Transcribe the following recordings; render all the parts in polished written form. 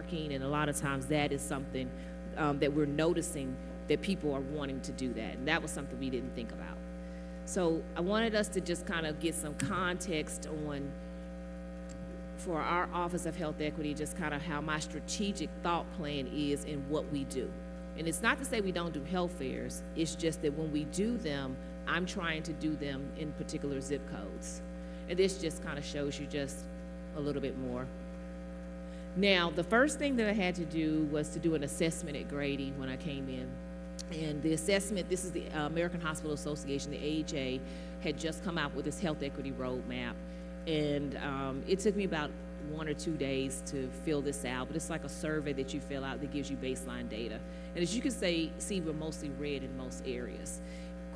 parking, and a lot of times that is something that we're noticing that people are wanting to do that, and that was something we didn't think about. So I wanted us to just kind of get some context on, for our Office of Health Equity, just kind of how my strategic thought plan is in what we do. And it's not to say we don't do health fairs, it's just that when we do them, I'm trying to do them in particular zip codes. And this just kind of shows you just a little bit more. Now, the first thing that I had to do was to do an assessment at Grady when I came in. And the assessment, this is the American Hospital Association, the AHA, had just come out with this health equity roadmap. And it took me about 1 or 2 days to fill this out, but it's like a survey that you fill out that gives you baseline data. And as you can see, we're mostly red in most areas.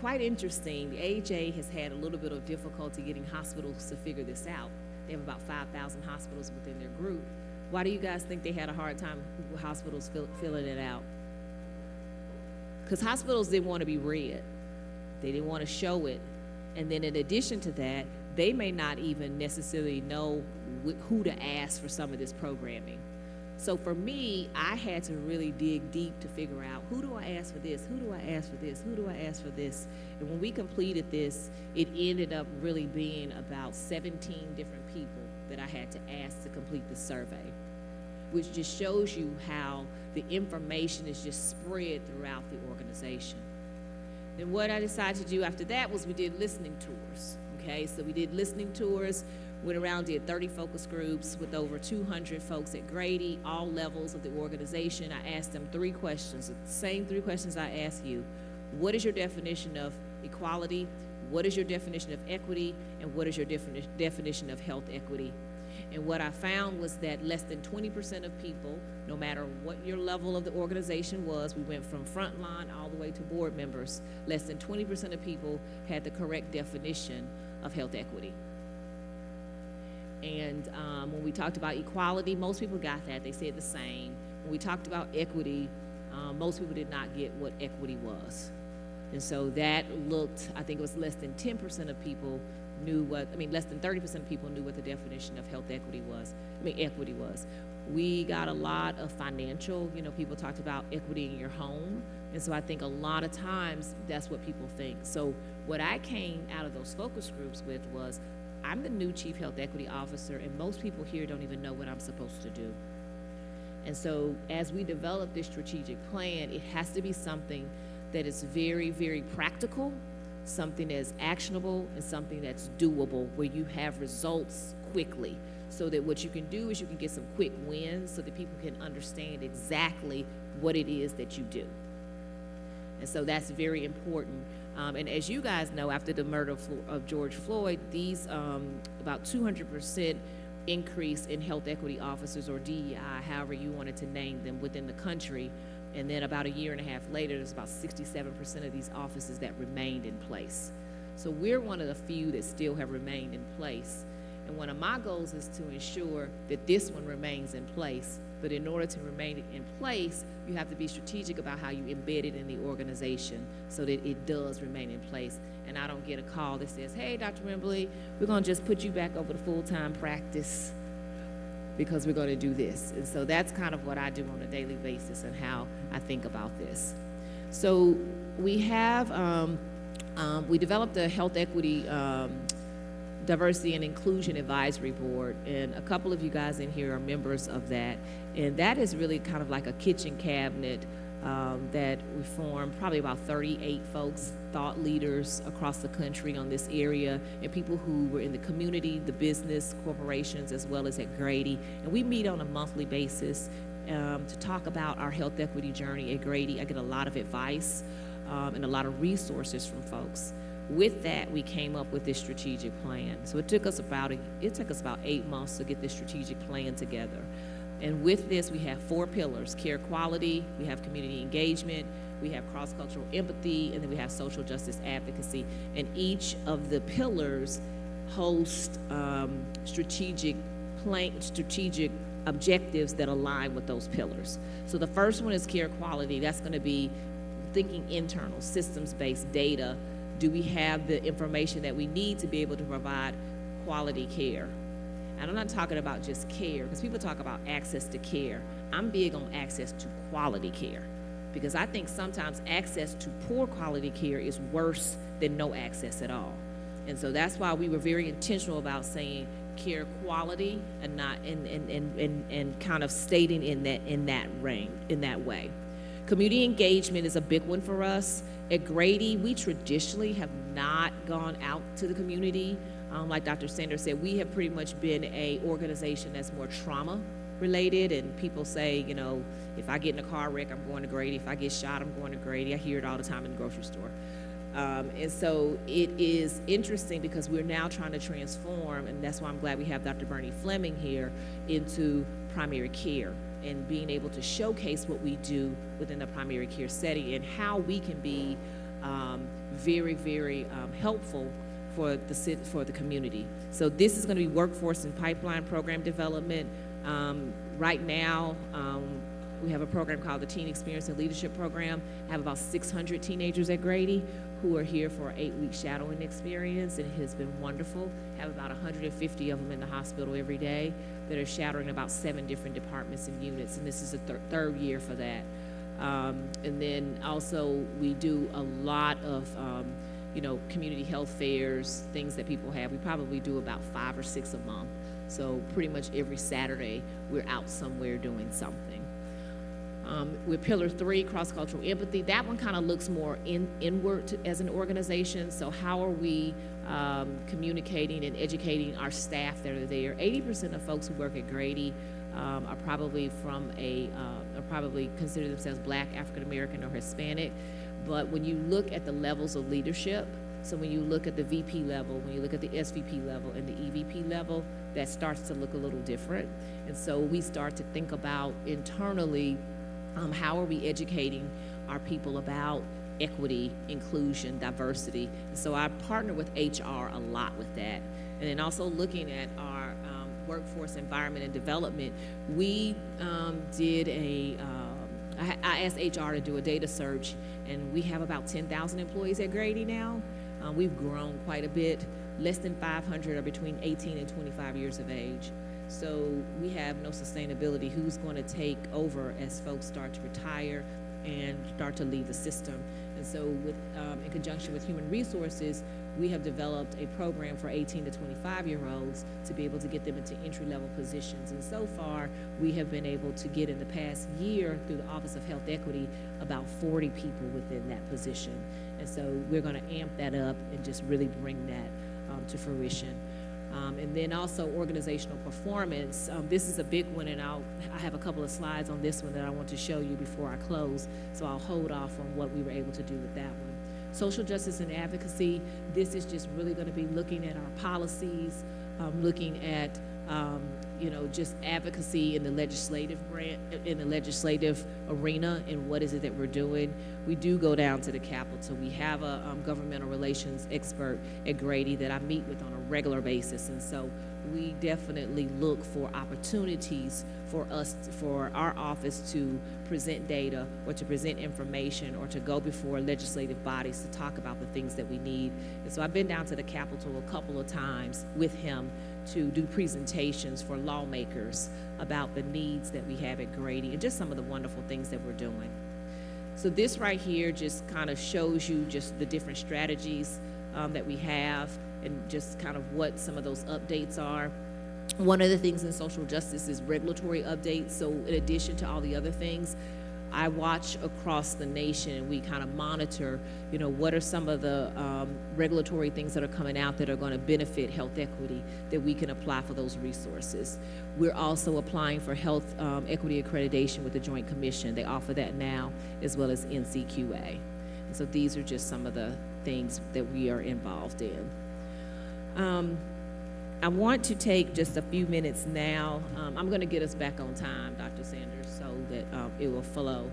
Quite interesting, the AHA has had a little bit of difficulty getting hospitals to figure this out. They have about 5,000 hospitals within their group. Why do you guys think they had a hard time with hospitals filling it out? Because hospitals didn't want to be red. They didn't want to show it. And then in addition to that, they may not even necessarily know who to ask for some of this programming. So for me, I had to really dig deep to figure out, who do I ask for this? Who do I ask for this? Who do I ask for this? And when we completed this, it ended up really being about 17 different people that I had to ask to complete the survey, which just shows you how the information is just spread throughout the organization. Then what I decided to do after that was we did listening tours, okay? So we did listening tours, went around, did 30 focus groups with over 200 folks at Grady, all levels of the organization. I asked them 3 questions, the same 3 questions I asked you. What is your definition of equality? What is your definition of equity? And what is your definition of health equity? And what I found was that less than 20% of people, no matter what your level of the organization was, we went from frontline all the way to board members, less than 20% of people had the correct definition of health equity. And when we talked about equality, most people got that. They said the same. When we talked about equity, most people did not get what equity was. And so that looked, I think it was less than 10% of people knew what, less than 30% of people knew what the definition of health equity was, equity was. We got a lot of financial, people talked about equity in your home. And so I think a lot of times that's what people think. So what I came out of those focus groups with was, I'm the new Chief Health Equity Officer, and most people here don't even know what I'm supposed to do. And so as we develop this strategic plan, it has to be something that is very, very practical, something that's actionable, and something that's doable, where you have results quickly, so that what you can do is you can get some quick wins so that people can understand exactly what it is that you do. And so that's very important. And as you guys know, after the murder of George Floyd, these about 200% increase in health equity officers, or DEI, however you wanted to name them, within the country. And then about a year and a half later, there's about 67% of these offices that remained in place. So we're one of the few that still have remained in place. And one of my goals is to ensure that this one remains in place. But in order to remain in place, you have to be strategic about how you embed it in the organization so that it does remain in place. And I don't get a call that says, hey, Dr. Wembley, we're gonna just put you back over to full-time practice because we're gonna do this. And so that's kind of what I do on a daily basis and how I think about this. So we have, we developed a health equity Diversity and Inclusion Advisory Board, and a couple of you guys in here are members of that. And that is really kind of like a kitchen cabinet that we formed, probably about 38 folks, thought leaders across the country on this area, and people who were in the community, the business, corporations, as well as at Grady. And we meet on a monthly basis to talk about our health equity journey at Grady. I get a lot of advice and a lot of resources from folks. With that, we came up with this strategic plan. So it took us about 8 months to get this strategic plan together. And with this, we have 4 pillars: care quality, we have community engagement, we have cross-cultural empathy, and then we have social justice advocacy. And each of the pillars host strategic objectives that align with those pillars. So the first one is care quality. That's gonna be thinking internal, systems-based data. Do we have the information that we need to be able to provide quality care? And I'm not talking about just care, because people talk about access to care. I'm big on access to quality care, because I think sometimes access to poor quality care is worse than no access at all. And so that's why we were very intentional about saying care quality and not and kind of stating in that range, in that way. Community engagement is a big one for us. At Grady, we traditionally have not gone out to the community. Like Dr. Sanders said, we have pretty much been a organization that's more trauma related, and people say, you know, if I get in a car wreck, I'm going to Grady. If I get shot, I'm going to Grady. I hear it all the time in the grocery store. And so it is interesting because we're now trying to transform, and that's why I'm glad we have Dr. Bernie Fleming here, into primary care and being able to showcase what we do within the primary care setting and how we can be very, very helpful for the community. So this is going to be workforce and pipeline program development. Right now, we have a program called the Teen Experience and Leadership Program. I have about 600 teenagers at Grady who are here for an 8-week shadowing experience, and it has been wonderful. I have about 150 of them in the hospital every day that are shadowing about 7 different departments and units, and this is the third year for that. And then also we do a lot of you know, community health fairs, things that people have. We probably do about 5 or 6 a month. So pretty much every Saturday we're out somewhere doing something. With Pillar 3, cross-cultural empathy, that one kind of looks more inward as an organization. So how are we communicating and educating our staff that are there? 80% of folks who work at Grady are probably probably consider themselves Black, African American, or Hispanic. But when you look at the levels of leadership, so when you look at the VP level, when you look at the SVP level and the EVP level, that starts to look a little different. And so we start to think about internally, how are we educating our people about equity, inclusion, diversity. And so I partner with HR a lot with that. And then also looking at our workforce environment and development, we did I asked HR to do a data search, and we have about 10,000 employees at Grady now. We've grown quite a bit. Less than 500 are between 18 and 25 years of age. So we have no sustainability. Who's going to take over as folks start to retire and start to leave the system? And so with, in conjunction with Human Resources, we have developed a program for 18 to 25-year-olds to be able to get them into entry-level positions. And so far, we have been able to get in the past year through the Office of Health Equity about 40 people within that position. And so we're going to amp that up and just really bring that to fruition. And then also organizational performance. This is a big one, and I have a couple of slides on this one that I want to show you before I close, so I'll hold off on what we were able to do with that one. Social justice and advocacy, this is just really going to be looking at our policies, looking at you know, just advocacy in the legislative arena, and what is it that we're doing. We do go down to the Capitol. We have a governmental relations expert at Grady that I meet with on a regular basis, and so we definitely look for opportunities for our office to present data or to present information or to go before legislative bodies to talk about the things that we need. And so I've been down to the Capitol a couple of times with him to do presentations for lawmakers about the needs that we have at Grady and just some of the wonderful things that we're doing. So this right here just kind of shows you just the different strategies that we have and just kind of what some of those updates are. One of the things in social justice is regulatory updates. So in addition to all the other things, I watch across the nation and we kind of monitor, you know, what are some of the regulatory things that are coming out that are going to benefit health equity that we can apply for those resources. We're also applying for health equity accreditation with the Joint Commission. They offer that now, as well as NCQA. And so these are just some of the things that we are involved in. I want to take just a few minutes now. I'm going to get us back on time, Dr. Sanders, so that it will flow.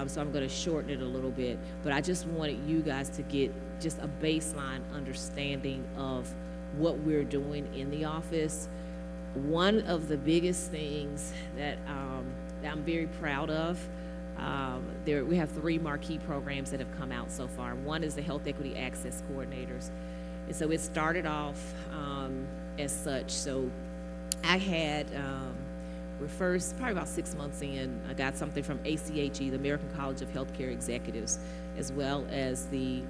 So I'm going to shorten it a little bit. But I just wanted you guys to get just a baseline understanding of what we're doing in the office. One of the biggest things that I'm very proud of, we have 3 marquee programs that have come out so far. One is the Health Equity Access Coordinators. And so it started off as such. So I had, we're first, probably about 6 months in, I got something from ACHE, the American College of Healthcare Executives, as well as the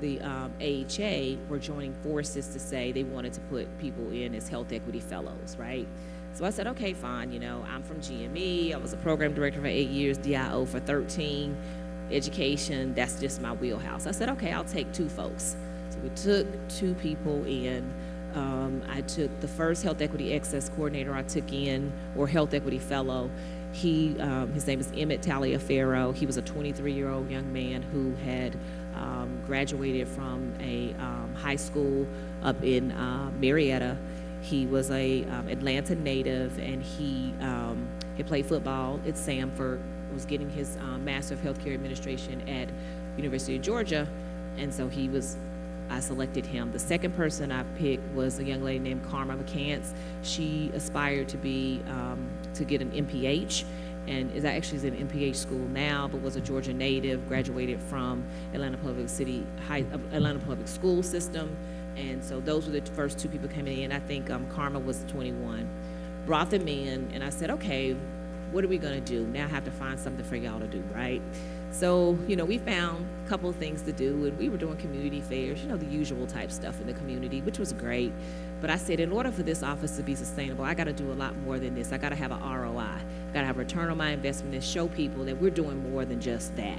AHA were joining forces to say they wanted to put people in as health equity fellows, right? So I said, okay, fine, you know, I'm from GME, I was a program director for 8 years, DIO for 13, education, that's just my wheelhouse. I said, okay, I'll take 2 folks. So we took 2 people in. I took the first health equity access coordinator I took in, or health equity fellow. His name is Emmett Taliaferro. He was a 23-year-old young man who had graduated from a high school up in Marietta. He was a Atlanta native, and he had played football at Samford, was getting his Master of Healthcare Administration at University of Georgia, and so I selected him. The second person I picked was a young lady named Karma McCants. She aspired to get an MPH, and is actually in MPH school now, but was a Georgia native, graduated from Atlanta Public School System. And so those were the first 2 people coming in. I think Karma was 21. Brought them in, and I said, okay, what are we gonna do? Now I have to find something for y'all to do, right? So, you know, we found a couple of things to do, and we were doing community fairs, you know, the usual type stuff in the community, which was great. But I said, in order for this office to be sustainable, I gotta do a lot more than this. I gotta have an ROI. I gotta have a return on my investment and show people that we're doing more than just that.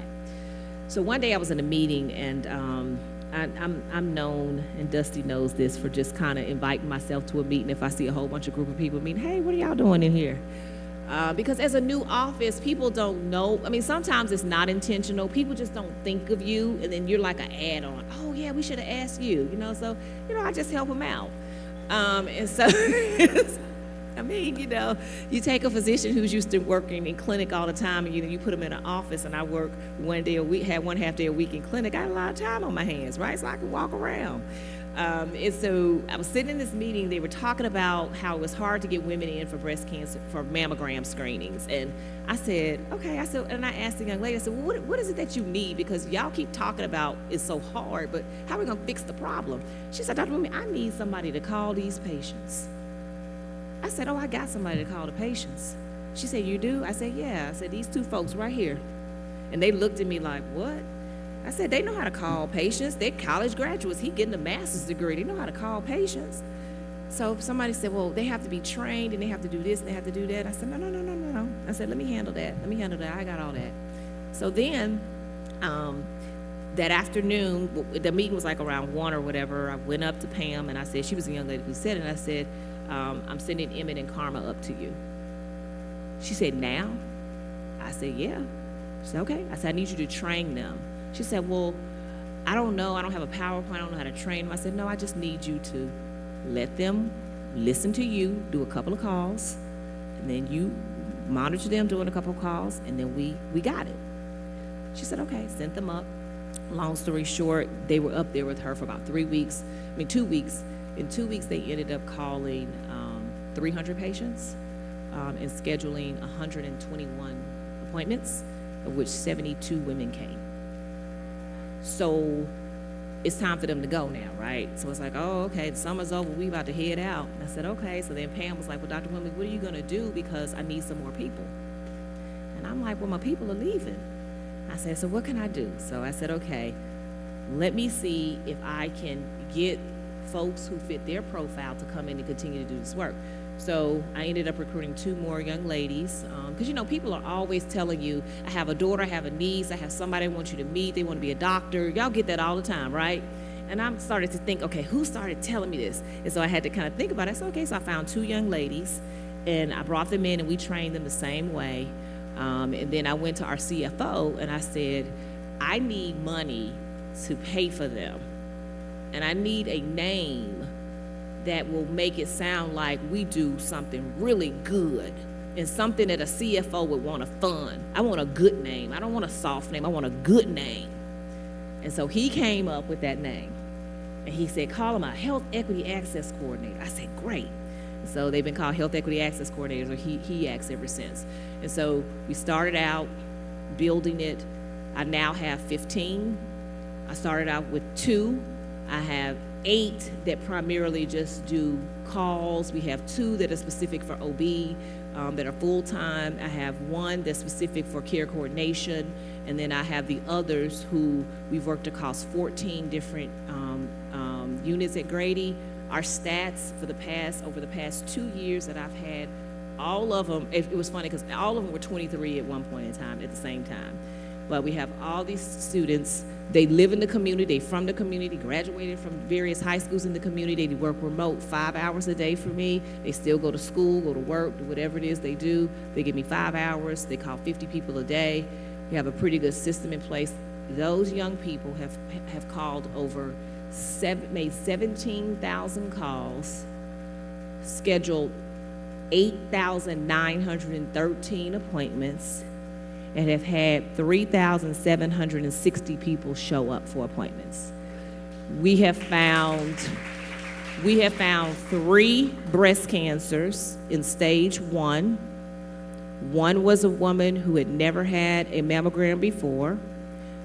So one day I was in a meeting, and I'm known, and Dusty knows this, for just kind of inviting myself to a meeting if I see a whole bunch of group of people. I mean, hey, what are y'all doing in here? Because as a new office, people don't know. I mean, sometimes it's not intentional. People just don't think of you, and then you're like an add-on. Oh, yeah, we should have asked you, you know? So, you know, I just help them out. And so, I mean, you know, you take a physician who's used to working in clinic all the time, and, you know, you put them in an office, and I work one day a week, had 1/2 day a week in clinic. I had a lot of time on my hands, right? So I could walk around. And so I was sitting in this meeting, they were talking about how it was hard to get women in for breast cancer, for mammogram screenings. And I said, okay, and I asked the young lady, I said, well, what is it that you need? Because y'all keep talking about it's so hard, but how are we gonna fix the problem? She said, Dr. Rumi, I need somebody to call these patients. I said, oh, I got somebody to call the patients. She said, you do? I said, yeah. I said, these 2 folks right here. And they looked at me like, what? I said, they know how to call patients. They're college graduates. He getting a master's degree. They know how to call patients. So somebody said, well, they have to be trained, and they have to do this, and they have to do that. I said, no. I said, let me handle that. I got all that. So then that afternoon, the meeting was like around 1 or whatever. I went up to Pam, and I said, she was a young lady who said it, and I said, I'm sending Emmett and Karma up to you. She said, now? I said, yeah. She said, okay. I said, I need you to train them. She said, well, I don't know. I don't have a PowerPoint. I don't know how to train them. I said, no, I just need you to let them listen to you, do a couple of calls, and then you monitor them doing a couple of calls, and then we got it. She said, okay, sent them up. Long story short, they were up there with her for about 2 weeks. In 2 weeks, they ended up calling 300 patients and scheduling 121 appointments, of which 72 women came. So it's time for them to go now, right? So it's like, oh, okay, the summer's over, we about to head out. And I said, okay. So then Pam was like, well, Dr. Wimley, what are you gonna do? Because I need some more people. And I'm like, well, my people are leaving. I said, so what can I do? So I said, okay, let me see if I can get folks who fit their profile to come in and continue to do this work. So I ended up recruiting 2 more young ladies, because, you know, people are always telling you, I have a daughter, I have a niece, I have somebody I want you to meet, they want to be a doctor. Y'all get that all the time, right? And I started to think, okay, who started telling me this? And so I had to kind of think about it. I said, okay, so I found 2 young ladies, and I brought them in, and we trained them the same way. And then I went to our CFO, and I said, I need money to pay for them, and I need a name that will make it sound like we do something really good and something that a CFO would want to fund. I want a good name. I don't want a soft name. I want a good name. And so he came up with that name. And he said, call him a Health Equity Access Coordinator. I said, great. And so they've been called Health Equity Access Coordinators, or HEACs ever since. And so we started out building it. I now have 15. I started out with 2. I have 8 that primarily just do calls. We have 2 that are specific for OB, that are full-time. I have 1 that's specific for care coordination, and then I have the others who we've worked across 14 different units at Grady. Our stats for over the past 2 years that I've had, all of them, it was funny because all of them were 23 at one point in time, at the same time. But we have all these students, they live in the community, they from the community, graduated from various high schools in the community, they work remote 5 hours a day for me, they still go to school, go to work, do whatever it is they do. They give me 5 hours, they call 50 people a day. We have a pretty good system in place. Those young people have called made 17,000 calls, scheduled 8,913 appointments, and have had 3,760 people show up for appointments. We have found 3 breast cancers in stage 1. One was a woman who had never had a mammogram before.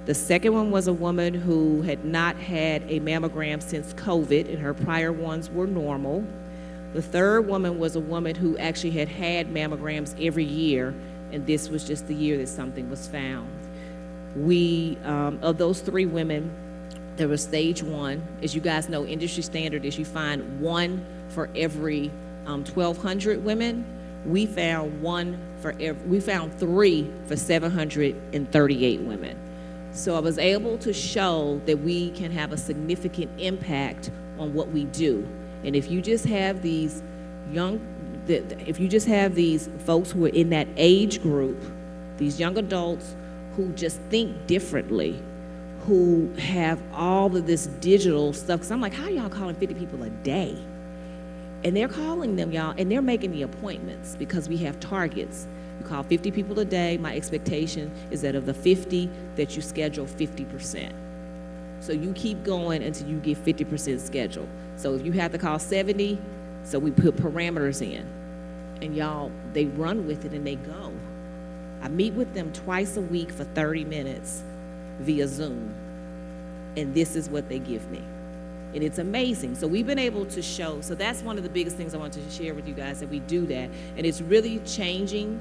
The second one was a woman who had not had a mammogram since COVID, and her prior ones were normal. The third woman was a woman who actually had mammograms every year, and this was just the year that something was found. Of those 3 women, there was stage 1. As you guys know, industry standard is you find 1 for every 1,200 women. We found 3 for 738 women. So I was able to show that we can have a significant impact on what we do. And if you just have these folks who are in that age group, these young adults who just think differently, who have all of this digital stuff, because I'm like, how are y'all calling 50 people a day? And they're calling them, y'all, and they're making the appointments because we have targets. You call 50 people a day. My expectation is that of the 50, that you schedule 50%. So you keep going until you get 50% scheduled. So if you have to call 70, so we put parameters in. And y'all, they run with it and they go. I meet with them twice a week for 30 minutes via Zoom. And this is what they give me. And it's amazing. So we've been able to show, so that's one of the biggest things I wanted to share with you guys, that we do that. And it's really changing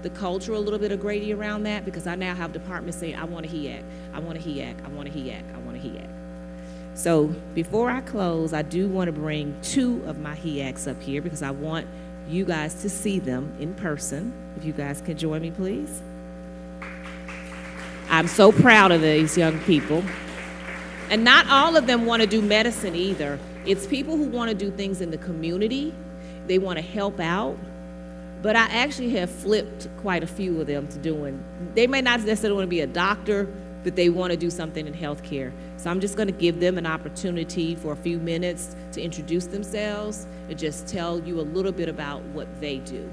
the culture a little bit of Grady around that, because I now have departments saying, I want a HEAC, I want a HEAC, I want a HEAC, I want a HEAC. So before I close, I do want to bring 2 of my HEACs up here because I want you guys to see them in person. If you guys can join me, please. I'm so proud of these young people. And not all of them want to do medicine either. It's people who want to do things in the community. They want to help out. But I actually have flipped quite a few of them to doing, they may not necessarily want to be a doctor, but they want to do something in healthcare. So I'm just going to give them an opportunity for a few minutes to introduce themselves and just tell you a little bit about what they do.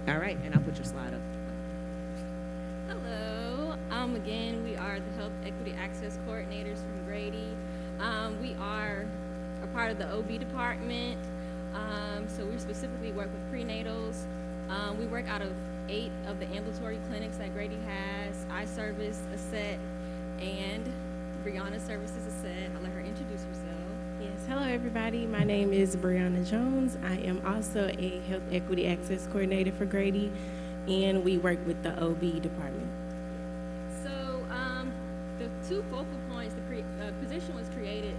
All right, and I'll put your slide up. Hello, again, we are the Health Equity Access Coordinators from Grady. We are a part of the OB department. So we specifically work with prenatals. We work out of 8 of the ambulatory clinics that Grady has. I service a set, and Brianna services a set. I'll let her introduce herself. Yes, hello everybody. My name is Brianna Jones. I am also a Health Equity Access Coordinator for Grady, and we work with the OB department. So the 2 focal points, the position was created.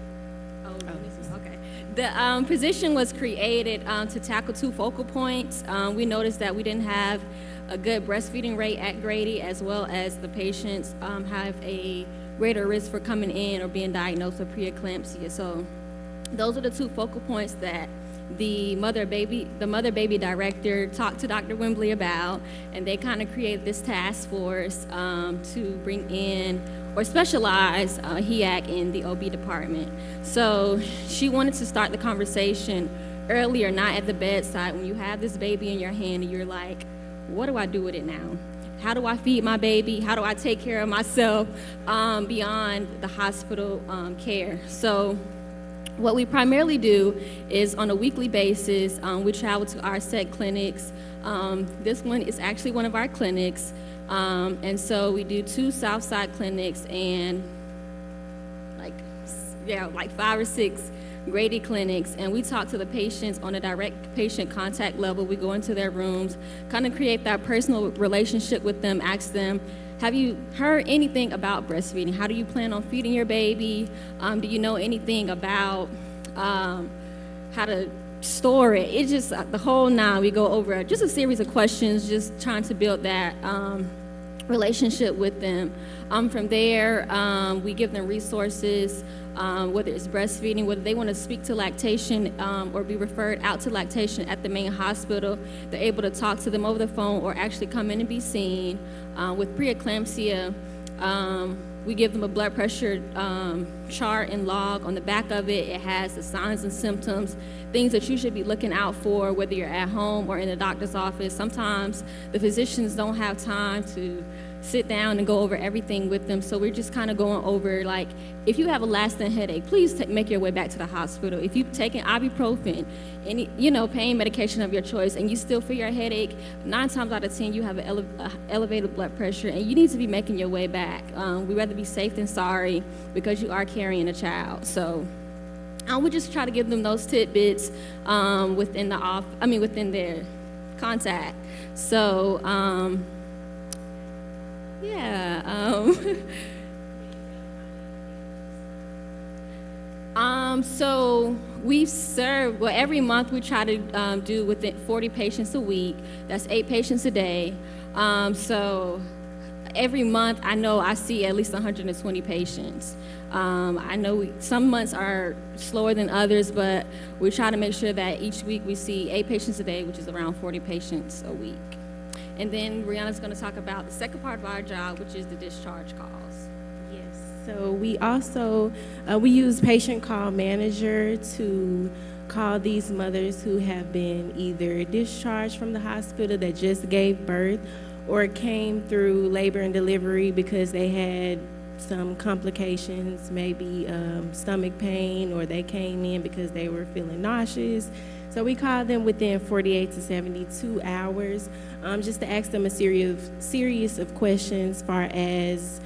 Okay. The position was created to tackle 2 focal points. We noticed that we didn't have a good breastfeeding rate at Grady, as well as the patients have a greater risk for coming in or being diagnosed with preeclampsia. So those are the 2 focal points that the mother-baby director talked to Dr. Wembley about, and they kind of created this task force to bring in or specialize HEAC in the OB department. So she wanted to start the conversation earlier, not at the bedside, when you have this baby in your hand and you're like, what do I do with it now? How do I feed my baby? How do I take care of myself beyond the hospital care? So what we primarily do is on a weekly basis, we travel to our set clinics. This one is actually one of our clinics. And so we do 2 Southside clinics and like like 5 or 6 Grady clinics, and we talk to the patients on a direct patient contact level. We go into their rooms, kind of create that personal relationship with them, ask them, have you heard anything about breastfeeding? How do you plan on feeding your baby? Do you know anything about how to store it? It's just the whole nine. We go over just a series of questions, just trying to build that relationship with them. From there, we give them resources, whether it's breastfeeding, whether they want to speak to lactation or be referred out to lactation at the main hospital. They're able to talk to them over the phone or actually come in and be seen. With preeclampsia, we give them a blood pressure chart and log. On the back of it, it has the signs and symptoms, things that you should be looking out for, whether you're at home or in the doctor's office. Sometimes the physicians don't have time to sit down and go over everything with them, so we're just kind of going over, like, if you have a lasting headache, please make your way back to the hospital. If you've taken ibuprofen, any pain medication of your choice, and you still feel your headache, 9 times out of 10 you have an elevated blood pressure, and you need to be making your way back. We'd rather be safe than sorry, because you are carrying a child. So we just try to give them those tidbits within their contact. So so we serve, every month we try to do within 40 patients a week. That's 8 patients a day. So every month I know I see at least 120 patients. I know some months are slower than others, but we try to make sure that each week we see 8 patients a day, which is around 40 patients a week. And then Brianna's going to talk about the second part of our job, which is the discharge calls. Yes, so we also, we use Patient Call Manager to call these mothers who have been either discharged from the hospital that just gave birth or came through labor and delivery because they had some complications, maybe stomach pain, or they came in because they were feeling nauseous. So we call them within 48 to 72 hours, just to ask them a series of questions as far as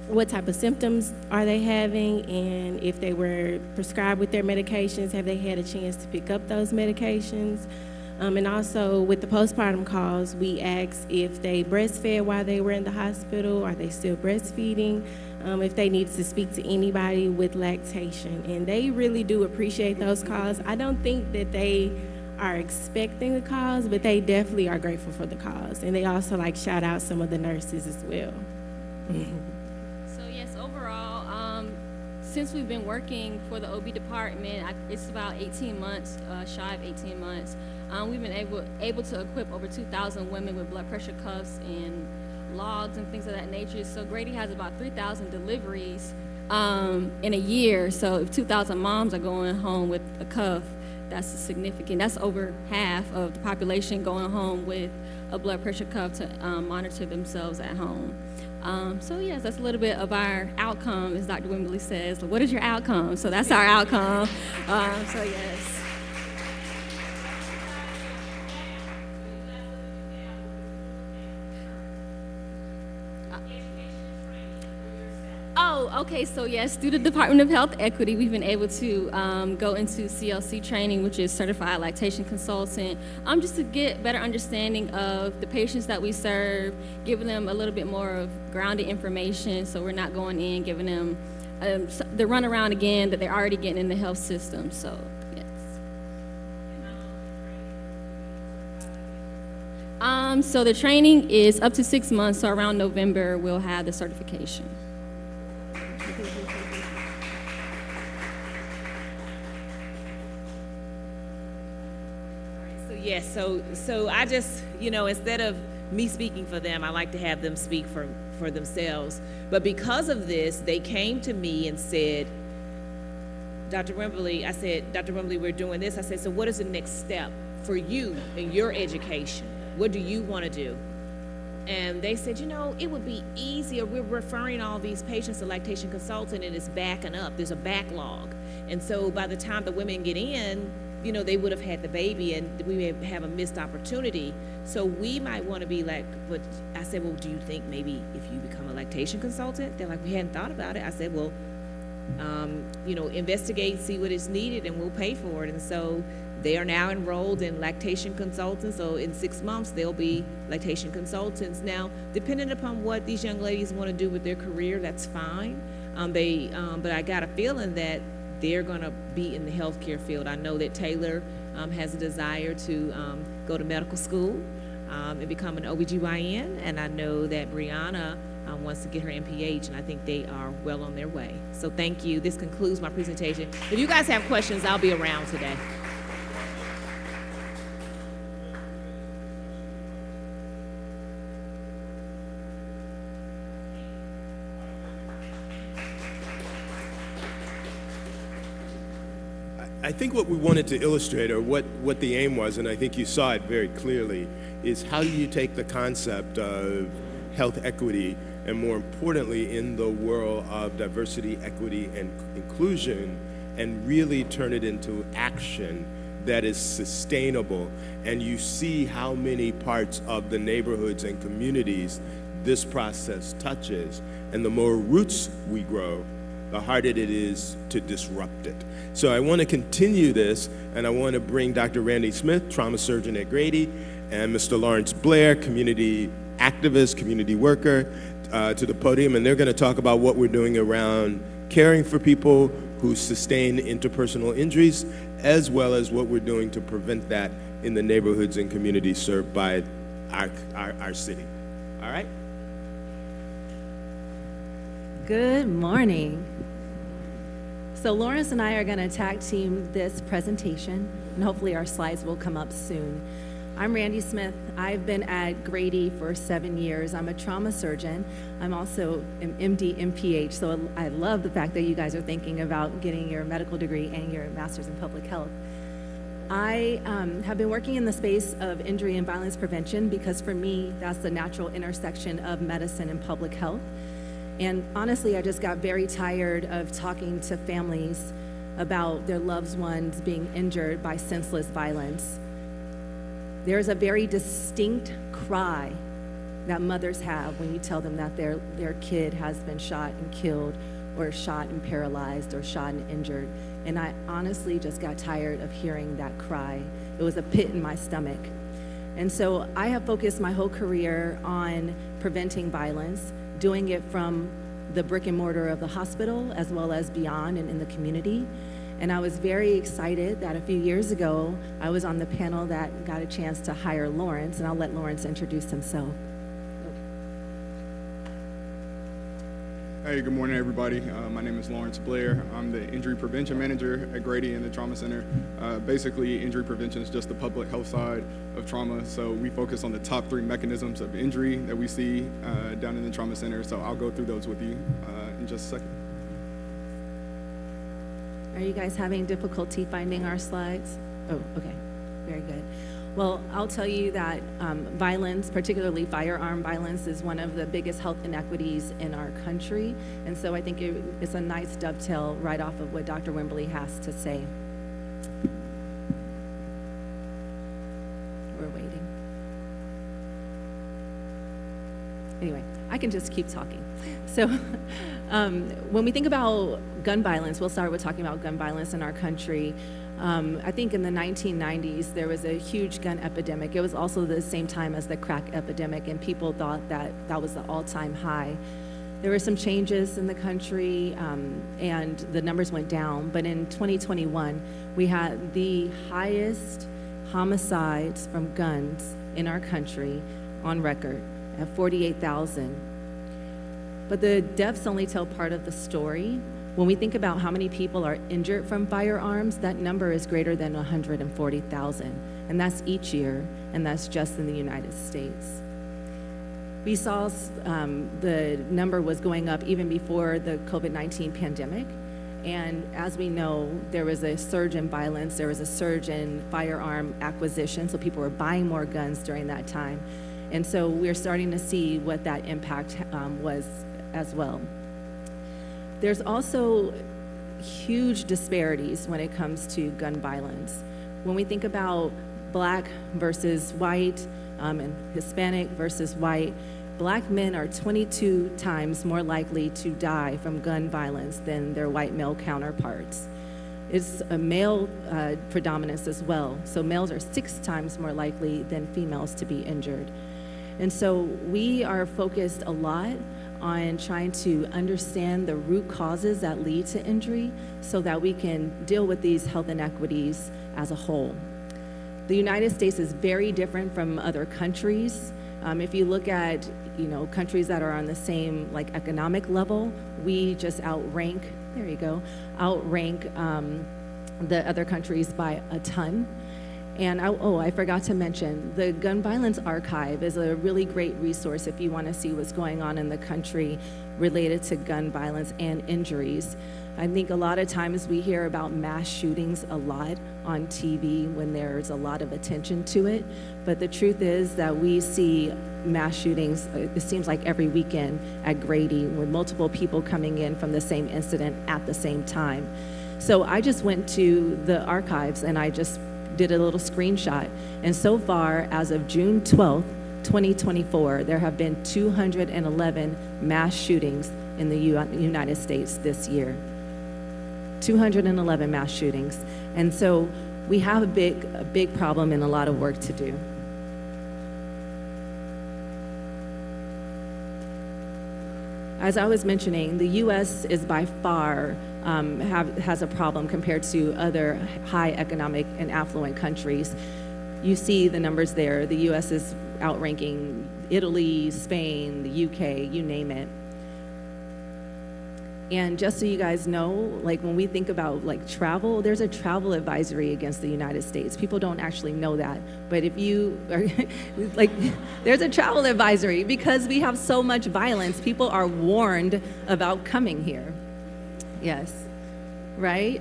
what type of symptoms are they having, and if they were prescribed with their medications, have they had a chance to pick up those medications? And also with the postpartum calls, we ask if they breastfed while they were in the hospital, are they still breastfeeding, if they need to speak to anybody with lactation. And they really do appreciate those calls. I don't think that they are expecting the calls, but they definitely are grateful for the calls. And they also shout out some of the nurses as well. So yes, overall, since we've been working for the OB department, it's about 18 months, shy of 18 months. We've been able to equip over 2,000 women with blood pressure cuffs and logs and things of that nature. So Grady has about 3,000 deliveries in a year. So if 2,000 moms are going home with a cuff, that's significant. That's over half of the population going home with a blood pressure cuff to monitor themselves at home. So yes, that's a little bit of our outcome, as Dr. Wimberly says. What is your outcome? So that's our outcome. So yes. Oh, okay, so yes, through the Department of Health Equity, we've been able to go into CLC training, which is Certified Lactation Consultant, just to get better understanding of the patients that we serve, giving them a little bit more of grounded information, so we're not going in giving them the runaround again that they're already getting in the health system, so yes. So the training is up to 6 months, so around November, we'll have the certification. Yes, so I just, instead of me speaking for them, I like to have them speak for themselves. But because of this, they came to me and said, Dr. Wimberly, we're doing this. I said, so what is the next step for you in your education? What do you want to do? And they said, it would be easier. We're referring all these patients to lactation consultant, and it's backing up. There's a backlog. And so by the time the women get in, they would have had the baby, and we may have a missed opportunity. So we might want to be but I said, well, do you think maybe if you become a lactation consultant? They're like, we hadn't thought about it. I said, well, investigate, see what is needed, and we'll pay for it. And so they are now enrolled in lactation consultants. So in 6 months, they'll be lactation consultants. Now, depending upon what these young ladies want to do with their career, that's fine. But I got a feeling that they're going to be in the healthcare field. I know that Taylor has a desire to go to medical school and become an OBGYN, and I know that Brianna wants to get her MPH, and I think they are well on their way. So thank you. This concludes my presentation. If you guys have questions, I'll be around today. I think what we wanted to illustrate, or what the aim was, and I think you saw it very clearly, is how do you take the concept of health equity, and more importantly, in the world of diversity, equity, and inclusion, and really turn it into action that is sustainable. And you see how many parts of the neighborhoods and communities this process touches. And the more roots we grow, the harder it is to disrupt it. So I want to continue this, and I want to bring Dr. Randy Smith, trauma surgeon at Grady, and Mr. Lawrence Blair, community activist, community worker, to the podium, and they're going to talk about what we're doing around caring for people who sustain interpersonal injuries, as well as what we're doing to prevent that in the neighborhoods and communities served by our city. All right? Good morning. So Lawrence and I are going to tag team this presentation, and hopefully our slides will come up soon. I'm Randy Smith. I've been at Grady for 7 years. I'm a trauma surgeon. I'm also an MD, MPH, so I love the fact that you guys are thinking about getting your medical degree and your master's in public health. I have been working in the space of injury and violence prevention because for me, that's the natural intersection of medicine and public health. And honestly, I just got very tired of talking to families about their loved ones being injured by senseless violence. There's a very distinct cry that mothers have when you tell them that their kid has been shot and killed, or shot and paralyzed, or shot and injured. And I honestly just got tired of hearing that cry. It was a pit in my stomach. And so I have focused my whole career on preventing violence, doing it from the brick and mortar of the hospital as well as beyond and in the community. And I was very excited that a few years ago, I was on the panel that got a chance to hire Lawrence, and I'll let Lawrence introduce himself. Hey, good morning, everybody. My name is Lawrence Blair. I'm the injury prevention manager at Grady in the Trauma Center. Basically, injury prevention is just the public health side of trauma. So we focus on the top 3 mechanisms of injury that we see down in the Trauma Center. So I'll go through those with you in just a second. Are you guys having difficulty finding our slides? Oh, okay, very good. Well, I'll tell you that violence, particularly firearm violence, is one of the biggest health inequities in our country. And so I think it's a nice dovetail right off of what Dr. Wimberly has to say. We're waiting. Anyway, I can just keep talking. So when we think about gun violence, we'll start with talking about gun violence in our country. I think in the 1990s, there was a huge gun epidemic. It was also the same time as the crack epidemic, and people thought that that was the all-time high. There were some changes in the country, and the numbers went down. But in 2021, we had the highest homicides from guns in our country on record at 48,000. But the deaths only tell part of the story. When we think about how many people are injured from firearms, that number is greater than 140,000, and that's each year, and that's just in the United States. We saw the number was going up even before the COVID-19 pandemic, and as we know, there was a surge in violence, there was a surge in firearm acquisition, so people were buying more guns during that time, and so we're starting to see what that impact was as well. There's also huge disparities when it comes to gun violence. When we think about Black versus white and Hispanic versus white, Black men are 22 times more likely to die from gun violence than their white male counterparts. It's a male predominance as well. So males are 6 times more likely than females to be injured. And so we are focused a lot on trying to understand the root causes that lead to injury so that we can deal with these health inequities as a whole. The United States is very different from other countries. If you look at, countries that are on the same economic level, we just outrank the other countries by a ton. And I forgot to mention, the Gun Violence Archive is a really great resource if you want to see what's going on in the country related to gun violence and injuries. I think a lot of times we hear about mass shootings a lot on TV when there's a lot of attention to it, but the truth is that we see mass shootings, it seems like every weekend at Grady, with multiple people coming in from the same incident at the same time. So I just went to the archives and I just did a little screenshot. And so far, as of June 12th, 2024, there have been 211 mass shootings in the United States this year. 211 mass shootings. And so we have a big problem and a lot of work to do. As I was mentioning, the U.S. is by far has a problem compared to other high economic and affluent countries. You see the numbers there. The U.S. is outranking Italy, Spain, the UK, you name it. And just so you guys know, when we think about travel, there's a travel advisory against the United States. People don't actually know that, but if you are there's a travel advisory because we have so much violence. People are warned about coming here. Yes, right?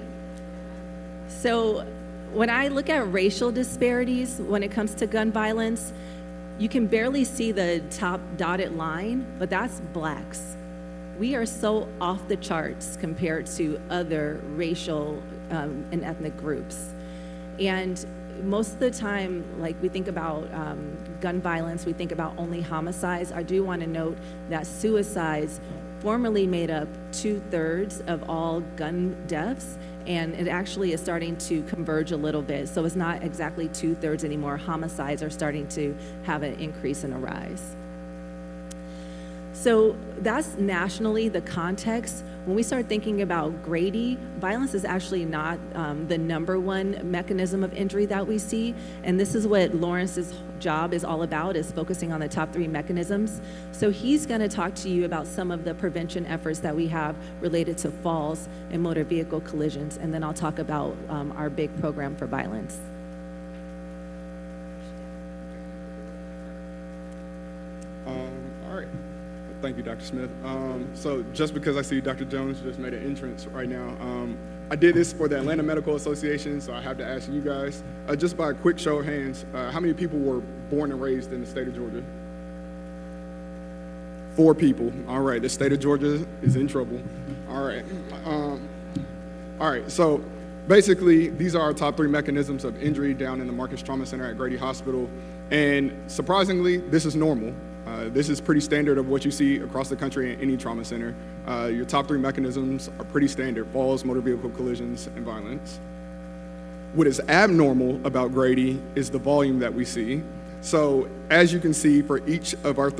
So when I look at racial disparities when it comes to gun violence, you can barely see the top dotted line, but that's blacks. We are so off the charts compared to other racial and ethnic groups. And most of the time, we think about gun violence, we think about only homicides. I do want to note that suicides formerly made up 2/3 of all gun deaths, and it actually is starting to converge a little bit. So it's not exactly 2/3 anymore. Homicides are starting to have an increase and a rise. So that's nationally the context. When we start thinking about Grady, violence is actually not the number one mechanism of injury that we see. And this is what Lawrence's job is all about, is focusing on the top 3 mechanisms. So he's gonna talk to you about some of the prevention efforts that we have related to falls and motor vehicle collisions. And then I'll talk about our big program for violence. All right. Thank you, Dr. Smith. So just because I see Dr. Jones just made an entrance right now, I did this for the Atlanta Medical Association, so I have to ask you guys, just by a quick show of hands, how many people were born and raised in the state of Georgia? 4 people. All right, the state of Georgia is in trouble. All right, so basically, these are our top 3 mechanisms of injury down in the Marcus Trauma Center at Grady Hospital. And surprisingly, this is normal. This is pretty standard of what you see across the country in any trauma center. Your top 3 mechanisms are pretty standard: falls, motor vehicle collisions, and violence. What is abnormal about Grady is the volume that we see. So as you can see, for each of our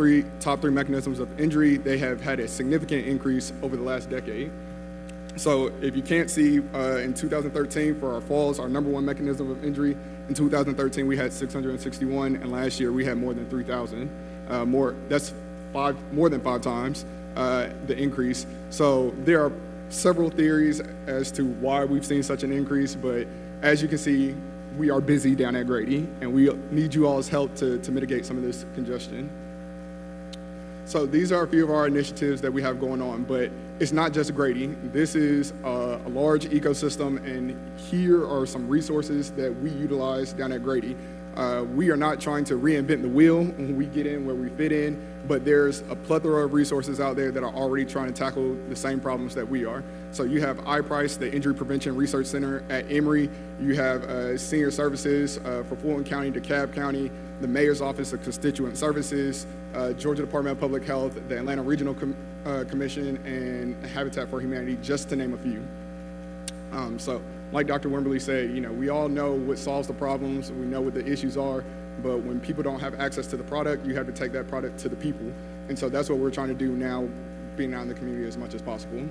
top 3 mechanisms of injury, they have had a significant increase over the last decade. So if you can't see, in 2013 for our falls, our number 1 mechanism of injury, in 2013 we had 661, and last year we had more than 3,000. That's more than 5 times the increase. So there are several theories as to why we've seen such an increase, but as you can see, we are busy down at Grady, and we need you all's help to mitigate some of this congestion. So these are a few of our initiatives that we have going on, but it's not just Grady. This is a large ecosystem, and here are some resources that we utilize down at Grady. We are not trying to reinvent the wheel when we get in where we fit in, but there's a plethora of resources out there that are already trying to tackle the same problems that we are. So you have iPrice, the Injury Prevention Research Center at Emory. You have Senior Services for Fulton County, DeKalb County, the Mayor's Office of Constituent Services, Georgia Department of Public Health, the Atlanta Regional Commission, and Habitat for Humanity, just to name a few. So like Dr. Wimberly said, we all know what solves the problems, we know what the issues are, but when people don't have access to the product, you have to take that product to the people. And so that's what we're trying to do now, being out in the community as much as possible.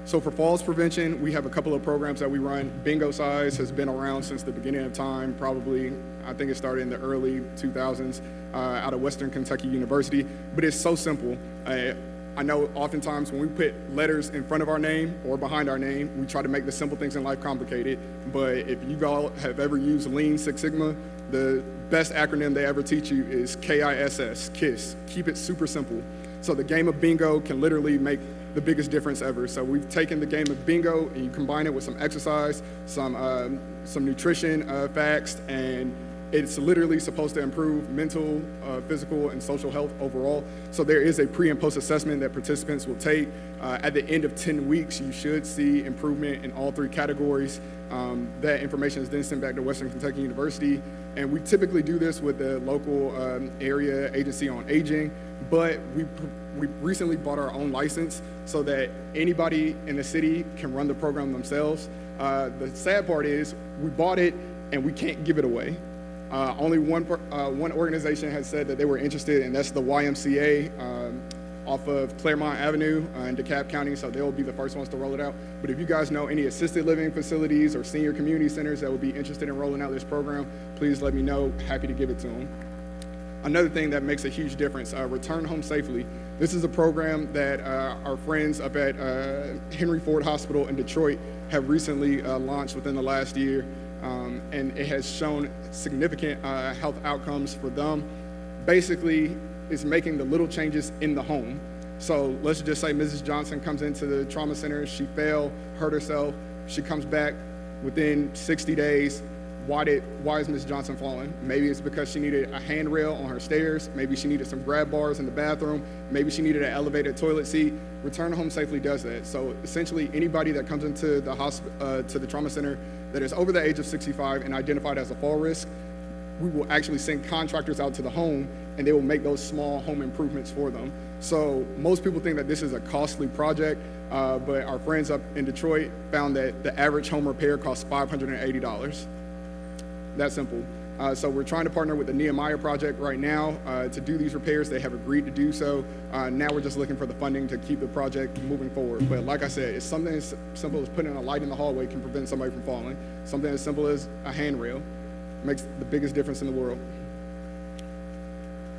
So for falls prevention, we have a couple of programs that we run. Bingo Size has been around since the beginning of time, probably, I think it started in the early 2000s out of Western Kentucky University, but it's so simple. I know oftentimes when we put letters in front of our name or behind our name, we try to make the simple things in life complicated, but if you all have ever used Lean Six Sigma, the best acronym they ever teach you is KISS, KISS. Keep it super simple. So the game of bingo can literally make the biggest difference ever. So we've taken the game of bingo and you combine it with some exercise, some nutrition facts, and it's literally supposed to improve mental, physical, and social health overall. So there is a pre and post assessment that participants will take. At the end of 10 weeks, you should see improvement in all three categories. That information is then sent back to Western Kentucky University. And we typically do this with the local area agency on aging, but we recently bought our own license so that anybody in the city can run the program themselves. The sad part is we bought it and we can't give it away. Only one organization has said that they were interested, and that's the YMCA off of Claremont Avenue in DeKalb County, so they'll be the first ones to roll it out. But if you guys know any assisted living facilities or senior community centers that would be interested in rolling out this program, please let me know. Happy to give it to them. Another thing that makes a huge difference, Return Home Safely. This is a program that our friends up at Henry Ford Hospital in Detroit have recently launched within the last year. And it has shown significant health outcomes for them. Basically, it's making the little changes in the home. So let's just say Mrs. Johnson comes into the trauma center, she fell, hurt herself, she comes back within 60 days. Why is Mrs. Johnson falling? Maybe it's because she needed a handrail on her stairs. Maybe she needed some grab bars in the bathroom. Maybe she needed an elevated toilet seat. Return Home Safely does that. So essentially, anybody that comes into the to the trauma center that is over the age of 65 and identified as a fall risk, we will actually send contractors out to the home and they will make those small home improvements for them. So most people think that this is a costly project, but our friends up in Detroit found that the average home repair costs $580. That simple. So we're trying to partner with the Nehemiah Project right now to do these repairs. They have agreed to do so. Now we're just looking for the funding to keep the project moving forward. But like I said, it's something as simple as putting a light in the hallway can prevent somebody from falling. Something as simple as a handrail makes the biggest difference in the world.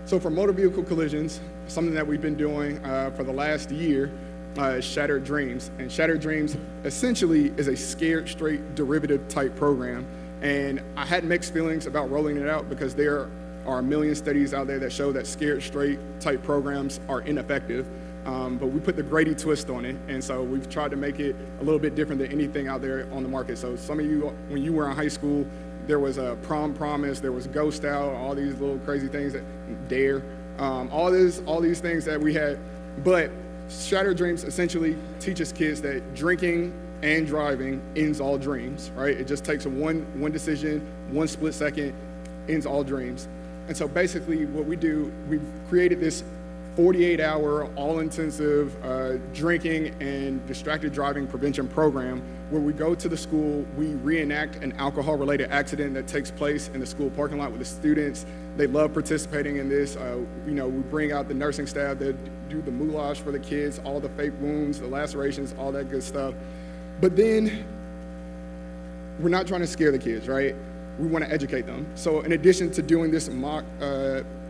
So for motor vehicle collisions, something that we've been doing for the last year is Shattered Dreams. And Shattered Dreams essentially is a scared straight derivative type program. And I had mixed feelings about rolling it out because there are a million studies out there that show that scared straight type programs are ineffective. But we put the Grady twist on it, and so we've tried to make it a little bit different than anything out there on the market. So some of you, when you were in high school, there was a prom promise, there was Ghost Out, all these little crazy things that Dare, all these things that we had. But Shattered Dreams essentially teaches kids that drinking and driving ends all dreams, right? It just takes one decision, one split second, ends all dreams. And so basically what we do, we've created this 48-hour, all-intensive drinking and distracted driving prevention program where we go to the school, we reenact an alcohol-related accident that takes place in the school parking lot with the students. They love participating in this. We bring out the nursing staff that do the moulage for the kids, all the fake wounds, the lacerations, all that good stuff. But then we're not trying to scare the kids, right? We want to educate them. So in addition to doing this mock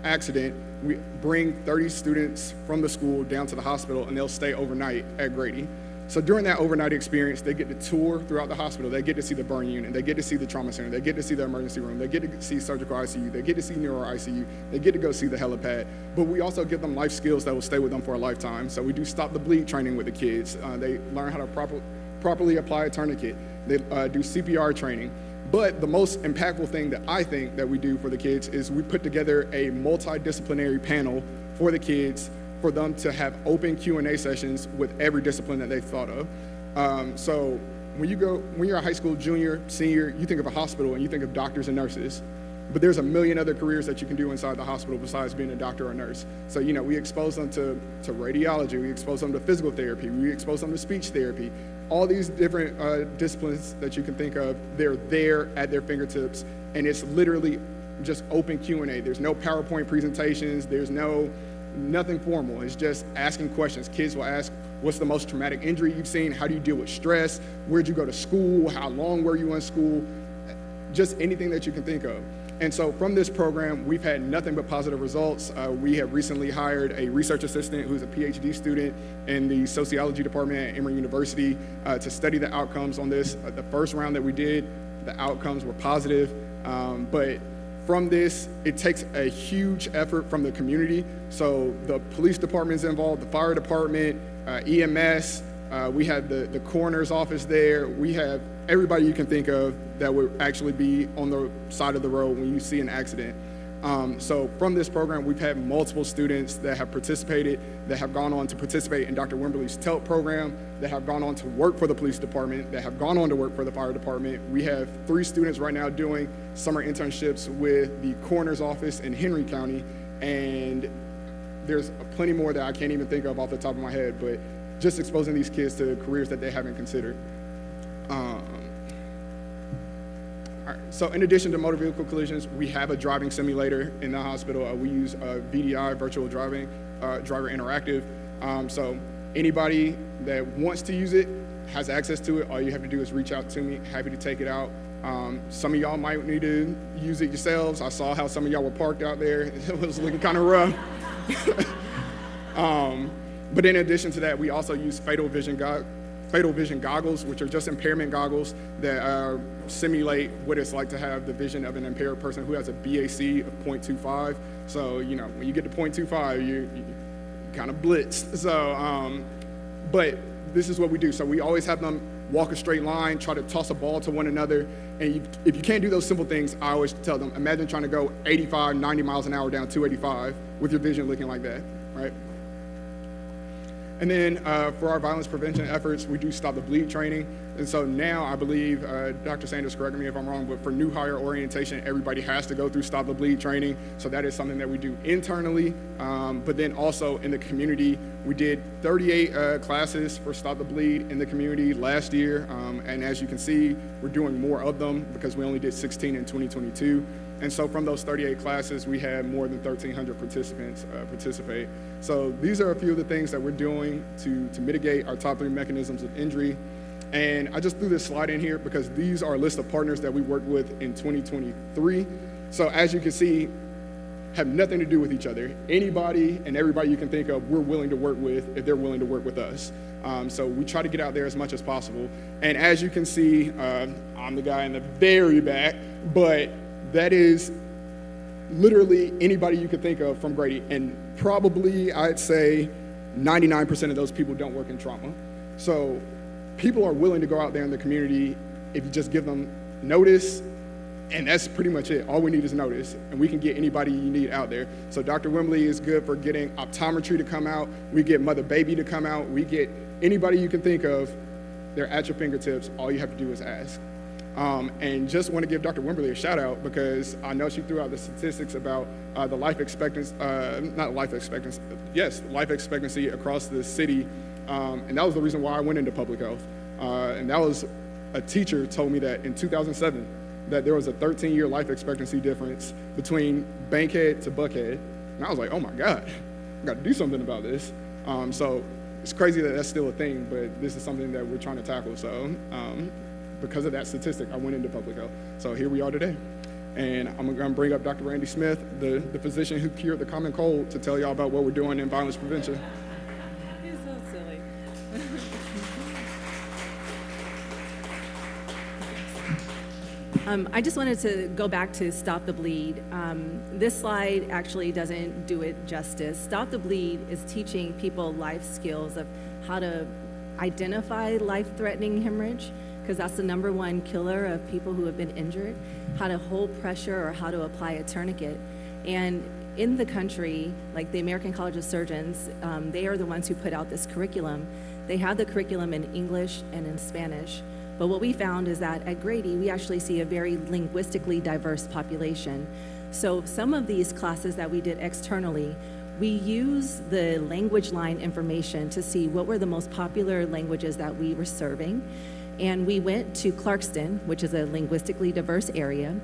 accident, we bring 30 students from the school down to the hospital and they'll stay overnight at Grady. So during that overnight experience, they get to tour throughout the hospital. They get to see the burn unit. They get to see the trauma center. They get to see the emergency room. They get to see surgical ICU. They get to see neuro ICU. They get to go see the helipad. But we also give them life skills that will stay with them for a lifetime. So we do stop the bleed training with the kids. They learn how to properly apply a tourniquet. They do CPR training. But the most impactful thing that I think that we do for the kids is we put together a multidisciplinary panel for the kids for them to have open Q&A sessions with every discipline that they've thought of. So when you're a high school junior, senior, you think of a hospital and you think of doctors and nurses. but there's a million other careers that you can do inside the hospital besides being a doctor or a nurse. So, we expose them to radiology, we expose them to physical therapy, we expose them to speech therapy, all these different disciplines that you can think of, they're there at their fingertips, and it's literally just open Q&A. There's no PowerPoint presentations, there's nothing formal. It's just asking questions. Kids will ask, what's the most traumatic injury you've seen? How do you deal with stress? Where'd you go to school? How long were you in school? Just anything that you can think of. And so from this program, we've had nothing but positive results. We have recently hired a research assistant who's a PhD student in the sociology department at Emory University to study the outcomes on this. The first round that we did, the outcomes were positive, but from this, it takes a huge effort from the community. So the police department is involved, the fire department, EMS, we have the coroner's office there. We have everybody you can think of that would actually be on the side of the road when you see an accident. So from this program, we've had multiple students that have participated, that have gone on to participate in Dr. Wimberly's TELT program, that have gone on to work for the police department, that have gone on to work for the fire department. We have 3 students right now doing summer internships with the coroner's office in Henry County, and there's plenty more that I can't even think of off the top of my head, but just exposing these kids to careers that they haven't considered. All right, so in addition to motor vehicle collisions, we have a driving simulator in the hospital. We use VDI, virtual driving, driver interactive. So anybody that wants to use it has access to it. All you have to do is reach out to me. Happy to take it out. Some of y'all might need to use it yourselves. I saw how some of y'all were parked out there. It was looking kind of rough. But in addition to that, we also use fatal vision goggles, which are just impairment goggles that simulate what it's like to have the vision of an impaired person who has a BAC of 0.25. So, when you get to 0.25, you kind of blitzed. So, but this is what we do. So we always have them walk a straight line, try to toss a ball to one another. And if you can't do those simple things, I always tell them, imagine trying to go 85, 90 miles an hour down 285 with your vision looking like that, right? And then for our violence prevention efforts, we do stop the bleed training. And so now I believe, Dr. Sanders, correct me if I'm wrong, but for new hire orientation, everybody has to go through stop the bleed training. So that is something that we do internally. But then also in the community, we did 38 classes for stop the bleed in the community last year. And as you can see, we're doing more of them because we only did 16 in 2022. And so from those 38 classes, we had more than 1,300 participants participate. So these are a few of the things that we're doing to mitigate our top 3 mechanisms of injury. And I just threw this slide in here because these are a list of partners that we worked with in 2023. So as you can see, have nothing to do with each other. Anybody and everybody you can think of, we're willing to work with if they're willing to work with us. So we try to get out there as much as possible. And as you can see, I'm the guy in the very back, but that is literally anybody you could think of from Grady. And probably, I'd say, 99% of those people don't work in trauma. So people are willing to go out there in the community if you just give them notice, and that's pretty much it. All we need is notice, and we can get anybody you need out there. So Dr. Wimberly is good for getting optometry to come out. We get mother-baby to come out. We get anybody you can think of. They're at your fingertips. All you have to do is ask. And just want to give Dr. Wimberly a shout out because I know she threw out the statistics about the life expectancy, life expectancy across the city. And that was the reason why I went into public health. And that was, a teacher told me that in 2007, that there was a 13-year life expectancy difference between Bankhead to Buckhead. And I was like, oh my God, I got to do something about this. So it's crazy that that's still a thing, but this is something that we're trying to tackle. So because of that statistic, I went into public health. So here we are today. And I'm gonna bring up Dr. Randy Smith, the physician who cured the common cold, to tell y'all about what we're doing in violence prevention. He's so silly. I just wanted to go back to Stop the Bleed. This slide actually doesn't do it justice. Stop the Bleed is teaching people life skills of how to identify life-threatening hemorrhage, because that's the #1 killer of people who have been injured, how to hold pressure or how to apply a tourniquet. And in the country, like the American College of Surgeons, they are the ones who put out this curriculum. They have the curriculum in English and in Spanish. But what we found is that at Grady, we actually see a very linguistically diverse population. So some of these classes that we did externally, we use the language line information to see what were the most popular languages that we were serving. And we went to Clarkston, which is a linguistically diverse area.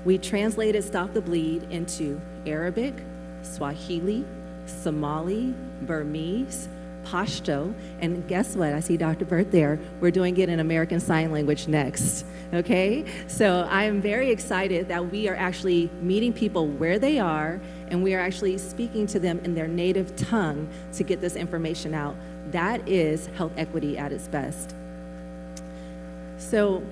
We translated Stop the Bleed into Arabic, Swahili, Somali, Burmese, Pashto, and guess what? I see Dr. Burt there. We're doing it in American Sign Language next, okay? So I am very excited that we are actually meeting people where they are, and we are actually speaking to them in their native tongue to get this information out. That is health equity at its best. So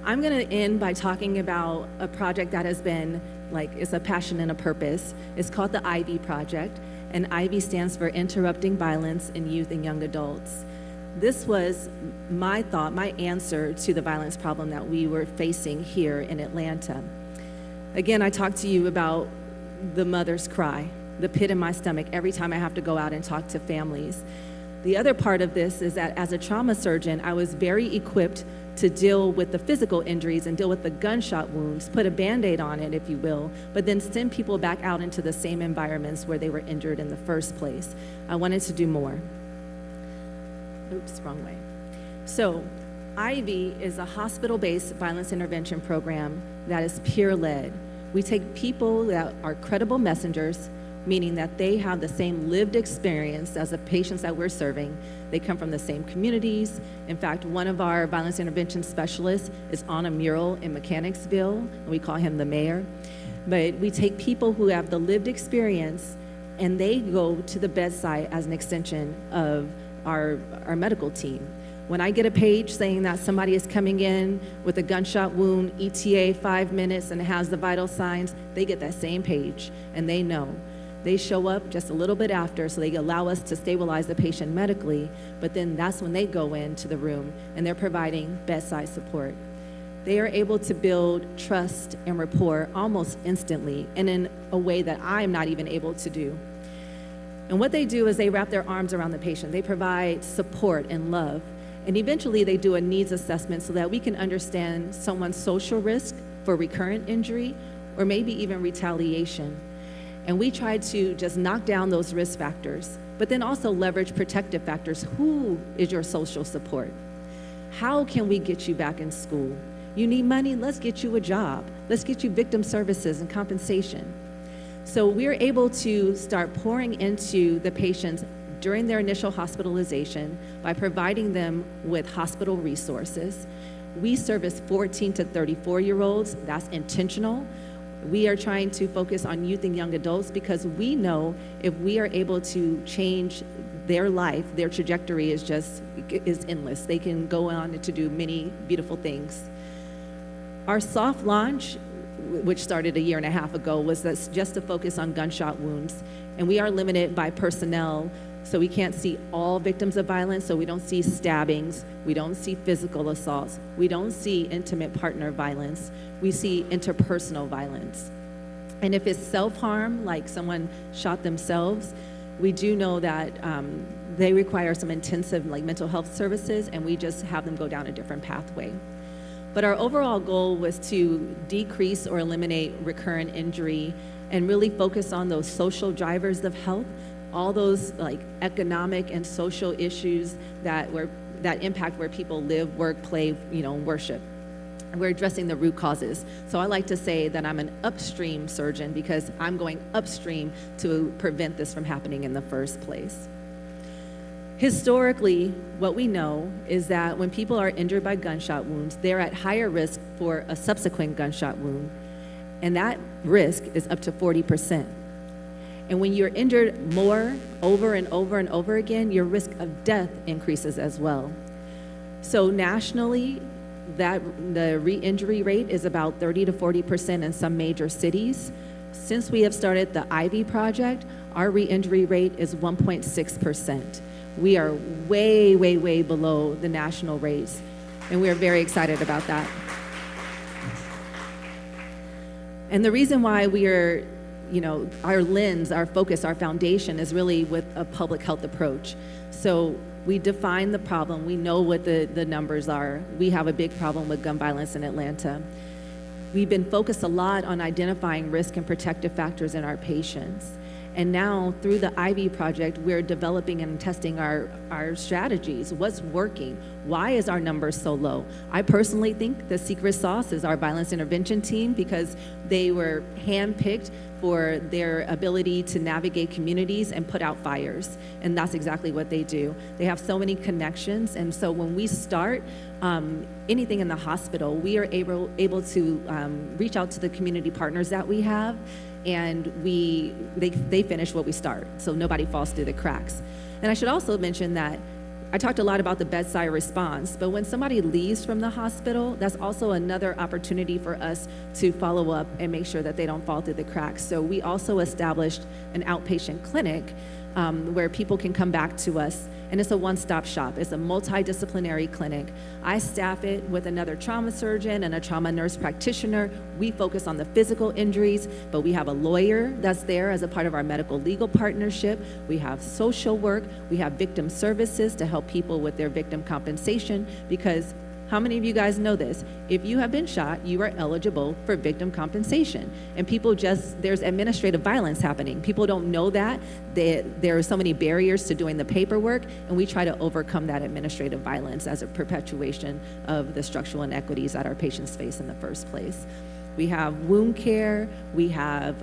I'm gonna end by talking about a project that has been it's a passion and a purpose. It's called the IVY Project, and IVY stands for Interrupting Violence in Youth and Young Adults. This was my thought, my answer to the violence problem that we were facing here in Atlanta. Again, I talked to you about the mother's cry, the pit in my stomach every time I have to go out and talk to families. The other part of this is that as a trauma surgeon, I was very equipped to deal with the physical injuries and deal with the gunshot wounds, put a Band-Aid on it, if you will, but then send people back out into the same environments where they were injured in the first place. I wanted to do more. Oops, wrong way. So, IVY is a hospital-based violence intervention program that is peer-led. We take people that are credible messengers, meaning that they have the same lived experience as the patients that we're serving. They come from the same communities. In fact, one of our violence intervention specialists is on a mural in Mechanicsville, and we call him the mayor. But we take people who have the lived experience, and they go to the bedside as an extension of our medical team. When I get a page saying that somebody is coming in with a gunshot wound, ETA 5 minutes, and has the vital signs, they get that same page, and they know. They show up just a little bit after, so they allow us to stabilize the patient medically, but then that's when they go into the room and they're providing bedside support. They are able to build trust and rapport almost instantly and in a way that I'm not even able to do. And what they do is they wrap their arms around the patient. They provide support and love. And eventually they do a needs assessment so that we can understand someone's social risk for recurrent injury or maybe even retaliation. And we try to just knock down those risk factors, but then also leverage protective factors. Who is your social support? How can we get you back in school? You need money? Let's get you a job. Let's get you victim services and compensation. So we're able to start pouring into the patients during their initial hospitalization by providing them with hospital resources. We service 14 to 34-year-olds. That's intentional. We are trying to focus on youth and young adults because we know if we are able to change their life, their trajectory is endless. They can go on to do many beautiful things. Our soft launch, which started 1.5 years ago, was just to focus on gunshot wounds. And we are limited by personnel, so we can't see all victims of violence, so we don't see stabbings, we don't see physical assaults, we don't see intimate partner violence, we see interpersonal violence. And if it's self-harm, like someone shot themselves, we do know that they require some intensive mental health services, and we just have them go down a different pathway. But our overall goal was to decrease or eliminate recurrent injury and really focus on those social drivers of health, all those economic and social issues that impact where people live, work, play, worship. We're addressing the root causes. So I like to say that I'm an upstream surgeon because I'm going upstream to prevent this from happening in the first place. Historically, what we know is that when people are injured by gunshot wounds, they're at higher risk for a subsequent gunshot wound, and that risk is up to 40%. And when you're injured more over and over and over again, your risk of death increases as well. So nationally, the re-injury rate is about 30 to 40% in some major cities. Since we have started the IVY project, our re-injury rate is 1.6%. We are way, way, way below the national rates, and we are very excited about that. And the reason why we are, our lens, our focus, our foundation is really with a public health approach. So We define the problem. We know what the numbers are. We have a big problem with gun violence in Atlanta. We've been focused a lot on identifying risk and protective factors in our patients. And now, through the Ivy Project, we're developing and testing our strategies. What's working? Why is our number so low? I personally think the secret sauce is our violence intervention team, because they were handpicked for their ability to navigate communities and put out fires. And that's exactly what they do. They have so many connections. And so when we start anything in the hospital, we are able to reach out to the community partners that we have, and they finish what we start, so nobody falls through the cracks. And I should also mention that I talked a lot about the bedside response, but when somebody leaves from the hospital, that's also another opportunity for us to follow up and make sure that they don't fall through the cracks. So we also established an outpatient clinic where people can come back to us, and it's a one-stop shop. It's a multidisciplinary clinic. I staff it with another trauma surgeon and a trauma nurse practitioner. We focus on the physical injuries, but we have a lawyer that's there as a part of our medical legal partnership. We have social work. We have victim services to help people with their victim compensation, because how many of you guys know this? If you have been shot, you are eligible for victim compensation. And there's administrative violence happening. People don't know that. There are so many barriers to doing the paperwork, and we try to overcome that administrative violence as a perpetuation of the structural inequities that our patients face in the first place. We have wound care, we have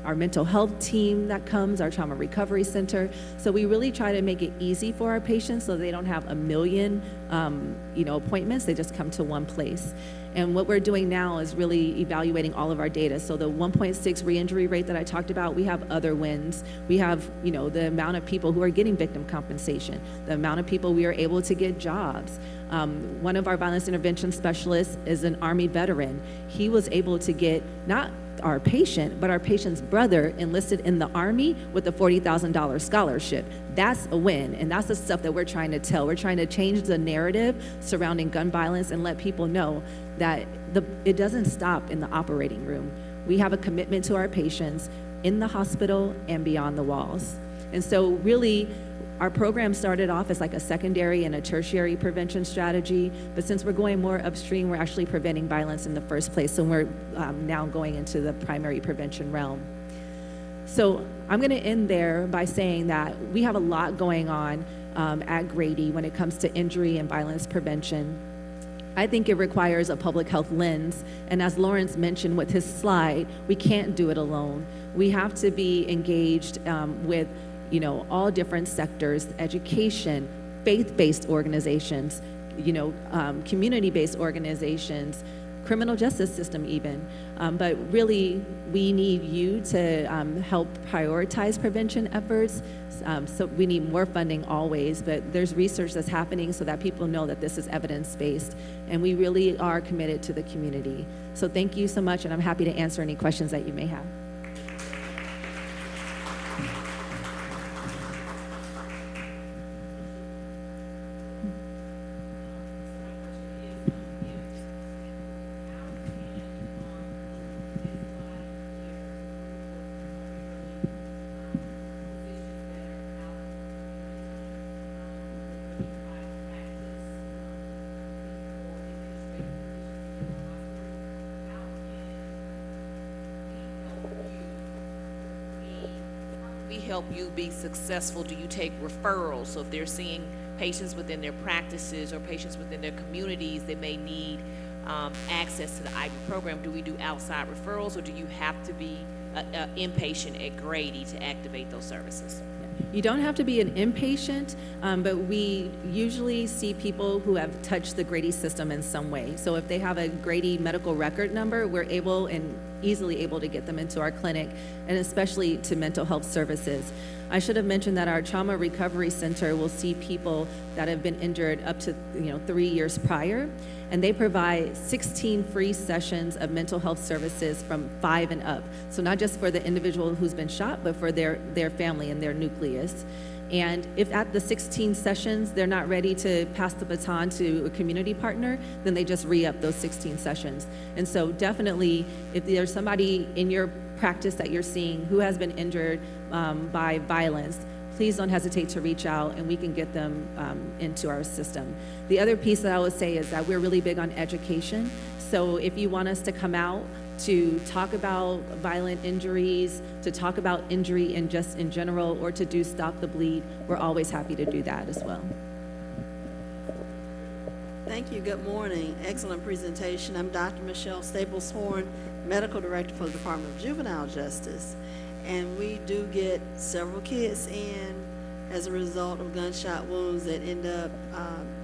our mental health team that comes, our trauma recovery center. So we really try to make it easy for our patients so they don't have a million appointments, they just come to one place. And what we're doing now is really evaluating all of our data. So the 1.6 re-injury rate that I talked about, we have other wins. We have, the amount of people who are getting victim compensation, the amount of people we are able to get jobs. One of our violence intervention specialists is an Army veteran. He was able to get not our patient, but our patient's brother enlisted in the Army with a $40,000 scholarship. That's a win, and that's the stuff that we're trying to tell. We're trying to change the narrative surrounding gun violence and let people know that it doesn't stop in the operating room. We have a commitment to our patients in the hospital and beyond the walls. And so really, our program started off as like a secondary and a tertiary prevention strategy, but since we're going more upstream, we're actually preventing violence in the first place, so we're now going into the primary prevention realm. So I'm gonna end there by saying that we have a lot going on at Grady when it comes to injury and violence prevention. I think it requires a public health lens, and as Lawrence mentioned with his slide, we can't do it alone. We have to be engaged with all different sectors: education, faith-based organizations, community-based organizations, criminal justice system even. But really, we need you to help prioritize prevention efforts. So we need more funding always, but there's research that's happening so that people know that this is evidence-based, and we really are committed to the community. So thank you so much, and I'm happy to answer any questions that you may have. Help you be successful? Do you take referrals? So if they're seeing patients within their practices or patients within their communities that may need access to the Ivy program, do we do outside referrals, or do you have to be an inpatient at Grady to activate those services? You don't have to be an inpatient, but we usually see people who have touched the Grady system in some way. So if they have a Grady medical record number, we're easily able to get them into our clinic, and especially to mental health services. I should have mentioned that our trauma recovery center will see people that have been injured up to 3 years prior, and they provide 16 free sessions of mental health services from 5 and up. So not just for the individual who's been shot, but for their family and their nucleus. And if at the 16 sessions they're not ready to pass the baton to a community partner, then they just re-up those 16 sessions. And so definitely, if there's somebody in your practice that you're seeing who has been injured by violence, please don't hesitate to reach out and we can get them into our system. The other piece that I would say is that we're really big on education. So if you want us to come out to talk about violent injuries, to talk about injury in just in general, or to do Stop the Bleed, we're always happy to do that as well. Thank you. Good morning. Excellent presentation. I'm Dr. Michelle Staples-Horn, Medical Director for the Department of Juvenile Justice. And we do get several kids in as a result of gunshot wounds that end up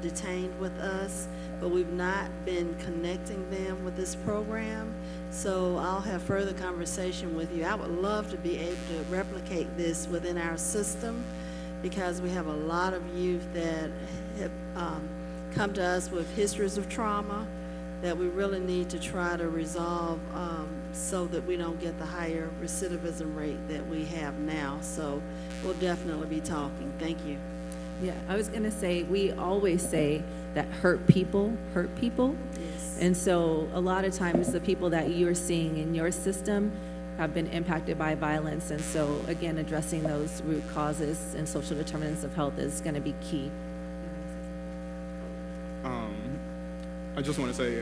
detained with us, but we've not been connecting them with this program. So I'll have further conversation with you. I would love to be able to replicate this within our system because we have a lot of youth that have come to us with histories of trauma that we really need to try to resolve so that we don't get the higher recidivism rate that we have now. So we'll definitely be talking. Thank you. Yeah, I was gonna say, we always say that hurt people hurt people. Yes. And so a lot of times the people that you're seeing in your system have been impacted by violence. And so again, addressing those root causes and social determinants of health is gonna be key. I just want to say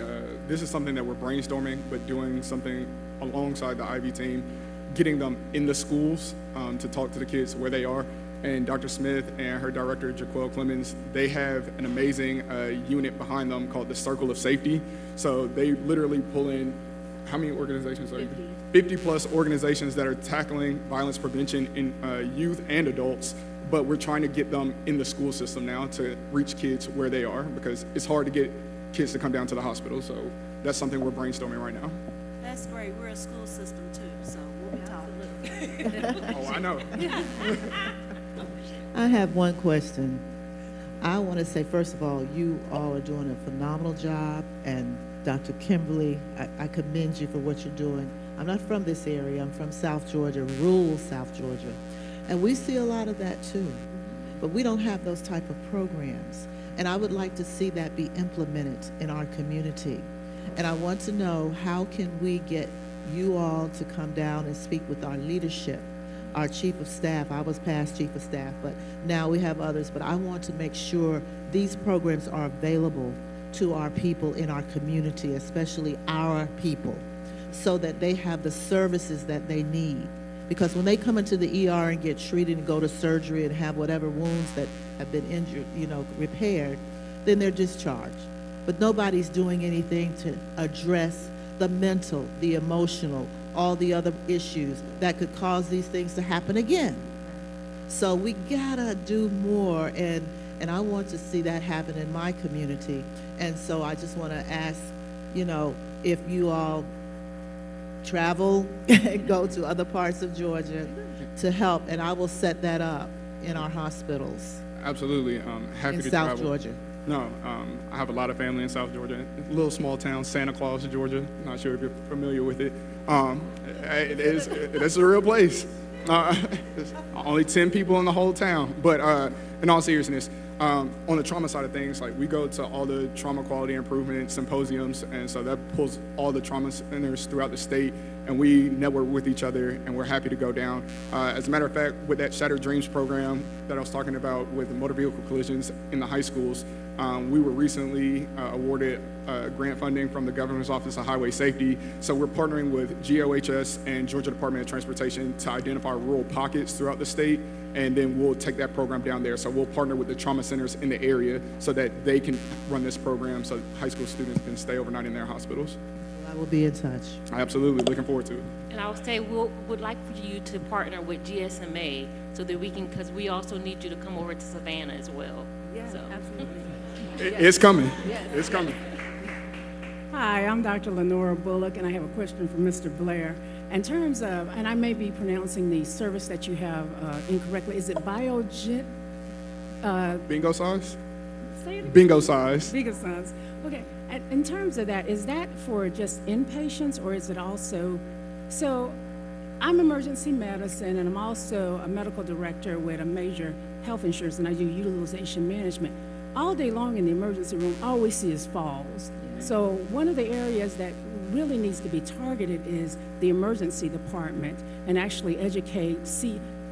this is something that we're brainstorming, but doing something alongside the IB team, getting them in the schools to talk to the kids where they are. And Dr. Smith and her director, Jaquel Clemens, they have an amazing unit behind them called the Circle of Safety. So they literally pull in, how many organizations are you? 50 plus organizations that are tackling violence prevention in youth and adults. But we're trying to get them in the school system now to reach kids where they are because it's hard to get kids to come down to the hospital. So that's something we're brainstorming right now. That's great. We're a school system too, so we'll be talking. Oh, I know. I have one question. I want to say, first of all, you all are doing a phenomenal job, and Dr. Kimberly, I commend you for what you're doing. I'm not from this area. I'm from South Georgia, rural South Georgia, and we see a lot of that too. But we don't have those type of programs, and I would like to see that be implemented in our community. And I want to know, how can we get you all to come down and speak with our leadership, our chief of staff? I was past chief of staff, but now we have others. But I want to make sure these programs are available to our people in our community, especially our people, so that they have the services that they need. Because when they come into the ER and get treated and go to surgery and have whatever wounds that have been injured, repaired, then they're discharged. But nobody's doing anything to address the mental, the emotional, all the other issues that could cause these things to happen again. So we gotta do more, and I want to see that happen in my community. And so I just want to ask, if you all travel and go to other parts of Georgia to help, and I will set that up in our hospitals Absolutely. Happy in to South travel. Georgia. No, I have a lot of family in South Georgia. A little small town, Santa Claus, Georgia. Not sure if you're familiar with it. It's a real place. Only 10 people in the whole town. But in all seriousness, on the trauma side of things, like we go to all the trauma quality improvement symposiums, and so that pulls all the trauma centers throughout the state, and we network with each other, and we're happy to go down. As a matter of fact, with that Shattered Dreams program that I was talking about with motor vehicle collisions in the high schools, we were recently awarded grant funding from the Governor's Office of Highway Safety. So we're partnering with GOHS and Georgia Department of Transportation to identify rural pockets throughout the state, and then we'll take that program down there. So we'll partner with the trauma centers in the area so that they can run this program so high school students can stay overnight in their hospitals. I will be in touch. Absolutely, looking forward to it. And I would say would like for you to partner with GSMA so that we can, because we also need you to come over to Savannah as well. Yeah, So. absolutely. It's coming. It's coming. Hi, I'm Dr. Lenora Bullock, and I have a question for Mr. Blair. In terms of, and I may be pronouncing the service that you have incorrectly, is it Biogen? Bingo size? Say it again. Bingo size. Bigger sons. Okay. And in terms of that, is that for just inpatients, or is it also? So, I'm emergency medicine, and I'm also a medical director with a major health insurance, and I do utilization management. All day long in the emergency room, all we see is falls. So one of the areas that really needs to be targeted is the emergency department, and actually educate,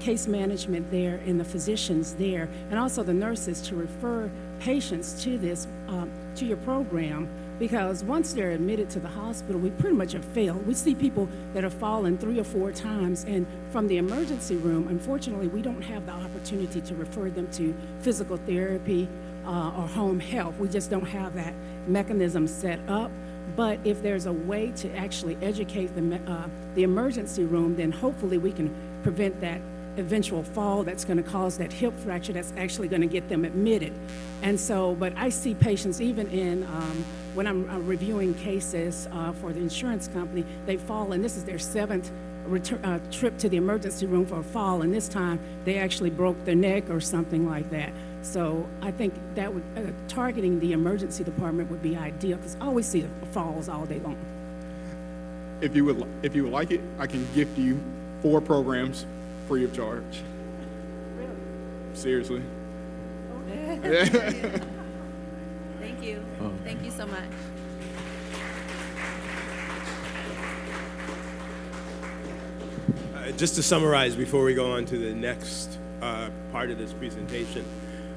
case management there and the physicians there, and also the nurses to refer patients to to your program, because once they're admitted to the hospital, we pretty much have failed. We see people that have fallen 3 or 4 times, and from the emergency room, unfortunately, we don't have the opportunity to refer them to physical therapy or home health. We just don't have that mechanism set up. But if there's a way to actually educate the emergency room, then hopefully we can prevent that eventual fall that's going to cause that hip fracture that's actually going to get them admitted. And so, but I see patients even in, when I'm reviewing cases for the insurance company, they fall, and this is their 7th trip to the emergency room for a fall, and this time they actually broke their neck or something like that. So I think that would, targeting the emergency department would be ideal, because I always see falls all day long. If you would like it, I can gift you 4 programs free of charge. Really? Seriously. Thank you. Thank you so much. Just to summarize before we go on to the next part of this presentation,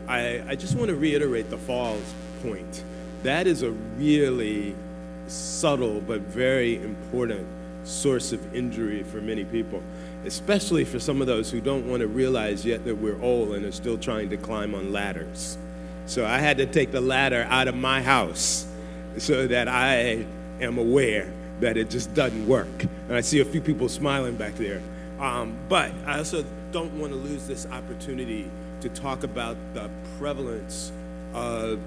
I just want to reiterate the falls point. That is a really subtle but very important source of injury for many people, especially for some of those who don't want to realize yet that we're old and are still trying to climb on ladders. So I had to take the ladder out of my house so that I am aware that it just doesn't work. And I see a few people smiling back there. But I also don't want to lose this opportunity to talk about the prevalence of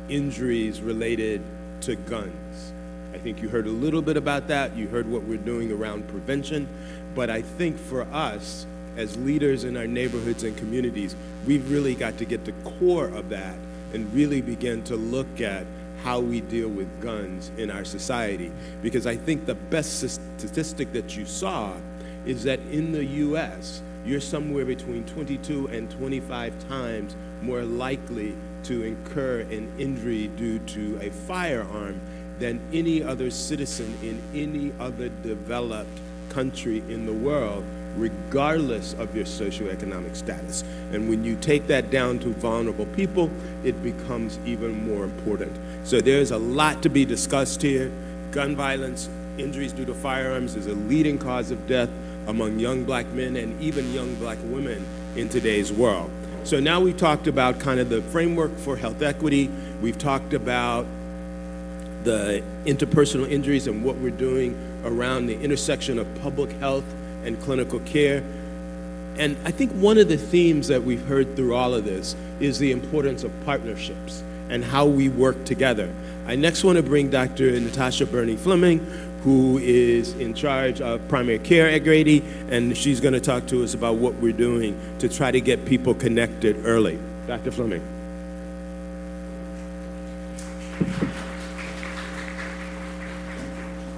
injuries related to guns. I think you heard a little bit about that. You heard what we're doing around prevention. But I think for us, as leaders in our neighborhoods and communities, we've really got to get to the core of that and really begin to look at how we deal with guns in our society. Because I think the best statistic that you saw is that in the US, you're somewhere between 22 and 25 times more likely to incur an injury due to a firearm than any other citizen in any other developed country in the world, regardless of your socioeconomic status. And when you take that down to vulnerable people, it becomes even more important. So there's a lot to be discussed here. Gun violence, injuries due to firearms is a leading cause of death among young black men and even young black women in today's world. So now we've talked about kind of the framework for health equity. We've talked about the interpersonal injuries and what we're doing around the intersection of public health and clinical care. And I think one of the themes that we've heard through all of this is the importance of partnerships and how we work together. I next want to bring Dr. Natasha Burney-Fleming, who is in charge of primary care at Grady, and she's going to talk to us about what we're doing to try to get people connected early. Dr. Fleming.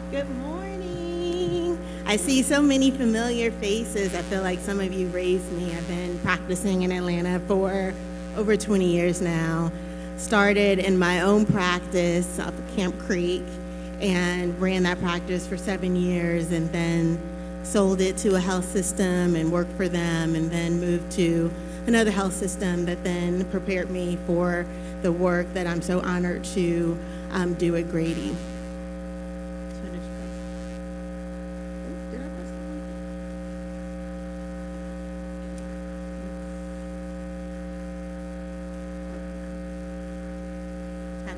Good morning. I see so many familiar faces. I feel like some of you raised me. I've been practicing in Atlanta for over 20 years now. Started in my own practice up at Camp Creek and ran that practice for 7 years, and then sold it to a health system and worked for them, and then moved to another health system that then prepared me for the work that I'm so honored to do at Grady.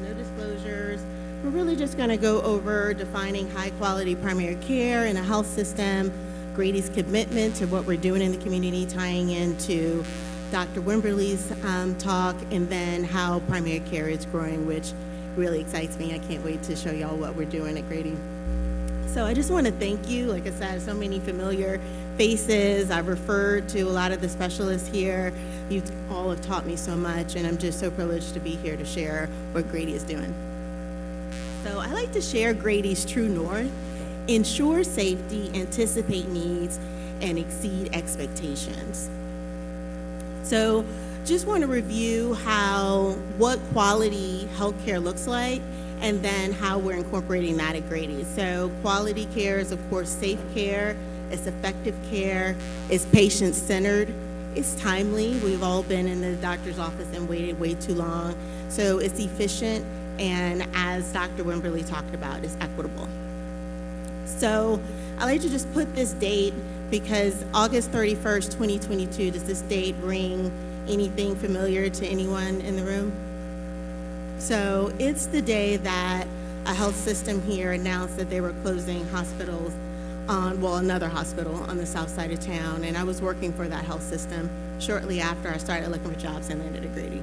No disclosures. We're really just going to go over defining high-quality primary care in a health system, Grady's commitment to what we're doing in the community, tying into Dr. Wimberly's talk, and then how primary care is growing, which really excites me. I can't wait to show y'all what we're doing at Grady. So I just want to thank you. Like I said, so many familiar faces. I've referred to a lot of the specialists here. You all have taught me so much, and I'm just so privileged to be here to share what Grady is doing. So I like to share Grady's true north: ensure safety, anticipate needs, and exceed expectations. So just want to review what quality healthcare looks like, and then how we're incorporating that at Grady. So quality care is, of course, safe care, it's effective care, it's patient-centered, it's timely. We've all been in the doctor's office and waited way too long. So it's efficient, and as Dr. Wimberly talked about, it's equitable. So I'd like to just put this date because August 31st, 2022, does this date ring anything familiar to anyone in the room? So it's the day that a health system here announced that they were closing hospitals another hospital on the south side of town, and I was working for that health system shortly after I started looking for jobs and landed at Grady.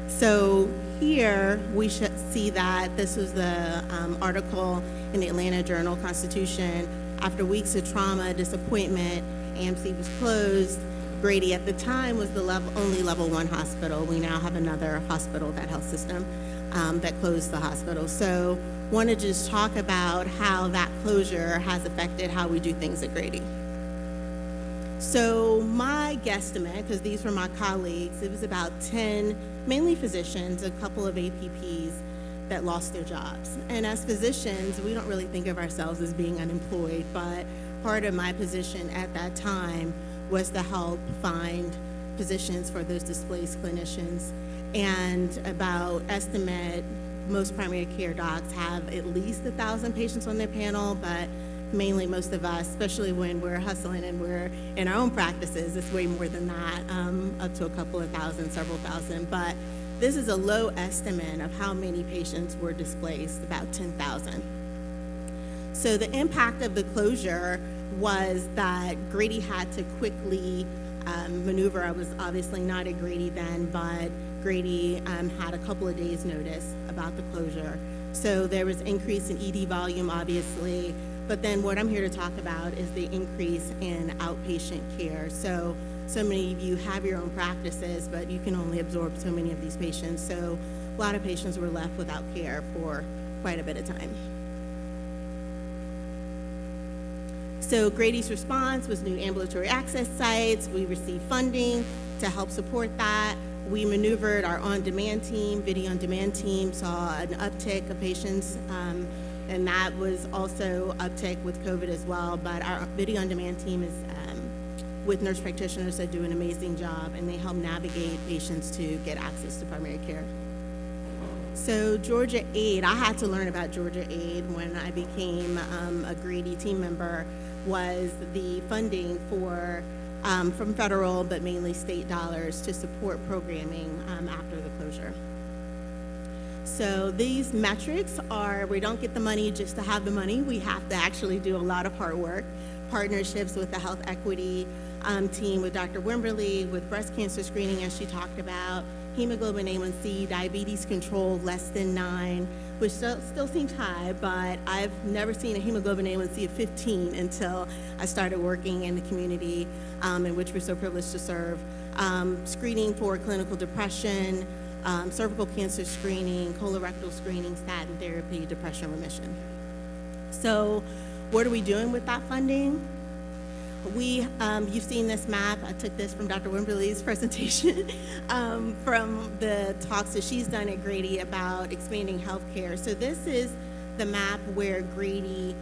So here we should see that this was the article in the Atlanta Journal-Constitution. After weeks of trauma, disappointment, AMC was closed. Grady at the time was the only level 1 hospital. We now have another hospital, that health system, that closed the hospital. So wanted to just talk about how that closure has affected how we do things at Grady. So my guesstimate, because these were my colleagues, it was about 10, mainly physicians, a couple of APPs that lost their jobs. And as physicians, we don't really think of ourselves as being unemployed, but part of my position at that time was to help find positions for those displaced clinicians. And estimate, most primary care docs have at least 1,000 patients on their panel, but mainly most of us, especially when we're hustling and we're in our own practices, it's way more than that, up to a couple of thousand, several thousand. But this is a low estimate of how many patients were displaced, about 10,000. So the impact of the closure was that Grady had to quickly maneuver. I was obviously not at Grady then, but Grady had a couple of days notice about the closure. So there was increase in ED volume, obviously, but then what I'm here to talk about is the increase in outpatient care. So many of you have your own practices, but you can only absorb so many of these patients. So a lot of patients were left without care for quite a bit of time. So Grady's response was new ambulatory access sites. We received funding to help support that. We maneuvered our on-demand team, video on-demand team, saw an uptick of patients, and that was also uptick with COVID as well. But our video on-demand team is with nurse practitioners that do an amazing job, and they help navigate patients to get access to primary care. So Georgia Aid, I had to learn about Georgia Aid when I became a Grady team member, was the funding for from federal, but mainly state dollars to support programming after the closure. So these metrics are, we don't get the money just to have the money. We have to actually do a lot of hard work. Partnerships with the health equity team, with Dr. Wimberly, with breast cancer screening, as she talked about, hemoglobin A1C, diabetes control less than 9, which still seems high, but I've never seen a hemoglobin A1C of 15 until I started working in the community in which we're so privileged to serve. Screening for clinical depression, cervical cancer screening, colorectal screening, statin therapy, depression remission. So what are we doing with that funding? You've seen this map. I took this from Dr. Wimberly's presentation from the talks that she's done at Grady about expanding healthcare. So this is the map where Grady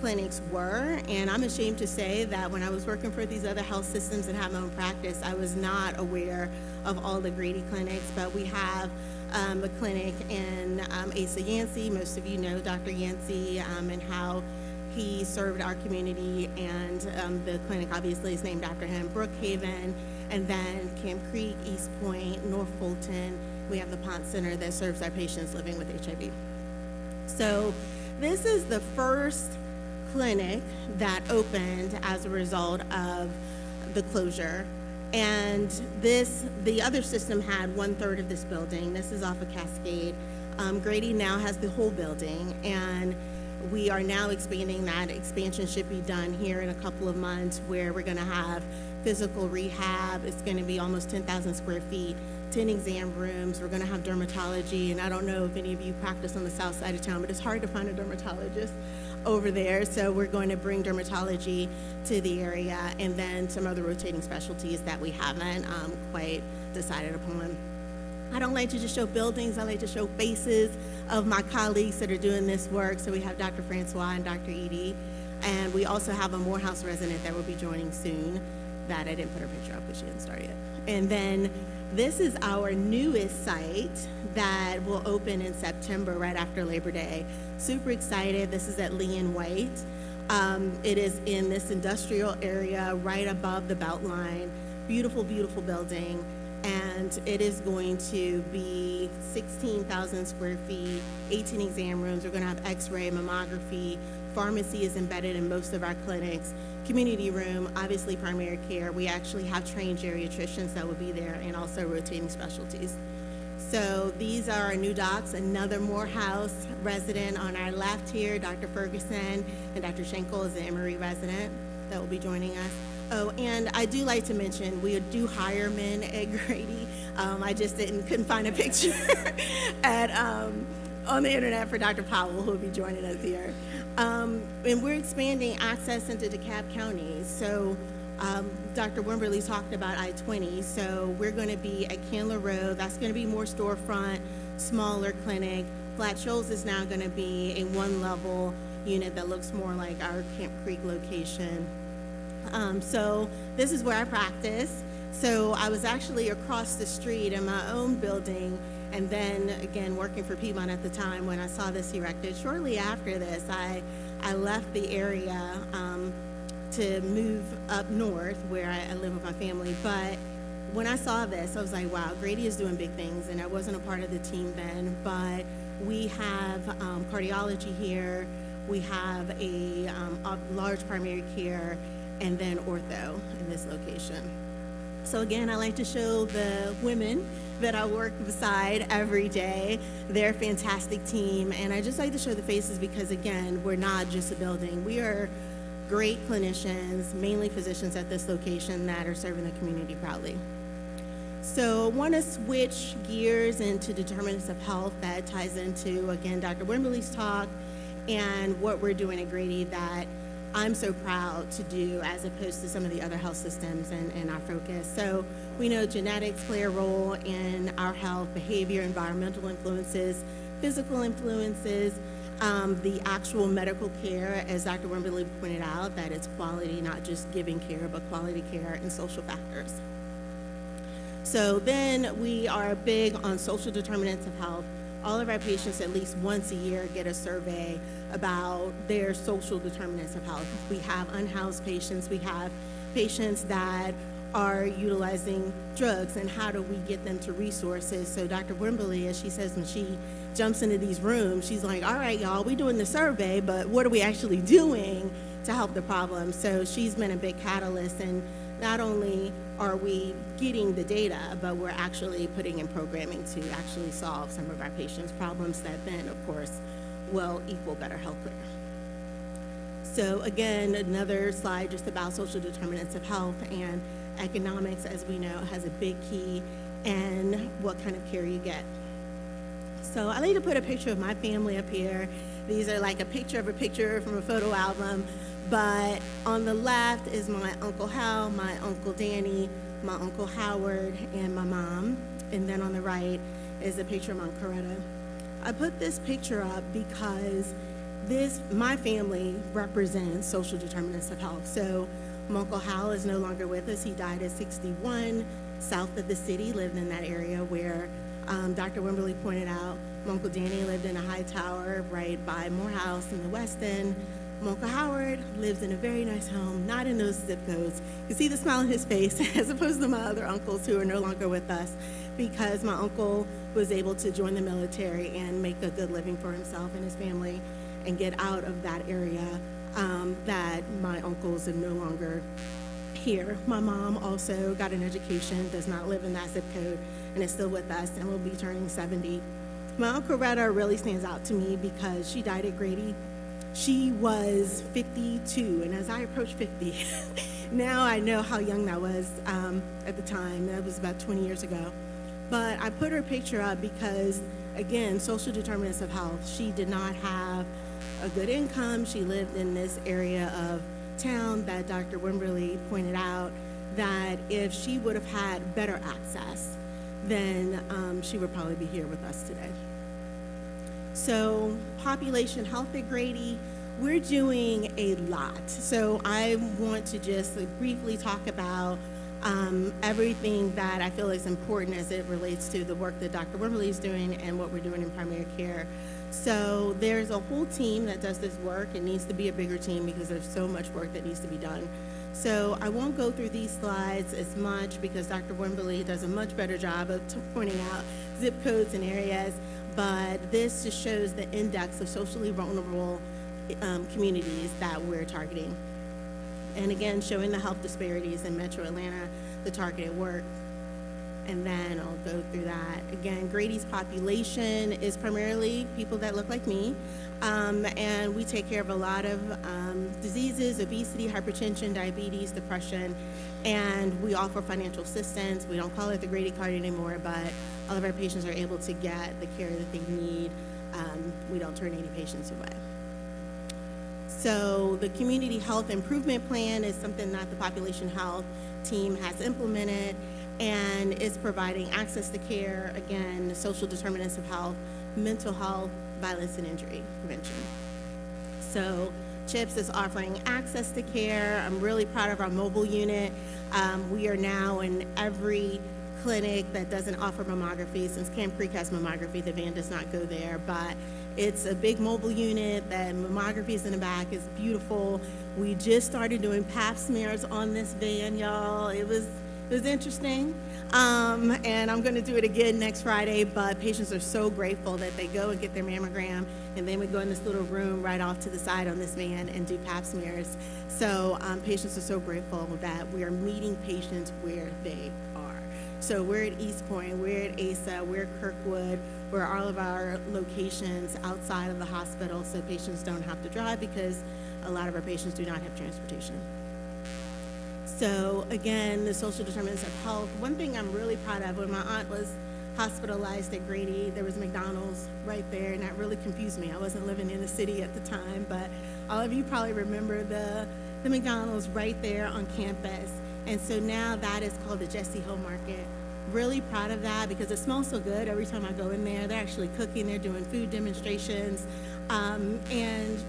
clinics were, and I'm ashamed to say that when I was working for these other health systems and had my own practice, I was not aware of all the Grady clinics, but we have a clinic in Asa Yancey. Most of you know Dr. Yancey and how he served our community, and the clinic obviously is named after him. Brookhaven, and then Camp Creek, East Point, North Fulton. We have the Ponce Center that serves our patients living with HIV. So this is the first clinic that opened as a result of the closure. And the other system had 1/3 of this building. This is off of Cascade. Grady now has the whole building, and we are now expanding that. Expansion should be done here in a couple of months, where we're gonna have physical rehab. It's gonna be almost 10,000 square feet, 10 exam rooms. We're gonna have dermatology, and I don't know if any of you practice on the south side of town, but it's hard to find a dermatologist over there. So we're going to bring dermatology to the area, and then some other rotating specialties that we haven't quite decided upon. I don't like to just show buildings, I like to show faces of my colleagues that are doing this work. So we have Dr. Francois and Dr. Edie And we also have a Morehouse resident that will be joining soon that I didn't put her picture up because she didn't start yet. And then this is our newest site that will open in September, right after Labor Day. Super excited. This is at Lee and White. It is in this industrial area right above the Beltline. Beautiful, beautiful building. And it is going to be 16,000 square feet, 18 exam rooms. We're going to have x-ray, mammography. Pharmacy is embedded in most of our clinics. Community room, obviously primary care. We actually have trained geriatricians that will be there, and also rotating specialties. So these are our new docs. Another Morehouse resident on our left here, Dr. Ferguson, and Dr. Schenkel is the Emory resident that will be joining us. Oh, and I do like to mention, we do hire men at Grady. I just couldn't find a picture on the internet for Dr. Powell, who will be joining us here. And we're expanding access into DeKalb County. So Dr. Wimberly talked about I-20. So we're going to be at Candler Road. That's going to be more storefront, smaller clinic. Flat Shoals is now going to be a one-level unit that looks more like our Camp Creek location. So this is where I practice. So I was actually across the street in my own building, and then again working for Piedmont at the time when I saw this erected. Shortly after this, I left the area to move up north where I live with my family. But when I saw this, I was like, wow, Grady is doing big things, and I wasn't a part of the team then, but we have cardiology here, we have a large primary care, and then ortho in this location. So again, I like to show the women that I work beside every day. They're a fantastic team, and I just like to show the faces because, again, we're not just a building. We are great clinicians, mainly physicians at this location that are serving the community proudly. So I want to switch gears into determinants of health that ties into, again, Dr. Wimberly's talk and what we're doing at Grady that I'm so proud to do as opposed to some of the other health systems and our focus. So we know genetics play a role in our health, behavior, environmental influences, physical influences, the actual medical care, as Dr. Wimberly pointed out, that it's quality, not just giving care, but quality care and social factors. So then we are big on social determinants of health. All of our patients at least once a year get a survey about their social determinants of health. We have unhoused patients, we have patients that are utilizing drugs, and how do we get them to resources? So Dr. Wimberly, as she says when she jumps into these rooms, she's like, all right, y'all, we doing the survey, but what are we actually doing to help the problem? So she's been a big catalyst, and not only are we getting the data, but we're actually putting in programming to actually solve some of our patients' problems that then, of course, will equal better health care. So again, another slide just about social determinants of health, and economics, as we know, has a big key in what kind of care you get. So I like to put a picture of my family up here. These are like a picture of a picture from a photo album. But on the left is my Uncle Hal, my Uncle Danny, my Uncle Howard, and my mom. And then on the right is a picture of Aunt Coretta. I put this picture up because my family represents social determinants of health. So my Uncle Hal is no longer with us. He died at 61, south of the city, lived in that area where Dr. Wimberly pointed out. My Uncle Danny lived in a high tower right by Morehouse in the West End. My Uncle Howard lives in a very nice home, not in those zip codes. You see the smile on his face, as opposed to my other uncles who are no longer with us, because my uncle was able to join the military and make a good living for himself and his family and get out of that area that my uncles are no longer here. My mom also got an education, does not live in that zip code, and is still with us and will be turning 70. My Aunt Coretta really stands out to me because she died at Grady. She was 52, and as I approach 50, now I know how young that was at the time. That was about 20 years ago. But I put her picture up because, again, social determinants of health. She did not have a good income. She lived in this area of town that Dr. Wimberly pointed out that if she would have had better access, then she would probably be here with us today. So population health at Grady, we're doing a lot. So I want to just briefly talk about everything that I feel is important as it relates to the work that Dr. Wimberly is doing and what we're doing in primary care. So there's a whole team that does this work. It needs to be a bigger team because there's so much work that needs to be done. So I won't go through these slides as much because Dr. Wimberly does a much better job of pointing out zip codes and areas, but this just shows the index of socially vulnerable communities that we're targeting. And again, showing the health disparities in Metro Atlanta, the targeted work. And then I'll go through that. Again, Grady's population is primarily people that look like me. And we take care of a lot of diseases, obesity, hypertension, diabetes, depression, and we offer financial assistance. We don't call it the Grady card anymore, but all of our patients are able to get the care that they need. We don't turn any patients away. So the Community Health Improvement Plan is something that the Population Health team has implemented, and it's providing access to care, again, social determinants of health, mental health, violence and injury prevention. So CHIPS is offering access to care. I'm really proud of our mobile unit. We are now in every clinic that doesn't offer mammography. Since Camp Creek has mammography, the van does not go there, but it's a big mobile unit. That mammography is in the back. It's beautiful. We just started doing pap smears on this van, y'all. It was interesting. And I'm gonna do it again next Friday, but patients are so grateful that they go and get their mammogram, and then we go in this little room right off to the side on this van and do pap smears. So patients are so grateful that we are meeting patients where they are. So we're at East Point, we're at ASA, we're at Kirkwood, we're all of our locations outside of the hospital, so patients don't have to drive because a lot of our patients do not have transportation. So again, the social determinants of health. One thing I'm really proud of, when my aunt was hospitalized at Grady, there was McDonald's right there, and that really confused me. I wasn't living in the city at the time, but all of you probably remember the McDonald's right there on campus. And so now that is called the Jesse Hill Market. Really proud of that because it smells so good every time I go in there. They're actually cooking, they're doing food demonstrations, and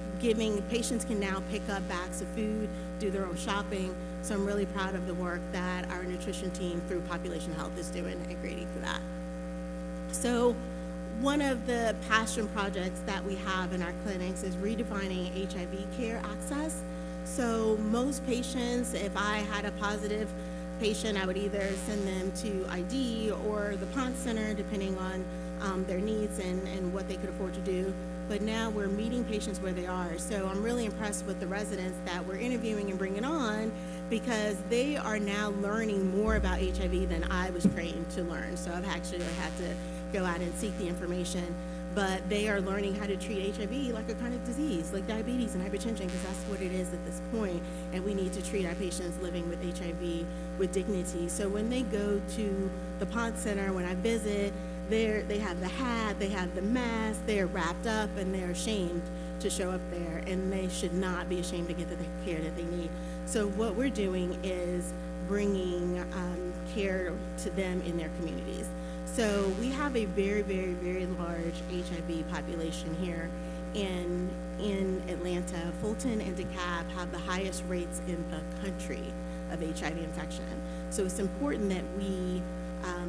patients can now pick up bags of food, do their own shopping. So I'm really proud of the work that our nutrition team through Population Health is doing at Grady for that. So one of the passion projects that we have in our clinics is redefining HIV care access. So most patients, if I had a positive patient, I would either send them to ID or the PONC Center, depending on their needs and what they could afford to do. But now we're meeting patients where they are. So I'm really impressed with the residents that we're interviewing and bringing on, because they are now learning more about HIV than I was trained to learn. So I've actually had to go out and seek the information. But they are learning how to treat HIV like a chronic disease, like diabetes and hypertension, because that's what it is at this point. And we need to treat our patients living with HIV with dignity. So when they go to the PONC Center, when I visit, they have the hat, they have the mask, they're wrapped up, and they're ashamed to show up there, and they should not be ashamed to get the care that they need. So what we're doing is bringing care to them in their communities. So we have a very, very, very large HIV population here in Atlanta. Fulton and DeKalb have the highest rates in the country of HIV infection. So it's important that we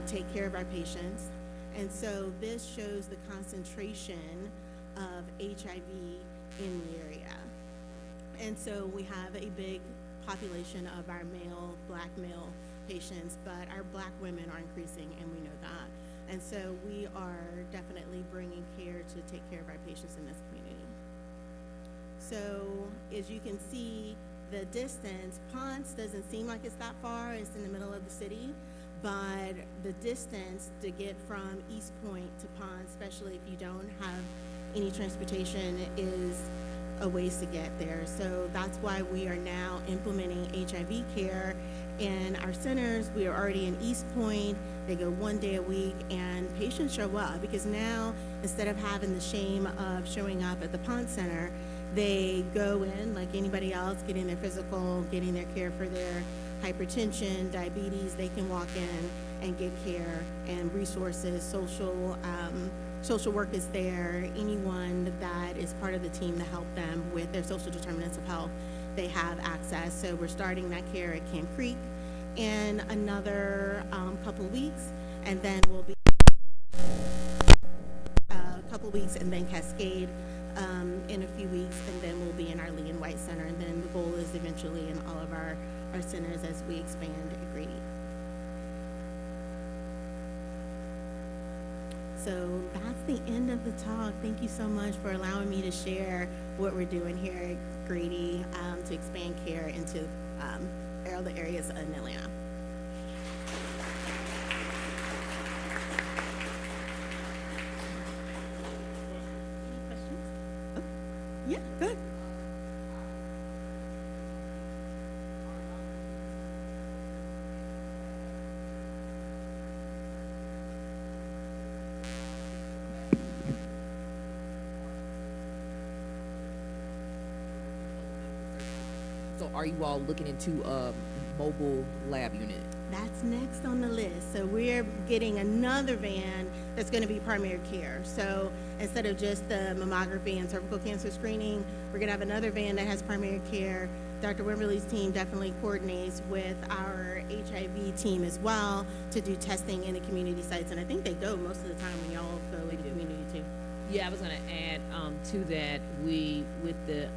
take care of our patients. And so this shows the concentration of HIV in the area. And so we have a big population of our black male patients, but our black women are increasing, and we know that. And so we are definitely bringing care to take care of our patients in this community. So as you can see, the distance, Ponce doesn't seem like it's that far. It's in the middle of the city, but the distance to get from East Point to Ponce, especially if you don't have any transportation, is a ways to get there. So that's why we are now implementing HIV care in our centers. We are already in East Point. They go 1 day a week, and patients show up because now, instead of having the shame of showing up at the PONC Center, they go in like anybody else, getting their physical, getting their care for their hypertension, diabetes. They can walk in and get care and resources, social social work is there, anyone that is part of the team to help them with their social determinants of health, they have access. So we're starting that care at Camp Creek in another couple of weeks, and then we'll be a couple of weeks, and then Cascade in a few weeks, and then we'll be in our Lee and White Center, and then the goal is eventually in all of our centers as we expand at Grady. So that's the end of the talk. Thank you so much for allowing me to share what we're doing here at Grady to expand care into all the areas in Atlanta. Any questions? Oh, yeah, good. So are you all looking into a mobile lab unit? That's next on the list. So we're getting another van that's going to be primary care. So instead of just the mammography and cervical cancer screening, we're going to have another van that has primary care. Dr. Wimberly's team definitely coordinates with our HIV team as well to do testing in the community sites. And I think they go most of the time when y'all go in the community too. Yeah, I was gonna add to that, with the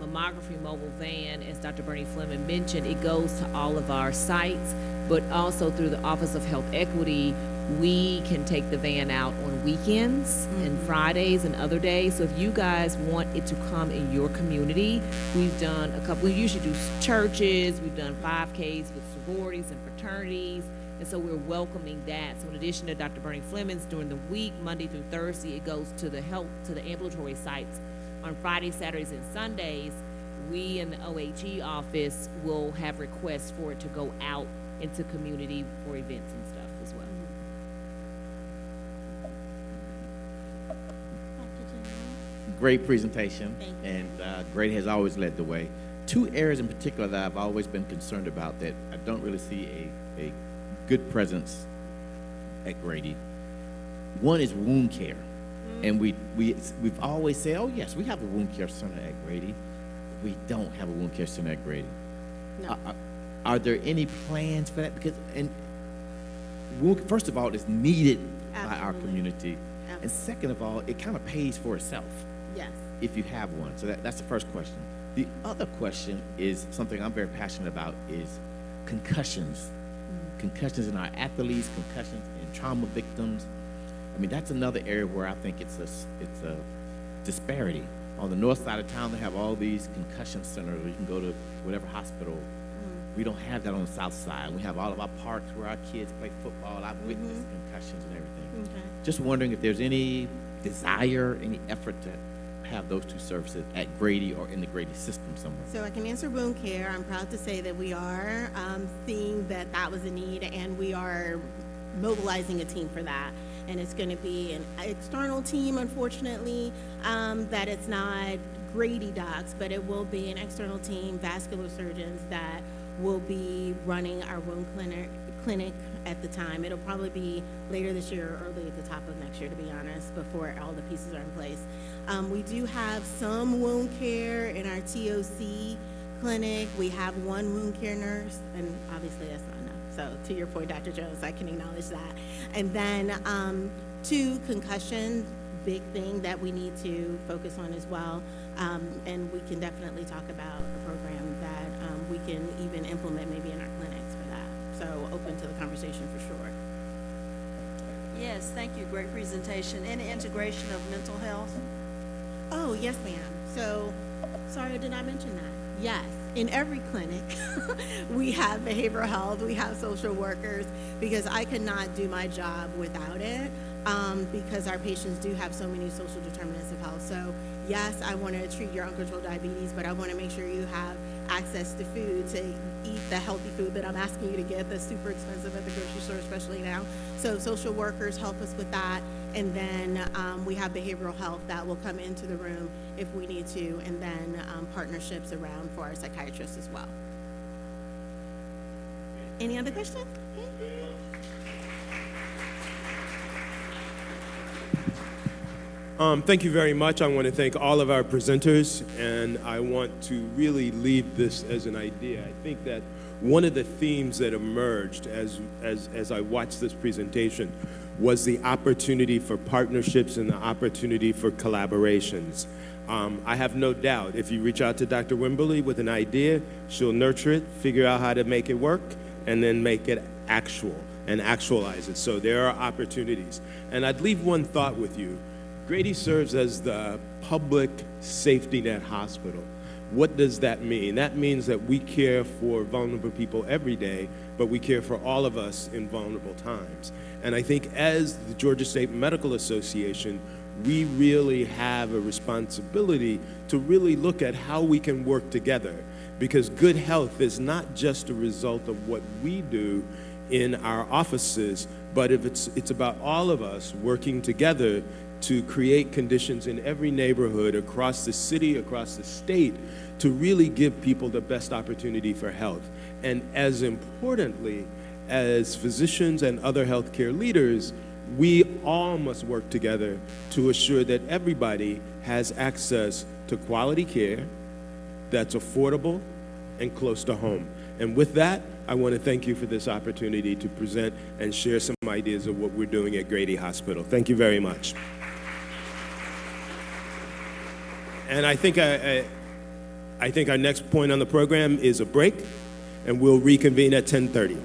mammography mobile van, as Dr. Bernie Fleming mentioned, it goes to all of our sites, but also through the Office of Health Equity, we can take the van out on weekends and Fridays and other days. So if you guys want it to come in your community, we've done we usually do churches, we've done 5Ks with sororities and fraternities. And so we're welcoming that. So in addition to Dr. Bernie Fleming's during the week, Monday through Thursday, it goes to the ambulatory sites. On Fridays, Saturdays, and Sundays, we in the OHE office will have requests for it to go out into community for events and stuff as well. Great presentation. Thank you. And Grady has always led the way. Two areas in particular that I've always been concerned about that I don't really see a good presence at Grady. One is wound care. And we've always said, oh yes, we have a wound care center at Grady. We don't have a wound care center at Grady. No. Are there any plans for that? Because first of all, it's needed by our Absolutely. community. And second of all, it kind of pays for itself Yes. if you have one. So that's the first question. The other question is something I'm very passionate about is concussions. Concussions in our athletes, concussions in trauma victims. I mean, that's another area where I think it's a disparity. On the north side of town, they have all these concussion centers where you can go to whatever hospital. We don't have that on the south side. We have all of our parks where our kids play football. I've witnessed concussions and everything. Okay. Just wondering if there's any desire, any effort to have those two services at Grady or in the Grady system somewhere. So I can answer wound care. I'm proud to say that we are seeing that was a need, and we are mobilizing a team for that. And it's going to be an external team, unfortunately, that it's not Grady docs, but it will be an external team, vascular surgeons that will be running our wound clinic at the time. It'll probably be later this year or early at the top of next year, to be honest, before all the pieces are in place. We do have some wound care in our TOC clinic. We have one wound care nurse, and obviously that's not enough. So to your point, Dr. Jones, I can acknowledge that. And then 2, concussion, big thing that we need to focus on as well. And we can definitely talk about a program that we can even implement maybe in our clinics for that. So open to the conversation for sure. Yes, thank you. Great presentation. Any integration of mental health? Oh, yes, ma'am. So, sorry I did not mention that. Yes, in every clinic, we have behavioral health, we have social workers, because I could not do my job without it, because our patients do have so many social determinants of health. So, yes, I want to treat your uncontrolled diabetes, but I want to make sure you have access to food, to eat the healthy food that I'm asking you to get that's super expensive at the grocery store, especially now. So social workers help us with that. And then we have behavioral health that will come into the room if we need to, and then partnerships around for our psychiatrists as well. Any other questions? Thank you very much. I want to thank all of our presenters, and I want to really leave this as an idea. I think that one of the themes that emerged as I watched this presentation was the opportunity for partnerships and the opportunity for collaborations. I have no doubt if you reach out to Dr. Wimberly with an idea, she'll nurture it, figure out how to make it work, and then make it actual and actualize it. So there are opportunities. And I'd leave one thought with you. Grady serves as the public safety net hospital. What does that mean? That means that we care for vulnerable people every day, but we care for all of us in vulnerable times. And I think as the Georgia State Medical Association, we really have a responsibility to really look at how we can work together, because good health is not just a result of what we do in our offices, but if it's about all of us working together to create conditions in every neighborhood across the city, across the state, to really give people the best opportunity for health. And as importantly, as physicians and other healthcare leaders, we all must work together to assure that everybody has access to quality care that's affordable and close to home. And with that, I want to thank you for this opportunity to present and share some ideas of what we're doing at Grady Hospital. Thank you very much. And I think our next point on the program is a break, and we'll reconvene at 10:30.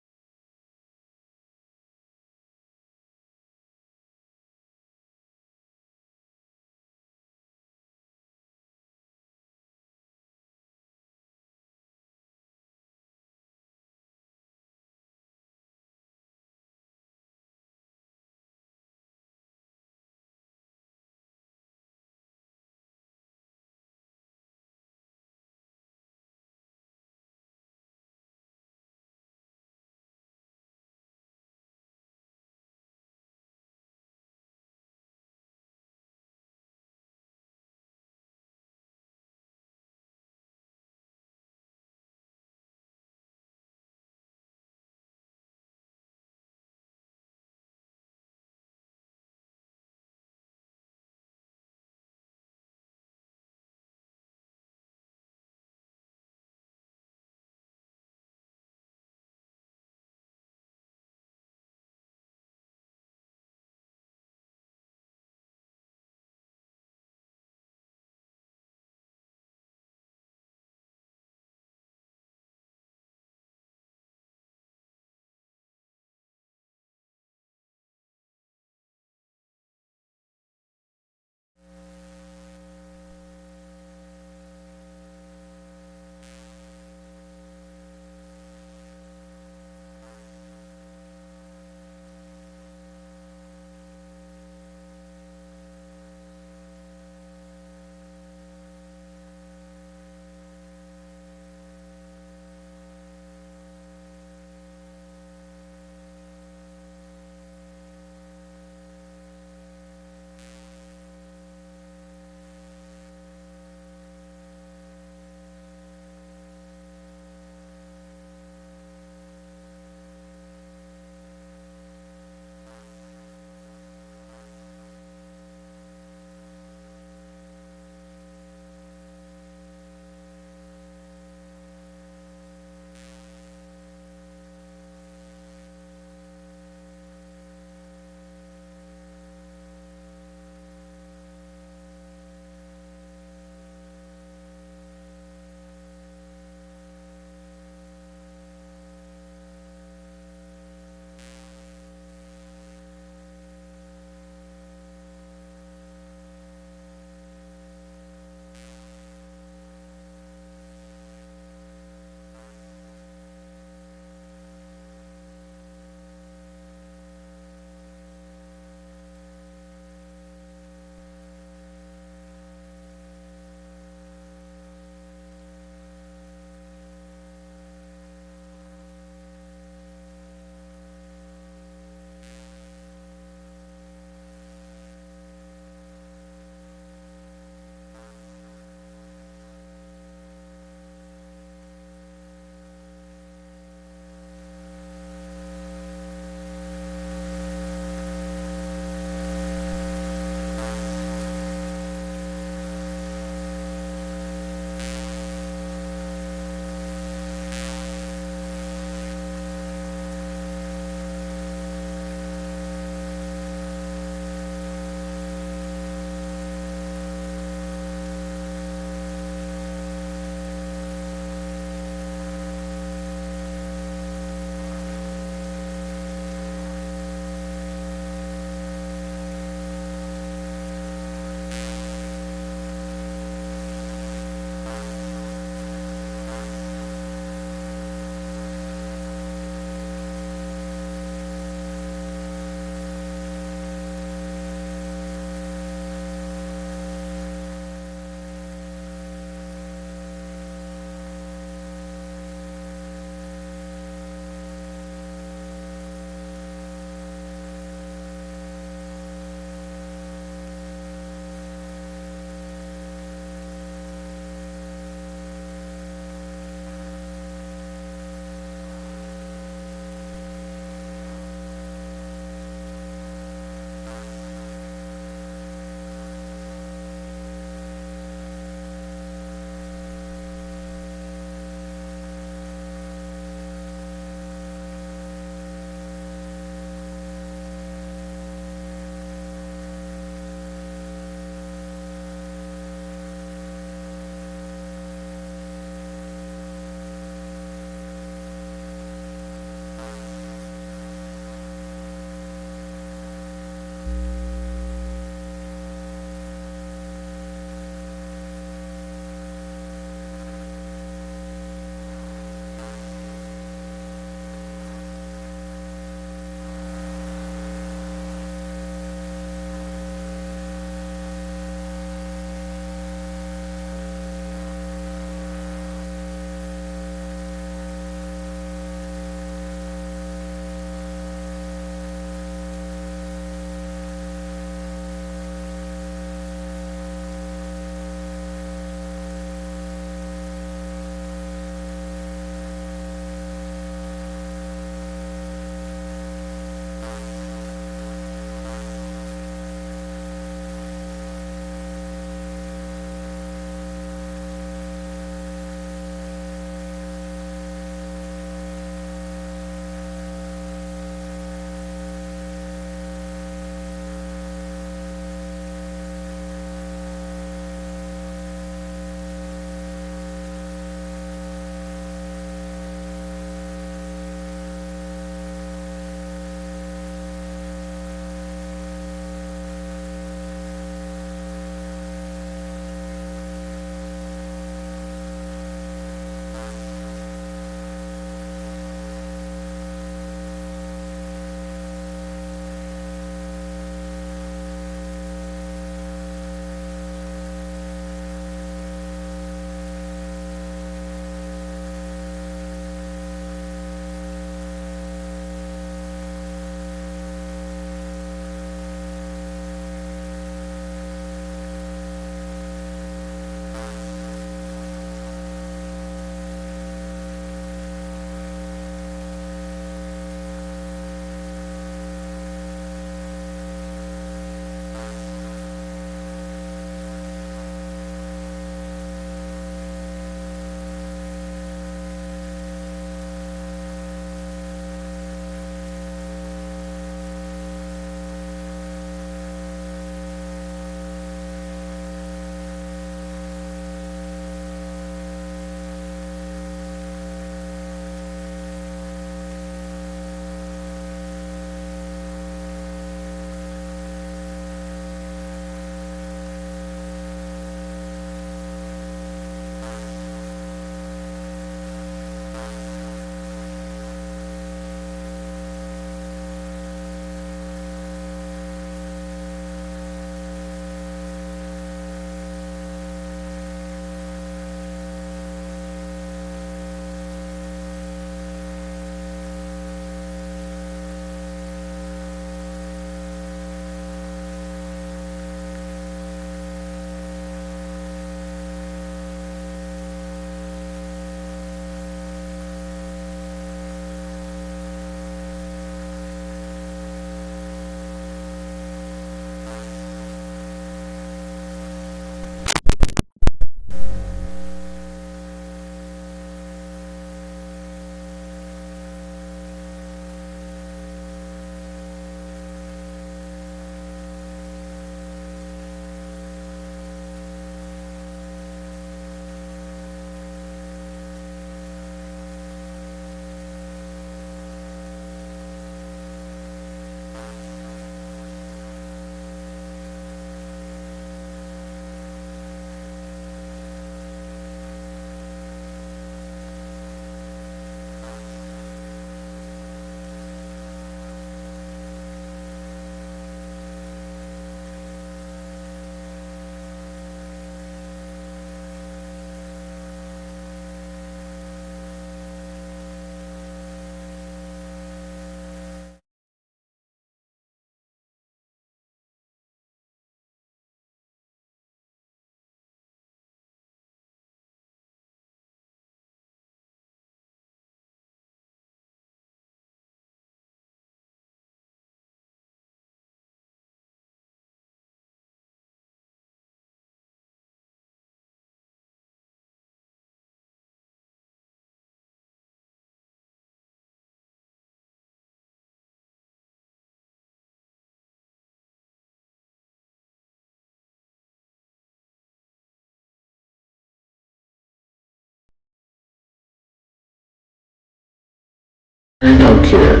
Healthcare.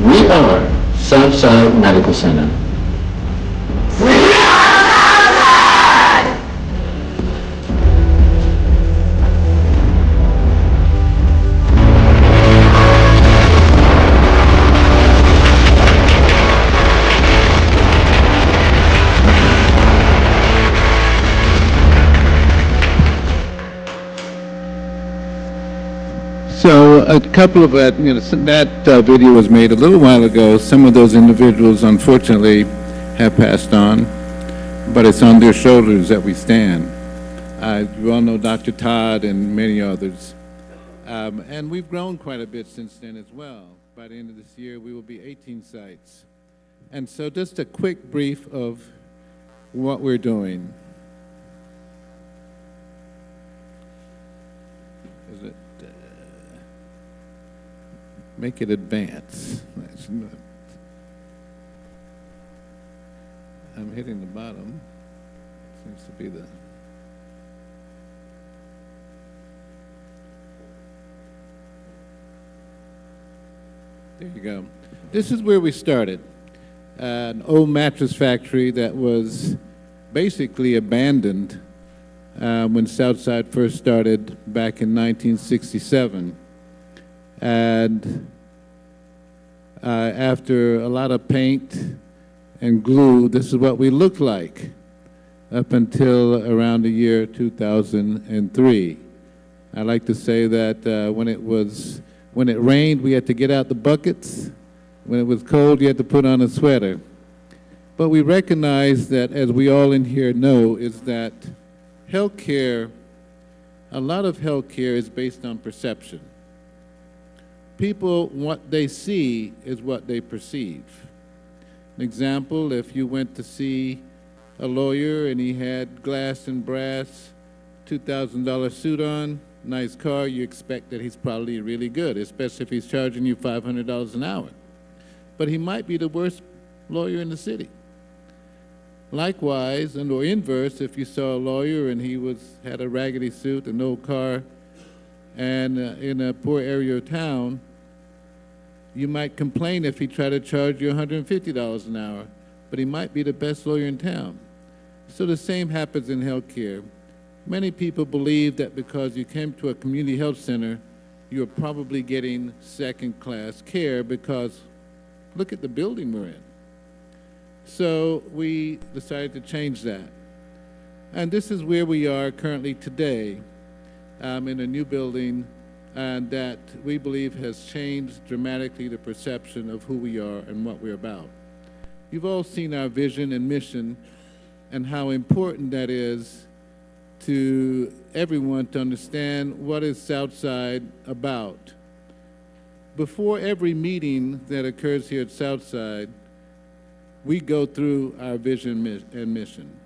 We are Southside Medical Center. So a couple of that, that video was made a little while ago. Some of those individuals, unfortunately, have passed on, but it's on their shoulders that we stand. You all know Dr. Todd and many others. And we've grown quite a bit since then as well. By the end of this year, we will be 18 sites. And so just a quick brief of what we're doing. Is it? Make it advance. I'm hitting the bottom. Seems to be the... There you go. This is where we started. An old mattress factory that was basically abandoned when Southside first started back in 1967. And after a lot of paint and glue, this is what we looked like up until around the year 2003. I like to say that when it rained, we had to get out the buckets. When it was cold, you had to put on a sweater. But we recognize that, as we all in here know, is that healthcare, a lot of healthcare is based on perception. People, what they see is what they perceive. An example, if you went to see a lawyer and he had glass and brass, $2,000 suit on, nice car, you expect that he's probably really good, especially if he's charging you $500 an hour. But he might be the worst lawyer in the city. Likewise, and or inverse, if you saw a lawyer and he had a raggedy suit, an old car, and in a poor area of town, you might complain if he tried to charge you $150 an hour, but he might be the best lawyer in town. So the same happens in healthcare. Many people believe that because you came to a community health center, you're probably getting second-class care because look at the building we're in. So we decided to change that. And this is where we are currently today. In a new building that we believe has changed dramatically the perception of who we are and what we're about. You've all seen our vision and mission and how important that is to everyone to understand what is Southside about. Before every meeting that occurs here at Southside, we go through our vision and mission.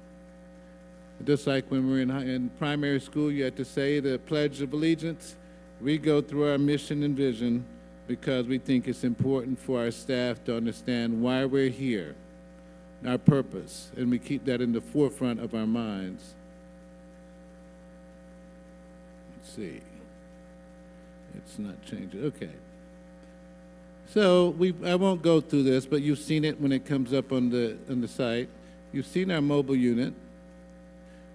Just like when we're in primary school, you had to say the Pledge of Allegiance. We go through our mission and vision because we think it's important for our staff to understand why we're here, our purpose, and we keep that in the forefront of our minds. Let's see. It's not changing. Okay. So I won't go through this, but you've seen it when it comes up on the site. You've seen our mobile unit.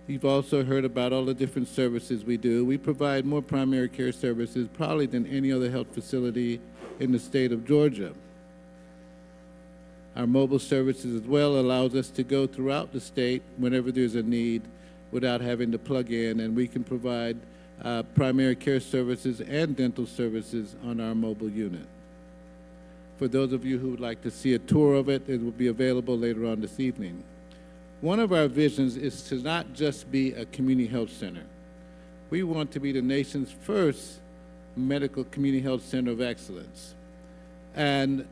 You've also heard about all the different services we do. We provide more primary care services probably than any other health facility in the state of Georgia. Our mobile services as well allows us to go throughout the state whenever there's a need without having to plug in, and we can provide primary care services and dental services on our mobile unit. For those of you who would like to see a tour of it, it will be available later on this evening. One of our visions is to not just be a community health center. We want to be the nation's first medical community health center of excellence. And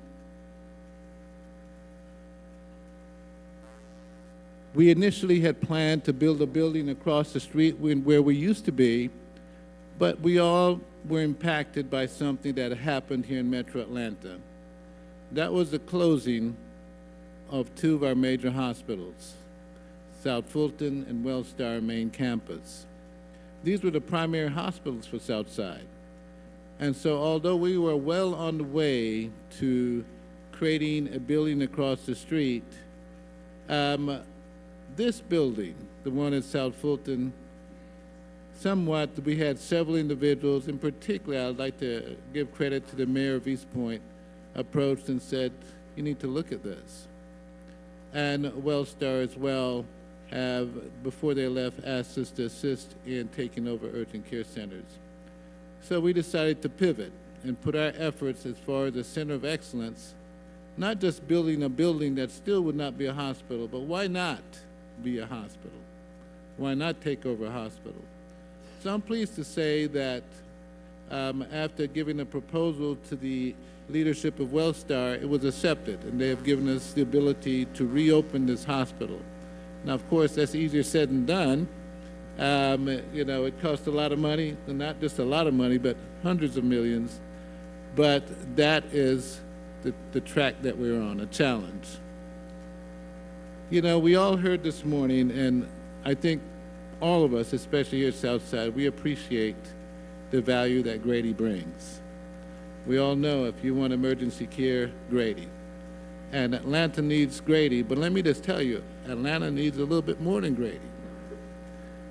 we initially had planned to build a building across the street where we used to be, but we all were impacted by something that happened here in Metro Atlanta. That was the closing of two of our major hospitals, South Fulton and Wellstar main campus. These were the primary hospitals for Southside. And so although we were well on the way to creating a building across the street, this building, the one in South Fulton, somewhat, we had several individuals, in particular, I'd like to give credit to the mayor of East Point, approached and said, you need to look at this. And Wellstar as well have, before they left, asked us to assist in taking over urgent care centers. So we decided to pivot and put our efforts as far as a center of excellence, not just building a building that still would not be a hospital, but why not be a hospital? Why not take over a hospital? So I'm pleased to say that after giving a proposal to the leadership of Wellstar, it was accepted, and they have given us the ability to reopen this hospital. Now, of course, that's easier said than done. You know, it costs a lot of money, and not just a lot of money, but hundreds of millions. But that is the track that we're on, a challenge. You know, we all heard this morning, and I think all of us, especially here at Southside, we appreciate the value that Grady brings. We all know if you want emergency care, Grady. And Atlanta needs Grady, but let me just tell you, Atlanta needs a little bit more than Grady.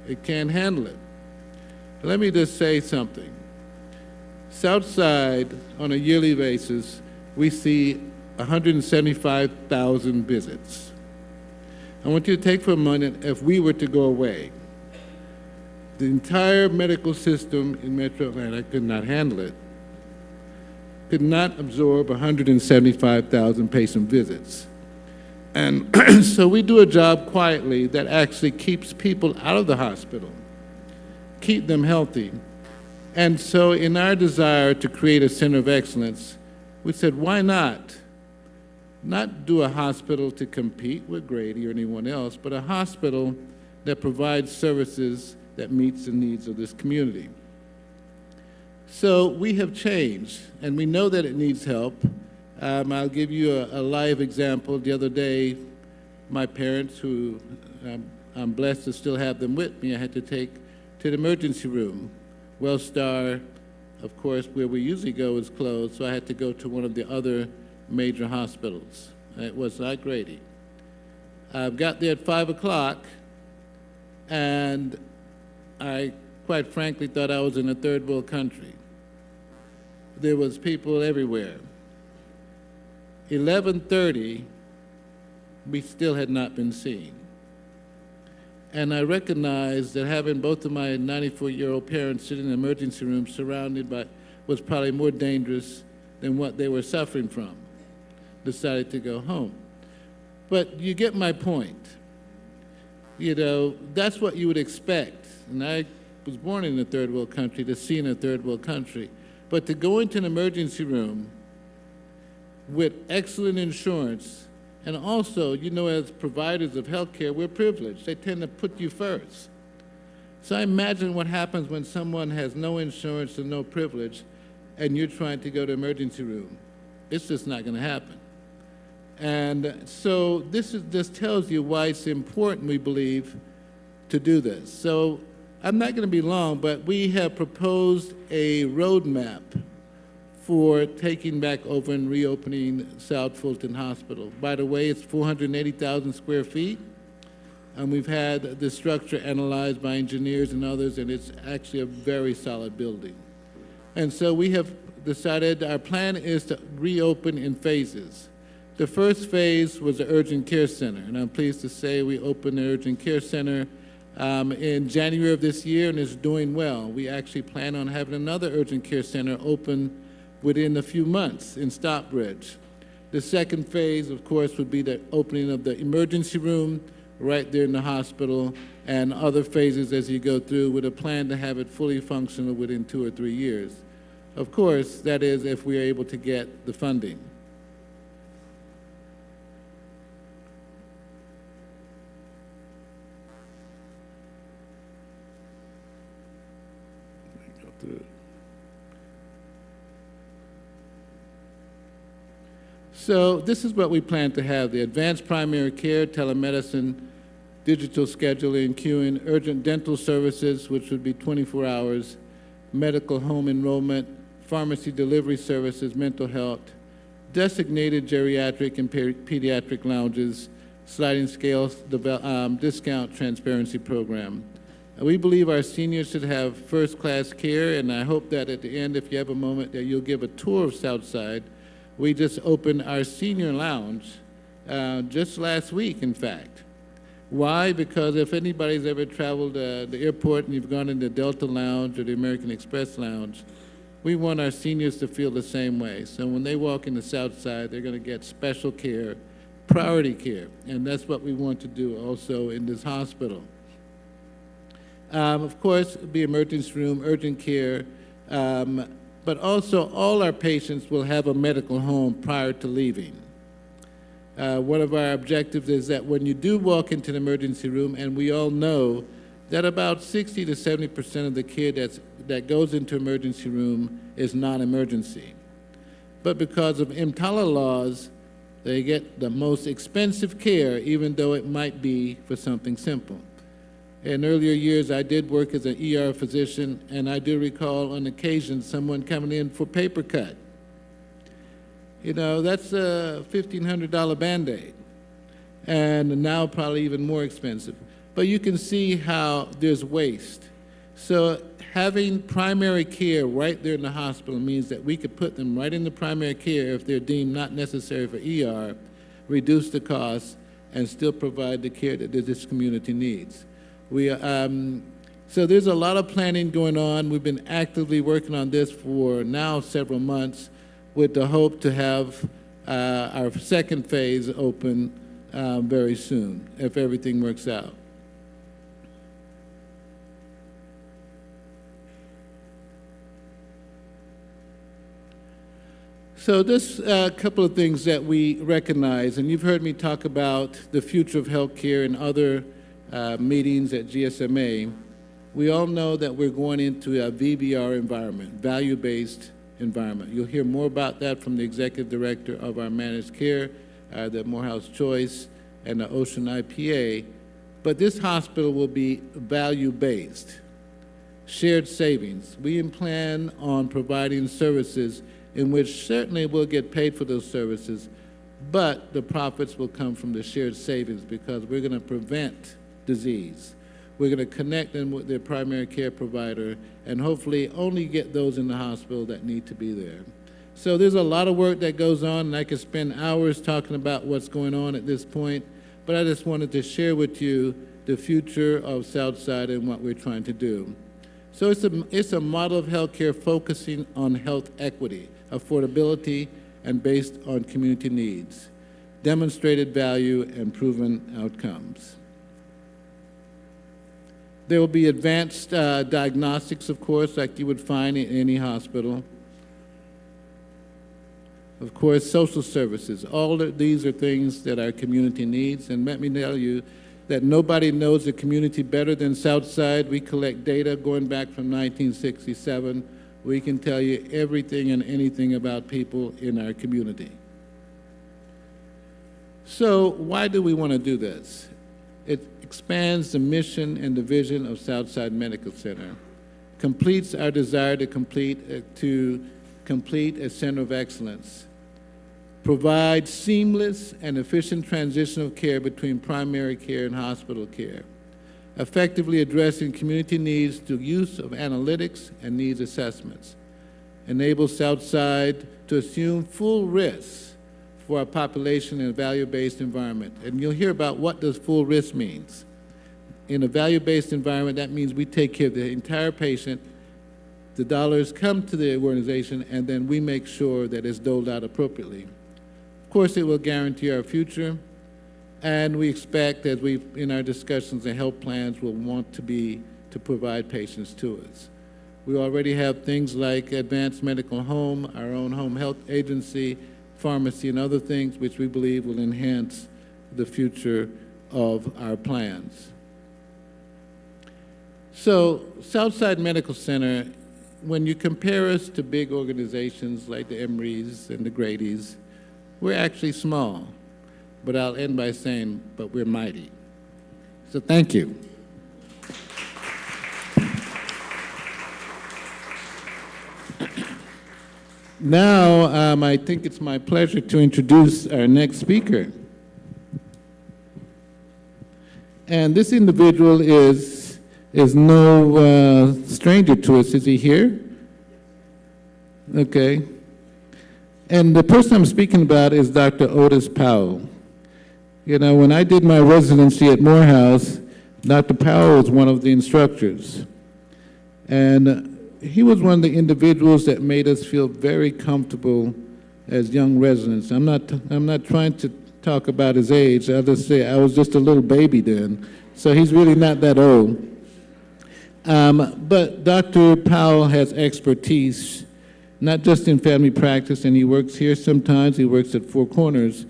It can't handle it. Let me just say something. Southside, on a yearly basis, we see 175,000 visits. I want you to take for a moment, if we were to go away, the entire medical system in Metro Atlanta could not handle it, could not absorb 175,000 patient visits. And so we do a job quietly that actually keeps people out of the hospital, keep them healthy. And so in our desire to create a center of excellence, we said, why not? Not do a hospital to compete with Grady or anyone else, but a hospital that provides services that meets the needs of this community. So we have changed, and we know that it needs help. I'll give you a live example. The other day, my parents, who I'm blessed to still have them with me, I had to take to the emergency room. Wellstar, of course, where we usually go is closed, so I had to go to one of the other major hospitals. It was not Grady. I got there at 5 o'clock, and I quite frankly thought I was in a third world country. There was people everywhere. 11:30, we still had not been seen. And I recognized that having both of my 94-year-old parents sitting in the emergency room surrounded by was probably more dangerous than what they were suffering from. Decided to go home. But you get my point. You know, that's what you would expect. And I was born in a third world country to see in a third world country. But to go into an emergency room with excellent insurance, and also, you know, as providers of healthcare, we're privileged. They tend to put you first. So I imagine what happens when someone has no insurance and no privilege, and you're trying to go to emergency room. It's just not going to happen. And so this tells you why it's important, we believe, to do this. So I'm not going to be long, but we have proposed a roadmap for taking back over and reopening South Fulton Hospital. By the way, it's 480,000 square feet, and we've had the structure analyzed by engineers and others, and it's actually a very solid building. And so we have decided our plan is to reopen in phases. The first phase was the urgent care center, and I'm pleased to say we opened the urgent care center in January of this year, and it's doing well. We actually plan on having another urgent care center open within a few months in Stockbridge. The second phase, of course, would be the opening of the emergency room right there in the hospital, and other phases as you go through, with a plan to have it fully functional within 2 or 3 years. Of course, that is if we are able to get the funding. So this is what we plan to have: the advanced primary care, telemedicine, digital scheduling, queuing, urgent dental services, which would be 24 hours, medical home enrollment, pharmacy delivery services, mental health, designated geriatric and pediatric lounges, sliding scales, discount transparency program. We believe our seniors should have first-class care, and I hope that at the end, if you have a moment, that you'll give a tour of Southside. We just opened our senior lounge just last week, in fact. Why? Because if anybody's ever traveled the airport and you've gone in the Delta Lounge or the American Express Lounge, we want our seniors to feel the same way. So when they walk in the Southside, they're going to get special care, priority care, and that's what we want to do also in this hospital. Of course, the emergency room, urgent care, but also all our patients will have a medical home prior to leaving. One of our objectives is that when you do walk into the emergency room, and we all know that about 60 to 70% of the care that goes into emergency room is non-emergency. But because of EMTALA laws, they get the most expensive care, even though it might be for something simple. In earlier years, I did work as an ER physician, and I do recall on occasion someone coming in for paper cut. You know, that's a $1,500 Band-Aid, and now probably even more expensive. But you can see how there's waste. So having primary care right there in the hospital means that we could put them right in the primary care if they're deemed not necessary for ER, reduce the cost, and still provide the care that this community needs. So there's a lot of planning going on. We've been actively working on this for now several months with the hope to have our second phase open very soon, if everything works out. So this couple of things that we recognize, and you've heard me talk about the future of healthcare in other meetings at GSMA. We all know that we're going into a VBR environment, value-based environment. You'll hear more about that from the executive director of our managed care, the Morehouse Choice, and the Ocean IPA. But this hospital will be value-based, shared savings. We plan on providing services in which certainly we'll get paid for those services, but the profits will come from the shared savings because we're going to prevent disease. We're going to connect them with their primary care provider and hopefully only get those in the hospital that need to be there. So there's a lot of work that goes on, and I could spend hours talking about what's going on at this point, but I just wanted to share with you the future of Southside and what we're trying to do. So it's a model of healthcare focusing on health equity, affordability, and based on community needs, demonstrated value, and proven outcomes. There will be advanced diagnostics, of course, like you would find in any hospital. Of course, social services. All of these are things that our community needs, and let me tell you that nobody knows the community better than Southside. We collect data going back from 1967. We can tell you everything and anything about people in our community. So why do we want to do this? It expands the mission and the vision of Southside Medical Center, completes our desire to complete a center of excellence, provides seamless and efficient transition of care between primary care and hospital care, effectively addressing community needs through use of analytics and needs assessments, enables Southside to assume full risk for our population in a value-based environment. And you'll hear about what does full risk means. In a value-based environment, that means we take care of the entire patient, the dollars come to the organization, and then we make sure that it's doled out appropriately. Of course, it will guarantee our future, and we expect, as we, in our discussions and health plans, will want to provide patients to us. We already have things like advanced medical home, our own home health agency, pharmacy, and other things which we believe will enhance the future of our plans. So Southside Medical Center, when you compare us to big organizations like the Emory's and the Grady's, we're actually small. But I'll end by saying, but we're mighty. So thank you. Now, I think it's my pleasure to introduce our next speaker. And this individual is no stranger to us. Is he here? Okay. And the person I'm speaking about is Dr. Otis Powell. You know, when I did my residency at Morehouse, Dr. Powell was one of the instructors. And he was one of the individuals that made us feel very comfortable as young residents. I'm not trying to talk about his age. I'll just say I was just a little baby then, so he's really not that old. But Dr. Powell has expertise, not just in family practice, and he works here sometimes, he works at Four Corners,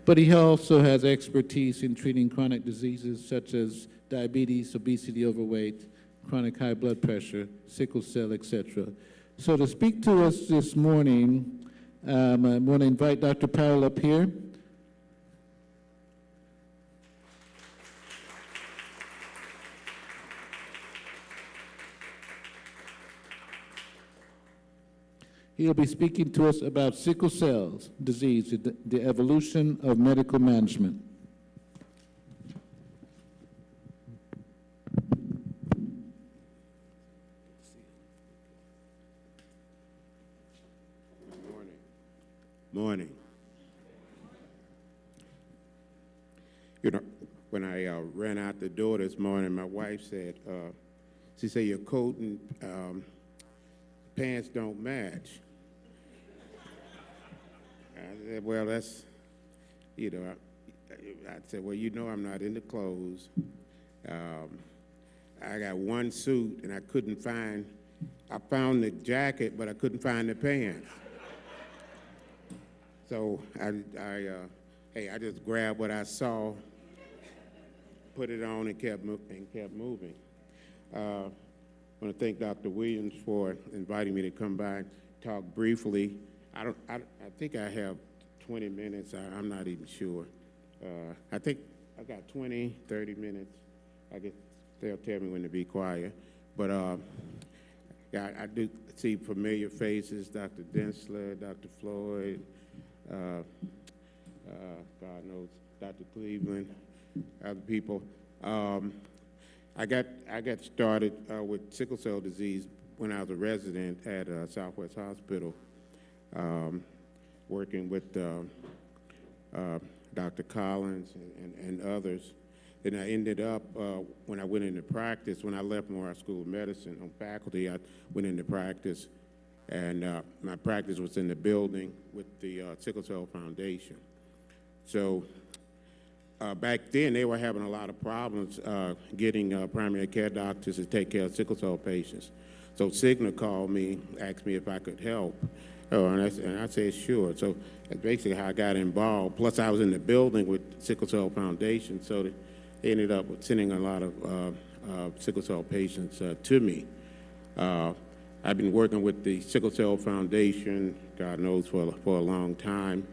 but he also has expertise in treating chronic diseases such as diabetes, obesity, overweight, chronic high blood pressure, sickle cell, etc. So to speak to us this morning, I want to invite Dr. Powell up here. He'll be speaking to us about sickle cell disease, the evolution of medical management. Morning. You know, when I ran out the door this morning, my wife said, she said, your coat and pants don't match. I said, well, that's, you know, I said, well, you know I'm not into clothes. I got one suit, and I found the jacket, but I couldn't find the pants. So I just grabbed what I saw, put it on, and kept moving. I want to thank Dr. Williams for inviting me to come by and talk briefly. I think I have 20 minutes. I'm not even sure. I think I got 20, 30 minutes. I guess they'll tell me when to be quiet. But I do see familiar faces: Dr. Densler, Dr. Floyd. God knows, Dr. Cleveland, other people. I got started with sickle cell disease when I was a resident at Southwest Hospital, working with Dr. Collins and others. And I ended up, when I went into practice, when I left Morehouse School of Medicine on faculty, I went into practice. And my practice was in the building with the Sickle Cell Foundation. So back then, they were having a lot of problems getting primary care doctors to take care of sickle cell patients. So Cigna called me, asked me if I could help. And I said, sure. So that's basically how I got involved. Plus, I was in the building with Sickle Cell Foundation, so they ended up sending a lot of sickle cell patients to me. I've been working with the Sickle Cell Foundation, God knows, for a long time,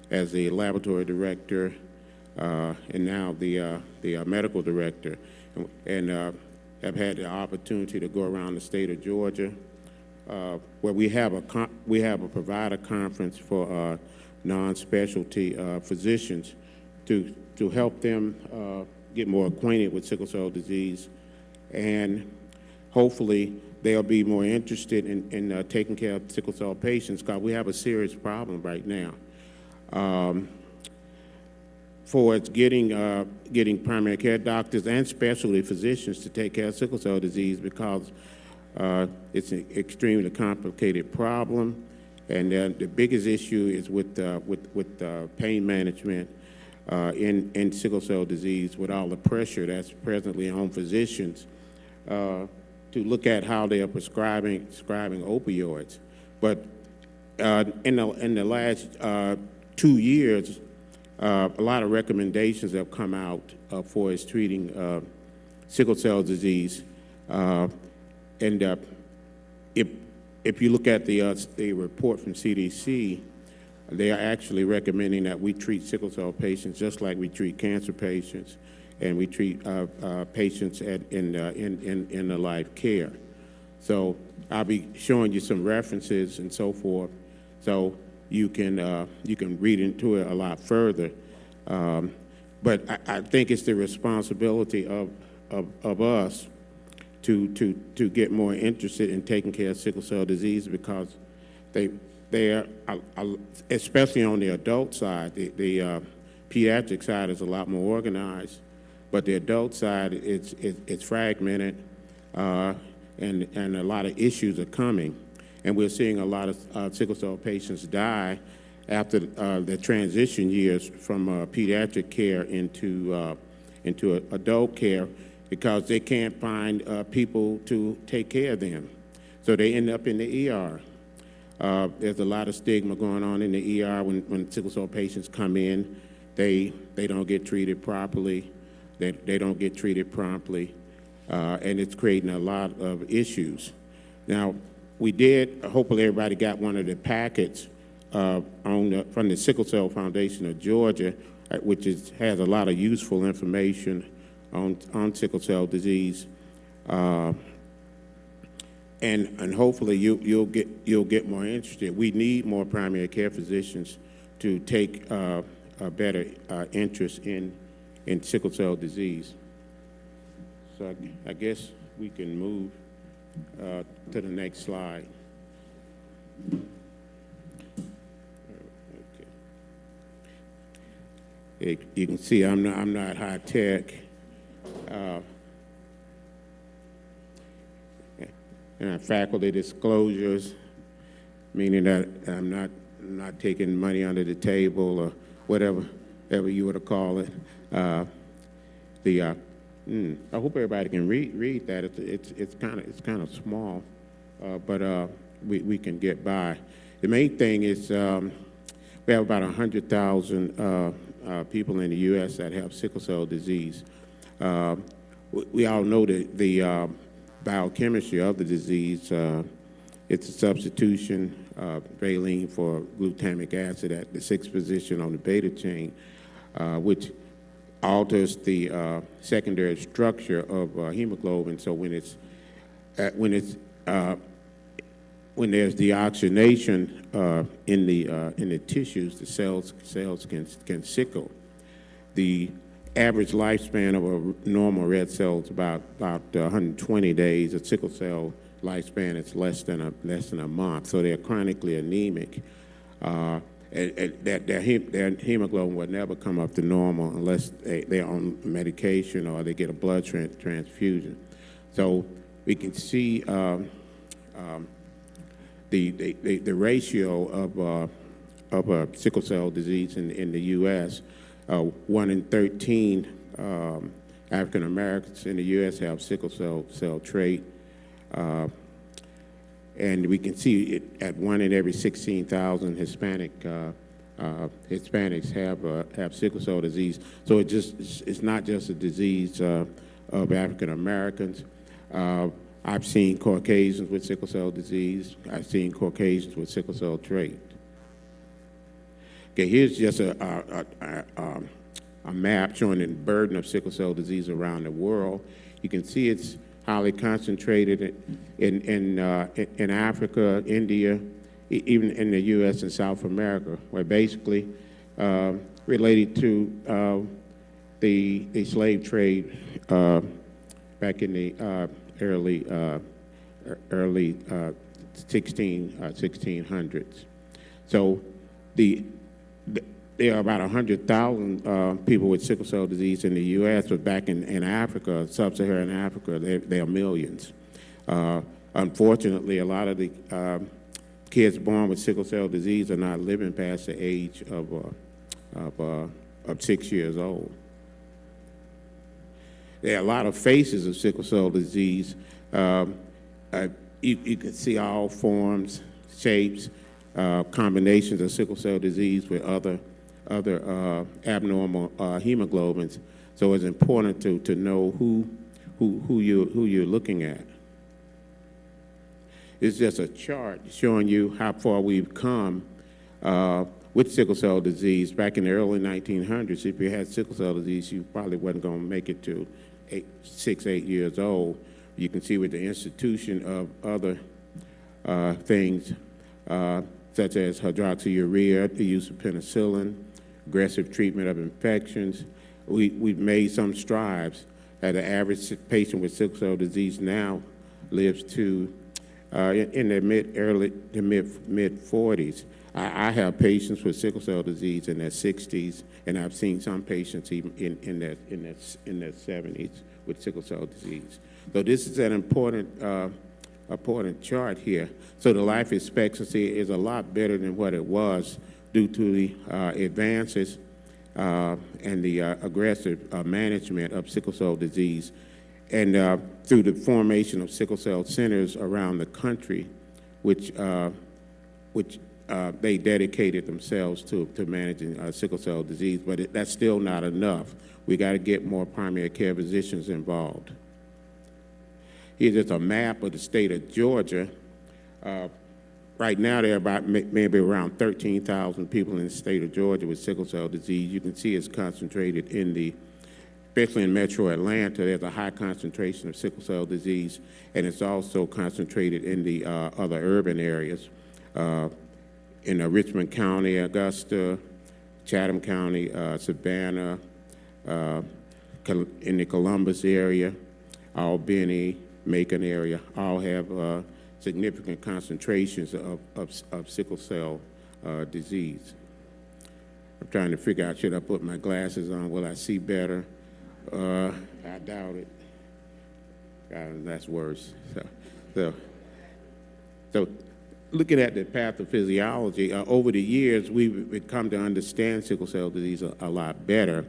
as the laboratory director and now the medical director. And I've had the opportunity to go around the state of Georgia, where we have a provider conference for non-specialty physicians to help them get more acquainted with sickle cell disease, and hopefully they'll be more interested in taking care of sickle cell patients, because we have a serious problem right now. For it's getting primary care doctors and specialty physicians to take care of sickle cell disease, because it's an extremely complicated problem, and the biggest issue is with pain management in sickle cell disease, with all the pressure that's presently on physicians to look at how they are prescribing opioids. But in the last 2 years, a lot of recommendations have come out for us treating sickle cell disease. And if you look at the report from CDC, they are actually recommending that we treat sickle cell patients just like we treat cancer patients, and we treat patients in the life care. So I'll be showing you some references and so forth, so you can read into it a lot further. But I think it's the responsibility of us to get more interested in taking care of sickle cell disease, because they are, especially on the adult side, the pediatric side is a lot more organized, but the adult side, it's fragmented, and a lot of issues are coming. And we're seeing a lot of sickle cell patients die after the transition years from pediatric care into adult care, because they can't find people to take care of them. So they end up in the ER. There's a lot of stigma going on in the ER when sickle cell patients come in. They don't get treated properly. They don't get treated promptly, and it's creating a lot of issues. Now, we did, hopefully everybody got one of the packets from the Sickle Cell Foundation of Georgia, which has a lot of useful information on sickle cell disease. And hopefully you'll get more interested. We need more primary care physicians to take a better interest in sickle cell disease. So I guess we can move to the next slide. Okay. You can see I'm not high tech. Faculty disclosures, meaning that I'm not taking money under the table or whatever you would call it. I hope everybody can read that. It's kind of small, but we can get by. The main thing is we have about 100,000 people in the U.S. that have sickle cell disease. We all know that the biochemistry of the disease. It's a substitution of valine for glutamic acid at the 6th position on the beta chain, which alters the secondary structure of hemoglobin. So when there's deoxygenation in the tissues, the cells can sickle. The average lifespan of a normal red cell is about 120 days. A sickle cell lifespan is less than a month. So they're chronically anemic. And their hemoglobin will never come up to normal unless they're on medication or they get a blood transfusion. So we can see the ratio of sickle cell disease in the U.S. 1 in 13 African Americans in the U.S. have sickle cell trait, and we can see it at 1 in every 16,000 Hispanics have sickle cell disease. So it's not just a disease of African Americans. I've seen Caucasians with sickle cell disease. I've seen Caucasians with sickle cell trait. Okay, here's just a map showing the burden of sickle cell disease around the world. You can see it's highly concentrated in Africa, India, even in the U.S. and South America, where basically related to the slave trade back in the early 1600s. So there are about 100,000 people with sickle cell disease in the U.S., but back in Africa, sub-Saharan Africa, there are millions. Unfortunately, a lot of the kids born with sickle cell disease are not living past the age of 6 years old. There are a lot of faces of sickle cell disease. You can see all forms, shapes, combinations of sickle cell disease with other abnormal hemoglobins. So it's important to know who you're looking at. It's just a chart showing you how far we've come with sickle cell disease. Back in the early 1900s, if you had sickle cell disease, you probably wasn't going to make it to 8 years old. You can see with the institution of other things such as hydroxyurea, the use of penicillin, aggressive treatment of infections. We've made some strides. The average patient with sickle cell disease now lives to in their mid 40s. I have patients with sickle cell disease in their 60s, and I've seen some patients even in their 70s with sickle cell disease. So this is an important chart here. So the life expectancy is a lot better than what it was due to the advances and the aggressive management of sickle cell disease, and through the formation of sickle cell centers around the country, which they dedicated themselves to managing sickle cell disease. But that's still not enough. We got to get more primary care physicians involved. Here's just a map of the state of Georgia. Right now, there are about maybe around 13,000 people in the state of Georgia with sickle cell disease. You can see it's concentrated especially in metro Atlanta. There's a high concentration of sickle cell disease, and it's also concentrated in the other urban areas. In Richmond County, Augusta, Chatham County, Savannah, in the Columbus area, Albany, Macon area, all have significant concentrations of sickle cell disease. I'm trying to figure out, should I put my glasses on? Will I see better? I doubt it. That's worse. So looking at the pathophysiology, over the years, we've come to understand sickle cell disease a lot better.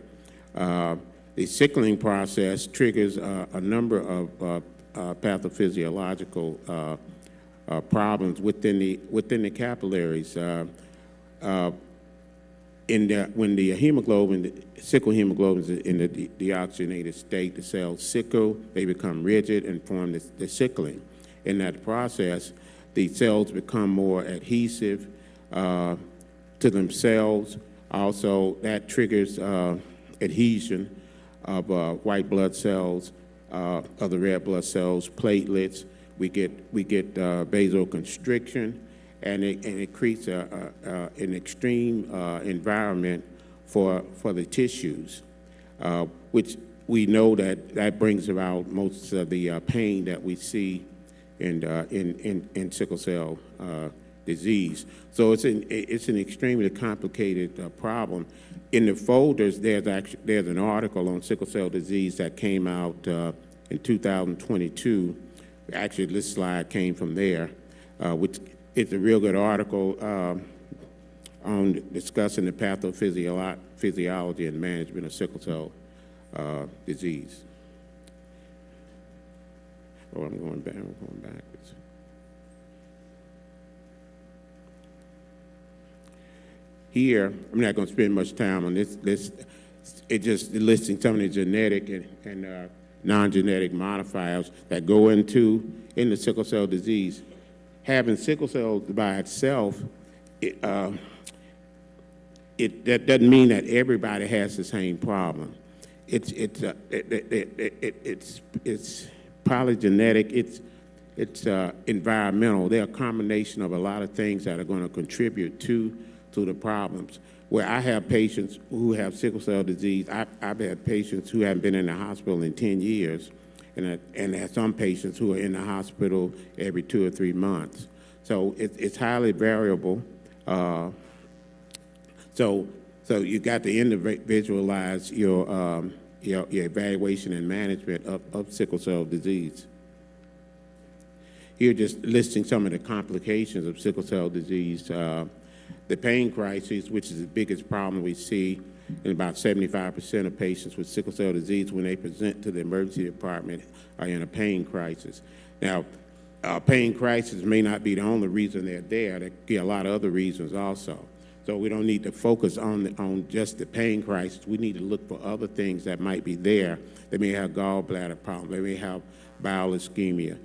The sickling process triggers a number of pathophysiological problems within the capillaries. When the sickle hemoglobin is in the deoxygenated state, the cells sickle, they become rigid and form the sickling. In that process, the cells become more adhesive to themselves. Also, that triggers adhesion of white blood cells, of the red blood cells, platelets. We get vasoconstriction, and it creates an extreme environment for the tissues, which we know that brings about most of the pain that we see in sickle cell disease. So it's an extremely complicated problem. In the folders, there's an article on sickle cell disease that came out in 2022. Actually, this slide came from there, which is a real good article on discussing the pathophysiology and management of sickle cell disease. Oh, I'm going backwards. Here, I'm not going to spend much time on this. It's just listing some of the genetic and non-genetic modifiers that go into sickle cell disease. Having sickle cell by itself, that doesn't mean that everybody has the same problem. It's polygenetic. It's environmental. They're a combination of a lot of things that are going to contribute to the problems. Where I have patients who have sickle cell disease, I've had patients who haven't been in the hospital in 10 years, and I have some patients who are in the hospital every 2 or 3 months. So it's highly variable. So you got to individualize your evaluation and management of sickle cell disease. Here, just listing some of the complications of sickle cell disease. The pain crisis, which is the biggest problem we see in about 75% of patients with sickle cell disease when they present to the emergency department, are in a pain crisis. Now, pain crisis may not be the only reason they're there. There could be a lot of other reasons also. So we don't need to focus on just the pain crisis. We need to look for other things that might be there. They may have gallbladder problems. They may have bowel ischemia.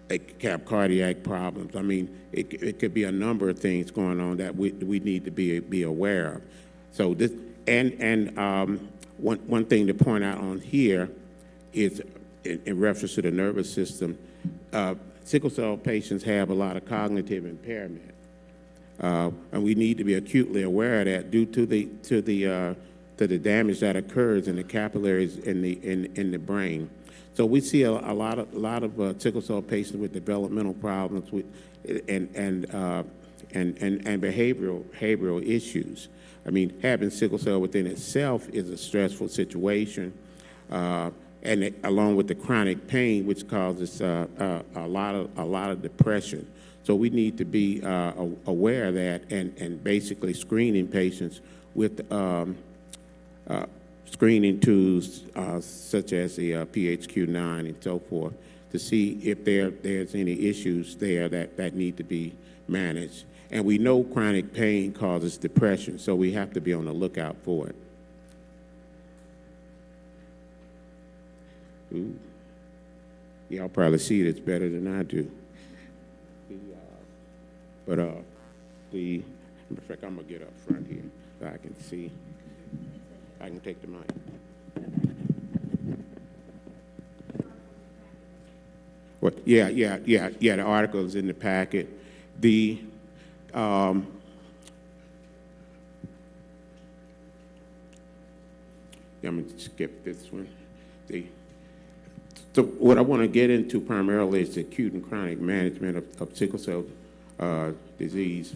They could have cardiac problems. I mean, it could be a number of things going on that we need to be aware of. So this, one thing to point out on here is in reference to the nervous system, sickle cell patients have a lot of cognitive impairment. And we need to be acutely aware of that due to the damage that occurs in the capillaries in the brain. So we see a lot of sickle cell patients with developmental problems and behavioral issues. I mean, having sickle cell within itself is a stressful situation, and along with the chronic pain, which causes a lot of depression. So we need to be aware of that and basically screening patients with screening tools such as the PHQ-9 and so forth to see if there's any issues there that need to be managed. And we know chronic pain causes depression, so we have to be on the lookout for it. Ooh. Y'all probably see this better than I do. In fact, I'm gonna get up front here so I can see. I can take the mic. What? Yeah. The article is in the packet. I'm gonna skip this one. So what I want to get into primarily is the acute and chronic management of sickle cell disease.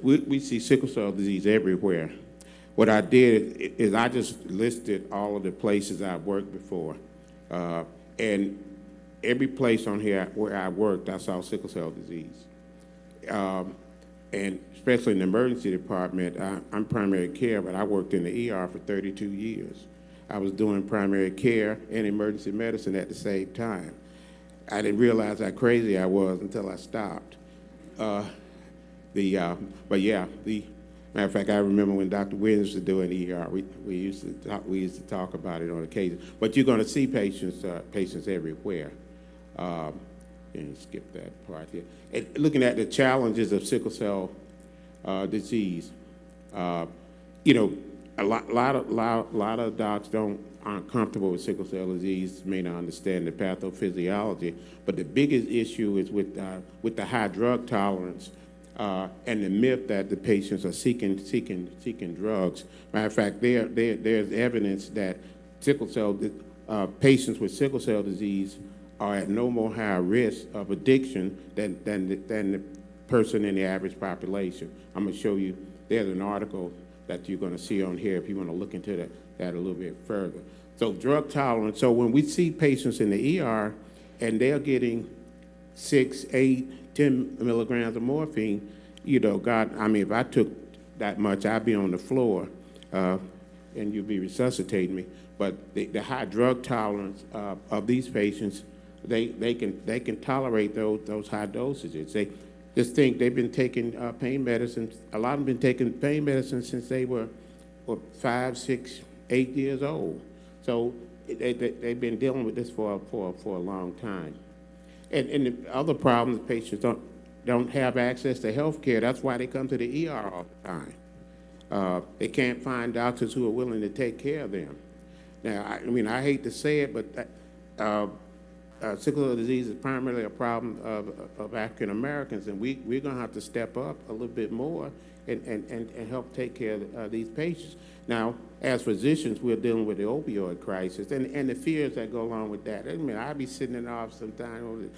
We see sickle cell disease everywhere. What I did is I just listed all of the places I've worked before. And every place on here where I worked, I saw sickle cell disease. And especially in the emergency department, I'm primary care, but I worked in the ER for 32 years. I was doing primary care and emergency medicine at the same time. I didn't realize how crazy I was until I stopped. Matter of fact, I remember when Dr. Williams was doing ER, we used to talk about it on occasion. But you're going to see patients everywhere. And skip that part here. And looking at the challenges of sickle cell disease, a lot of docs aren't comfortable with sickle cell disease, may not understand the pathophysiology, but the biggest issue is with the high drug tolerance and the myth that the patients are seeking drugs. Matter of fact, there's evidence that patients with sickle cell disease are at no more higher risk of addiction than the person in the average population. I'm going to show you, there's an article that you're going to see on here if you want to look into that a little bit further. So drug tolerance, so when we see patients in the ER and they're getting 6, 8, 10 milligrams of morphine, if I took that much, I'd be on the floor and you'd be resuscitating me. But the high drug tolerance of these patients, they can tolerate those high dosages. They just think they've been taking pain medicine. A lot of them been taking pain medicine since they were 5, 6, 8 years old. So they've been dealing with this for a long time. And the other problem is patients don't have access to health care. That's why they come to the ER all the time. They can't find doctors who are willing to take care of them. Now, I hate to say it, but sickle cell disease is primarily a problem of African Americans, and we're going to have to step up a little bit more and help take care of these patients. Now, as physicians, we're dealing with the opioid crisis and the fears that go along with that. I'd be sitting in the office sometime,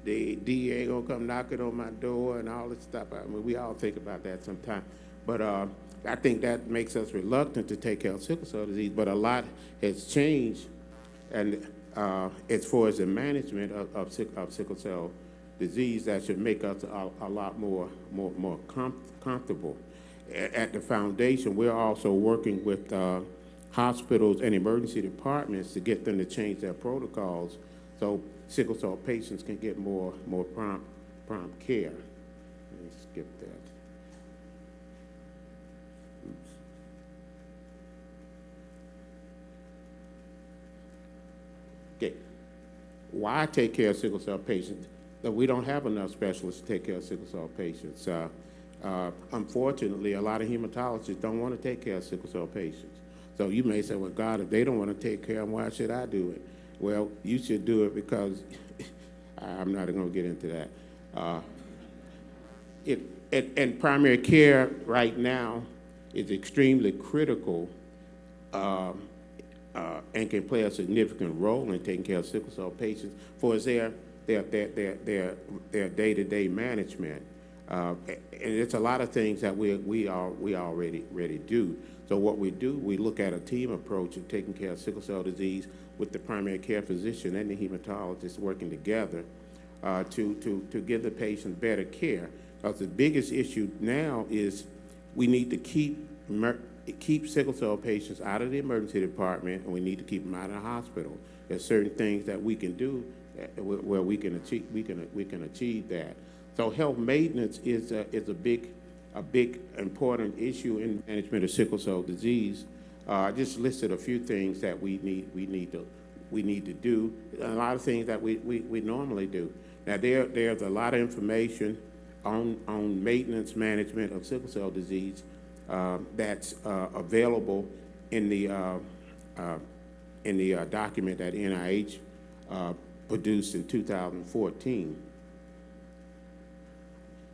the DA gonna come knocking on my door and all this stuff. We all think about that sometimes. But I think that makes us reluctant to take care of sickle cell disease, but a lot has changed, and as far as the management of sickle cell disease, that should make us a lot more comfortable. At the foundation, we're also working with hospitals and emergency departments to get them to change their protocols so sickle cell patients can get more prompt care. Let me skip that. Oops. Okay. Why take care of sickle cell patients? We don't have enough specialists to take care of sickle cell patients. Unfortunately, a lot of hematologists don't want to take care of sickle cell patients. So you may say, well, God, if they don't want to take care of them, why should I do it? Well, you should do it because I'm not going to get into that. And primary care right now is extremely critical and can play a significant role in taking care of sickle cell patients for their day-to-day management. And it's a lot of things that we already do. So what we do, we look at a team approach of taking care of sickle cell disease with the primary care physician and the hematologist working together to give the patient better care. Because the biggest issue now is we need to keep sickle cell patients out of the emergency department, and we need to keep them out of the hospital. There's certain things that we can do where we can achieve that. So health maintenance is a big important issue in management of sickle cell disease. I just listed a few things that we need to do. A lot of things that we normally do. Now there's a lot of information on maintenance management of sickle cell disease that's available in the document that NIH produced in 2014.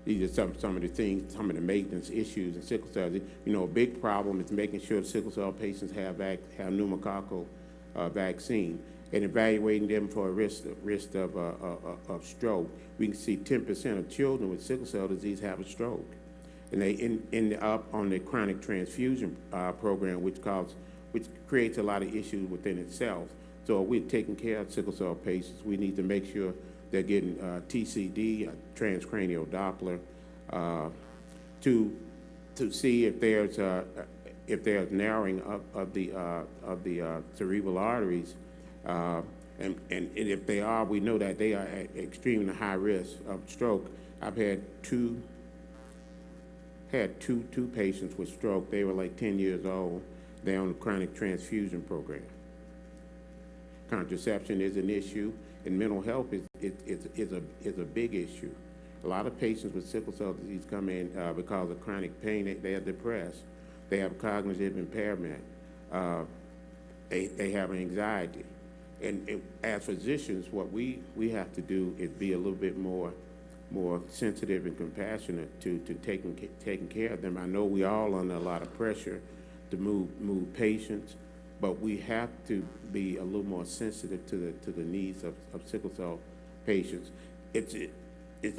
These are some of the things, some of the maintenance issues in sickle cell disease. You know, a big problem is making sure sickle cell patients have pneumococcal vaccine and evaluating them for a risk of stroke. We can see 10% of children with sickle cell disease have a stroke. And they end up on the chronic transfusion program, which creates a lot of issues within itself. So if we're taking care of sickle cell patients, we need to make sure they're getting TCD, transcranial Doppler, to see if there's narrowing of the cerebral arteries, and if they are, we know that they are at extremely high risk of stroke. I've had two patients with stroke. They were like 10 years old. They're on the chronic transfusion program. Contraception is an issue, and mental health is a big issue. A lot of patients with sickle cell disease come in because of chronic pain. They are depressed. They have cognitive impairment. They have anxiety. And as physicians, what we have to do is be a little bit more sensitive and compassionate to taking care of them. I know we all under a lot of pressure to move patients, but we have to be a little more sensitive to the needs of sickle cell patients. It's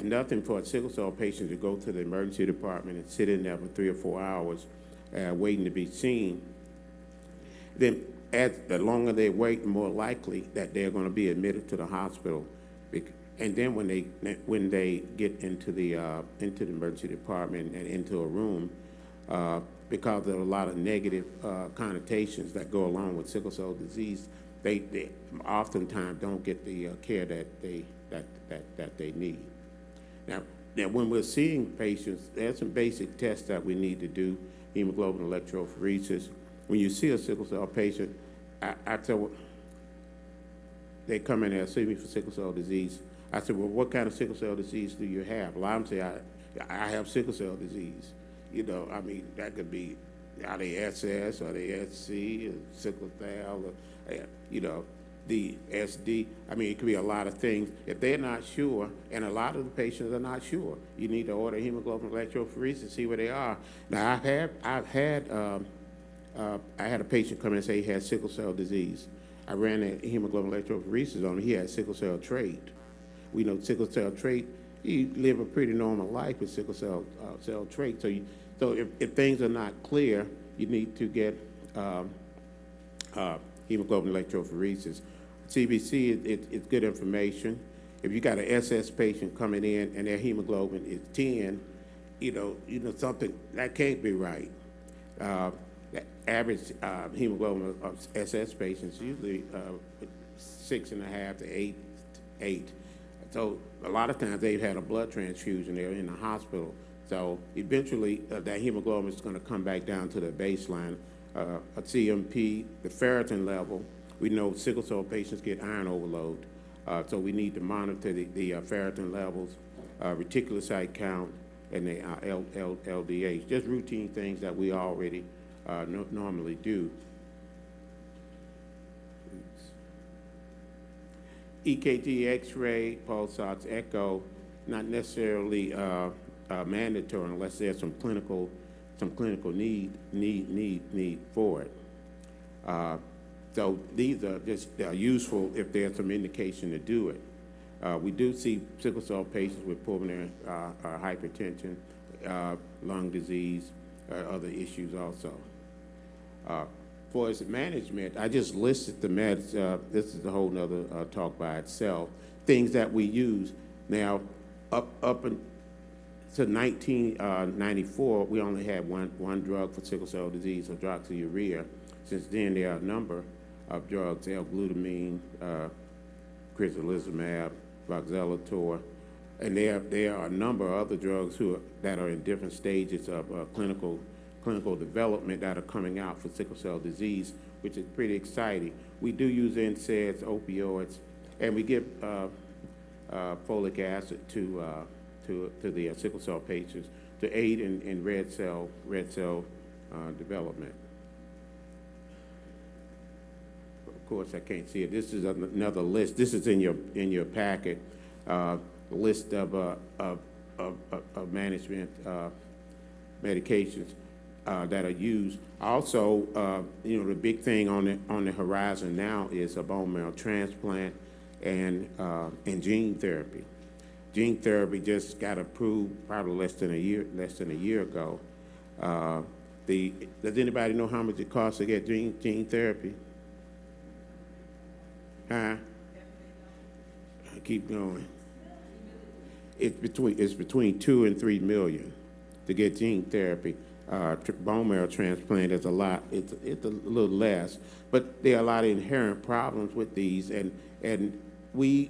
nothing for a sickle cell patient to go to the emergency department and sit in there for 3 or 4 hours waiting to be seen. Then the longer they wait, the more likely that they're going to be admitted to the hospital. And then when they get into the emergency department and into a room, because of a lot of negative connotations that go along with sickle cell disease, they oftentimes don't get the care that they need. Now, when we're seeing patients, there's some basic tests that we need to do: hemoglobin electrophoresis. When you see a sickle cell patient, I tell them, they come in there and see me for sickle cell disease. I said, well, what kind of sickle cell disease do you have? A lot of them say, I have sickle cell disease. You know, I mean, that could be, are they SS, or they SC, or sickle cell, or, you know, the SD. I mean, it could be a lot of things. If they're not sure, and a lot of the patients are not sure, you need to order hemoglobin electrophoresis, see where they are. Now, I had a patient come in and say he had sickle cell disease. I ran a hemoglobin electrophoresis on him. He had sickle cell trait. We know sickle cell trait, you live a pretty normal life with sickle cell trait. So if things are not clear, you need to get hemoglobin electrophoresis. CBC is good information. If you got an SS patient coming in and their hemoglobin is 10, you know something that can't be right. The average hemoglobin of SS patients usually 6.5 to 8. So a lot of times they've had a blood transfusion. They're in the hospital. So eventually that hemoglobin is going to come back down to the baseline. A CMP, the ferritin level. We know sickle cell patients get iron overload. So we need to monitor the ferritin levels, reticulocyte count, and the LDH. Just routine things that we already normally do. EKG, X-ray, pulse ox, echo, not necessarily mandatory unless there's some clinical need for it. So these are just useful if there's some indication to do it. We do see sickle cell patients with pulmonary hypertension, lung disease, other issues also. For its management, I just listed the meds. This is a whole nother talk by itself. Things that we use. Now, up until 1994, we only had one drug for sickle cell disease, hydroxyurea. Since then, there are a number of drugs, L-glutamine, crizanlizumab, voxelotor, and there are a number of other drugs that are in different stages of clinical development that are coming out for sickle cell disease, which is pretty exciting. We do use NSAIDs, opioids, and we give folic acid to the sickle cell patients to aid in red cell development. Of course, I can't see it. This is another list. This is in your packet. List of management medications that are used. Also, the big thing on the horizon now is a bone marrow transplant and gene therapy. Gene therapy just got approved probably less than a year ago. Does anybody know how much it costs to get gene therapy? Huh? Keep going. It's between 2 and 3 million to get gene therapy. Bone marrow transplant is a lot. It's a little less, but there are a lot of inherent problems with these. And we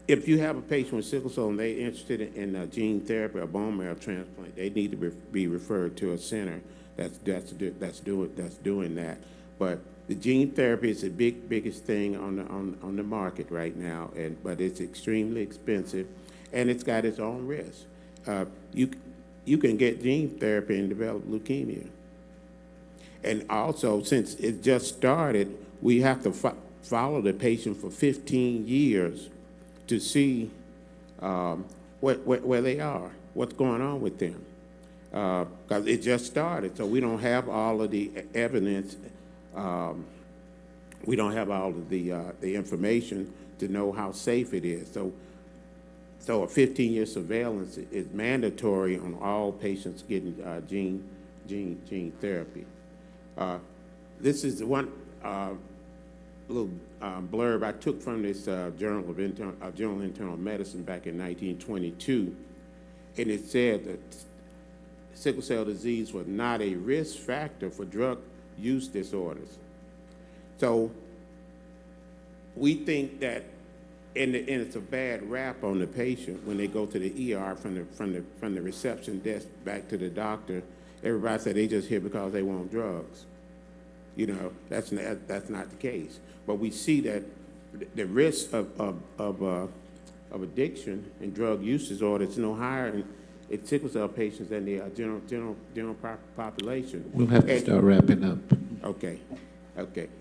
if you have a patient with sickle cell and they're interested in gene therapy or bone marrow transplant, they need to be referred to a center that's doing that. But the gene therapy is the biggest thing on the market right now, but it's extremely expensive, and it's got its own risk. You can get gene therapy and develop leukemia. And also, since it just started, we have to follow the patient for 15 years to see where they are, what's going on with them. Because it just started, so we don't have all of the evidence. We don't have all of the information to know how safe it is. So a 15-year surveillance is mandatory on all patients getting gene therapy. This is the one little blurb I took from this Journal of Internal Medicine back in 1922, and it said that sickle cell disease was not a risk factor for drug use disorders. So we think that, and it's a bad rap on the patient when they go to the ER from the reception desk back to the doctor. Everybody said they just here because they want drugs. That's not the case. But we see that the risk of addiction and drug use disorders is no higher in sickle cell patients than the general population. We'll have to start wrapping up. Okay.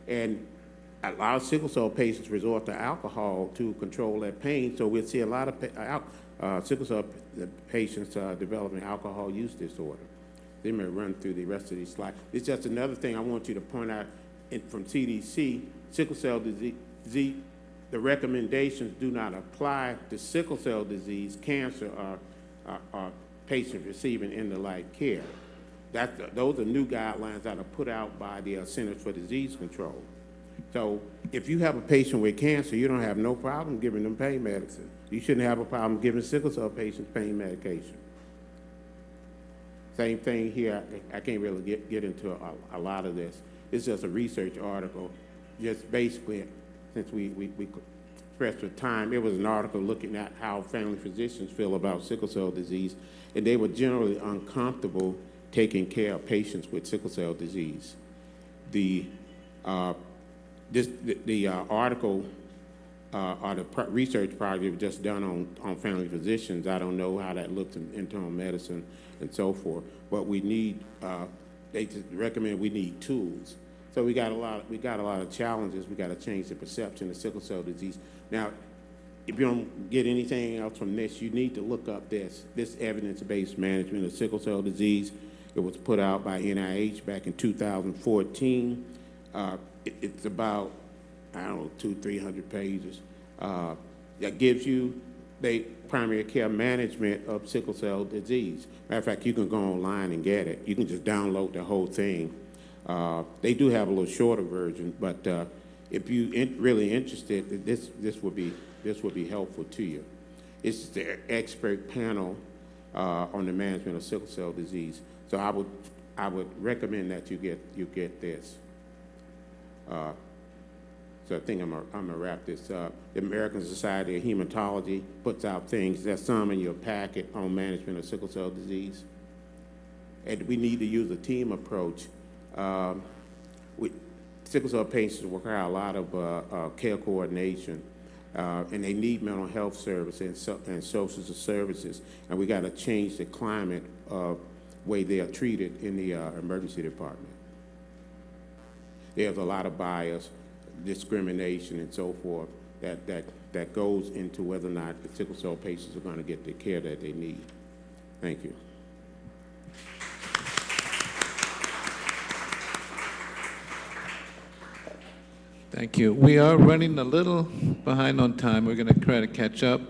And a lot of sickle cell patients resort to alcohol to control their pain, so we'll see a lot of sickle cell patients developing alcohol use disorder. They may run through the rest of these slides. It's just another thing I want you to point out from CDC, sickle cell disease, the recommendations do not apply to sickle cell disease, cancer, or patients receiving end-of-life care. Those are new guidelines that are put out by the Centers for Disease Control. So if you have a patient with cancer, you don't have no problem giving them pain medicine. You shouldn't have a problem giving sickle cell patients pain medication. Same thing here. I can't really get into a lot of this. It's just a research article. Just basically, since we pressed for time, it was an article looking at how family physicians feel about sickle cell disease, and they were generally uncomfortable taking care of patients with sickle cell disease. The article or the research project was just done on family physicians. I don't know how that looks in internal medicine and so forth, but we need, they just recommend we need tools. So we got a lot of challenges. We got to change the perception of sickle cell disease. Now, if you don't get anything else from this, you need to look up this evidence-based management of sickle cell disease. It was put out by NIH back in 2014. It's about, I don't know, 200-300 pages. That gives you the primary care management of sickle cell disease. Matter of fact, you can go online and get it. You can just download the whole thing. They do have a little shorter version, but if you really interested, this would be helpful to you. It's the expert panel on the management of sickle cell disease. So I would recommend that you get this. So I think I'm gonna wrap this up. The American Society of Hematology puts out things. There's some in your packet on management of sickle cell disease. And we need to use a team approach. Sickle cell patients require a lot of care coordination, and they need mental health services and social services. And we got to change the climate of way they are treated in the emergency department. There's a lot of bias, discrimination, and so forth that goes into whether or not the sickle cell patients are going to get the care that they need. Thank you. Thank you. We are running a little behind on time. We're going to try to catch up.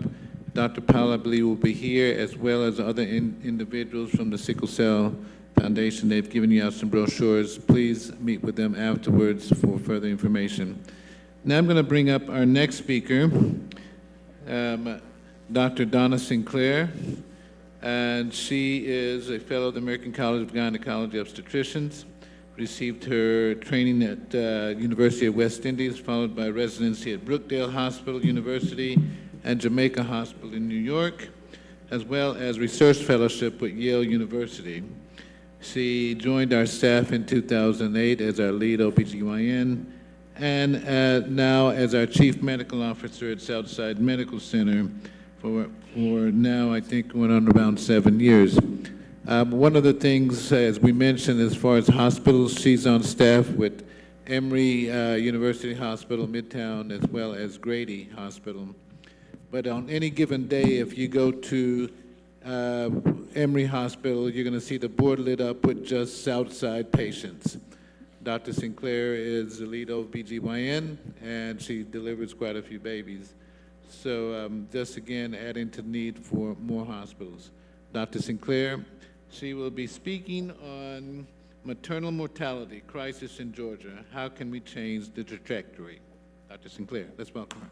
Dr. Powell, I believe, will be here, as well as other individuals from the Sickle Cell Foundation. They've given you out some brochures. Please meet with them afterwards for further information. Now I'm going to bring up our next speaker, Dr. Donna Sinclair, and she is a fellow of the American College of Gynecology Obstetricians. Received her training at University of West Indies, followed by residency at Brookdale Hospital University and Jamaica Hospital in New York, as well as research fellowship with Yale University. She joined our staff in 2008 as our lead OBGYN, and now as our chief medical officer at Southside Medical Center for now, I think, going on around 7 years. One of the things, as we mentioned, as far as hospitals, she's on staff with Emory University Hospital, Midtown, as well as Grady Hospital. But on any given day, if you go to Emory Hospital, you're going to see the board lit up with just Southside patients. Dr. Sinclair is the lead OBGYN, and she delivers quite a few babies. So just again, adding to the need for more hospitals. Dr. Sinclair, she will be speaking on maternal mortality crisis in Georgia. How can we change the trajectory? Dr. Sinclair, let's welcome her.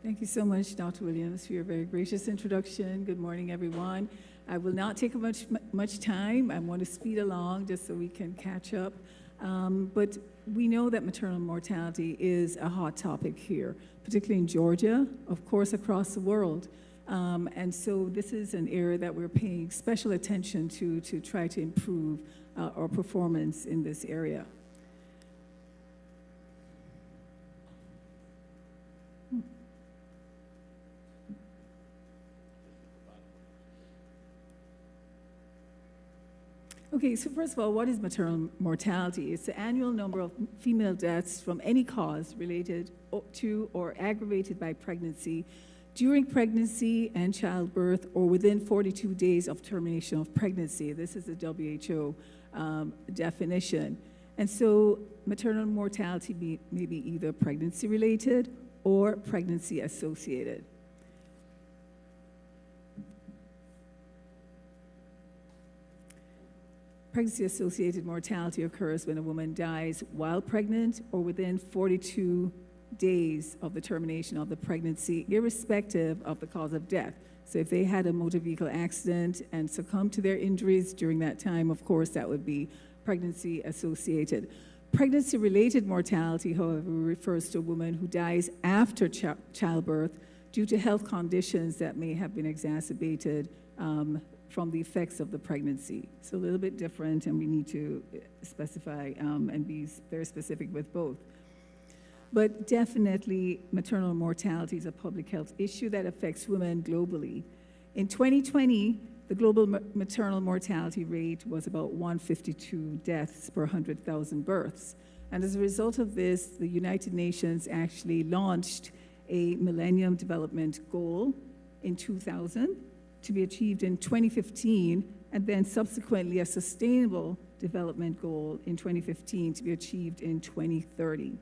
Thank you so much, Dr. Williams, for your very gracious introduction. Good morning, everyone. I will not take much time. I want to speed along just so we can catch up. But we know that maternal mortality is a hot topic here, particularly in Georgia, of course, across the world. And so this is an area that we're paying special attention to try to improve our performance in this area. Okay, so first of all, what is maternal mortality? It's the annual number of female deaths from any cause related to or aggravated by pregnancy, during pregnancy and childbirth, or within 42 days of termination of pregnancy. This is the WHO definition. And so maternal mortality may be either pregnancy-related or pregnancy-associated. Pregnancy-associated mortality occurs when a woman dies while pregnant or within 42 days of the termination of the pregnancy, irrespective of the cause of death. So if they had a motor vehicle accident and succumbed to their injuries during that time, of course, that would be pregnancy-associated. Pregnancy-related mortality, however, refers to a woman who dies after childbirth due to health conditions that may have been exacerbated from the effects of the pregnancy. So a little bit different, and we need to specify and be very specific with both. But definitely, maternal mortality is a public health issue that affects women globally. In 2020, the global maternal mortality rate was about 152 deaths per 100,000 births. And as a result of this, the United Nations actually launched a Millennium Development Goal in 2000 to be achieved in 2015, and then subsequently a Sustainable Development Goal in 2015 to be achieved in 2030.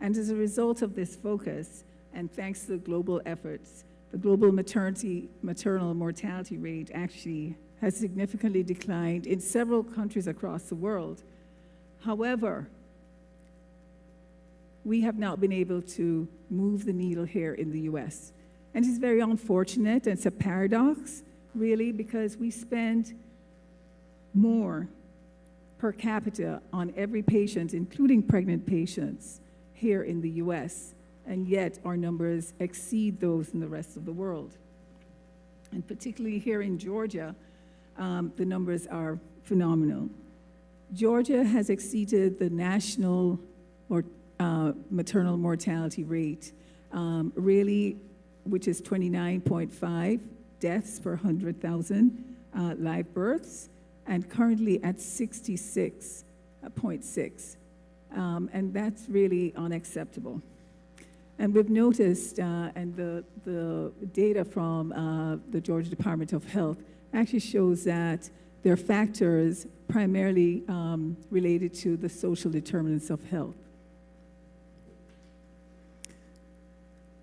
And as a result of this focus, and thanks to the global efforts, the global maternal mortality rate actually has significantly declined in several countries across the world. However, we have not been able to move the needle here in the US. And it's very unfortunate, and it's a paradox, really, because we spend more per capita on every patient, including pregnant patients, here in the US, and yet our numbers exceed those in the rest of the world. And particularly here in Georgia, the numbers are phenomenal. Georgia has exceeded the national maternal mortality rate, really, which is 29.5 deaths per 100,000 live births, and currently at 66.6. And that's really unacceptable. And we've noticed, and the data from the Georgia Department of Health actually shows that there are factors primarily related to the social determinants of health.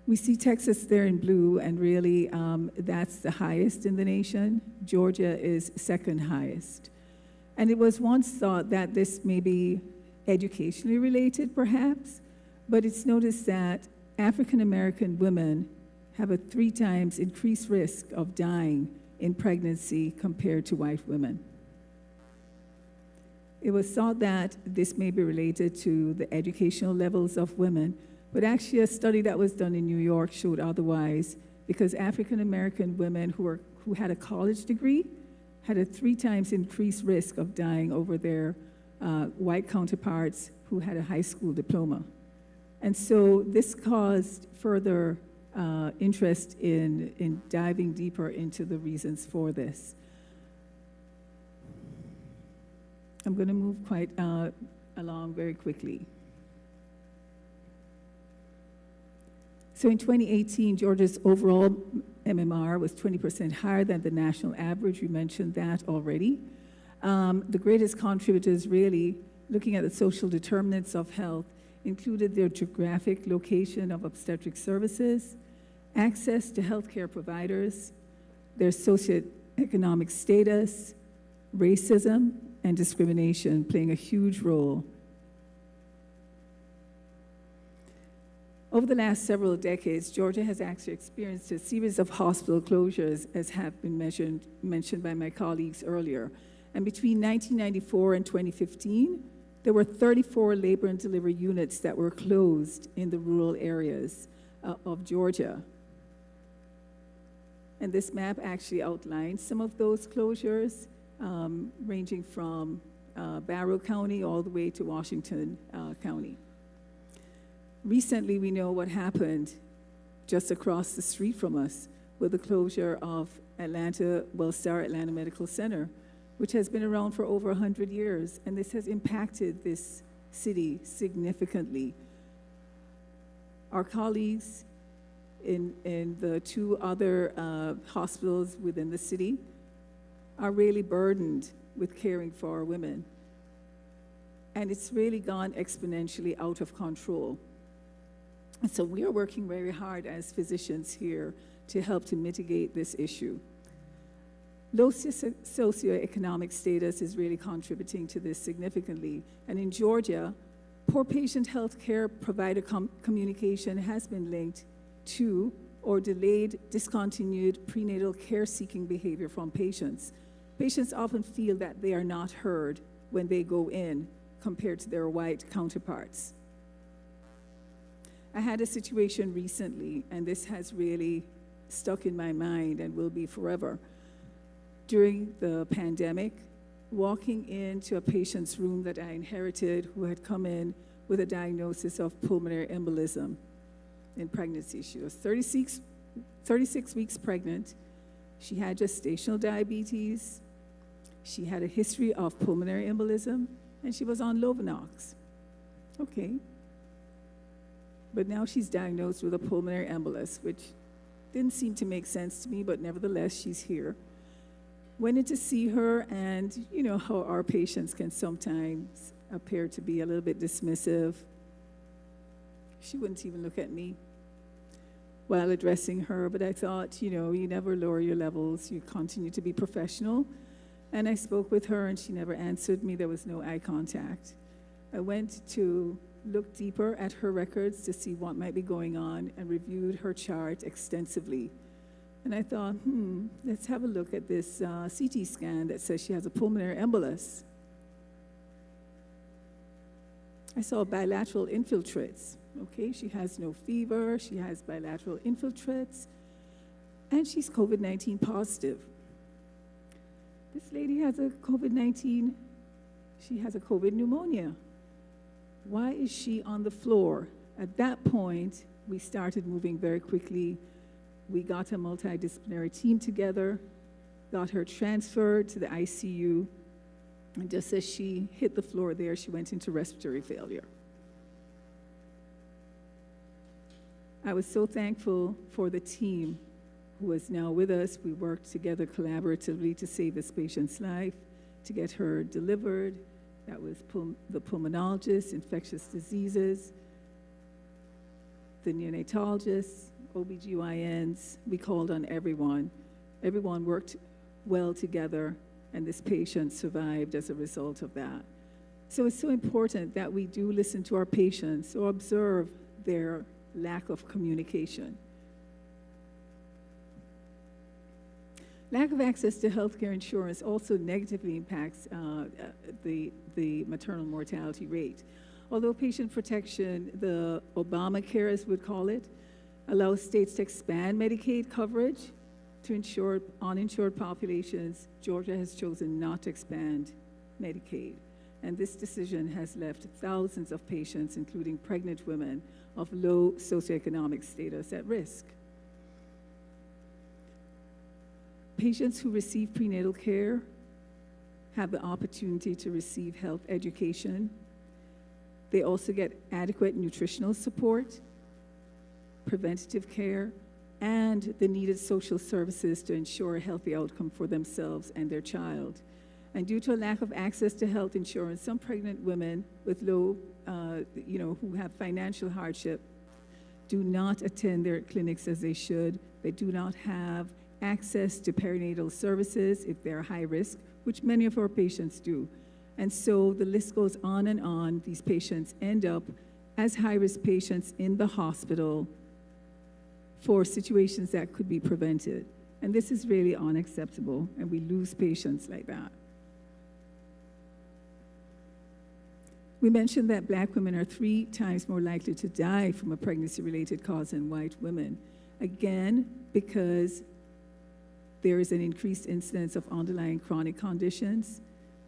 We see Texas there in blue, and really that's the highest in the nation. Georgia is second highest. And it was once thought that this may be educationally related, perhaps, but it's noticed that African American women have a 3 times increased risk of dying in pregnancy compared to white women. It was thought that this may be related to the educational levels of women, but actually a study that was done in New York showed otherwise, because African American women who had a college degree had a 3 times increased risk of dying over their white counterparts who had a high school diploma. And so this caused further interest in diving deeper into the reasons for this. I'm going to move quite along very quickly. So in 2018, Georgia's overall MMR was 20% higher than the national average. You mentioned that already. The greatest contributors, really, looking at the social determinants of health, included their geographic location of obstetric services, access to healthcare providers, their socioeconomic status, racism, and discrimination playing a huge role. Over the last several decades, Georgia has actually experienced a series of hospital closures, as have been mentioned by my colleagues earlier. And between 1994 and 2015, there were 34 labor and delivery units that were closed in the rural areas of Georgia. And this map actually outlines some of those closures, ranging from Barrow County all the way to Washington County. Recently, we know what happened just across the street from us with the closure of Wellstar Atlanta Medical Center, which has been around for over 100 years, and this has impacted this city significantly. Our colleagues in the 2 other hospitals within the city are really burdened with caring for our women. And it's really gone exponentially out of control. And so we are working very hard as physicians here to help to mitigate this issue. Low socioeconomic status is really contributing to this significantly. And in Georgia, poor patient health care provider communication has been linked to or delayed discontinued prenatal care-seeking behavior from patients. Patients often feel that they are not heard when they go in compared to their white counterparts. I had a situation recently, and this has really stuck in my mind and will be forever. During the pandemic, walking into a patient's room that I inherited who had come in with a diagnosis of pulmonary embolism in pregnancy. She was 36 weeks pregnant, She had gestational diabetes. She had a history of pulmonary embolism, and she was on Lovenox. Okay. But now she's diagnosed with a pulmonary embolus, which didn't seem to make sense to me, but nevertheless, she's here. Went in to see her, and you know how our patients can sometimes appear to be a little bit dismissive. She wouldn't even look at me while addressing her, but I thought, you know, you never lower your levels, you continue to be professional. And I spoke with her, and she never answered me. There was no eye contact. I went to look deeper at her records to see what might be going on and reviewed her chart extensively. And I thought, let's have a look at this CT scan that says she has a pulmonary embolus. I saw bilateral infiltrates. Okay, she has no fever, she has bilateral infiltrates, and she's COVID-19 positive. This lady has a COVID-19, she has a COVID pneumonia. Why is she on the floor? At that point, we started moving very quickly. We got a multidisciplinary team together, got her transferred to the ICU, and just as she hit the floor there, she went into respiratory failure. I was so thankful for the team who is now with us. We worked together collaboratively to save this patient's life, to get her delivered. That was the pulmonologist, infectious diseases, the neonatologists, OBGYNs. We called on everyone. Everyone worked well together, and this patient survived as a result of that. So it's so important that we do listen to our patients or observe their lack of communication. Lack of access to healthcare insurance also negatively impacts the maternal mortality rate. Although patient protection, the Obamacare, as we'd call it, allows states to expand Medicaid coverage to ensure uninsured populations, Georgia has chosen not to expand Medicaid. And this decision has left thousands of patients, including pregnant women, of low socioeconomic status at risk. Patients who receive prenatal care have the opportunity to receive health education. They also get adequate nutritional support, preventative care, and the needed social services to ensure a healthy outcome for themselves and their child. And due to a lack of access to health insurance, some pregnant women with low, who have financial hardship do not attend their clinics as they should. They do not have access to perinatal services if they're high risk, which many of our patients do. And so the list goes on and on. These patients end up as high-risk patients in the hospital for situations that could be prevented. And this is really unacceptable, and we lose patients like that. We mentioned that Black women are 3 times more likely to die from a pregnancy-related cause than white women. Again, because there is an increased incidence of underlying chronic conditions.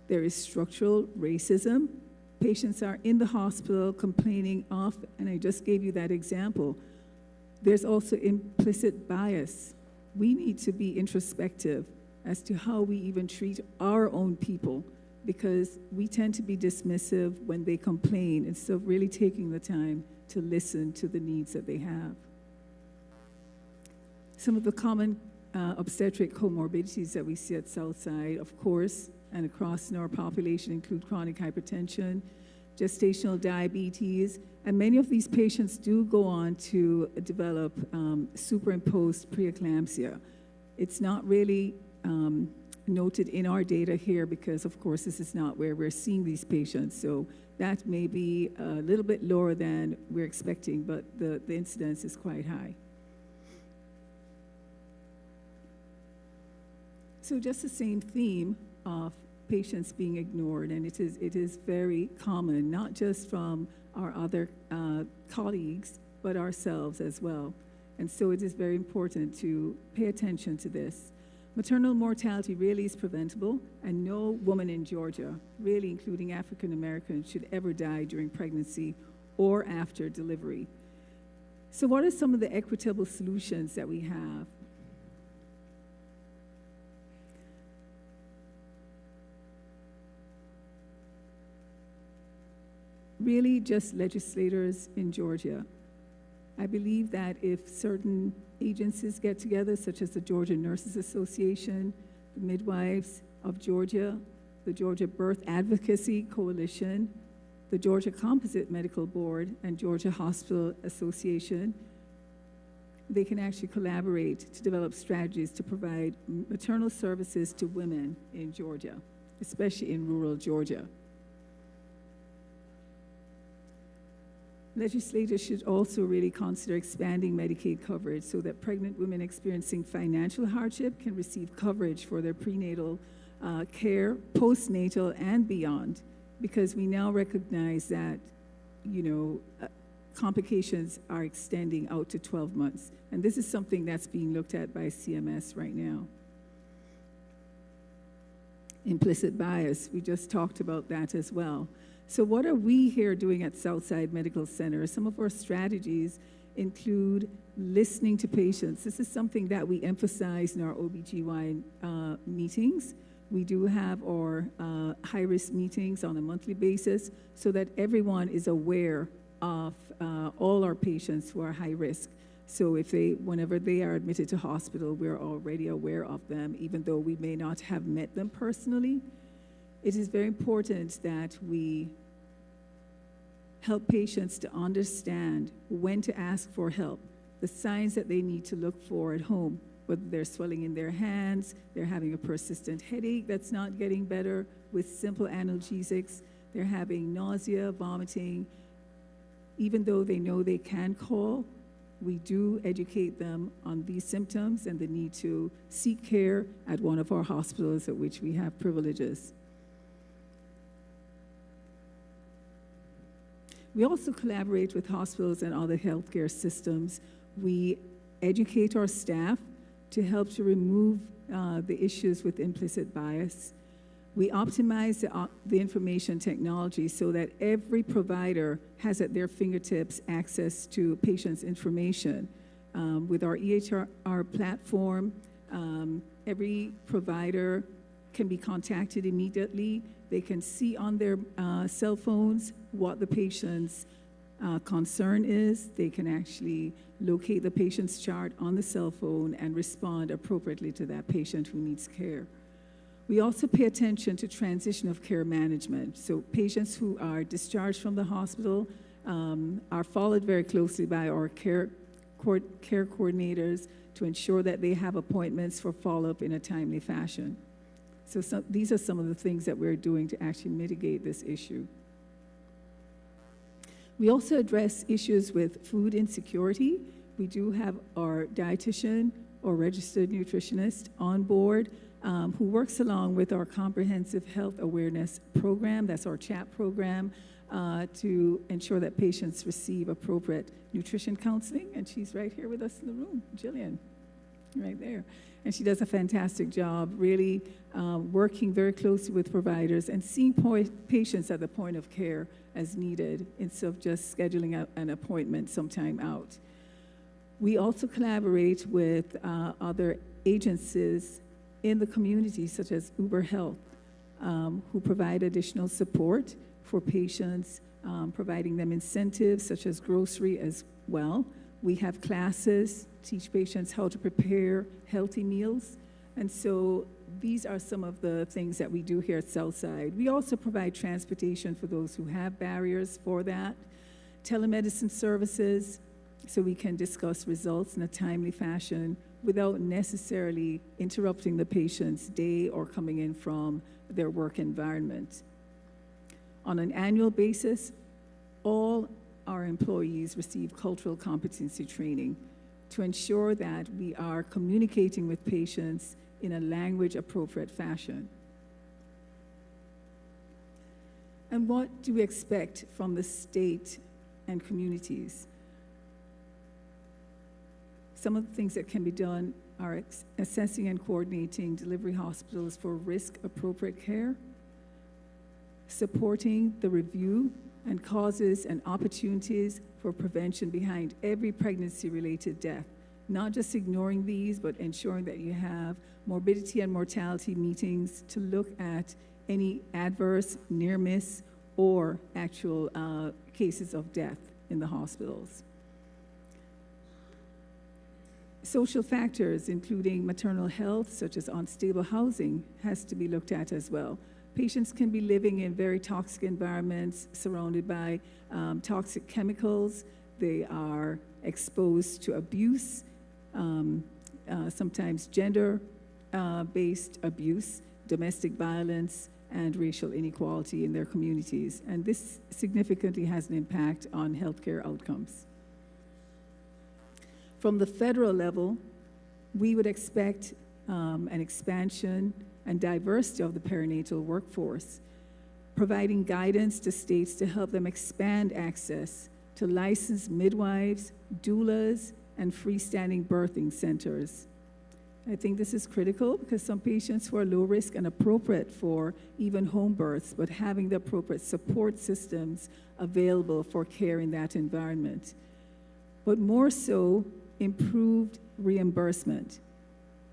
There is structural racism. Patients are in the hospital complaining of, and I just gave you that example. There's also implicit bias. We need to be introspective as to how we even treat our own people, because we tend to be dismissive when they complain instead of really taking the time to listen to the needs that they have. Some of the common obstetric comorbidities that we see at Southside, of course, and across our population include chronic hypertension, gestational diabetes, and many of these patients do go on to develop superimposed preeclampsia. It's not really noted in our data here because, of course, this is not where we're seeing these patients. So that may be a little bit lower than we're expecting, but the incidence is quite high. So just the same theme of patients being ignored, and it is very common, not just from our other colleagues, but ourselves as well. And so it is very important to pay attention to this. Maternal mortality really is preventable, and no woman in Georgia, really including African Americans, should ever die during pregnancy or after delivery. So what are some of the equitable solutions that we have? really just legislators in Georgia. I believe that if certain agencies get together, such as the Georgia Nurses Association, the Midwives of Georgia, the Georgia Birth Advocacy Coalition, the Georgia Composite Medical Board, and Georgia Hospital Association, they can actually collaborate to develop strategies to provide maternal services to women in Georgia, especially in rural Georgia. Legislators should also really consider expanding Medicaid coverage so that pregnant women experiencing financial hardship can receive coverage for their prenatal care, postnatal, and beyond, because we now recognize that, complications are extending out to 12 months. And this is something that's being looked at by CMS right now. Implicit bias, we just talked about that as well. So what are we here doing at Southside Medical Center? Some of our strategies include listening to patients. This is something that we emphasize in our OBGYN meetings. We do have our high-risk meetings on a monthly basis so that everyone is aware of all our patients who are high risk. So whenever they are admitted to hospital, we're already aware of them, even though we may not have met them personally. It is very important that we help patients to understand when to ask for help, the signs that they need to look for at home, whether they're swelling in their hands, they're having a persistent headache that's not getting better with simple analgesics, they're having nausea, vomiting. Even though they know they can call, we do educate them on these symptoms and the need to seek care at one of our hospitals at which we have privileges. We also collaborate with hospitals and other healthcare systems. We educate our staff to help to remove the issues with implicit bias. We optimize the information technology so that every provider has at their fingertips access to patients' information. With our EHR platform, every provider can be contacted immediately. They can see on their cell phones what the patient's concern is. They can actually locate the patient's chart on the cell phone and respond appropriately to that patient who needs care. We also pay attention to transition of care management. So patients who are discharged from the hospital are followed very closely by our care coordinators to ensure that they have appointments for follow-up in a timely fashion. So these are some of the things that we're doing to actually mitigate this issue. We also address issues with food insecurity. We do have our dietitian or registered nutritionist on board who works along with our comprehensive health awareness program, that's our CHAP program, to ensure that patients receive appropriate nutrition counseling. And she's right here with us in the room, Jillian, right there. And she does a fantastic job, really working very closely with providers and seeing patients at the point of care as needed instead of just scheduling an appointment sometime out. We also collaborate with other agencies in the community, such as Uber Health, who provide additional support for patients, providing them incentives such as grocery as well. We have classes, teach patients how to prepare healthy meals. And so these are some of the things that we do here at Southside. We also provide transportation for those who have barriers for that, telemedicine services, so we can discuss results in a timely fashion without necessarily interrupting the patient's day or coming in from their work environment. On an annual basis, all our employees receive cultural competency training to ensure that we are communicating with patients in a language-appropriate fashion. And what do we expect from the state and communities? Some of the things that can be done are assessing and coordinating delivery hospitals for risk-appropriate care, supporting the review and causes and opportunities for prevention behind every pregnancy-related death, not just ignoring these, but ensuring that you have morbidity and mortality meetings to look at any adverse, near miss, or actual cases of death in the hospitals. Social factors, including maternal health, such as unstable housing, has to be looked at as well. Patients can be living in very toxic environments surrounded by toxic chemicals. They are exposed to abuse, sometimes gender-based abuse, domestic violence, and racial inequality in their communities. And this significantly has an impact on healthcare outcomes. From the federal level, we would expect an expansion and diversity of the perinatal workforce, providing guidance to states to help them expand access to licensed midwives, doulas, and freestanding birthing centers. I think this is critical because some patients who are low risk and appropriate for even home births, but having the appropriate support systems available for care in that environment. But more so, improved reimbursement.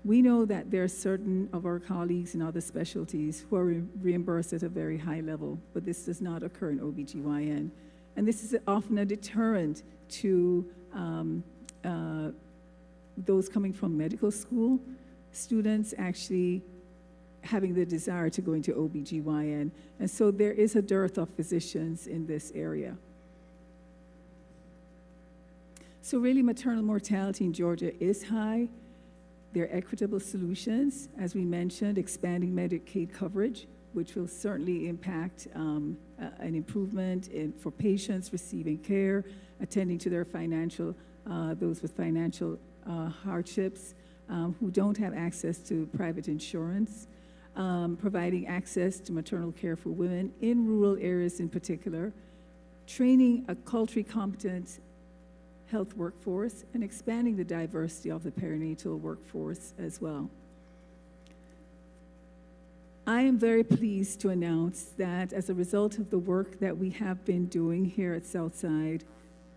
We know that there are certain of our colleagues in other specialties who are reimbursed at a very high level, but this does not occur in OBGYN. And this is often a deterrent to those coming from medical school, students actually having the desire to go into OBGYN. And so there is a dearth of physicians in this area. So really, maternal mortality in Georgia is high. There are equitable solutions, as we mentioned, expanding Medicaid coverage, which will certainly impact an improvement for patients receiving care, attending to their financial, those with financial hardships, who don't have access to private insurance, providing access to maternal care for women in rural areas in particular, training a culturally competent health workforce, and expanding the diversity of the perinatal workforce as well. I am very pleased to announce that as a result of the work that we have been doing here at Southside,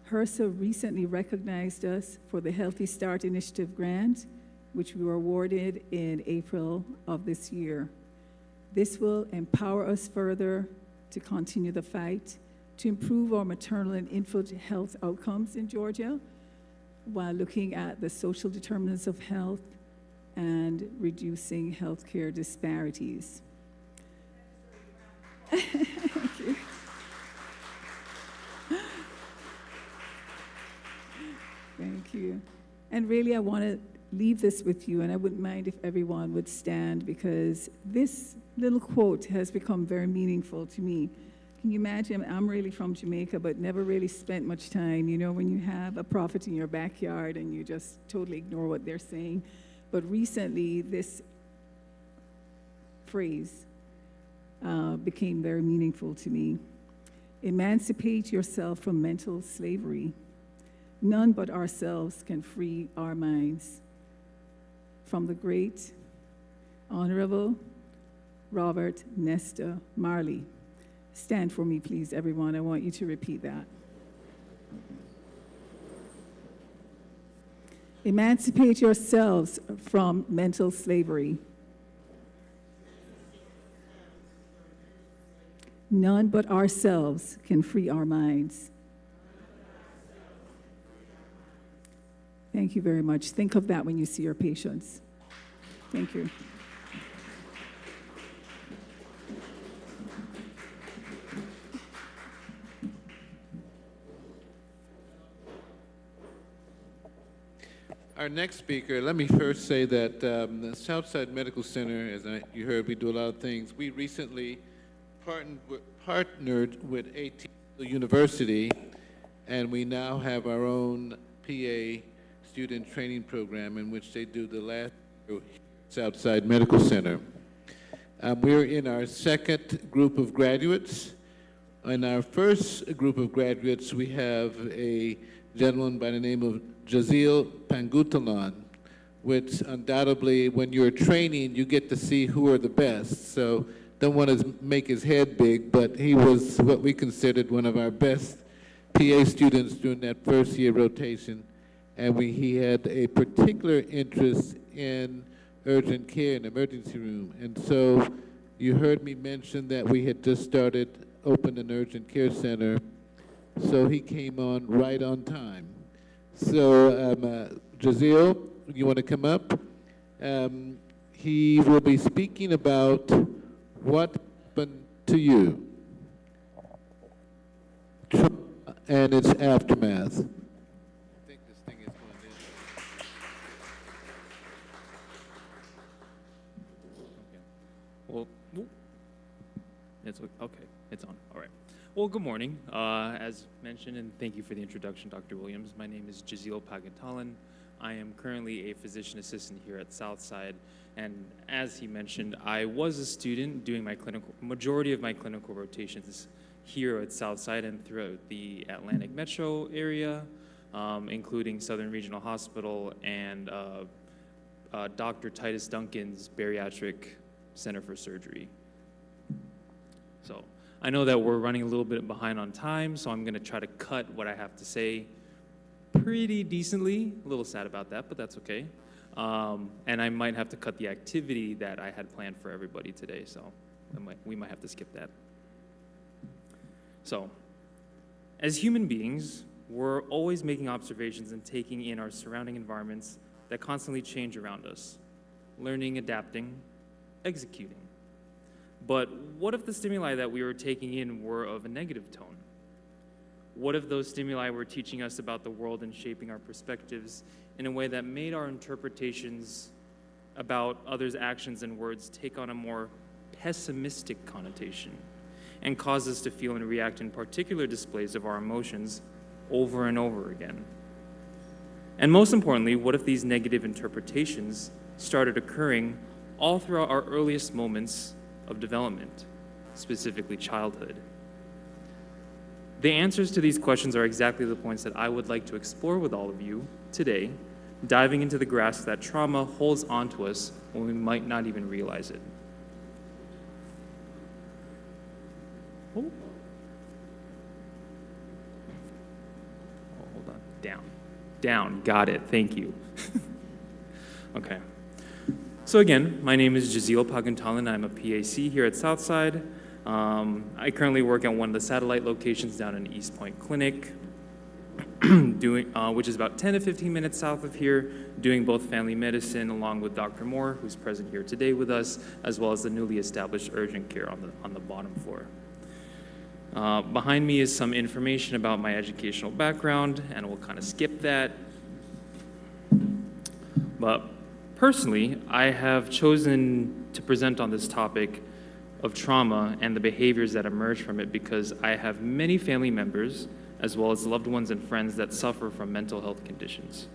HRSA recently recognized us for the Healthy Start Initiative grant, which we were awarded in April of this year. This will empower us further to continue the fight to improve our maternal and infant health outcomes in Georgia while looking at the social determinants of health and reducing healthcare disparities. Thank you. Thank you. And really, I want to leave this with you, and I wouldn't mind if everyone would stand, because this little quote has become very meaningful to me. Can you imagine? I'm really from Jamaica, but never really spent much time, you know, when you have a prophet in your backyard and you just totally ignore what they're saying. But recently, this phrase became very meaningful to me. Emancipate yourself from mental slavery. None but ourselves can free our minds. From the great, Honorable Robert Nesta Marley. Stand for me, please, everyone. I want you to repeat that. Emancipate yourselves from mental slavery. None but ourselves can free our minds. Thank you very much. Think of that when you see your patients. Thank you. Our next speaker, let me first say that the Southside Medical Center, as you heard, we do a lot of things. We recently partnered with AT University, and we now have our own PA student training program in which they do the last year at Southside Medical Center. We're in our second group of graduates. In our first group of graduates, we have a gentleman by the name of Jazeel Pangutalan, which undoubtedly, when you're training, you get to see who are the best. So don't want to make his head big, but he was what we considered one of our best PA students during that first year rotation. And he had a particular interest in urgent care in the emergency room. And so you heard me mention that we had just started opened an urgent care center, so he came on right on time. So, Jazeel, you want to come up? He will be speaking about what happened to you and its aftermath. I think this thing is going in. Well, it's okay. It's on. All right. Well, good morning. As mentioned, and thank you for the introduction, Dr. Williams. My name is Jazeel Pagantalan. I am currently a physician assistant here at Southside, and as he mentioned, I was a student doing my majority of my clinical rotations here at Southside and throughout the Atlantic Metro area, including Southern Regional Hospital and Dr. Titus Duncan's Bariatric Center for Surgery. So I know that we're running a little bit behind on time, so I'm going to try to cut what I have to say pretty decently. A little sad about that, but that's okay. And I might have to cut the activity that I had planned for everybody today, so we might have to skip that. So, as human beings, we're always making observations and taking in our surrounding environments that constantly change around us, learning, adapting, executing. But what if the stimuli that we were taking in were of a negative tone? What if those stimuli were teaching us about the world and shaping our perspectives in a way that made our interpretations about others' actions and words take on a more pessimistic connotation and cause us to feel and react in particular displays of our emotions over and over again? And most importantly, what if these negative interpretations started occurring all throughout our earliest moments of development, specifically childhood? The answers to these questions are exactly the points that I would like to explore with all of you today, diving into the grasp that trauma holds onto us when we might not even realize it. Oh, hold on. Down. Got it. Thank you. Okay. So again, my name is Jazeel Pagantalan. I'm a PAC here at Southside. I currently work at one of the satellite locations down in East Point Clinic, which is about 10 to 15 minutes south of here, doing both family medicine along with Dr. Moore, who's present here today with us, as well as the newly established urgent care on the bottom floor. Behind me is some information about my educational background, and we'll kind of skip that. But personally, I have chosen to present on this topic of trauma and the behaviors that emerge from it because I have many family members, as well as loved ones and friends that suffer from mental health conditions.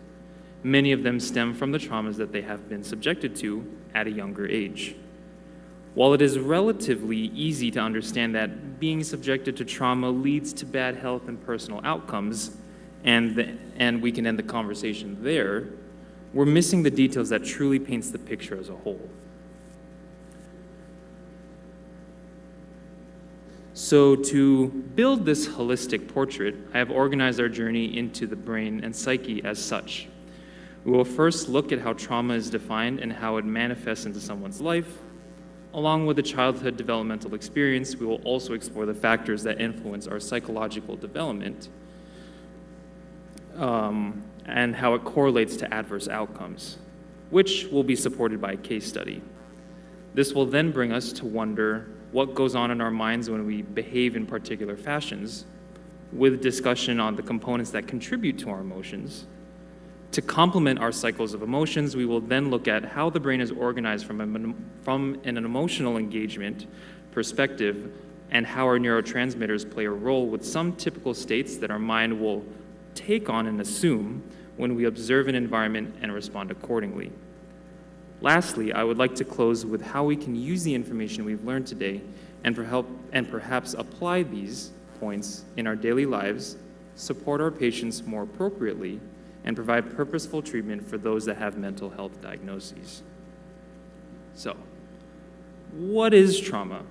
Many of them stem from the traumas that they have been subjected to at a younger age. While it is relatively easy to understand that being subjected to trauma leads to bad health and personal outcomes, and we can end the conversation there, we're missing the details that truly paints the picture as a whole. So to build this holistic portrait, I have organized our journey into the brain and psyche as such. We will first look at how trauma is defined and how it manifests into someone's life. Along with the childhood developmental experience, we will also explore the factors that influence our psychological development and how it correlates to adverse outcomes, which will be supported by a case study. This will then bring us to wonder what goes on in our minds when we behave in particular fashions, with discussion on the components that contribute to our emotions. To complement our cycles of emotions, we will then look at how the brain is organized from an emotional engagement perspective and how our neurotransmitters play a role with some typical states that our mind will take on and assume when we observe an environment and respond accordingly. Lastly, I would like to close with how we can use the information we've learned today and perhaps apply these points in our daily lives, support our patients more appropriately, and provide purposeful treatment for those that have mental health diagnoses. So, what is trauma?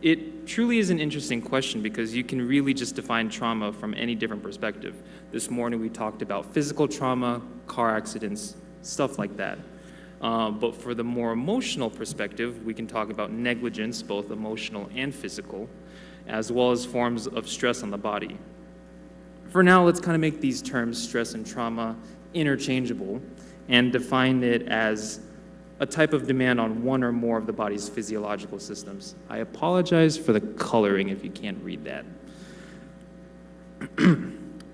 It truly is an interesting question because you can really just define trauma from any different perspective. This morning we talked about physical trauma, car accidents, stuff like that. But for the more emotional perspective, we can talk about negligence, both emotional and physical, as well as forms of stress on the body. For now, let's kind of make these terms, stress and trauma, interchangeable and define it as a type of demand on one or more of the body's physiological systems. I apologize for the coloring if you can't read that.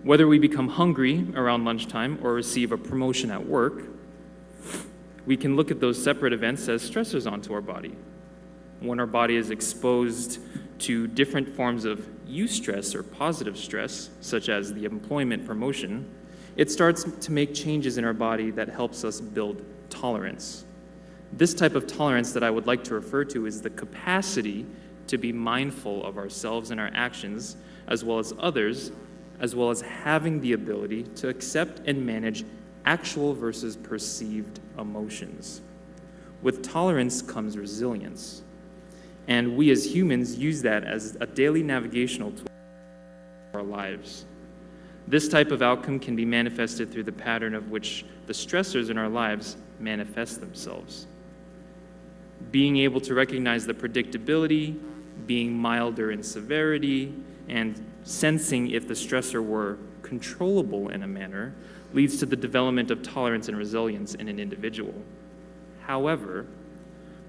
Whether we become hungry around lunchtime or receive a promotion at work, we can look at those separate events as stressors onto our body. When our body is exposed to different forms of eustress or positive stress, such as the employment promotion, it starts to make changes in our body that helps us build tolerance. This type of tolerance that I would like to refer to is the capacity to be mindful of ourselves and our actions, as well as others, as well as having the ability to accept and manage actual versus perceived emotions. With tolerance comes resilience. And we as humans use that as a daily navigational tool for our lives. This type of outcome can be manifested through the pattern of which the stressors in our lives manifest themselves. Being able to recognize the predictability, being milder in severity, and sensing if the stressor were controllable in a manner leads to the development of tolerance and resilience in an individual. However,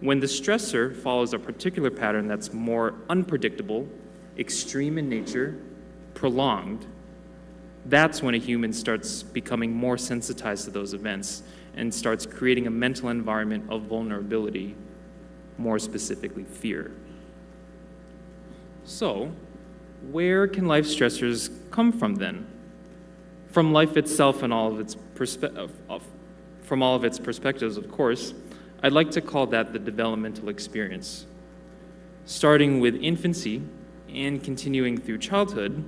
when the stressor follows a particular pattern that's more unpredictable, extreme in nature, prolonged, that's when a human starts becoming more sensitized to those events and starts creating a mental environment of vulnerability, more specifically fear. So, where can life stressors come from then? From life itself and all of its perspectives, of course, I'd like to call that the developmental experience. Starting with infancy and continuing through childhood,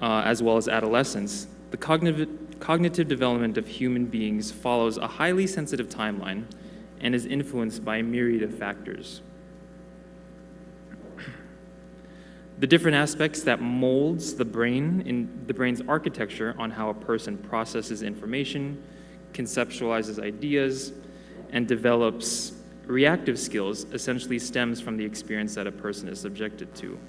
as well as adolescence, the cognitive development of human beings follows a highly sensitive timeline and is influenced by a myriad of factors. The different aspects that molds the brain in the brain's architecture on how a person processes information, conceptualizes ideas, and develops reactive skills essentially stems from the experience that a person is subjected to.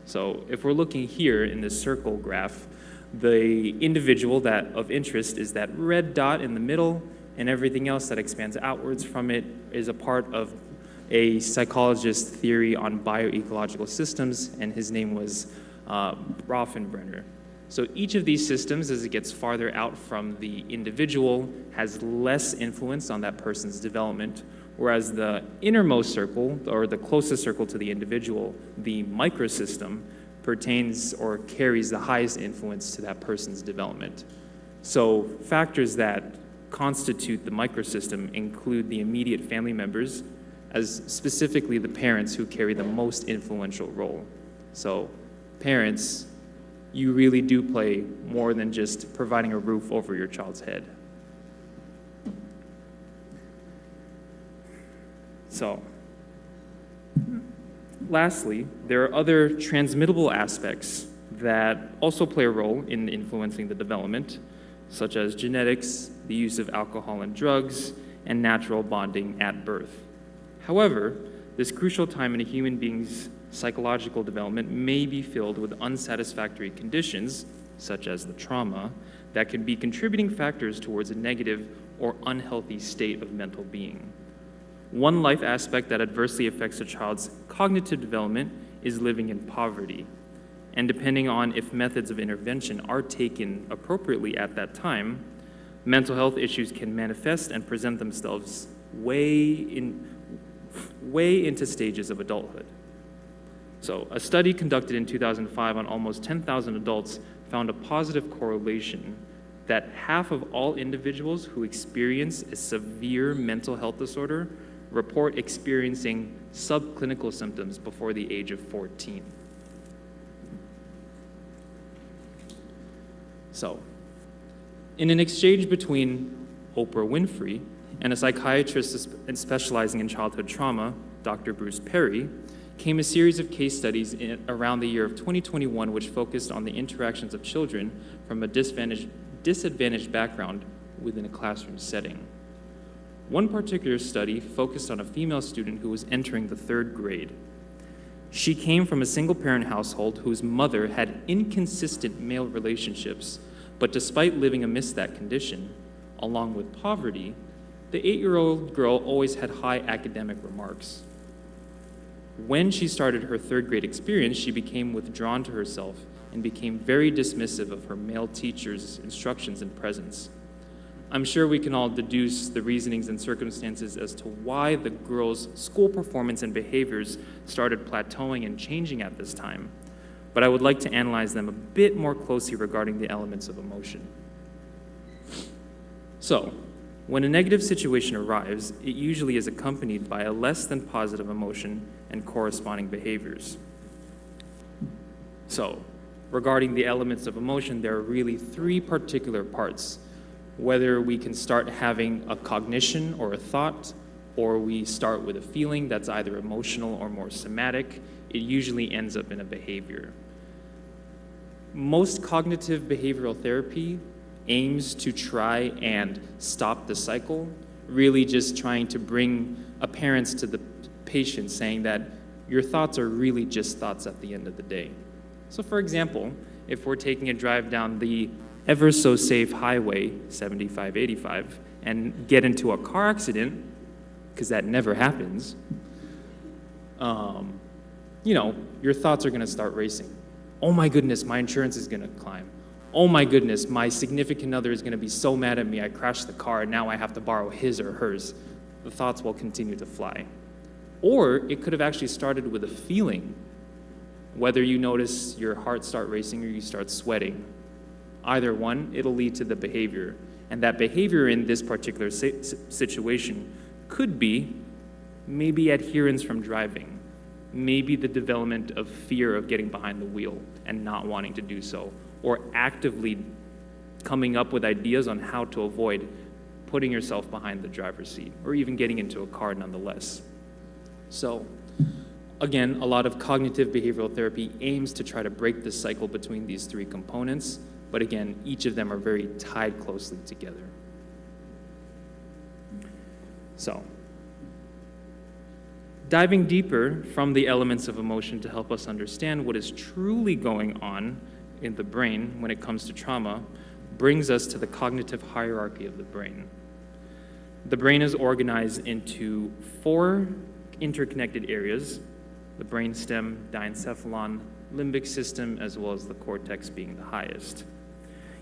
So if we're looking here in this circle graph, the individual that of interest is that red dot in the middle, and everything else that expands outwards from it is a part of a psychologist's theory on bioecological systems, and his name was Rauffenbrenner. So each of these systems, as it gets farther out from the individual, has less influence on that person's development, whereas the innermost circle, or the closest circle to the individual, the microsystem, pertains or carries the highest influence to that person's development. So factors that constitute the microsystem include the immediate family members, as specifically the parents who carry the most influential role. So parents, you really do play more than just providing a roof over your child's head. So, lastly, there are other transmittable aspects that also play a role in influencing the development, such as genetics, the use of alcohol and drugs, and natural bonding at birth. However, this crucial time in a human being's psychological development may be filled with unsatisfactory conditions, such as the trauma, that can be contributing factors towards a negative or unhealthy state of mental being. One life aspect that adversely affects a child's cognitive development is living in poverty. And depending on if methods of intervention are taken appropriately at that time, mental health issues can manifest and present themselves way into stages of adulthood. So a study conducted in 2005 on almost 10,000 adults found a positive correlation that half of all individuals who experience a severe mental health disorder report experiencing subclinical symptoms before the age of 14. So, in an exchange between Oprah Winfrey and a psychiatrist specializing in childhood trauma, Dr. Bruce Perry, came a series of case studies around the year of 2021 which focused on the interactions of children from a disadvantaged background within a classroom setting. One particular study focused on a female student who was entering the 3rd grade. She came from a single-parent household whose mother had inconsistent male relationships, but despite living amidst that condition, along with poverty, the 8-year-old girl always had high academic remarks. When she started her third grade experience, she became withdrawn to herself and became very dismissive of her male teacher's instructions and presence. I'm sure we can all deduce the reasonings and circumstances as to why the girl's school performance and behaviors started plateauing and changing at this time, but I would like to analyze them a bit more closely regarding the elements of emotion. So, when a negative situation arrives, it usually is accompanied by a less than positive emotion and corresponding behaviors. So, regarding the elements of emotion, there are really 3 particular parts. Whether we can start having a cognition or a thought, or we start with a feeling that's either emotional or more somatic, it usually ends up in a behavior. Most cognitive behavioral therapy aims to try and stop the cycle, really just trying to bring appearance to the patient, saying that your thoughts are really just thoughts at the end of the day. So for example, if we're taking a drive down the ever so safe highway, 7585, and get into a car accident, because that never happens, your thoughts are gonna start racing. Oh my goodness, my insurance is gonna climb. Oh my goodness, my significant other is gonna be so mad at me, I crashed the car and now I have to borrow his or hers. The thoughts will continue to fly. Or it could have actually started with a feeling, whether you notice your heart start racing or you start sweating. Either one, it'll lead to the behavior. And that behavior in this particular situation could be maybe adherence from driving, maybe the development of fear of getting behind the wheel and not wanting to do so, or actively coming up with ideas on how to avoid putting yourself behind the driver's seat, or even getting into a car nonetheless. So, again, a lot of cognitive behavioral therapy aims to try to break the cycle between these 3 components, but again, each of them are very tied closely together. So, diving deeper from the elements of emotion to help us understand what is truly going on in the brain when it comes to trauma brings us to the cognitive hierarchy of the brain. The brain is organized into 4 interconnected areas: the brainstem, diencephalon, limbic system, as well as the cortex being the highest.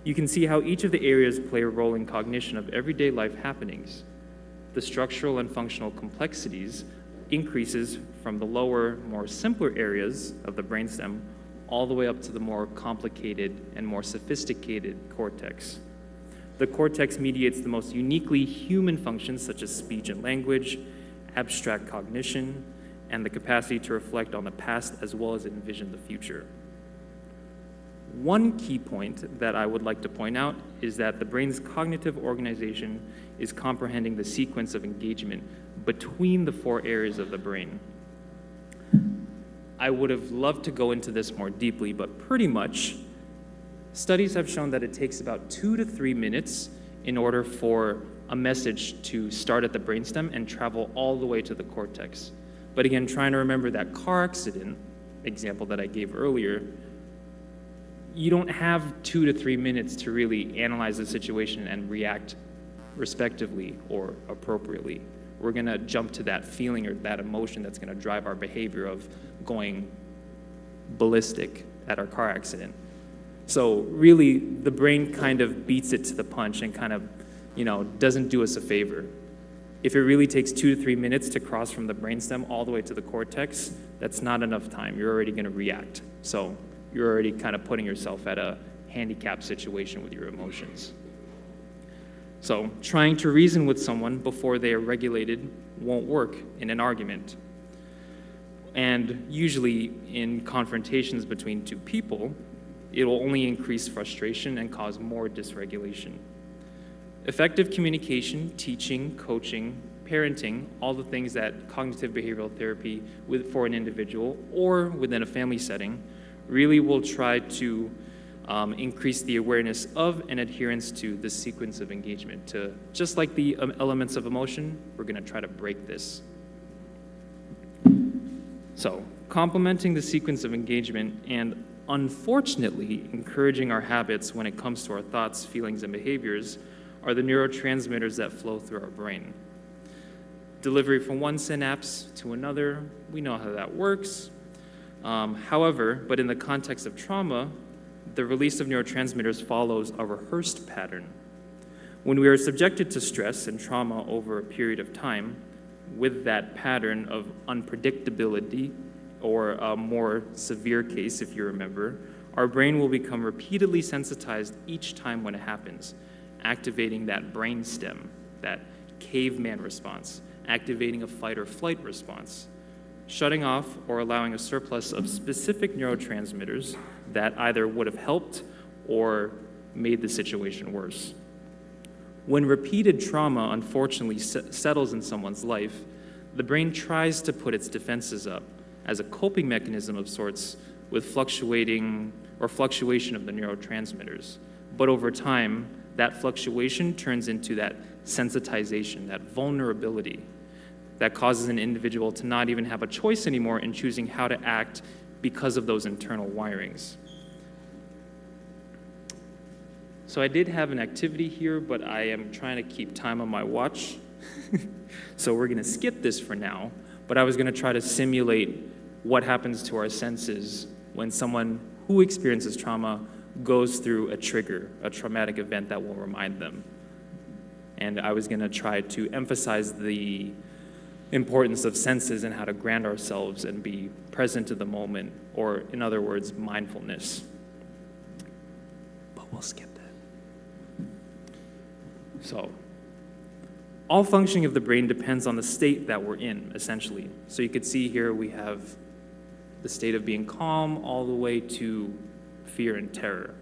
You can see how each of the areas play a role in cognition of everyday life happenings. The structural and functional complexities increases from the lower, more simpler areas of the brainstem all the way up to the more complicated and more sophisticated cortex. The cortex mediates the most uniquely human functions such as speech and language, abstract cognition, and the capacity to reflect on the past as well as envision the future. One key point that I would like to point out is that the brain's cognitive organization is comprehending the sequence of engagement between the 4 areas of the brain. I would have loved to go into this more deeply, but pretty much, studies have shown that it takes about 2 to 3 minutes in order for a message to start at the brainstem and travel all the way to the cortex. But again, trying to remember that car accident example that I gave earlier, you don't have 2 to 3 minutes to really analyze the situation and react respectively or appropriately. We're gonna jump to that feeling or that emotion that's gonna drive our behavior of going ballistic at our car accident. So really, the brain kind of beats it to the punch and kind of, doesn't do us a favor. If it really takes 2 to 3 minutes to cross from the brainstem all the way to the cortex, that's not enough time. You're already gonna react. So you're already kind of putting yourself at a handicapped situation with your emotions. So trying to reason with someone before they are regulated won't work in an argument. And usually in confrontations between 2 people, it will only increase frustration and cause more dysregulation. Effective communication, teaching, coaching, parenting, all the things that cognitive behavioral therapy for an individual or within a family setting really will try to increase the awareness of and adherence to the sequence of engagement. Just like the elements of emotion, we're going to try to break this. So, complementing the sequence of engagement and unfortunately encouraging our habits when it comes to our thoughts, feelings, and behaviors are the neurotransmitters that flow through our brain. Delivery from one synapse to another, we know how that works. However, but in the context of trauma, the release of neurotransmitters follows a rehearsed pattern. When we are subjected to stress and trauma over a period of time, with that pattern of unpredictability, or a more severe case, if you remember, our brain will become repeatedly sensitized each time when it happens, activating that brain stem, that caveman response, activating a fight or flight response, shutting off or allowing a surplus of specific neurotransmitters that either would have helped or made the situation worse. When repeated trauma unfortunately settles in someone's life, the brain tries to put its defenses up as a coping mechanism of sorts with fluctuation of the neurotransmitters. But over time, that fluctuation turns into that sensitization, that vulnerability that causes an individual to not even have a choice anymore in choosing how to act because of those internal wirings. So I did have an activity here, but I am trying to keep time on my watch. So we're going to skip this for now, but I was going to try to simulate what happens to our senses when someone who experiences trauma goes through a trigger, a traumatic event that will remind them. And I was going to try to emphasize the importance of senses and how to ground ourselves and be present to the moment, or in other words, mindfulness. But we'll skip that. So, all functioning of the brain depends on the state that we're in, essentially. So you could see here we have the state of being calm all the way to fear and terror.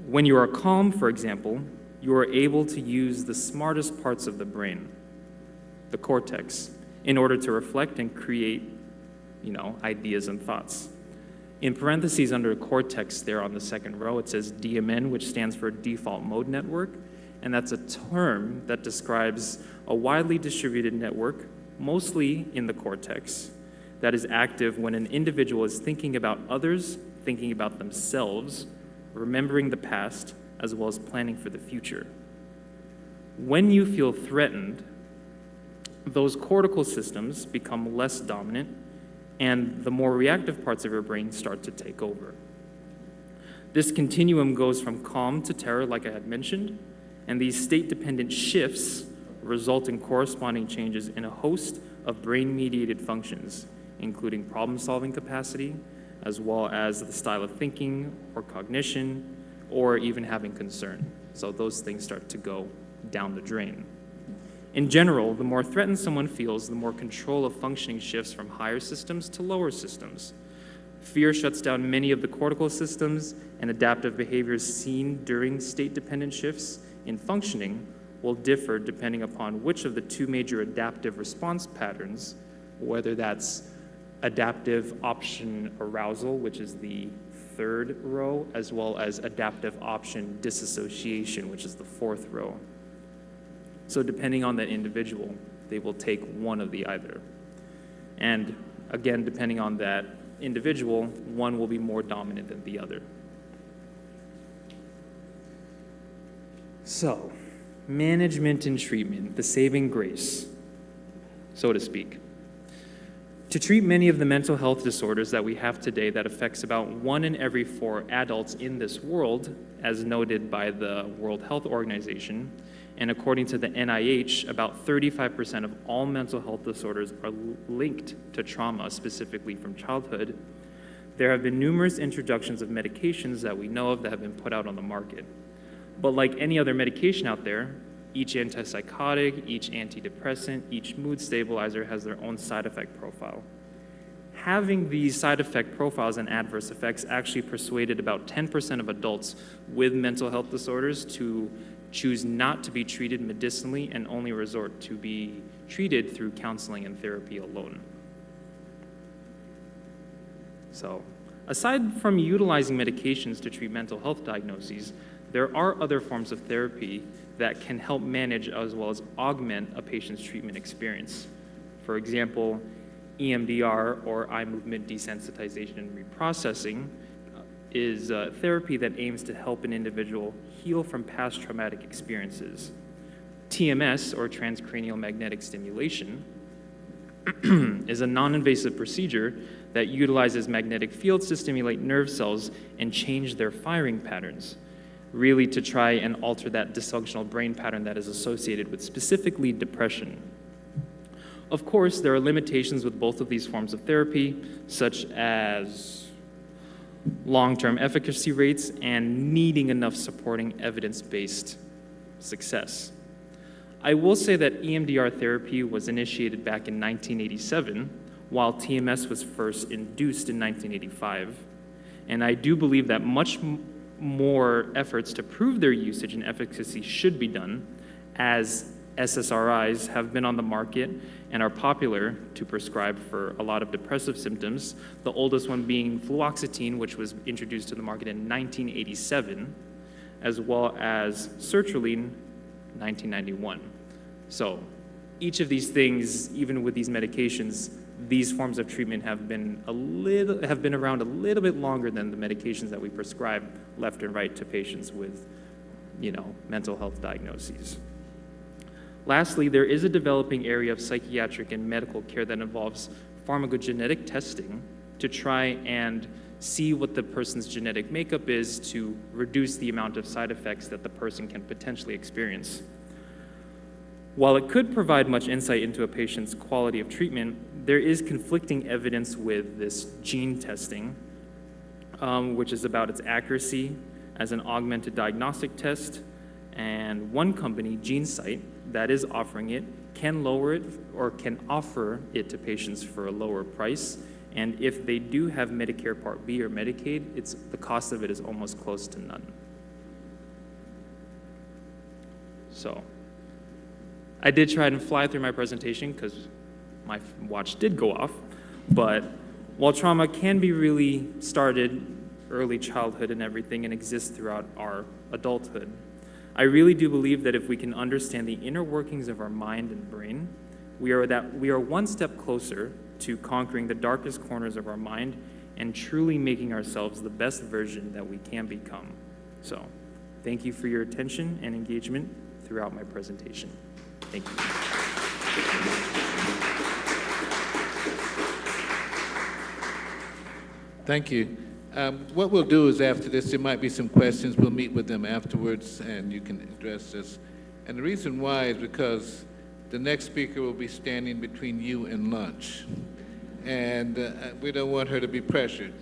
When you are calm, for example, you are able to use the smartest parts of the brain, the cortex, in order to reflect and create, ideas and thoughts. In parentheses under cortex there on the second row, it says DMN, which stands for default mode network, and that's a term that describes a widely distributed network, mostly in the cortex, that is active when an individual is thinking about others, thinking about themselves, remembering the past, as well as planning for the future. When you feel threatened, those cortical systems become less dominant, and the more reactive parts of your brain start to take over. This continuum goes from calm to terror, like I had mentioned, and these state-dependent shifts result in corresponding changes in a host of brain-mediated functions, including problem-solving capacity, as well as the style of thinking or cognition, or even having concern. So those things start to go down the drain. In general, the more threatened someone feels, the more control of functioning shifts from higher systems to lower systems. Fear shuts down many of the cortical systems, and adaptive behaviors seen during state-dependent shifts in functioning will differ depending upon which of the two major adaptive response patterns, whether that's adaptive option arousal, which is the third row, as well as adaptive option disassociation, which is the fourth row. So depending on that individual, they will take one of the either. And again, depending on that individual, one will be more dominant than the other. So, management and treatment, the saving grace, so to speak. To treat many of the mental health disorders that we have today that affects about 1 in every 4 adults in this world, as noted by the World Health Organization, and according to the NIH, about 35% of all mental health disorders are linked to trauma, specifically from childhood. There have been numerous introductions of medications that we know of that have been put out on the market. But like any other medication out there, each antipsychotic, each antidepressant, each mood stabilizer has their own side effect profile. Having these side effect profiles and adverse effects actually persuaded about 10% of adults with mental health disorders to choose not to be treated medicinally and only resort to be treated through counseling and therapy alone. So, aside from utilizing medications to treat mental health diagnoses, there are other forms of therapy that can help manage as well as augment a patient's treatment experience. For example, EMDR, or eye movement desensitization and reprocessing, is therapy that aims to help an individual heal from past traumatic experiences. TMS, or transcranial magnetic stimulation, is a non-invasive procedure that utilizes magnetic fields to stimulate nerve cells and change their firing patterns, really to try and alter that dysfunctional brain pattern that is associated with specifically depression. Of course, there are limitations with both of these forms of therapy, such as long-term efficacy rates and needing enough supporting evidence-based success. I will say that EMDR therapy was initiated back in 1987, while TMS was first induced in 1985. And I do believe that much more efforts to prove their usage and efficacy should be done, as SSRIs have been on the market and are popular to prescribe for a lot of depressive symptoms, the oldest one being fluoxetine, which was introduced to the market in 1987, as well as sertraline, 1991. So each of these things, even with these medications, these forms of treatment have been around a little bit longer than the medications that we prescribe left and right to patients with, mental health diagnoses. Lastly, there is a developing area of psychiatric and medical care that involves pharmacogenetic testing to try and see what the person's genetic makeup is to reduce the amount of side effects that the person can potentially experience. While it could provide much insight into a patient's quality of treatment, there is conflicting evidence with this gene testing, which is about its accuracy as an augmented diagnostic test. And one company, GeneSight, that is offering it, can lower it or can offer it to patients for a lower price. And if they do have Medicare Part B or Medicaid, the cost of it is almost close to none. So I did try and fly through my presentation because my watch did go off. But while trauma can be really started early childhood and everything and exists throughout our adulthood, I really do believe that if we can understand the inner workings of our mind and brain, we are one step closer to conquering the darkest corners of our mind and truly making ourselves the best version that we can become. So, thank you for your attention and engagement throughout my presentation. Thank you. Thank you. What we'll do is after this, there might be some questions. We'll meet with them afterwards, and you can address this. And the reason why is because the next speaker will be standing between you and lunch. And we don't want her to be pressured.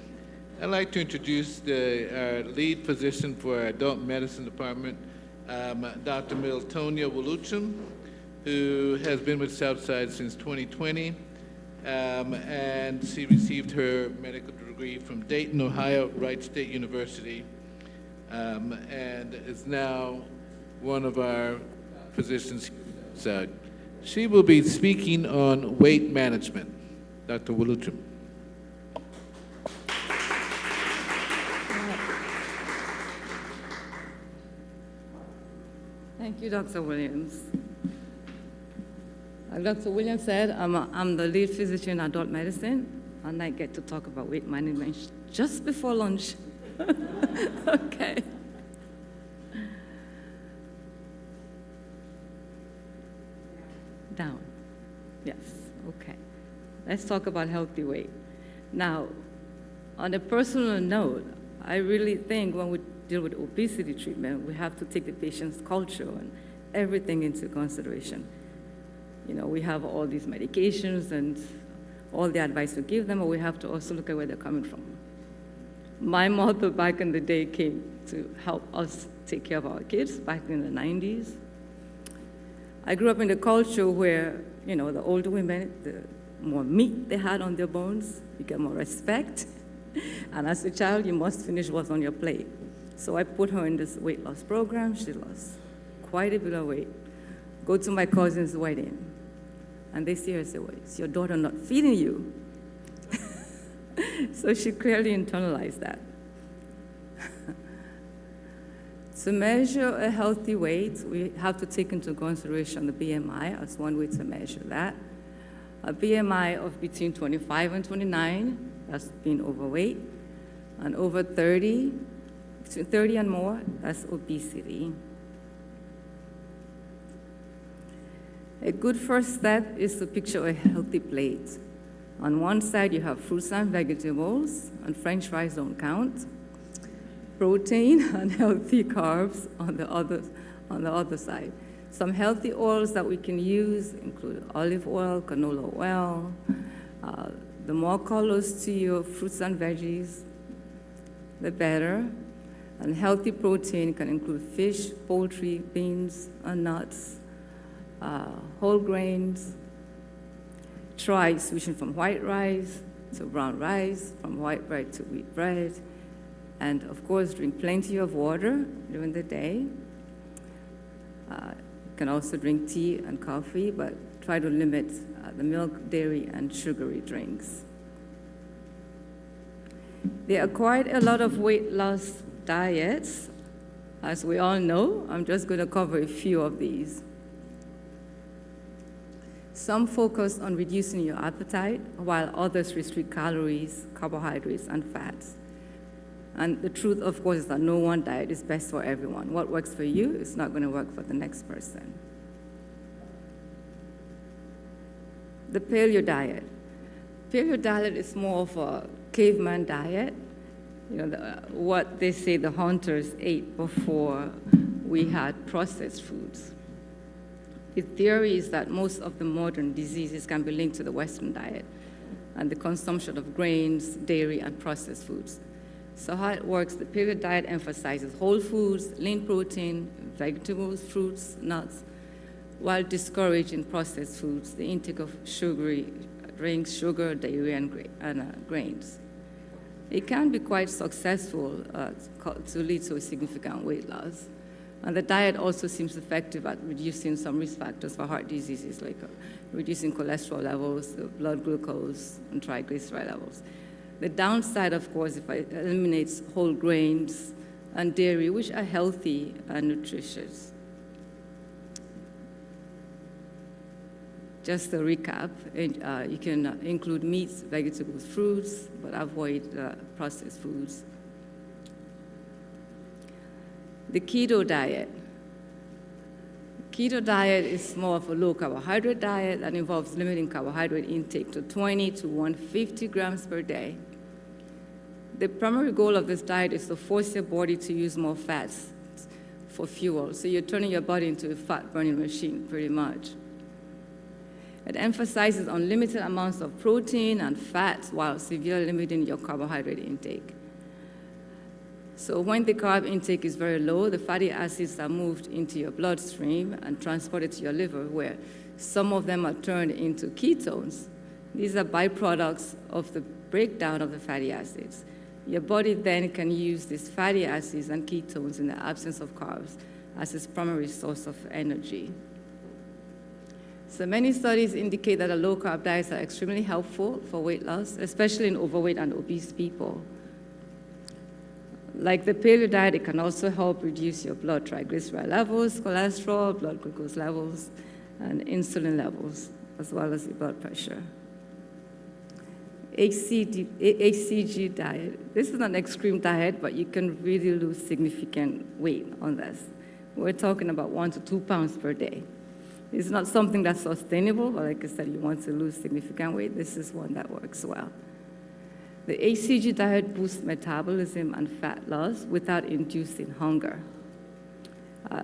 I'd like to introduce our lead physician for our adult medicine department, Dr. Miltonia Waluchum, who has been with Southside since 2020. And she received her medical degree from Dayton, Ohio, Wright State University, and is now one of our physicians. So she will be speaking on weight management. Dr. Waluchum. Thank you, Dr. Williams. Like Dr. Williams said, I'm the lead physician in adult medicine, and I get to talk about weight management just before lunch. Okay. Down. Yes, okay. Let's talk about healthy weight. Now, on a personal note, I really think when we deal with obesity treatment, we have to take the patient's culture and everything into consideration. We have all these medications and all the advice we give them, but we have to also look at where they're coming from. My mother back in the day came to help us take care of our kids back in the 90s. I grew up in a culture where, the older women, the more meat they had on their bones, you get more respect. And as a child, you must finish what's on your plate. So I put her in this weight loss program. She lost quite a bit of weight. Go to my cousin's wedding, and they see her and say, well, is your daughter not feeding you? So she clearly internalized that. To measure a healthy weight, we have to take into consideration the BMI as one way to measure that. a BMI of between 25 and 29, that's being overweight, and over 30, between 30 and more, that's obesity. A good first step is to picture a healthy plate. On one side, you have fruits and vegetables, and French fries don't count. Protein and healthy carbs on the other side. Some healthy oils that we can use include olive oil, canola oil. The more colors to your fruits and veggies, the better. And healthy protein can include fish, poultry, beans, and nuts, whole grains. Try switching from white rice to brown rice, from white bread to wheat bread. And of course, drink plenty of water during the day. You can also drink tea and coffee, but try to limit the milk, dairy, and sugary drinks. There are quite a lot of weight loss diets, as we all know. I'm just going to cover a few of these. Some focus on reducing your appetite, while others restrict calories, carbohydrates, and fats. And the truth, of course, is that no one diet is best for everyone. What works for you is not going to work for the next person. The paleo diet. Paleo diet is more of a caveman diet. You know, what they say the hunters ate before we had processed foods. The theory is that most of the modern diseases can be linked to the Western diet and the consumption of grains, dairy, and processed foods. So how it works, the paleo diet emphasizes whole foods, lean protein, vegetables, fruits, nuts, while discouraging processed foods, the intake of sugary drinks, sugar, dairy, and grains. It can be quite successful to lead to a significant weight loss. And the diet also seems effective at reducing some risk factors for heart diseases, like reducing cholesterol levels, blood glucose, and triglyceride levels. The downside, of course, if it eliminates whole grains and dairy, which are healthy and nutritious. Just to recap, you can include meats, vegetables, fruits, but avoid processed foods. The keto diet. Keto diet is more of a low carbohydrate diet that involves limiting carbohydrate intake to 20 to 150 grams per day. The primary goal of this diet is to force your body to use more fats for fuel. So you're turning your body into a fat-burning machine, pretty much. It emphasizes unlimited amounts of protein and fats while severely limiting your carbohydrate intake. So when the carb intake is very low, the fatty acids are moved into your bloodstream and transported to your liver, where some of them are turned into ketones. These are byproducts of the breakdown of the fatty acids. Your body then can use these fatty acids and ketones in the absence of carbs as its primary source of energy. So many studies indicate that low-carb diets are extremely helpful for weight loss, especially in overweight and obese people. Like the paleo diet, it can also help reduce your blood triglyceride levels, cholesterol, blood glucose levels, and insulin levels, as well as your blood pressure. HCG diet. This is an extreme diet, but you can really lose significant weight on this. We're talking about 1 to 2 pounds per day. It's not something that's sustainable, but like I said, you want to lose significant weight. This is one that works well. The HCG diet boosts metabolism and fat loss without inducing hunger.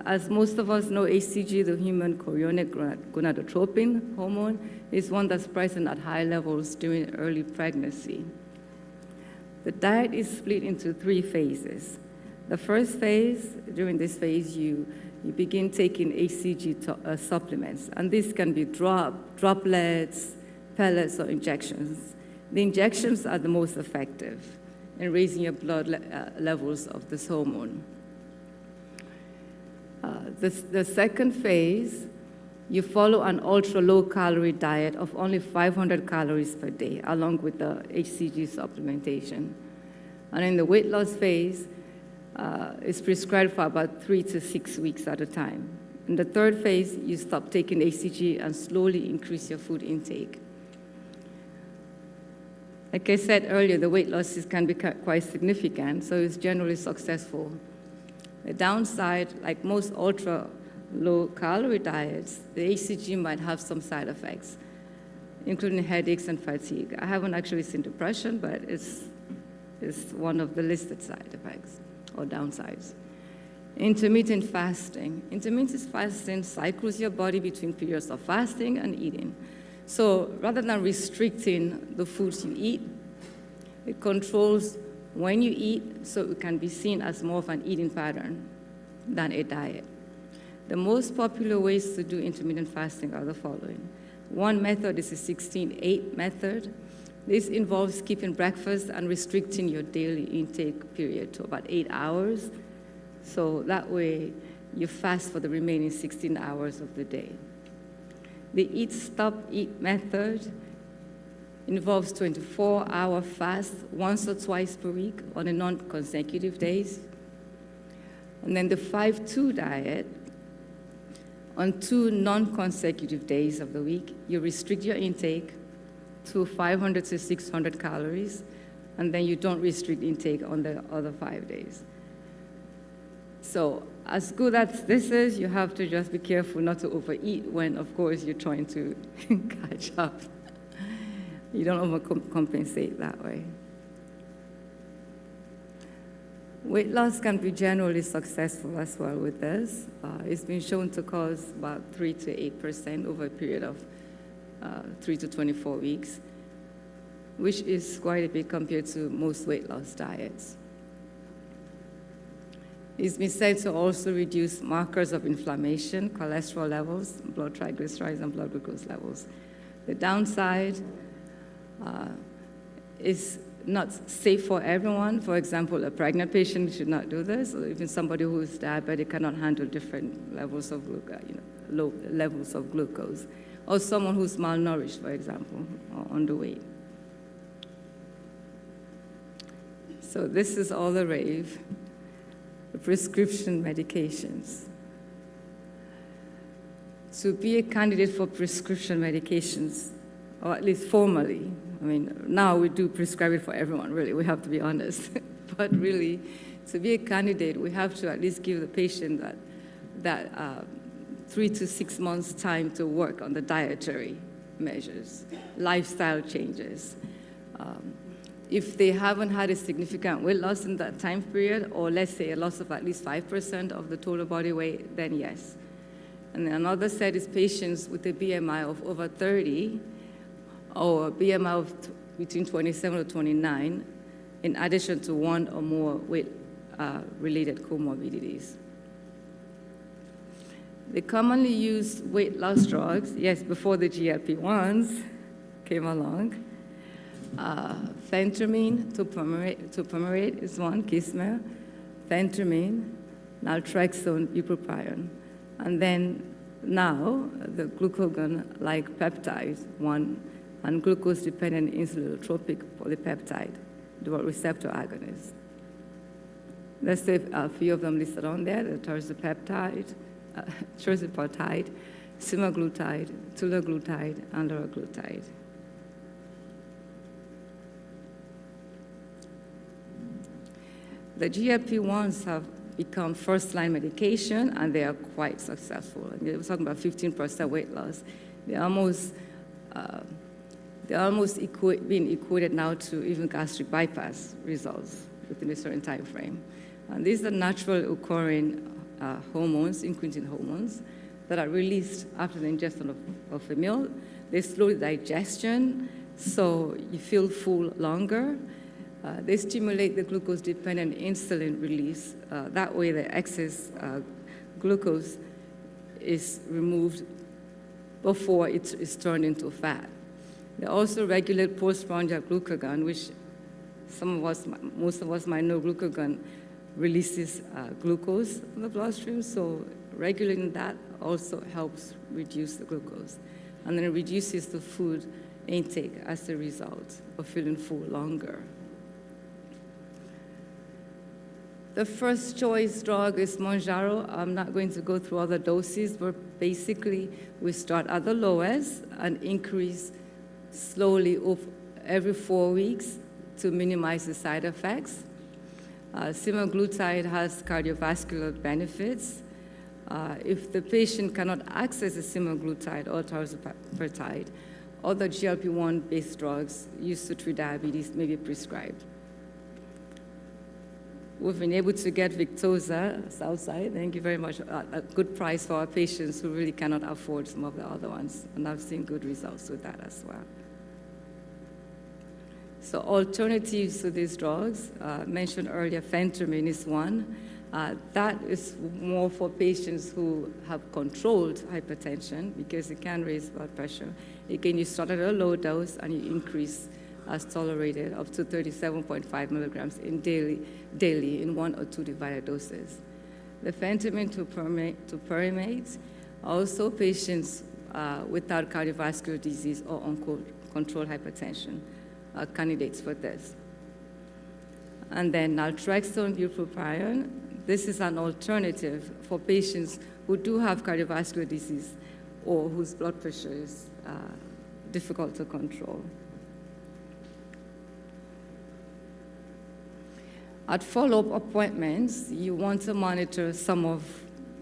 As most of us know, HCG, the human chorionic gonadotropin hormone, is one that's present at high levels during early pregnancy. The diet is split into 3 phases. The first phase, during this phase, you begin taking HCG supplements, and these can be droplets, pellets, or injections. The injections are the most effective in raising your blood levels of this hormone. The second phase, you follow an ultra-low-calorie diet of only 500 calories per day, along with the HCG supplementation. And in the weight loss phase, it's prescribed for about 3 to 6 weeks at a time. In the third phase, you stop taking HCG and slowly increase your food intake. Like I said earlier, the weight losses can be quite significant, so it's generally successful. The downside, like most ultra low-calorie diets, the HCG might have some side effects, including headaches and fatigue. I haven't actually seen depression, but it's one of the listed side effects or downsides. Intermittent fasting. Intermittent fasting cycles your body between periods of fasting and eating. So rather than restricting the foods you eat, it controls when you eat, so it can be seen as more of an eating pattern than a diet. The most popular ways to do intermittent fasting are the following. One method is the 16-8 method. This involves skipping breakfast and restricting your daily intake period to about 8 hours. So that way you fast for the remaining 16 hours of the day. The eat, stop, eat method involves 24-hour fast once or twice per week on a non-consecutive days. And then the 5-2 diet, on 2 non-consecutive days of the week, you restrict your intake to 500 to 600 calories, and then you don't restrict intake on the other 5 days. So as good as this is, you have to just be careful not to overeat when, of course, you're trying to catch up. You don't overcompensate that way. Weight loss can be generally successful as well with this. It's been shown to cause about 3 to 8% over a period of 3 to 24 weeks, which is quite a bit compared to most weight loss diets. It's been said to also reduce markers of inflammation, cholesterol levels, blood triglycerides, and blood glucose levels. The downside is not safe for everyone. For example, a pregnant patient should not do this, or even somebody who is diabetic cannot handle different levels of low levels of glucose, or someone who's malnourished, for example, or underweight. So this is all the rave. The prescription medications. To be a candidate for prescription medications, or at least formally, I mean, now we do prescribe it for everyone, really, we have to be honest. But really, to be a candidate, we have to at least give the patient that 3 to 6 months time to work on the dietary measures, lifestyle changes. If they haven't had a significant weight loss in that time period, or let's say a loss of at least 5% of the total body weight, then yes. And then another set is patients with a BMI of over 30, or a BMI of between 27 to 29, in addition to 1 or more weight-related comorbidities. The commonly used weight loss drugs, yes, before the GLP-1s came along, phentermine, topiramate is one, GSMA, phentermine, naltrexone, bupropion. And then now, the glucagon-like peptides, one, and glucose-dependent insulinotropic polypeptide, dual receptor agonists. Let's say a few of them listed on there, the tirzepatide, semaglutide, tulaglutide, and liraglutide. The GLP-1s have become first-line medication, and they are quite successful. And we're talking about 15% weight loss. They're almost being equated now to even gastric bypass results within a certain time frame. And these are naturally occurring hormones, incretin hormones, that are released after the ingestion of a meal. They slow digestion, so you feel full longer. They stimulate the glucose-dependent insulin release. That way, the excess glucose is removed before it is turned into fat. They also regulate postprandial glucagon, which most of us might know glucagon releases glucose in the bloodstream, so regulating that also helps reduce the glucose. And then it reduces the food intake as a result of feeling full longer. The first choice drug is Mounjaro. I'm not going to go through all the doses, but basically we start at the lowest and increase slowly over every 4 weeks to minimize the side effects. Semaglutide has cardiovascular benefits. If the patient cannot access the semaglutide or tirzepatide, other GLP-1 based drugs used to treat diabetes may be prescribed. We've been able to get Victoza, Southside, thank you very much, at a good price for our patients who really cannot afford some of the other ones, and I've seen good results with that as well. So alternatives to these drugs, mentioned earlier, phentermine is one. That is more for patients who have controlled hypertension because it can raise blood pressure. Again, you start at a low dose and you increase as tolerated up to 37.5 milligrams daily in 1 or 2 divided doses. The phentermine to pyrimate, also patients without cardiovascular disease or uncontrolled hypertension are candidates for this. And then naltrexone bupropion, this is an alternative for patients who do have cardiovascular disease or whose blood pressure is difficult to control. At follow-up appointments, you want to monitor some of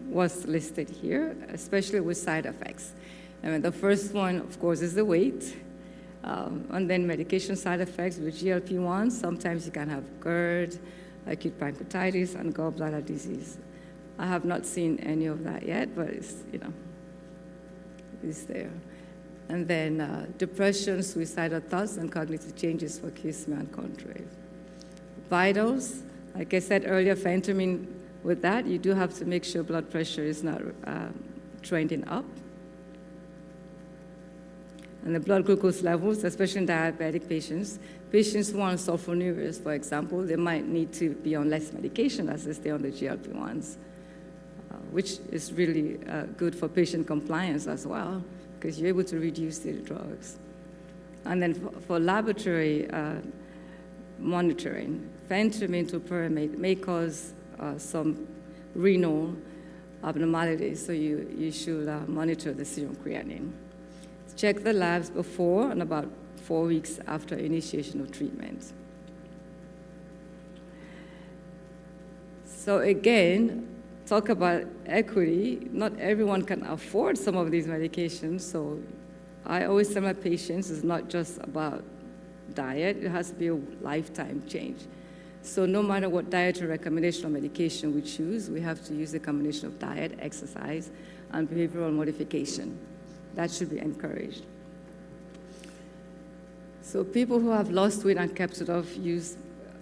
what's listed here, especially with side effects. I mean, the first one, of course, is the weight. And then medication side effects with GLP-1. Sometimes you can have GERD, acute pancreatitis, and gallbladder disease. I have not seen any of that yet, but it's there. And then depression, suicidal thoughts, and cognitive changes for GSMA and Contrave. Vitals, like I said earlier, phentermine, with that, you do have to make sure blood pressure is not trending up. And the blood glucose levels, especially in diabetic patients who are on sulfonylureas, for example, they might need to be on less medication as they stay on the GLP-1s, which is really good for patient compliance as well, because you're able to reduce the drugs. And then for laboratory monitoring, phentermine to pyrimate may cause some renal abnormalities, so you should monitor the serum creatinine. Check the labs before and about 4 weeks after initiation of treatment. So again, talk about equity. Not everyone can afford some of these medications, so I always tell my patients it's not just about diet, it has to be a lifetime change. So no matter what dietary recommendation or medication we choose, we have to use a combination of diet, exercise, and behavioral modification. That should be encouraged. So people who have lost weight and kept it off use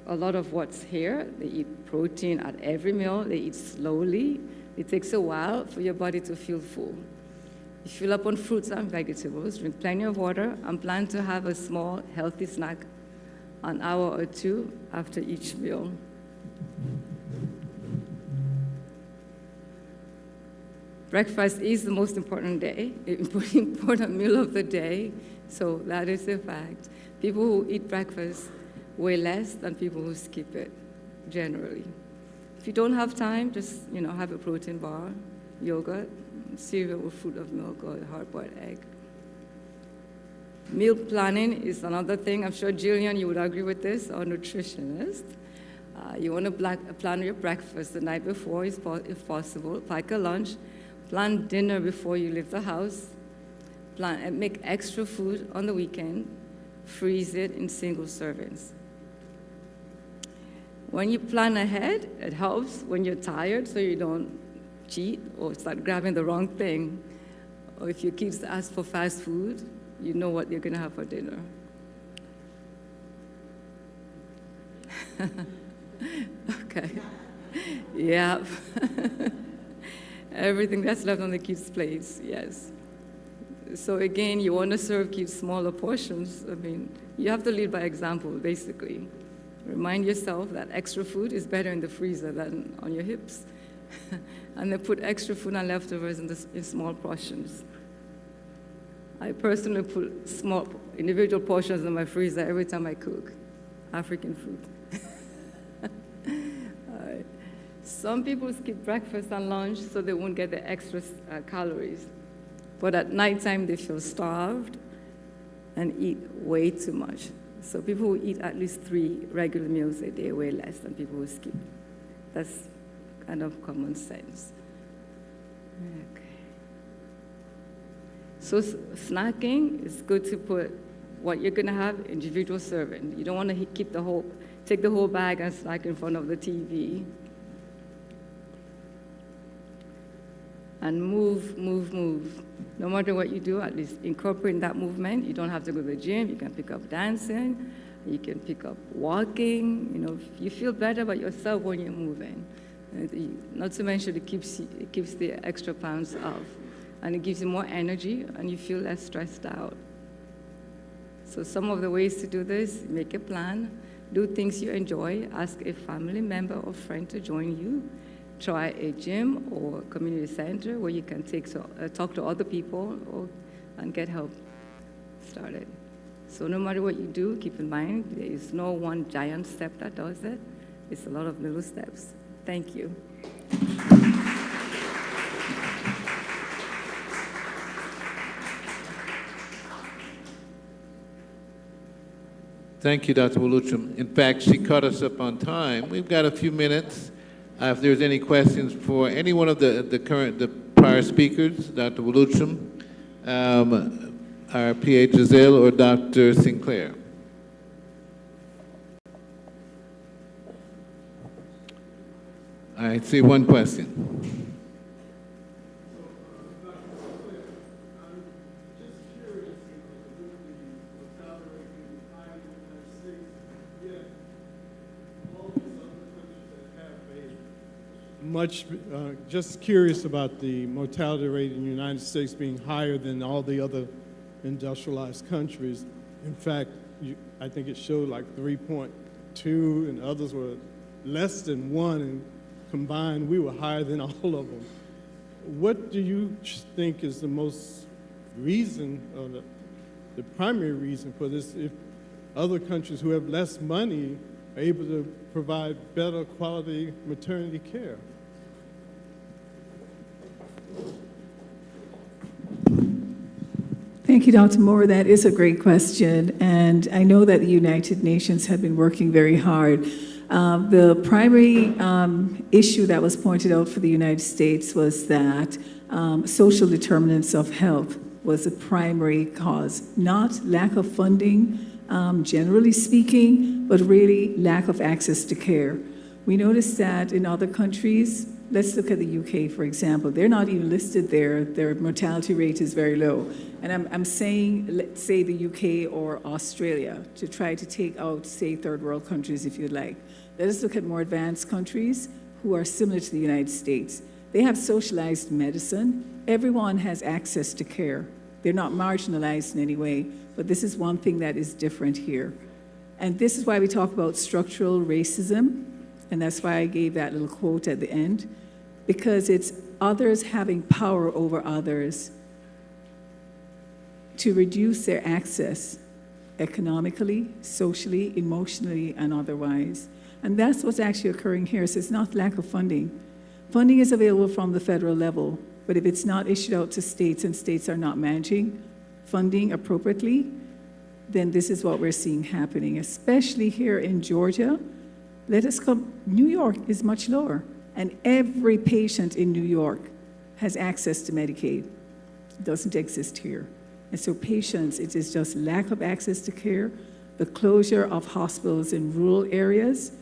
a lot of what's here. They eat protein at every meal. They eat slowly. It takes a while for your body to feel full. You fill up on fruits and vegetables, drink plenty of water, and plan to have a small, healthy snack an hour or two after each meal. Breakfast is the most important meal of the day, so that is a fact. People who eat breakfast weigh less than people who skip it, generally. If you don't have time, just have a protein bar, yogurt, cereal with fruit of milk, or a hard-boiled egg. Meal planning is another thing. I'm sure, Jillian, you would agree with this, our nutritionist. You want to plan your breakfast the night before, if possible. Pack a lunch. Plan dinner before you leave the house. Plan and make extra food on the weekend. Freeze it in single servings. When you plan ahead, it helps when you're tired so you don't cheat or start grabbing the wrong thing. Or if your kids ask for fast food, you know what you're going to have for dinner. Okay. Yeah. Everything that's left on the kids' plates, yes. So again, you want to serve kids smaller portions. I mean, you have to lead by example, basically. Remind yourself that extra food is better in the freezer than on your hips. And then put extra food and leftovers in small portions. I personally put small individual portions in my freezer every time I cook African food. Some people skip breakfast and lunch so they won't get the extra calories. But at nighttime, they feel starved and eat way too much. So people who eat at least 3 regular meals a day weigh less than people who skip. That's kind of common sense. Okay. So snacking, it's good to put what you're gonna have individual serving. You don't want to take the whole bag and snack in front of the TV. And move. No matter what you do, at least incorporate that movement. You don't have to go to the gym. You can pick up dancing. You can pick up walking. You know, you feel better about yourself when you're moving. Not to mention it keeps the extra pounds off. And it gives you more energy and you feel less stressed out. So some of the ways to do this, make a plan, do things you enjoy, ask a family member or friend to join you, try a gym or community center where you can talk to other people and get help started. So no matter what you do, keep in mind, there is no one giant step that does it. It's a lot of little steps. Thank you. Thank you, Dr. Waluchum. In fact, she caught us up on time. We've got a few minutes. If there's any questions for any one of the prior speakers, Dr. Waluchum, our PA Giselle, or Dr. Sinclair. I see one question. Just curious about the mortality rate in the United States being higher than all the other industrialized countries. In fact, I think it showed like 3.2 and others were less than 1, and combined we were higher than all of them. What do you think is the most reason, or the primary reason for this, if other countries who have less money are able to provide better quality maternity care? Thank you, Dr. Moore. That is a great question, and I know that the United Nations have been working very hard. The primary issue that was pointed out for the United States was that social determinants of health was the primary cause, not lack of funding, generally speaking, but really lack of access to care. We noticed that in other countries, let's look at the UK, for example. They're not even listed there. Their mortality rate is very low. And I'm saying, let's say the UK or Australia, to try to take out, say, third world countries, if you'd like. Let us look at more advanced countries who are similar to the United States. They have socialized medicine. Everyone has access to care. They're not marginalized in any way, but this is one thing that is different here. And this is why we talk about structural racism, and that's why I gave that little quote at the end, because it's others having power over others to reduce their access economically, socially, emotionally, and otherwise. And that's what's actually occurring here. So it's not lack of funding. Funding is available from the federal level, but if it's not issued out to states and states are not managing funding appropriately, then this is what we're seeing happening, especially here in Georgia. New York is much lower, and every patient in New York has access to Medicaid. It doesn't exist here. And so patients, it is just lack of access to care, the closure of hospitals in rural areas.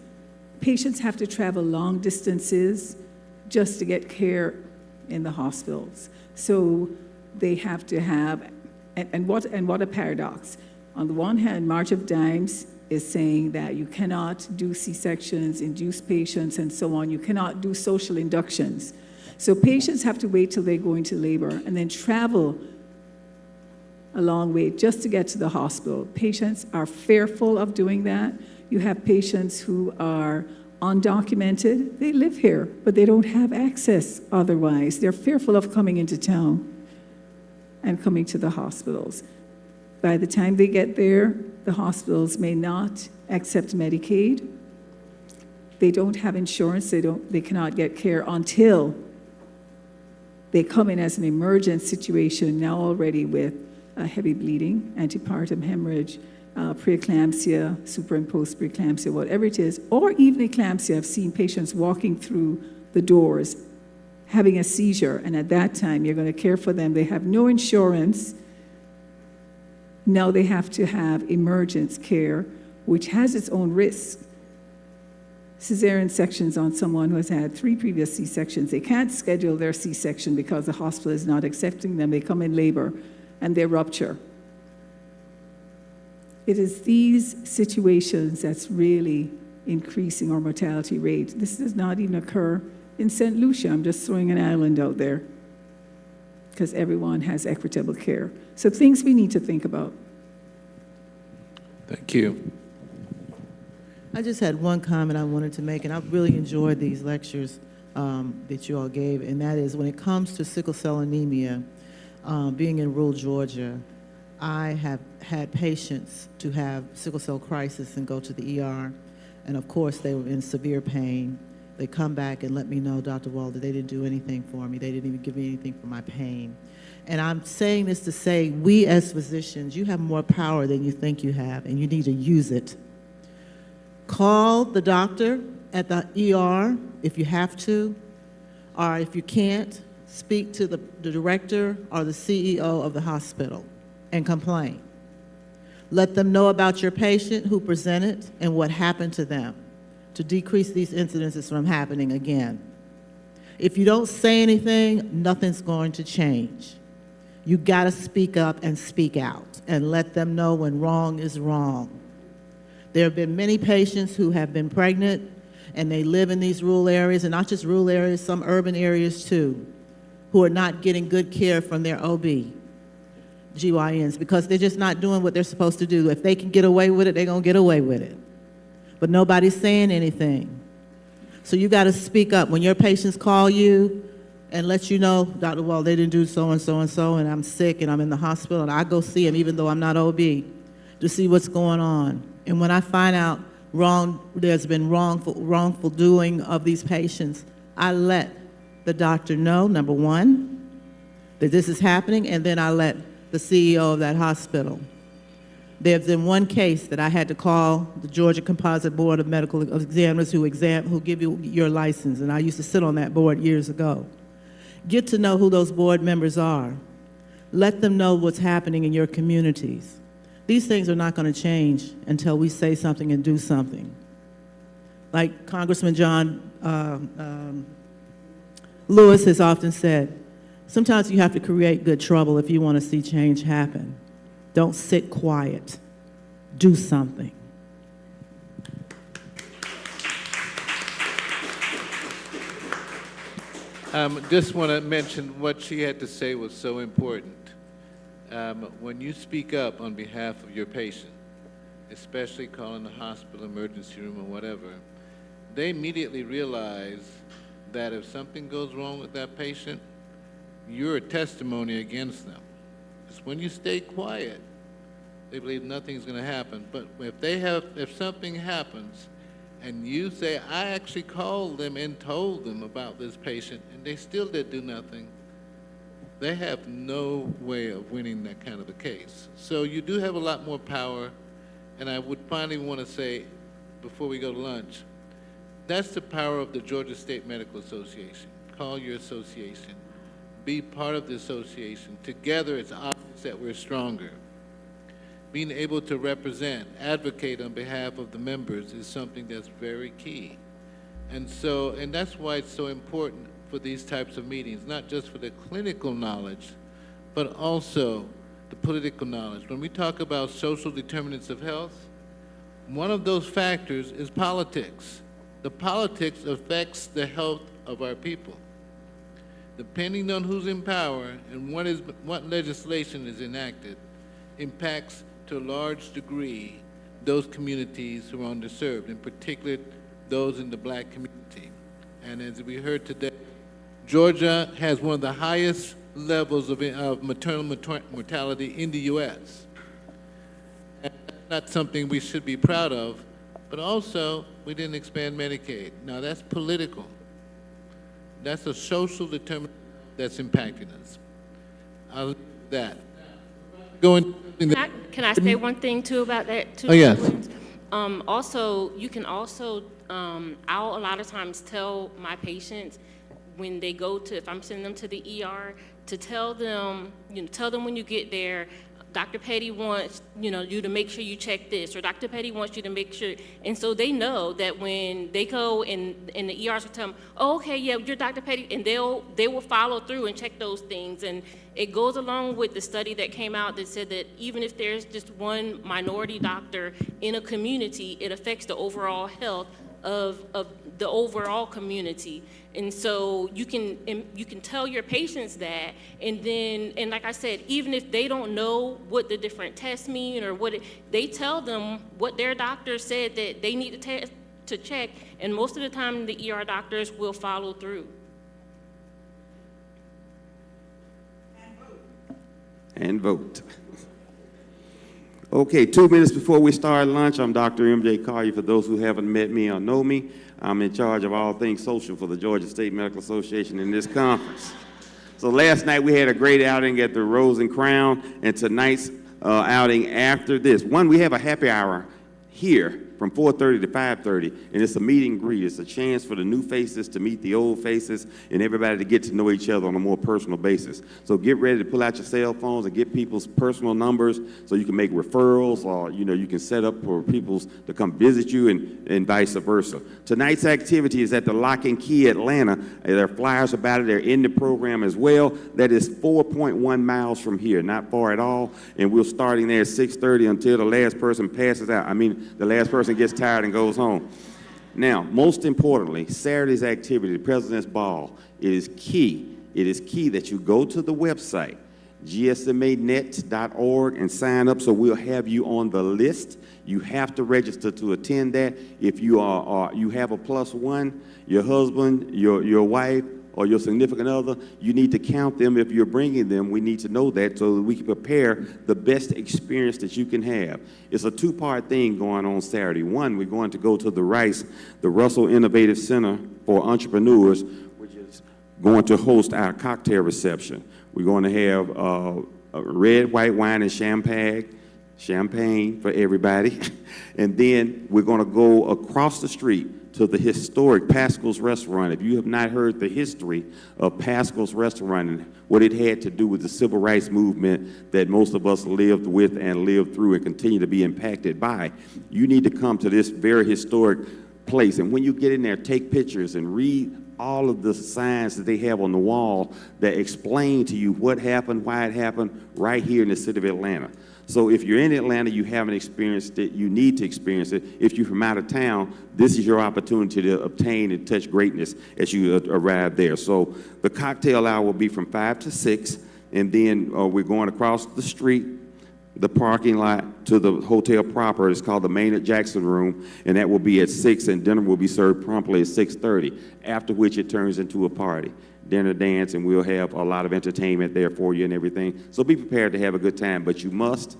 Patients have to travel long distances just to get care in the hospitals. So they have to have, and what a paradox. On the one hand, March of Dimes is saying that you cannot do C-sections, induce patients, and so on. You cannot do social inductions. So patients have to wait till they go into labor and then travel a long way just to get to the hospital. Patients are fearful of doing that. You have patients who are undocumented. They live here, but they don't have access otherwise. They're fearful of coming into town and coming to the hospitals. By the time they get there, the hospitals may not accept Medicaid. They don't have insurance. They cannot get care until they come in as an emergent situation, now already with heavy bleeding, antepartum hemorrhage, preeclampsia, superimposed preeclampsia, whatever it is, or even eclampsia. I've seen patients walking through the doors having a seizure, and at that time, you're going to care for them. They have no insurance. Now they have to have emergence care, which has its own risks. Cesarean sections on someone who has had 3 previous C-sections. They can't schedule their C-section because the hospital is not accepting them. They come in labor and they rupture. It is these situations that's really increasing our mortality rate. This does not even occur in St. Lucia. I'm just throwing an island out there because everyone has equitable care. So things we need to think about. Thank you. I just had one comment I wanted to make, and I really enjoyed these lectures that you all gave, and that is when it comes to sickle cell anemia, being in rural Georgia, I have had patients to have sickle cell crisis and go to the ER, and of course they were in severe pain. They come back and let me know, Dr. Walder, they didn't do anything for me. They didn't even give me anything for my pain. And I'm saying this to say, we as physicians, you have more power than you think you have, and you need to use it. Call the doctor at the ER if you have to, or if you can't, speak to the director or the CEO of the hospital and complain. Let them know about your patient who presented and what happened to them to decrease these incidences from happening again. If you don't say anything, nothing's going to change. You gotta speak up and speak out and let them know when wrong is wrong. There have been many patients who have been pregnant and they live in these rural areas, and not just rural areas, some urban areas too, who are not getting good care from their OB-GYNs because they're just not doing what they're supposed to do. If they can get away with it, they're gonna get away with it. But nobody's saying anything. So you gotta speak up. When your patients call you and let you know, Dr. Wall, they didn't do so and so and so, and I'm sick and I'm in the hospital, and I go see them even though I'm not OB to see what's going on. And when I find out there's been wrongful doing of these patients, I let the doctor know, number one, that this is happening, and then I let the CEO of that hospital. There's been one case that I had to call the Georgia Composite Board of Medical Examiners who give you your license, and I used to sit on that board years ago. Get to know who those board members are. Let them know what's happening in your communities. These things are not going to change until we say something and do something. Like Congressman John Lewis has often said, sometimes you have to create good trouble if you want to see change happen. Don't sit quiet. Do something. Just want to mention what she had to say was so important. When you speak up on behalf of your patient, especially calling the hospital emergency room or whatever, they immediately realize that if something goes wrong with that patient, you're a testimony against them. It's when you stay quiet, they believe nothing's going to happen. But if something happens and you say, I actually called them and told them about this patient and they still did do nothing, they have no way of winning that kind of a case. So you do have a lot more power, and I would finally want to say, before we go to lunch, that's the power of the Georgia State Medical Association. Call your association. Be part of the association. Together, it's obvious that we're stronger. Being able to represent, advocate on behalf of the members is something that's very key. And that's why it's so important for these types of meetings, not just for the clinical knowledge, but also the political knowledge. When we talk about social determinants of health, one of those factors is politics. The politics affects the health of our people. Depending on who's in power and what legislation is enacted, impacts to a large degree those communities who are underserved, in particular those in the Black community. And as we heard today, Georgia has one of the highest levels of maternal mortality in the U.S. And that's not something we should be proud of, but also we didn't expand Medicaid. Now that's political. That's a social determinant that's impacting us. I'll leave that. go into something that... Can I say one thing too about that too? Oh, yes. Also, you can also, I'll a lot of times tell my patients when they go to, if I'm sending them to the ER, to tell them, tell them when you get there, Dr. Petty wants, you to make sure you check this, or Dr. Petty wants you to make sure, and so they know that when they go and the ERs will tell them, oh, okay, yeah, you're Dr. Petty, and they will follow through and check those things, and it goes along with the study that came out that said that even if there's just one minority doctor in a community, it affects the overall health of the overall community. And so you can tell your patients that, and like I said, even if they don't know what the different tests mean or they tell them what their doctor said that they need to check, and most of the time the ER doctors will follow through. And vote. Okay, 2 minutes before we start lunch, I'm Dr. M.J. Collier. For those who haven't met me or know me, I'm in charge of all things social for the Georgia State Medical Association in this conference. So last night we had a great outing at the Rose and Crown, and tonight's outing after this. One, we have a happy hour here from 4:30 to 5:30, and it's a meet and greet. It's a chance for the new faces to meet the old faces and everybody to get to know each other on a more personal basis. So get ready to pull out your cell phones and get people's personal numbers so you can make referrals, or you can set up for people to come visit you and vice versa. Tonight's activity is at the Lock and Key Atlanta. There are flyers about it. They're in the program as well. That is 4.1 miles from here, not far at all. And we're starting there at 6:30 until the last person passes out. The last person gets tired and goes home. Now, most importantly, Saturday's activity, the President's Ball, it is key. It is key that you go to the website, gsmanet.org, and sign up so we'll have you on the list. You have to register to attend that. If you you have a +1, your husband, your wife, or your significant other, you need to count them. If you're bringing them, we need to know that so that we can prepare the best experience that you can have. It's a two-part thing going on Saturday. One, we're going to go to the RICE, the Russell Innovative Center for Entrepreneurs, which is going to host our cocktail reception. We're going to have red, white wine, and champagne for everybody. And then we're going to go across the street to the historic Pascal's Restaurant. If you have not heard the history of Pascal's Restaurant and what it had to do with the civil rights movement that most of us lived with and lived through and continue to be impacted by, you need to come to this very historic place. And when you get in there, take pictures and read all of the signs that they have on the wall that explain to you what happened, why it happened, right here in the city of Atlanta. So if you're in Atlanta, you haven't experienced it, you need to experience it. If you're from out of town, this is your opportunity to obtain and touch greatness as you arrive there. So the cocktail hour will be from 5 to 6, and then we're going across the street, the parking lot, to the hotel proper. It's called the Maynard Jackson Room, and that will be at 6, and dinner will be served promptly at 6:30, after which it turns into a party. Dinner, dance, and we'll have a lot of entertainment there for you and everything. So be prepared to have a good time, but you must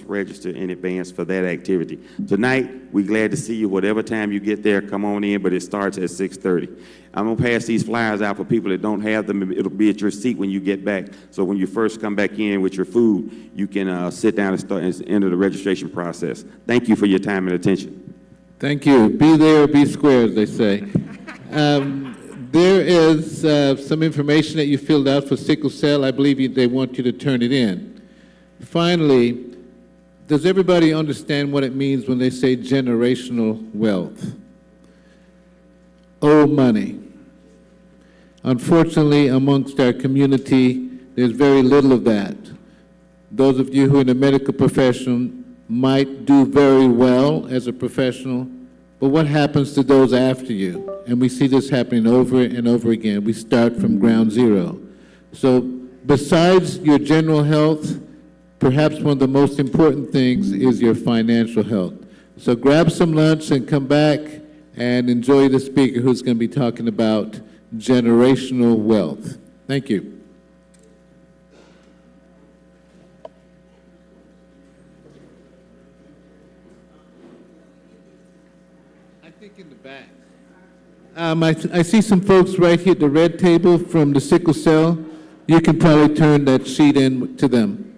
register in advance for that activity. Tonight, we're glad to see you. Whatever time you get there, come on in, but it starts at 6:30. I'm gonna pass these flyers out for people that don't have them. It'll be at your seat when you get back. So when you first come back in with your food, you can sit down and start and enter the registration process. Thank you for your time and attention. Thank you. Be there or be square, as they say. There is some information that you filled out for sickle cell. I believe they want you to turn it in. Finally, does everybody understand what it means when they say generational wealth? Old money. Unfortunately, amongst our community, there's very little of that. Those of you who are in the medical profession might do very well as a professional, but what happens to those after you? And we see this happening over and over again. We start from ground zero. So besides your general health, perhaps one of the most important things is your financial health. So grab some lunch and come back and enjoy the speaker who's going to be talking about generational wealth. Thank you. I think in the back. I see some folks right here at the red table from the sickle cell. You can probably turn that sheet in to them.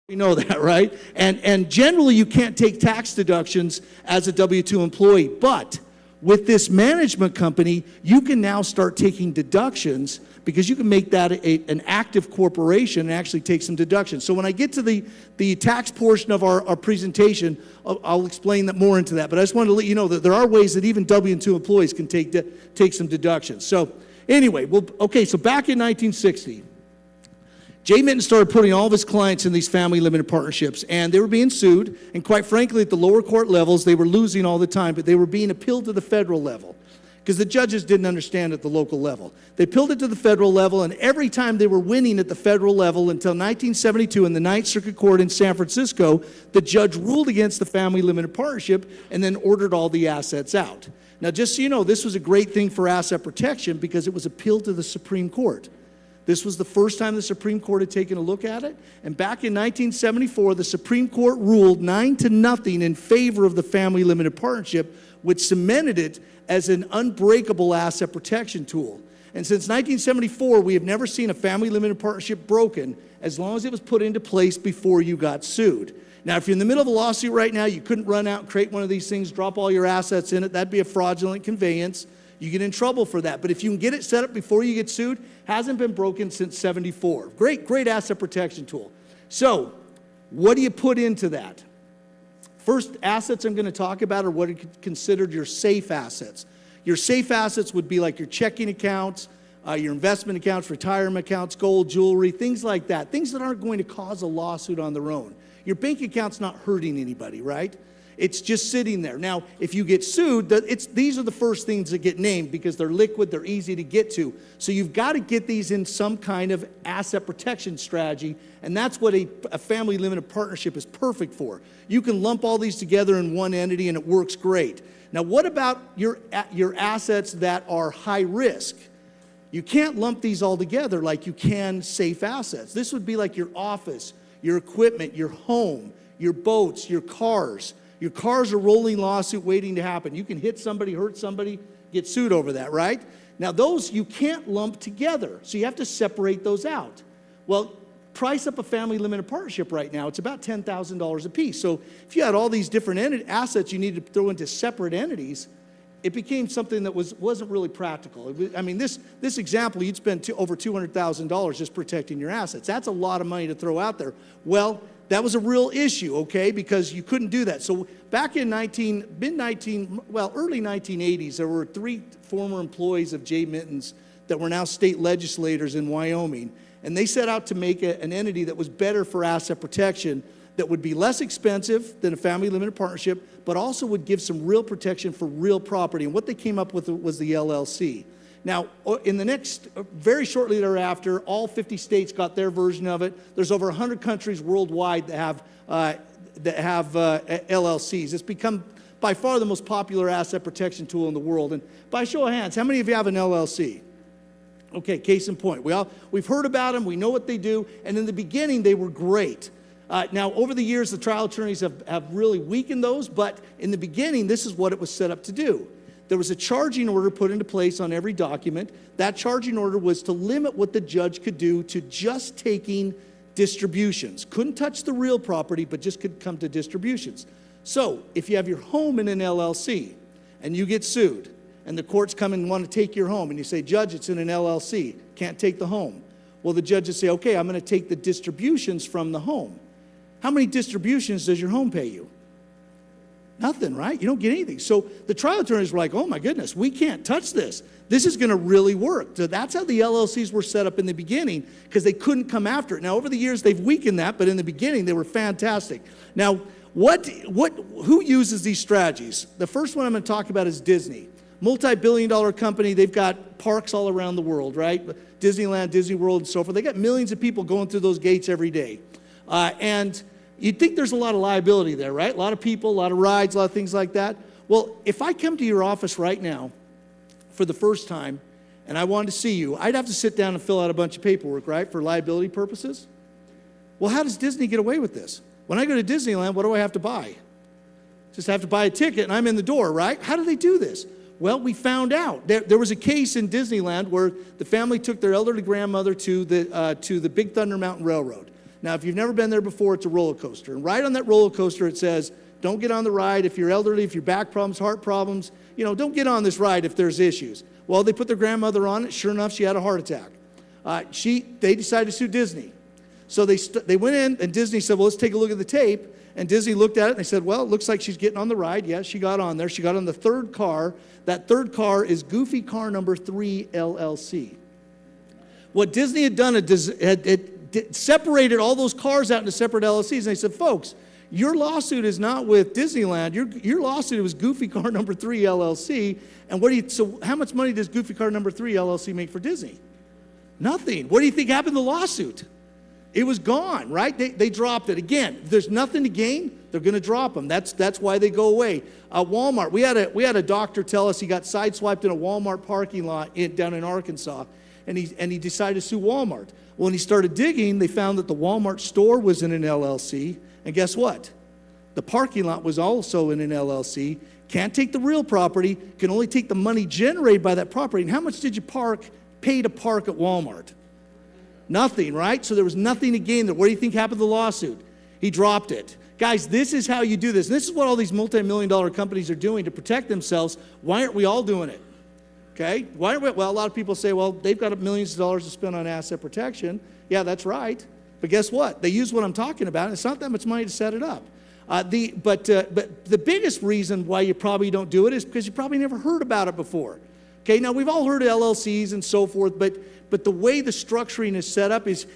You know that, right? And generally, you can't take tax deductions as a W-2 employee. But with this management company, you can now start taking deductions because you can make that an active corporation and actually take some deductions. So when I get to the tax portion of our presentation, I'll explain that more into that. But I just wanted to let you know that there are ways that even W-2 employees can take some deductions. So anyway, okay, so back in 1960, Jay Minton started putting all of his clients in these family limited partnerships, and they were being sued, and quite frankly, at the lower court levels, they were losing all the time, but they were being appealed to the federal level because the judges didn't understand at the local level. They appealed it to the federal level, and every time they were winning at the federal level until 1972 in the Ninth Circuit Court in San Francisco, the judge ruled against the family limited partnership and then ordered all the assets out. Now, just so you know, this was a great thing for asset protection because it was appealed to the Supreme Court. This was the first time the Supreme Court had taken a look at it. And back in 1974, the Supreme Court ruled 9-0 in favor of the family limited partnership, which cemented it as an unbreakable asset protection tool. And since 1974, we have never seen a family limited partnership broken as long as it was put into place before you got sued. Now, if you're in the middle of a lawsuit right now, you couldn't run out and create one of these things, drop all your assets in it. That'd be a fraudulent conveyance. You get in trouble for that. But if you can get it set up before you get sued, hasn't been broken since 74. Great asset protection tool. So what do you put into that? First assets I'm going to talk about are what are considered your safe assets. Your safe assets would be like your checking accounts, your investment accounts, retirement accounts, gold, jewelry, things like that. Things that aren't going to cause a lawsuit on their own. Your bank account's not hurting anybody, right? It's just sitting there. Now, if you get sued, these are the first things that get named because they're liquid, they're easy to get to. So you've got to get these in some kind of asset protection strategy, and that's what a family limited partnership is perfect for. You can lump all these together in one entity, and it works great. Now, what about your assets that are high risk? You can't lump these all together like you can safe assets. This would be like your office, your equipment, your home, your boats, your cars. Your car's a rolling lawsuit waiting to happen. You can hit somebody, hurt somebody, get sued over that, right? Now, those you can't lump together, so you have to separate those out. Well, price up a family limited partnership right now. It's about $10,000 a piece. So if you had all these different assets you needed to throw into separate entities, it became something that wasn't really practical. I mean, this example, you'd spend over $200,000 just protecting your assets. That's a lot of money to throw out there. Well, that was a real issue, okay, because you couldn't do that. So back in early 1980s, there were 3 former employees of Jay Minton's that were now state legislators in Wyoming, and they set out to make an entity that was better for asset protection, that would be less expensive than a family limited partnership, but also would give some real protection for real property. And what they came up with was the LLC. Now, in the very shortly thereafter, all 50 states got their version of it. There's over 100 countries worldwide that have LLCs. It's become by far the most popular asset protection tool in the world. And by show of hands, how many of you have an LLC? Okay, case in point. We've heard about them. We know what they do. And in the beginning, they were great. Now, over the years, the trial attorneys have really weakened those. But in the beginning, this is what it was set up to do. There was a charging order put into place on every document. That charging order was to limit what the judge could do to just taking distributions. Couldn't touch the real property, but just could come to distributions. So if you have your home in an LLC and you get sued and the courts come and want to take your home and you say, Judge, it's in an LLC, can't take the home. Well, the judges say, okay, I'm going to take the distributions from the home. How many distributions does your home pay you? Nothing, right? You don't get anything. So the trial attorneys were like, oh my goodness, we can't touch this. This is going to really work. So that's how the LLCs were set up in the beginning, because they couldn't come after it. Now, over the years, they've weakened that, but in the beginning, they were fantastic. Now, who uses these strategies? The first one I'm going to talk about is Disney. Multi-billion-dollar company. They've got parks all around the world, right? Disneyland, Disney World, and so forth. They got millions of people going through those gates every day. And you'd think there's a lot of liability there, right? A lot of people, a lot of rides, a lot of things like that. Well, if I come to your office right now for the first time and I wanted to see you, I'd have to sit down and fill out a bunch of paperwork, right, for liability purposes. Well, how does Disney get away with this? When I go to Disneyland, what do I have to buy? Just have to buy a ticket and I'm in the door, right? How do they do this? Well, we found out. There was a case in Disneyland where the family took their elderly grandmother to the Big Thunder Mountain Railroad. Now, if you've never been there before, it's a roller coaster. And right on that roller coaster, it says, don't get on the ride if you're elderly, if you're back problems, heart problems. Don't get on this ride if there's issues. Well, they put their grandmother on it. Sure enough, she had a heart attack. They decided to sue Disney. So they went in, and Disney said, well, let's take a look at the tape. And Disney looked at it, and they said, well, it looks like she's getting on the ride. Yeah, she got on there. She got on the third car. That third car is Goofy Car Number 3 LLC. What Disney had done, it separated all those cars out into separate LLCs. And they said, folks, your lawsuit is not with Disneyland. Your lawsuit was Goofy Car Number 3 LLC. And so how much money does Goofy Car Number 3 LLC make for Disney? Nothing. What do you think happened to the lawsuit? It was gone, right? They dropped it. Again, if there's nothing to gain, they're going to drop them. That's why they go away. Walmart, we had a doctor tell us he got sideswiped in a Walmart parking lot down in Arkansas, and he decided to sue Walmart. Well, when he started digging, they found that the Walmart store was in an LLC, and guess what? The parking lot was also in an LLC. Can't take the real property, can only take the money generated by that property. And how much did you pay to park at Walmart? Nothing, right? So there was nothing to gain there. What do you think happened to the lawsuit? He dropped it. Guys, this is how you do this. And this is what all these multi-million-dollar companies are doing to protect themselves. Why aren't we all doing it? Okay? Why aren't we? Well, a lot of people say, well, they've got millions of dollars to spend on asset protection. Yeah, that's right. But guess what? They use what I'm talking about, and it's not that much money to set it up. But the biggest reason why you probably don't do it is because you probably never heard about it before. Okay, now we've all heard of LLCs and so forth, but the way the structuring is set up is,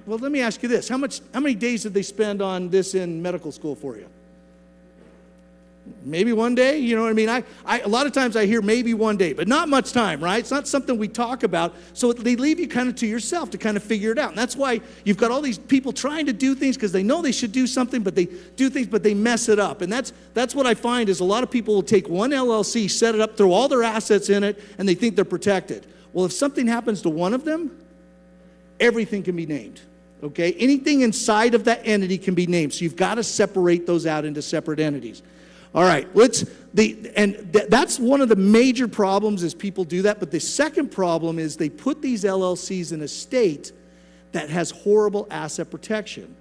well, let me ask you this. How many days did they spend on this in medical school for you? Maybe one day, you know what I mean? A lot of times I hear maybe one day, but not much time, right? It's not something we talk about. So they leave you kind of to yourself to kind of figure it out. And that's why you've got all these people trying to do things because they know they should do something, but they do things, but they mess it up. And that's what I find is a lot of people will take one LLC, set it up, throw all their assets in it, and they think they're protected. Well, if something happens to one of them, everything can be named. Okay? Anything inside of that entity can be named. So you've got to separate those out into separate entities. All right, that's one of the major problems is people do that. But the second problem is they put these LLCs in a state that has horrible asset protection.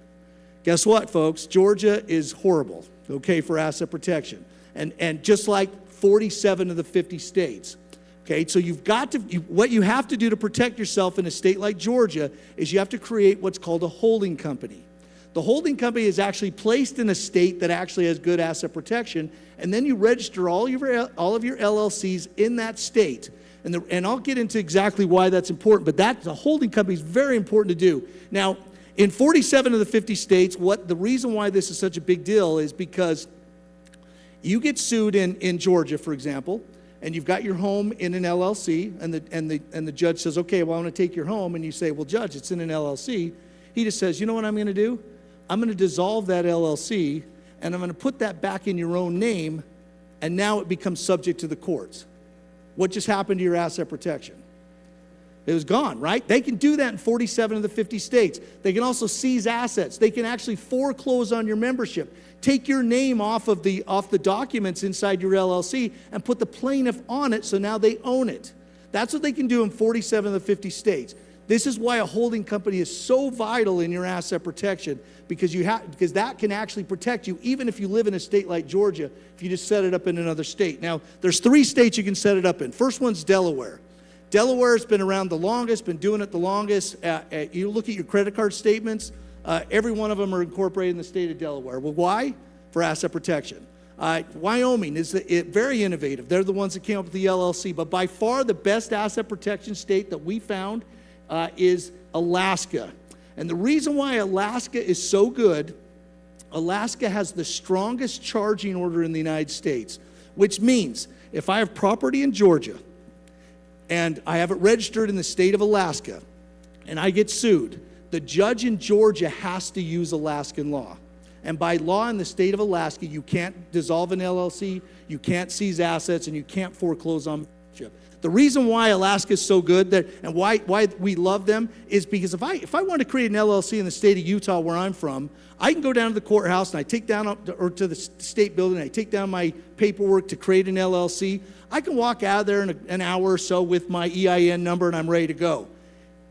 Guess what, folks? Georgia is horrible, okay, for asset protection. And just like 47 of the 50 states. Okay, so what you have to do to protect yourself in a state like Georgia is you have to create what's called a holding company. The holding company is actually placed in a state that actually has good asset protection, and then you register all of your LLCs in that state. And I'll get into exactly why that's important, but the holding company is very important to do. Now, in 47 of the 50 states, the reason why this is such a big deal is because you get sued in Georgia, for example, and you've got your home in an LLC, and the judge says, okay, well, I want to take your home, and you say, well, Judge, it's in an LLC. He just says, you know what I'm going to do? I'm going to dissolve that LLC, and I'm going to put that back in your own name, and now it becomes subject to the courts. What just happened to your asset protection? It was gone, right? They can do that in 47 of the 50 states. They can also seize assets. They can actually foreclose on your membership, take your name off the documents inside your LLC, and put the plaintiff on it so now they own it. That's what they can do in 47 of the 50 states. This is why a holding company is so vital in your asset protection, because that can actually protect you even if you live in a state like Georgia, if you just set it up in another state. Now, there's 3 states you can set it up in. First one's Delaware. Delaware's been around the longest, been doing it the longest. You look at your credit card statements, every one of them are incorporated in the state of Delaware. Well, why? For asset protection. Wyoming is very innovative. They're the ones that came up with the LLC, but by far the best asset protection state that we found is Alaska. And the reason why Alaska is so good, Alaska has the strongest charging order in the United States, which means if I have property in Georgia and I have it registered in the state of Alaska and I get sued, the judge in Georgia has to use Alaskan law. And by law in the state of Alaska, you can't dissolve an LLC, you can't seize assets, and you can't foreclose on membership. The reason why Alaska is so good and why we love them is because if I want to create an LLC in the state of Utah where I'm from, I can go down to the courthouse and I take down to the state building, I take down my paperwork to create an LLC. I can walk out of there in an hour or so with my EIN number and I'm ready to go.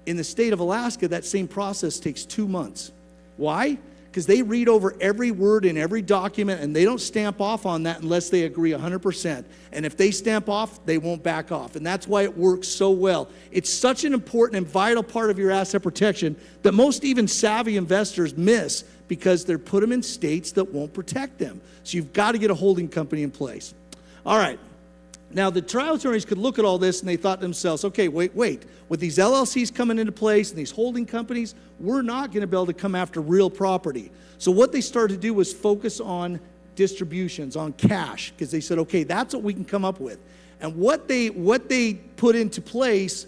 In the state of Alaska, that same process takes 2 months. Why? Because they read over every word in every document and they don't stamp off on that unless they agree 100%. And if they stamp off, they won't back off. And that's why it works so well. It's such an important and vital part of your asset protection that most even savvy investors miss because they're put them in states that won't protect them. So you've got to get a holding company in place. All right. Now, the trial attorneys could look at all this and they thought to themselves, okay, wait, with these LLCs coming into place and these holding companies, we're not going to be able to come after real property. So what they started to do was focus on distributions, on cash, because they said, okay, that's what we can come up with. And what they put into place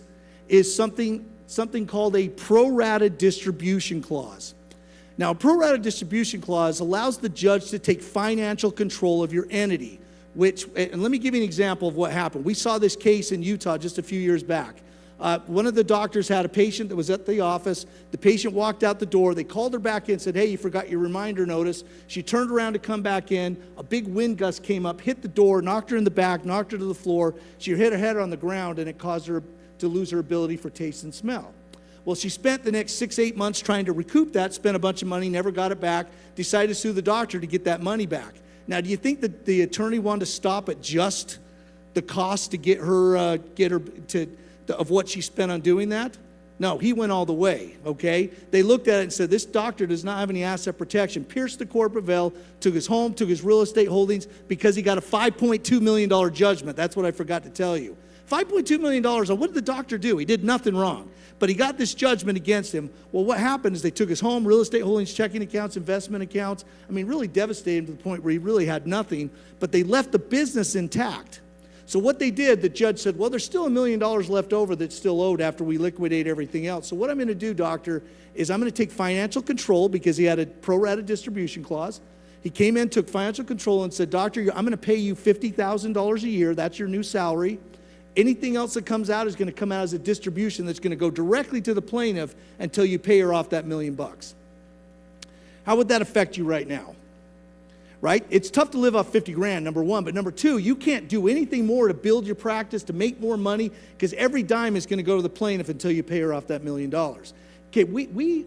is something called a pro rata distribution clause. Now, a pro rata distribution clause allows the judge to take financial control of your entity. And let me give you an example of what happened. We saw this case in Utah just a few years back. One of the doctors had a patient that was at the office. The patient walked out the door. They called her back in and said, hey, you forgot your reminder notice. She turned around to come back in. A big wind gust came up, hit the door, knocked her in the back, knocked her to the floor. She hit her head on the ground, and it caused her to lose her ability for taste and smell. Well, she spent the next 6-8 months trying to recoup that, spent a bunch of money, never got it back, decided to sue the doctor to get that money back. Now, do you think that the attorney wanted to stop at just the cost to get her of what she spent on doing that? No, he went all the way, okay? They looked at it and said, this doctor does not have any asset protection, pierced the corporate veil, took his home, took his real estate holdings, because he got a $5.2 million judgment. That's what I forgot to tell you. $5.2 million, what did the doctor do? He did nothing wrong. But he got this judgment against him. Well, what happened is they took his home, real estate holdings, checking accounts, investment accounts. I mean, really devastated him to the point where he really had nothing, but they left the business intact. So what they did, the judge said, well, there's still $1 million left over that's still owed after we liquidate everything else. So what I'm going to do, doctor, is I'm going to take financial control, because he had a pro rata distribution clause. He came in, took financial control, and said, doctor, I'm going to pay you $50,000 a year. That's your new salary. Anything else that comes out is going to come out as a distribution that's going to go directly to the plaintiff until you pay her off that $1 million. How would that affect you right now? Right? It's tough to live off 50 grand, number one, but number two, you can't do anything more to build your practice, to make more money, because every dime is going to go to the plaintiff until you pay her off that $1 million. Okay, we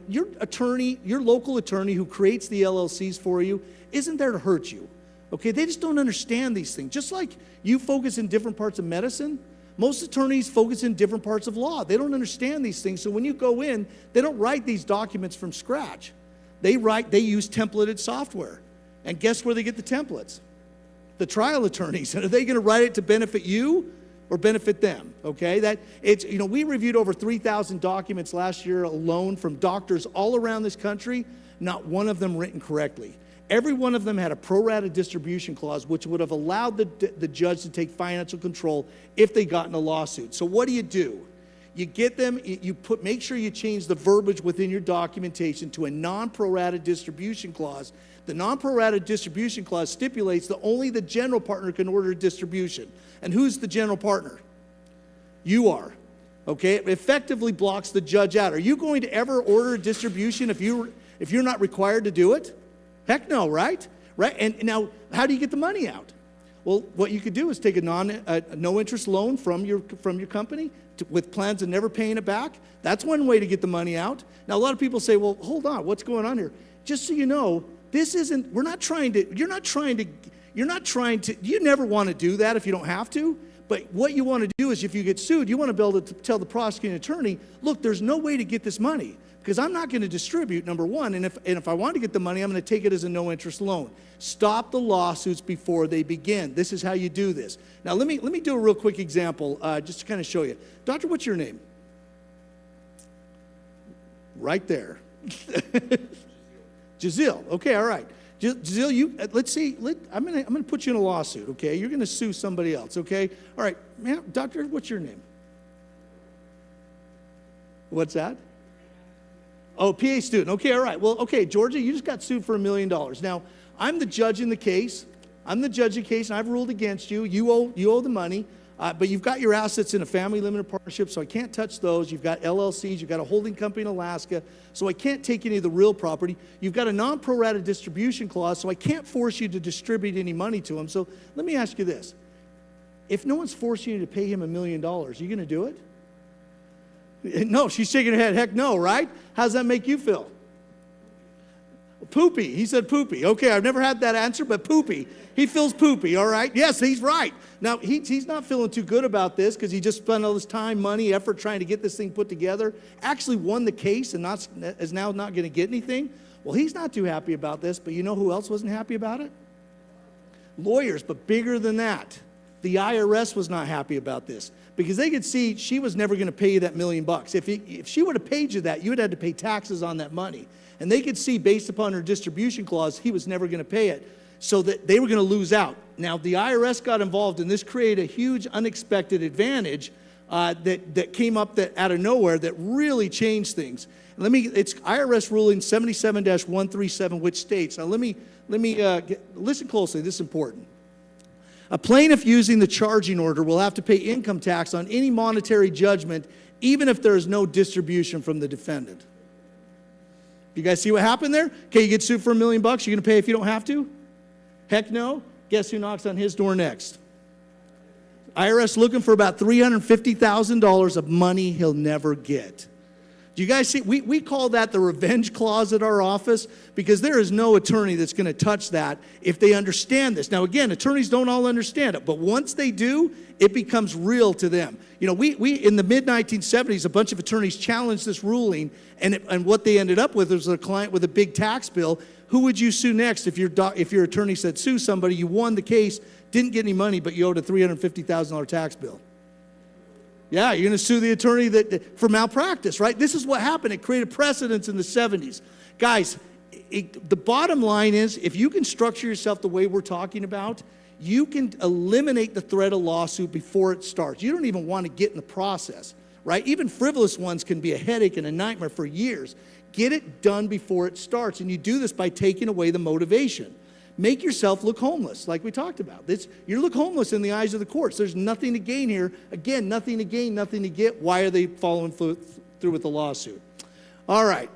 your attorney, your local attorney who creates the LLCs for you, isn't there to hurt you. Okay, they just don't understand these things. Just like you focus in different parts of medicine, most attorneys focus in different parts of law. They don't understand these things. So when you go in, they don't write these documents from scratch. They use templated software. And guess where they get the templates? The trial attorneys. And are they going to write it to benefit you or benefit them? Okay, we reviewed over 3,000 documents last year alone from doctors all around this country, not one of them written correctly. Every one of them had a pro rata distribution clause, which would have allowed the judge to take financial control if they got in a lawsuit. So what do? You get them, make sure you change the verbiage within your documentation to a non-pro rata distribution clause. The non-pro rata distribution clause stipulates that only the general partner can order a distribution. And who's the general partner? You are. Okay, it effectively blocks the judge out. Are you going to ever order a distribution if you're not required to do it? Heck no, right? Right? And now, how do you get the money out? Well, what you could do is take a no-interest loan from your company with plans of never paying it back. That's one way to get the money out. Now, a lot of people say, well, hold on, what's going on here? Just so you know, you never want to do that if you don't have to. But what you want to do is, if you get sued, you want to be able to tell the prosecuting attorney, look, there's no way to get this money, because I'm not going to distribute, number one, and if I want to get the money, I'm going to take it as a no-interest loan. Stop the lawsuits before they begin. This is how you do this. Now, let me do a real quick example, just to kind of show you. Doctor, what's your name? Right there. Giselle. Okay, all right. Giselle, let's see. I'm going to put you in a lawsuit, okay? You're going to sue somebody else, okay? All right, ma'am, doctor, what's your name? What's that? Oh, PA student. Okay, all right. Well, okay, Georgia, you just got sued for $1 million. Now, I'm the judge in the case. And I've ruled against you. You owe the money. But you've got your assets in a family limited partnership, so I can't touch those. You've got LLCs. You've got a holding company in Alaska, so I can't take any of the real property. You've got a non-pro rata distribution clause, so I can't force you to distribute any money to him. So let me ask you this. If no one's forcing you to pay him $1 million, are you going to do it? No, she's shaking her head. Heck no, right? How does that make you feel? Poopy. He said poopy. Okay, I've never had that answer, but poopy. He feels poopy, all right? Yes, he's right. Now, he's not feeling too good about this because he just spent all this time, money, effort trying to get this thing put together, actually won the case and is now not going to get anything. Well, he's not too happy about this, but you know who else wasn't happy about it? Lawyers, but bigger than that. The IRS was not happy about this because they could see she was never going to pay you that $1 million. If she would have paid you that, you would have had to pay taxes on that money. And they could see, based upon her distribution clause, he was never going to pay it, so that they were going to lose out. Now, the IRS got involved, and this created a huge unexpected advantage that came up out of nowhere that really changed things. It's IRS ruling 77-137, which states, now listen closely, this is important. A plaintiff using the charging order will have to pay income tax on any monetary judgment, even if there is no distribution from the defendant. You guys see what happened there? Okay, you get sued for $1 million, you're going to pay if you don't have to? Heck no. Guess who knocks on his door next? IRS looking for about $350,000 of money he'll never get. Do you guys see? We call that the revenge clause at our office because there is no attorney that's going to touch that if they understand this. Now, again, attorneys don't all understand it, but once they do, it becomes real to them. You know, we in the mid-1970s, a bunch of attorneys challenged this ruling, and what they ended up with was a client with a big tax bill. Who would you sue next if your attorney said sue somebody, you won the case, didn't get any money, but you owed a $350,000 tax bill? Yeah, you're going to sue the attorney for malpractice, right? This is what happened. It created precedents in the 70s. Guys, the bottom line is if you can structure yourself the way we're talking about, you can eliminate the threat of lawsuit before it starts. You don't even want to get in the process, right? Even frivolous ones can be a headache and a nightmare for years. Get it done before it starts, and you do this by taking away the motivation. Make yourself look homeless, like we talked about. You look homeless in the eyes of the courts. There's nothing to gain here. Again, nothing to gain, nothing to get. Why are they following through with the lawsuit? All right.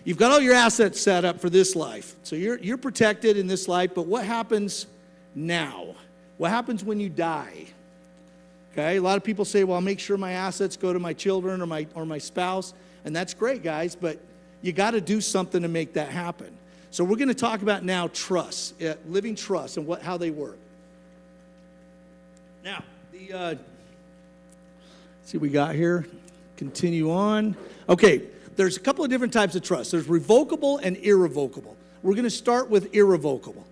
You've got all your assets set up for this life. So you're protected in this life, but what happens now? What happens when you die? Okay, a lot of people say, well, I'll make sure my assets go to my children or my spouse, and that's great, guys, but you got to do something to make that happen. So we're going to talk about now trusts, living trusts, and how they work. Now, let's see what we got here. Continue on. Okay, there's a couple of different types of trusts. There's revocable and irrevocable. We're going to start with irrevocable.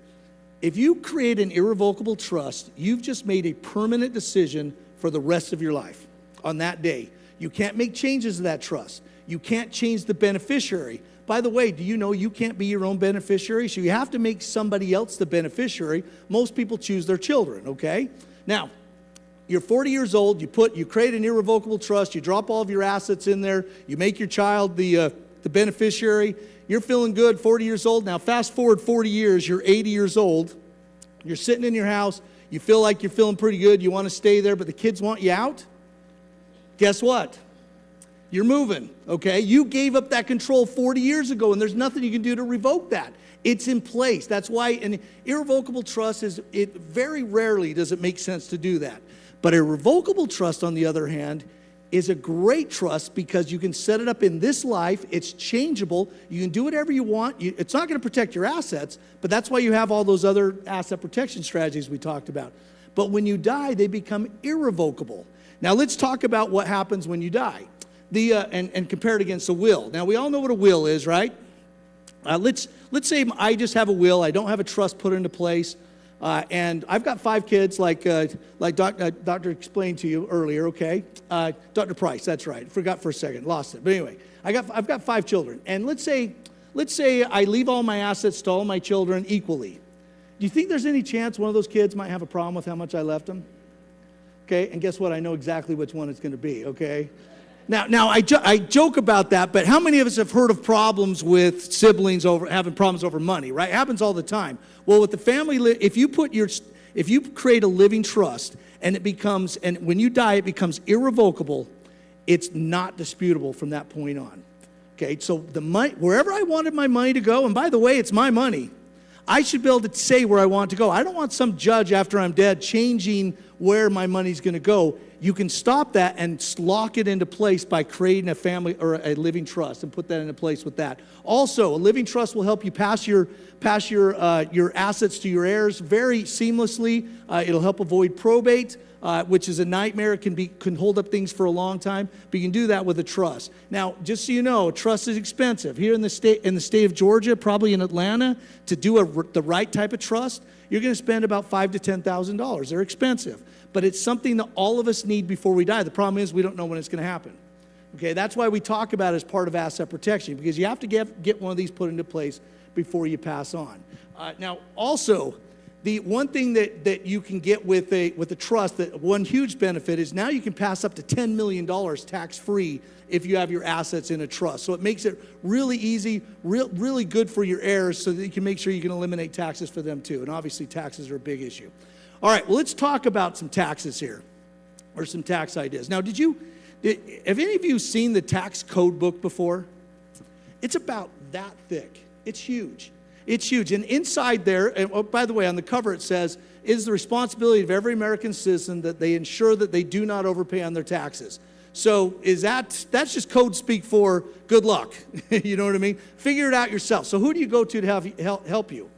If you create an irrevocable trust, you've just made a permanent decision for the rest of your life on that day. You can't make changes to that trust. You can't change the beneficiary. By the way, do you know you can't be your own beneficiary? So you have to make somebody else the beneficiary. Most people choose their children, okay? Now, you're 40 years old, you create an irrevocable trust, you drop all of your assets in there, you make your child the beneficiary, you're feeling good, 40 years old. Now fast forward 40 years, you're 80 years old, you're sitting in your house, you feel like you're feeling pretty good, you want to stay there, but the kids want you out. Guess what? You're moving, okay? You gave up that control 40 years ago, and there's nothing you can do to revoke that. It's in place. That's why an irrevocable trust very rarely does it make sense to do that. But a revocable trust, on the other hand, is a great trust because you can set it up in this life. It's changeable. You can do whatever you want. It's not going to protect your assets, but that's why you have all those other asset protection strategies we talked about. But when you die, they become irrevocable. Now let's talk about what happens when you die. And compare it against a will. Now, we all know what a will is, right? Let's say I just have a will. I don't have a trust put into place. And I've got 5 kids, like Doctor explained to you earlier, okay? Dr. Price, that's right. Forgot for a second, lost it. But anyway, I've got 5 children. And let's say I leave all my assets to all my children equally. Do you think there's any chance one of those kids might have a problem with how much I left them? Okay, and guess what? I know exactly which one it's going to be, okay? Now I joke about that, but how many of us have heard of problems with siblings having problems over money, right? It happens all the time. Well, with the family, if you create a living trust and when you die, it becomes irrevocable, it's not disputable from that point on. Okay, so the money, wherever I wanted my money to go, and by the way, it's my money, I should be able to say where I want it to go. I don't want some judge after I'm dead changing where my money's going to go. You can stop that and lock it into place by creating a family or a living trust and put that into place with that. Also, a living trust will help you pass your assets to your heirs very seamlessly. It'll help avoid probate, which is a nightmare. It can hold up things for a long time, but you can do that with a trust. Now, just so you know, a trust is expensive. Here in the state of Georgia, probably in Atlanta, to do the right type of trust, you're going to spend about $5,000 to $10,000. They're expensive, but it's something that all of us need before we die. The problem is we don't know when it's going to happen. Okay, that's why we talk about it as part of asset protection, because you have to get one of these put into place before you pass on. Now, also, the one thing that you can get with a trust, that one huge benefit is now you can pass up to $10 million tax-free if you have your assets in a trust. So it makes it really easy, really good for your heirs, so that you can make sure you can eliminate taxes for them too. And obviously taxes are a big issue. All right, well, let's talk about some taxes here, or some tax ideas. Now, have any of you seen the tax code book before? It's about that thick. It's huge. It's huge. And inside there, and oh, by the way, on the cover it says, it is the responsibility of every American citizen that they ensure that they do not overpay on their taxes. So that's just code speak for good luck. You know what I mean? Figure it out yourself. So who do you go to help you?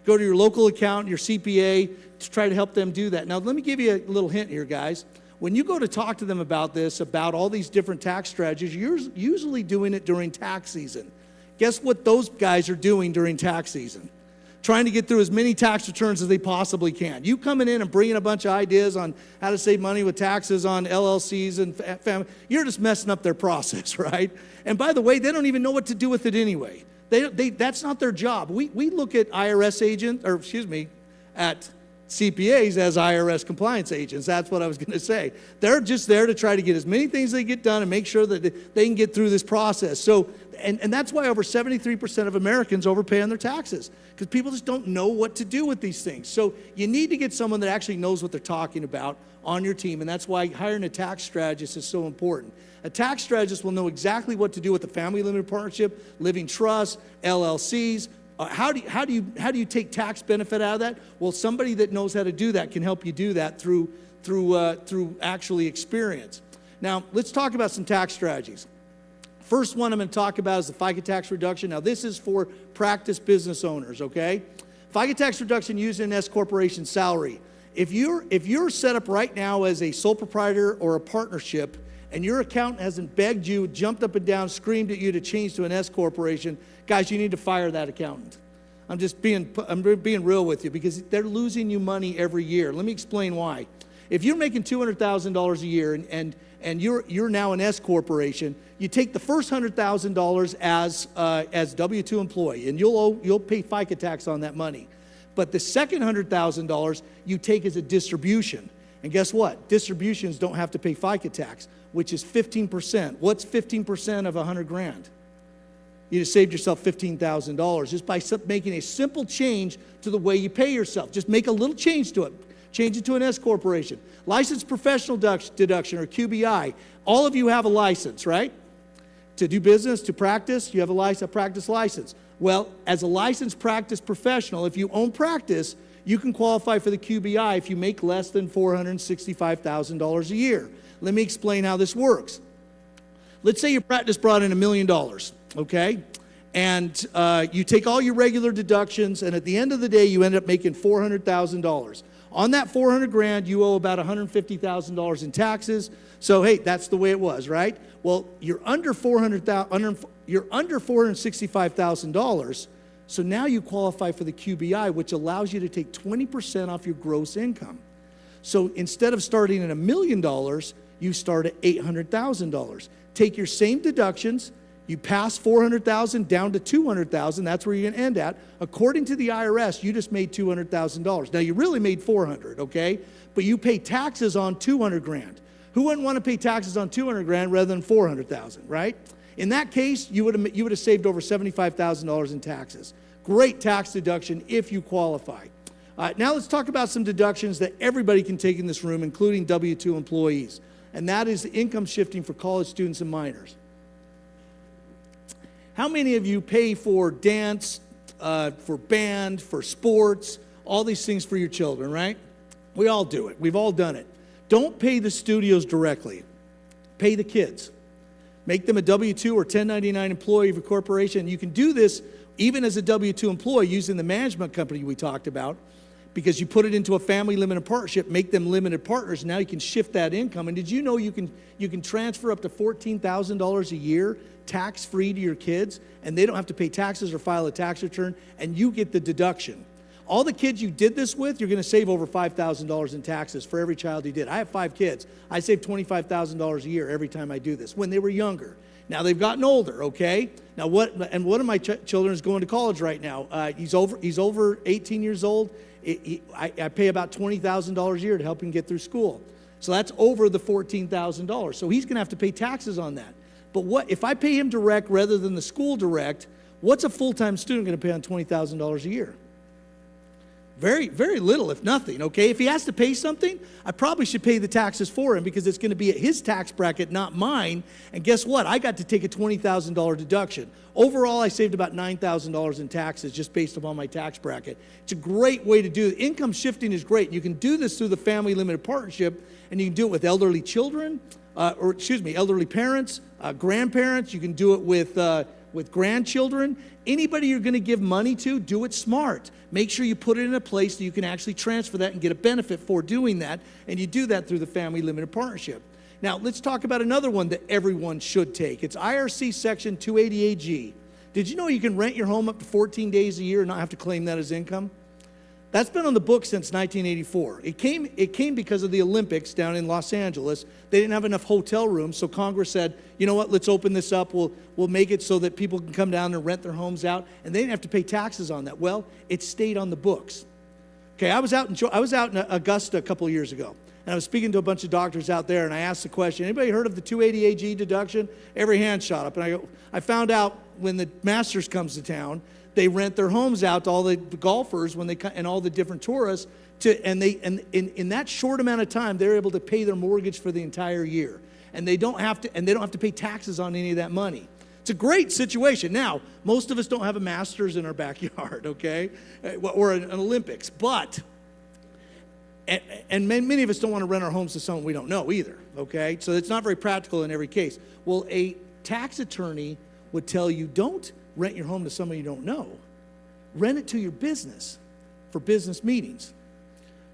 Go to your local accountant, your CPA, to try to help them do that. Now, let me give you a little hint here, guys. When you go to talk to them about this, about all these different tax strategies, you're usually doing it during tax season. Guess what those guys are doing during tax season? Trying to get through as many tax returns as they possibly can. You coming in and bringing a bunch of ideas on how to save money with taxes on LLCs and family, you're just messing up their process, right? And by the way, they don't even know what to do with it anyway. That's not their job. We look at at CPAs as IRS compliance agents. That's what I was going to say. They're just there to try to get as many things they get done and make sure that they can get through this process. So, and that's why over 73% of Americans overpay on their taxes, because people just don't know what to do with these things. So you need to get someone that actually knows what they're talking about on your team, and that's why hiring a tax strategist is so important. A tax strategist will know exactly what to do with the family limited partnership, living trust, LLCs. How do you take tax benefit out of that? Well, somebody that knows how to do that can help you do that through actually experience. Now, let's talk about some tax strategies. First one I'm going to talk about is the FICA tax reduction. Now, this is for practice business owners, okay? FICA tax reduction used in S corporation salary. If you're set up right now as a sole proprietor or a partnership, and your accountant hasn't begged you, jumped up and down, screamed at you to change to an S corporation, guys, you need to fire that accountant. I'm being real with you, because they're losing you money every year. Let me explain why. If you're making $200,000 a year and you're now an S corporation, you take the first $100,000 as W-2 employee, and you'll pay FICA tax on that money. But the second $100,000 you take as a distribution. And guess what? Distributions don't have to pay FICA tax, which is 15%. What's 15% of $100,000? You just saved yourself $15,000 just by making a simple change to the way you pay yourself. Just make a little change to it. Change it to an S corporation. Licensed professional deduction, or QBI. All of you have a license, right? To do business, to practice, you have a practice license. Well, as a licensed practice professional, if you own practice, you can qualify for the QBI if you make less than $465,000 a year. Let me explain how this works. Let's say your practice brought in $1 million, okay? And you take all your regular deductions, and at the end of the day, you end up making $400,000. On that $400,000, you owe about $150,000 in taxes. So hey, that's the way it was, right? Well, you're under $465,000. So now you qualify for the QBI, which allows you to take 20% off your gross income. So instead of starting at $1 million, you start at $800,000. Take your same deductions, you pass $400,000 down to $200,000, that's where you're gonna end at. According to the IRS, you just made $200,000. Now you really made $400,000, okay? But you pay taxes on $200,000. Who wouldn't want to pay taxes on $200,000 rather than $400,000, right? In that case, you would have saved over $75,000 in taxes. Great tax deduction if you qualify. Now let's talk about some deductions that everybody can take in this room, including W-2 employees, and that is the income shifting for college students and minors. How many of you pay for dance, for band, for sports, all these things for your children, right? We all do it. We've all done it. don't pay the studios directly. Pay the kids. Make them a W-2 or 1099 employee of a corporation. You can do this even as a W-2 employee using the management company we talked about, because you put it into a family limited partnership, make them limited partners. Now you can shift that income. And did you know you can transfer up to $14,000 a year tax-free to your kids, and they don't have to pay taxes or file a tax return, and you get the deduction. All the kids you did this with, you're going to save over $5,000 in taxes for every child you did. I have 5 kids. I save $25,000 a year every time I do this when they were younger. Now they've gotten older, okay? Now one of my children is going to college right now. He's over 18 years old. I pay about $20,000 a year to help him get through school. So that's over the $14,000. So he's going to have to pay taxes on that. But what if I pay him direct rather than the school direct, what's a full-time student going to pay on $20,000 a year? Very, very little, if nothing, okay? If he has to pay something, I probably should pay the taxes for him because it's going to be at his tax bracket, not mine. And guess what? I got to take a $20,000 deduction. Overall, I saved about $9,000 in taxes just based upon my tax bracket. It's a great way to do it. Income shifting is great. You can do this through the family limited partnership, and you can do it with elderly children, elderly parents, grandparents. You can do it with grandchildren. Anybody you're going to give money to, do it smart. Make sure you put it in a place that you can actually transfer that and get a benefit for doing that, and you do that through the family limited partnership. Now, let's talk about another one that everyone should take. It's IRC Section 288G. Did you know you can rent your home up to 14 days a year and not have to claim that as income? That's been on the books since 1984. It came because of the Olympics down in Los Angeles. They didn't have enough hotel rooms, so Congress said, you know what, let's open this up. We'll make it so that people can come down and rent their homes out, and they didn't have to pay taxes on that. Well, it stayed on the books. Okay, I was out in Augusta a couple of years ago, and I was speaking to a bunch of doctors out there, and I asked the question, anybody heard of the 280AG deduction? Every hand shot up, and I found out when the Masters comes to town, they rent their homes out to all the golfers and all the different tourists, and in that short amount of time, they're able to pay their mortgage for the entire year, and they don't have to pay taxes on any of that money. It's a great situation. Now, most of us don't have a Masters in our backyard, okay, or an Olympics, but and many of us don't want to rent our homes to someone we don't know either, okay? So it's not very practical in every case. Well, a tax attorney would tell you, don't rent your home to someone you don't know. Rent it to your business for business meetings.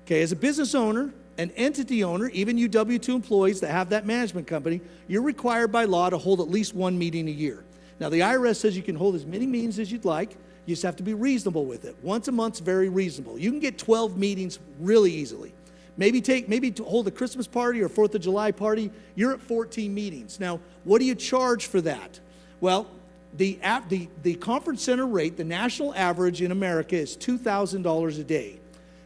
Okay, as a business owner, an entity owner, even you W-2 employees that have that management company, you're required by law to hold at least 1 meeting a year. Now, the IRS says you can hold as many meetings as you'd like. You just have to be reasonable with it. Once a month's very reasonable. You can get 12 meetings really easily. Maybe to hold a Christmas party or 4th of July party, you're at 14 meetings. Now, what do you charge for that? Well, the conference center rate, the national average in America is $2,000 a day.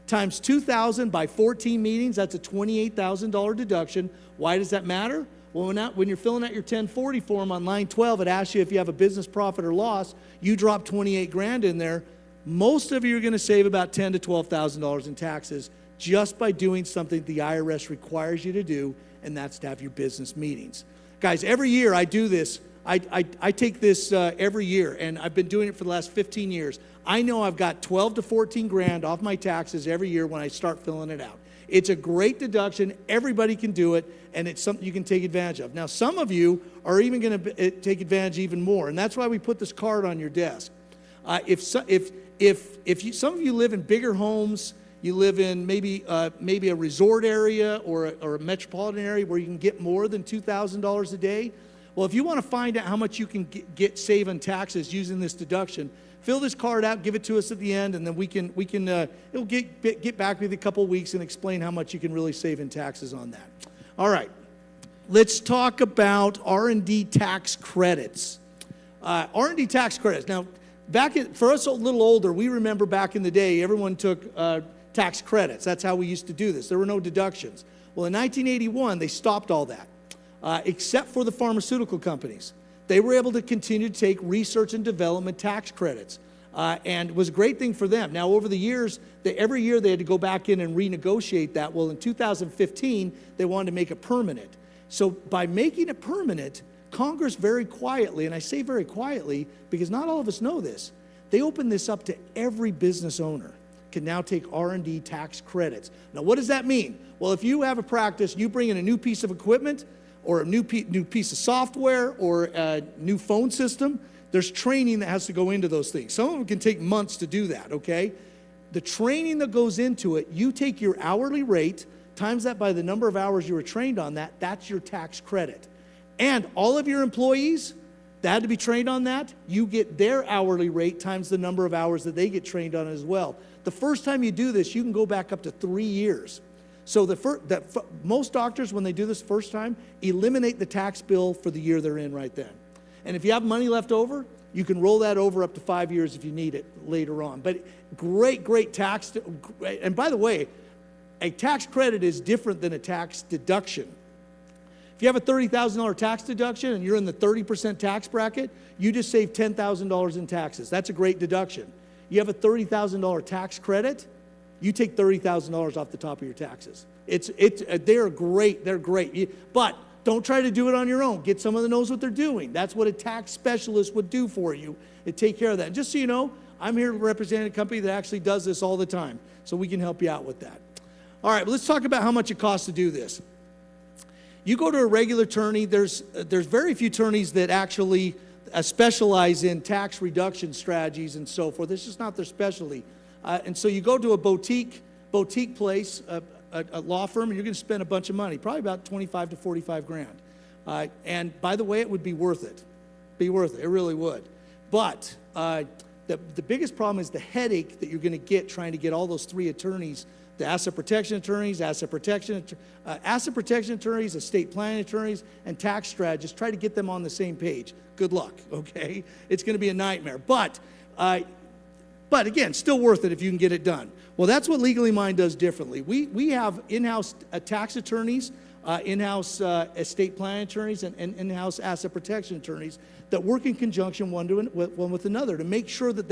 Times 2,000 by 14 meetings, that's a $28,000 deduction. Why does that matter? Well, when you're filling out your 1040 form on line 12, it asks you if you have a business profit or loss. You drop 28 grand in there. Most of you are going to save about $10,000 to $12,000 in taxes just by doing something the IRS requires you to do, and that's to have your business meetings. Guys, every year I do this. I take this every year, and I've been doing it for the last 15 years. I know I've got 12 to 14 grand off my taxes every year when I start filling it out. It's a great deduction. Everybody can do it, and it's something you can take advantage of. Now, some of you are even going to take advantage even more, and that's why we put this card on your desk. Some of you live in bigger homes, you live in maybe a resort area or a metropolitan area where you can get more than $2,000 a day. Well, if you want to find out how much you can save on taxes using this deduction, fill this card out, give it to us at the end, and then it'll get back with you a couple weeks and explain how much you can really save in taxes on that. All right, let's talk about R&D tax credits. R&D tax credits. Now, for us a little older, we remember back in the day, everyone took tax credits. That's how we used to do this. There were no deductions. Well, in 1981, they stopped all that. Except for the pharmaceutical companies. They were able to continue to take research and development tax credits, and it was a great thing for them. Now, over the years, every year they had to go back in and renegotiate that. Well, in 2015, they wanted to make it permanent. So by making it permanent, Congress very quietly, and I say very quietly because not all of us know this, they opened this up to every business owner. can now take R&D tax credits. Now, what does that mean? Well, if you have a practice, you bring in a new piece of equipment or a new piece of software or a new phone system, there's training that has to go into those things. Some of them can take months to do that, okay? The training that goes into it, you take your hourly rate, times that by the number of hours you were trained on that, that's your tax credit. And all of your employees that had to be trained on that, you get their hourly rate times the number of hours that they get trained on as well. The first time you do this, you can go back up to 3 years. So most doctors, when they do this first time, eliminate the tax bill for the year they're in right then. And if you have money left over, you can roll that over up to 5 years if you need it later on. But great tax, and by the way, a tax credit is different than a tax deduction. If you have a $30,000 tax deduction and you're in the 30% tax bracket, you just save $10,000 in taxes. That's a great deduction. You have a $30,000 tax credit, you take $30,000 off the top of your taxes. They're great. But don't try to do it on your own. Get someone that knows what they're doing. That's what a tax specialist would do for you, to take care of that. And just so you know, I'm here representing a company that actually does this all the time, so we can help you out with that. All right, well, let's talk about how much it costs to do this. You go to a regular attorney, there's very few attorneys that actually specialize in tax reduction strategies and so forth. It's just not their specialty. And so you go to a boutique place, a law firm, and you're going to spend a bunch of money, probably about 25 to 45 grand. And by the way, it would be worth it. Be worth it. It really would. But the biggest problem is the headache that you're going to get trying to get all those 3 attorneys, the asset protection attorneys, asset protection attorneys, estate planning attorneys, and tax strategists. Try to get them on the same page. Good luck, okay? It's going to be a nightmare. But again, still worth it if you can get it done. Well, that's what Legally Mine does differently. We have in-house tax attorneys, in-house estate planning attorneys, and in-house asset protection attorneys that work in conjunction one with another to make sure that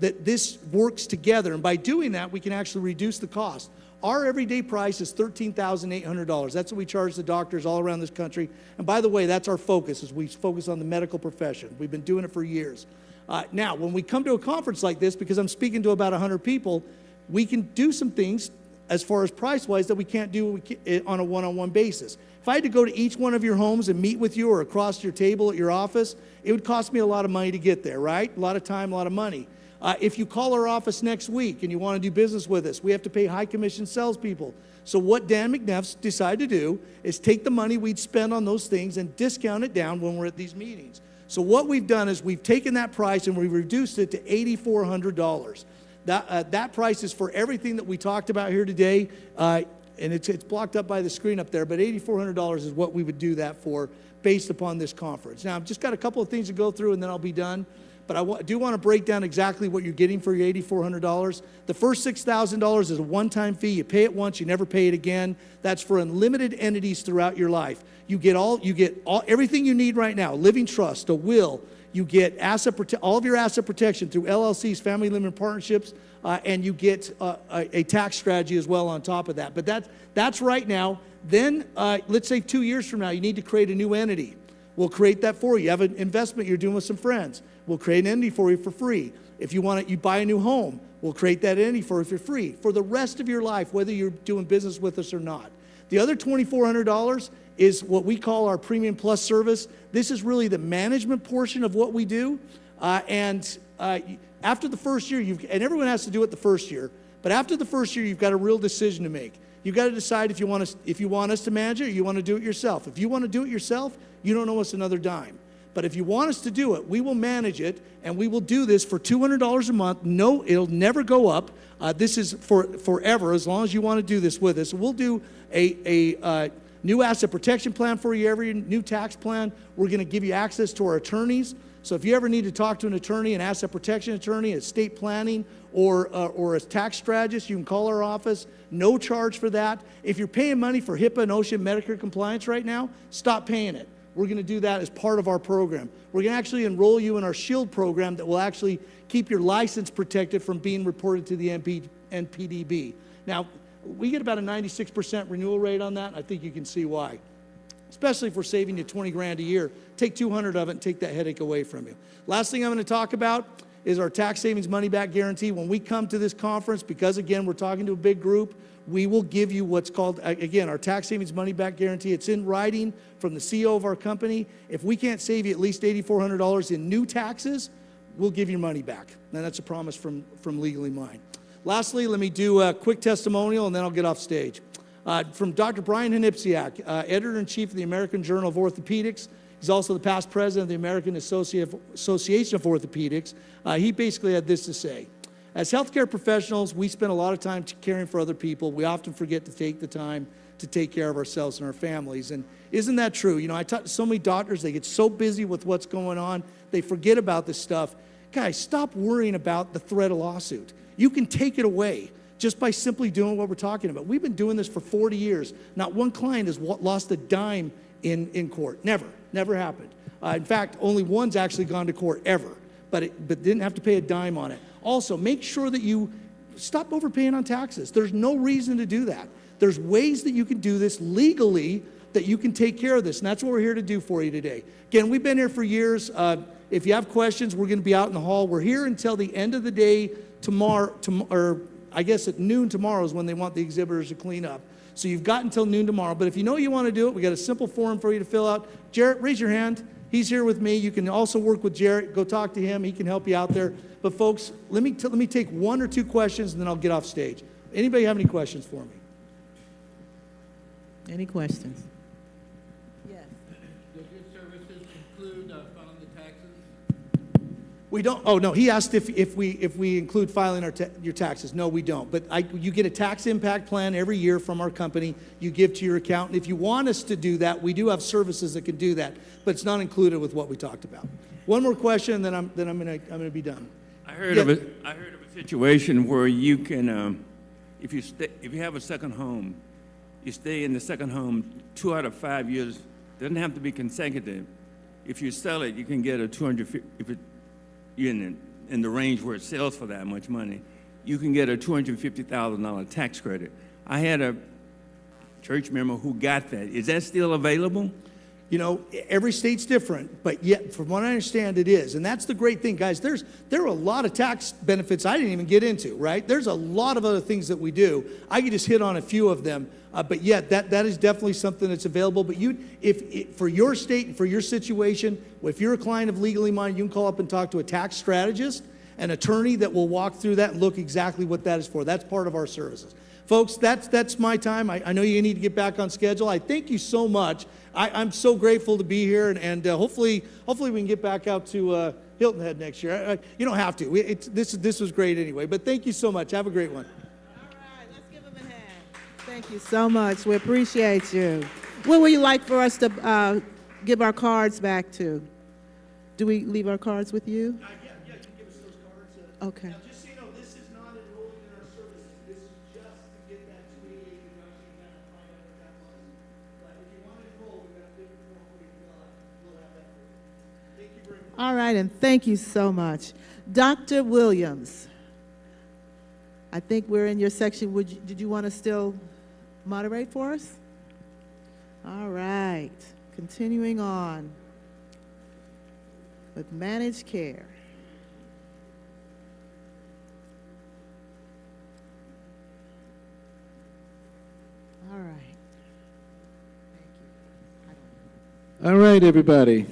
that this works together. And by doing that, we can actually reduce the cost. Our everyday price is $13,800. That's what we charge the doctors all around this country. And by the way, that's our focus, is we focus on the medical profession. We've been doing it for years. Now, when we come to a conference like this, because I'm speaking to about 100 people, we can do some things as far as price-wise that we can't do on a one-on-one basis. If I had to go to each one of your homes and meet with you or across your table at your office, it would cost me a lot of money to get there, right? A lot of time, a lot of money. If you call our office next week and you want to do business with us, we have to pay high commission salespeople. So what Dan McNeff decided to do is take the money we'd spend on those things and discount it down when we're at these meetings. So what we've done is we've taken that price and we've reduced it to $8,400. That price is for everything that we talked about here today, and it's blocked up by the screen up there, but $8,400 is what we would do that for based upon this conference. Now, I've just got a couple of things to go through and then I'll be done. But I do want to break down exactly what you're getting for your $8,400. The first $6,000 is a one-time fee. You pay it once, you never pay it again. That's for unlimited entities throughout your life. You get everything you need right now: living trust, a will. You get all of your asset protection through LLCs, family limited partnerships, and you get a tax strategy as well on top of that. But that's right now. Then let's say 2 years from now, you need to create a new entity. We'll create that for you. You have an investment you're doing with some friends. We'll create an entity for you for free. If you want it, you buy a new home, we'll create that entity for you for free for the rest of your life, whether you're doing business with us or not. The other $2,400 is what we call our Premium Plus service. This is really the management portion of what we do. After the first year, and everyone has to do it the first year, but after the first year, you've got a real decision to make. You've got to decide if you want us to manage it or you want to do it yourself. If you want to do it yourself, you don't owe us another dime. But if you want us to do it, we will manage it, and we will do this for $200 a month. No, it'll never go up. This is for forever, as long as you want to do this with us. We'll do a new asset protection plan for you, every new tax plan. We're going to give you access to our attorneys. So if you ever need to talk to an attorney, an asset protection attorney, estate planning, or a tax strategist, you can call our office. No charge for that. If you're paying money for HIPAA and OSHA Medicare compliance right now, stop paying it. We're going to do that as part of our program. We're going to actually enroll you in our SHIELD program that will actually keep your license protected from being reported to the NPDB. Now, we get about a 96% renewal rate on that. I think you can see why. Especially if we're saving you 20 grand a year. Take 200 of it and take that headache away from you. Last thing I'm going to talk about is our tax savings money back guarantee. When we come to this conference, because again, we're talking to a big group, we will give you what's called, again, our tax savings money back guarantee. It's in writing from the CEO of our company. If we can't save you at least $8,400 in new taxes, we'll give your money back. And that's a promise from Legally Mine. Lastly, let me do a quick testimonial and then I'll get off stage. From Dr. Brian Hanipsiak, Editor-in-Chief of the American Journal of Orthopedics. He's also the past president of the American Association of Orthopedics. He basically had this to say. As healthcare professionals, we spend a lot of time caring for other people. We often forget to take the time to take care of ourselves and our families. And isn't that true? You know, I talk to so many doctors, they get so busy with what's going on, they forget about this stuff. Guys, stop worrying about the threat of lawsuit. You can take it away just by simply doing what we're talking about. We've been doing this for 40 years. Not one client has lost a dime in court. Never happened. In fact, only one's actually gone to court ever, but didn't have to pay a dime on it. Also, make sure that you stop overpaying on taxes. There's no reason to do that. There's ways that you can do this legally that you can take care of this, and that's what we're here to do for you today. Again, we've been here for years. If you have questions, we're going to be out in the hall. We're here until the end of the day tomorrow, or I guess at noon tomorrow is when they want the exhibitors to clean up. So you've got until noon tomorrow, but if you know you want to do it, we got a simple form for you to fill out. Jarrett, raise your hand. He's here with me. You can also work with Jarrett. Go talk to him. He can help you out there. But folks, let me take one or two questions and then I'll get off stage. Anybody have any questions for me? Any questions? Yes. Does your services include filing the taxes? We don't. Oh no, he asked if we include filing your taxes. No, we don't. But you get a tax impact plan every year from our company. You give to your accountant. If you want us to do that, we do have services that can do that. But it's not included with what we talked about. One more question, and then I'm gonna be done. I heard of a situation where you can, if you have a second home, you stay in the second home 2 out of 5 years. Doesn't have to be consecutive. If you sell it, you can get a 250. If you're in the range where it sells for that much money, you can get a $250,000 tax credit. I had a church member who got that. Is that still available? You know, every state's different, but yet, from what I understand, it is. And that's the great thing, guys. There are a lot of tax benefits I didn't even get into, right? There's a lot of other things that we do. I could just hit on a few of them, but yet, that is definitely something that's available. But if for your state and for your situation, if you're a client of Legally Minded, you can call up and talk to a tax strategist, an attorney that will walk through that and look exactly what that is for. That's part of our services. Folks, that's my time. I know you need to get back on schedule. I thank you so much. I'm so grateful to be here, and hopefully we can get back out to Hilton Head next year. You don't have to. This was great anyway, but thank you so much. Have a great one. All right, let's give them a hand. Thank you so much. We appreciate you. Where would you like for us to give our cards back to? Do we leave our cards with you? Yeah, you can give us those cards. Okay. Now, just so you know, this is not enrolling in our services. This is just to get that 288 deduction and find out what that was. But if you want to enroll, we've got a different form for you to fill out. We'll have that for you. Thank you very much. All right, and thank you so much. Dr. Williams, I think we're in your section. Did you want to still moderate for us? All right, continuing on with managed care. All right. All right, everybody.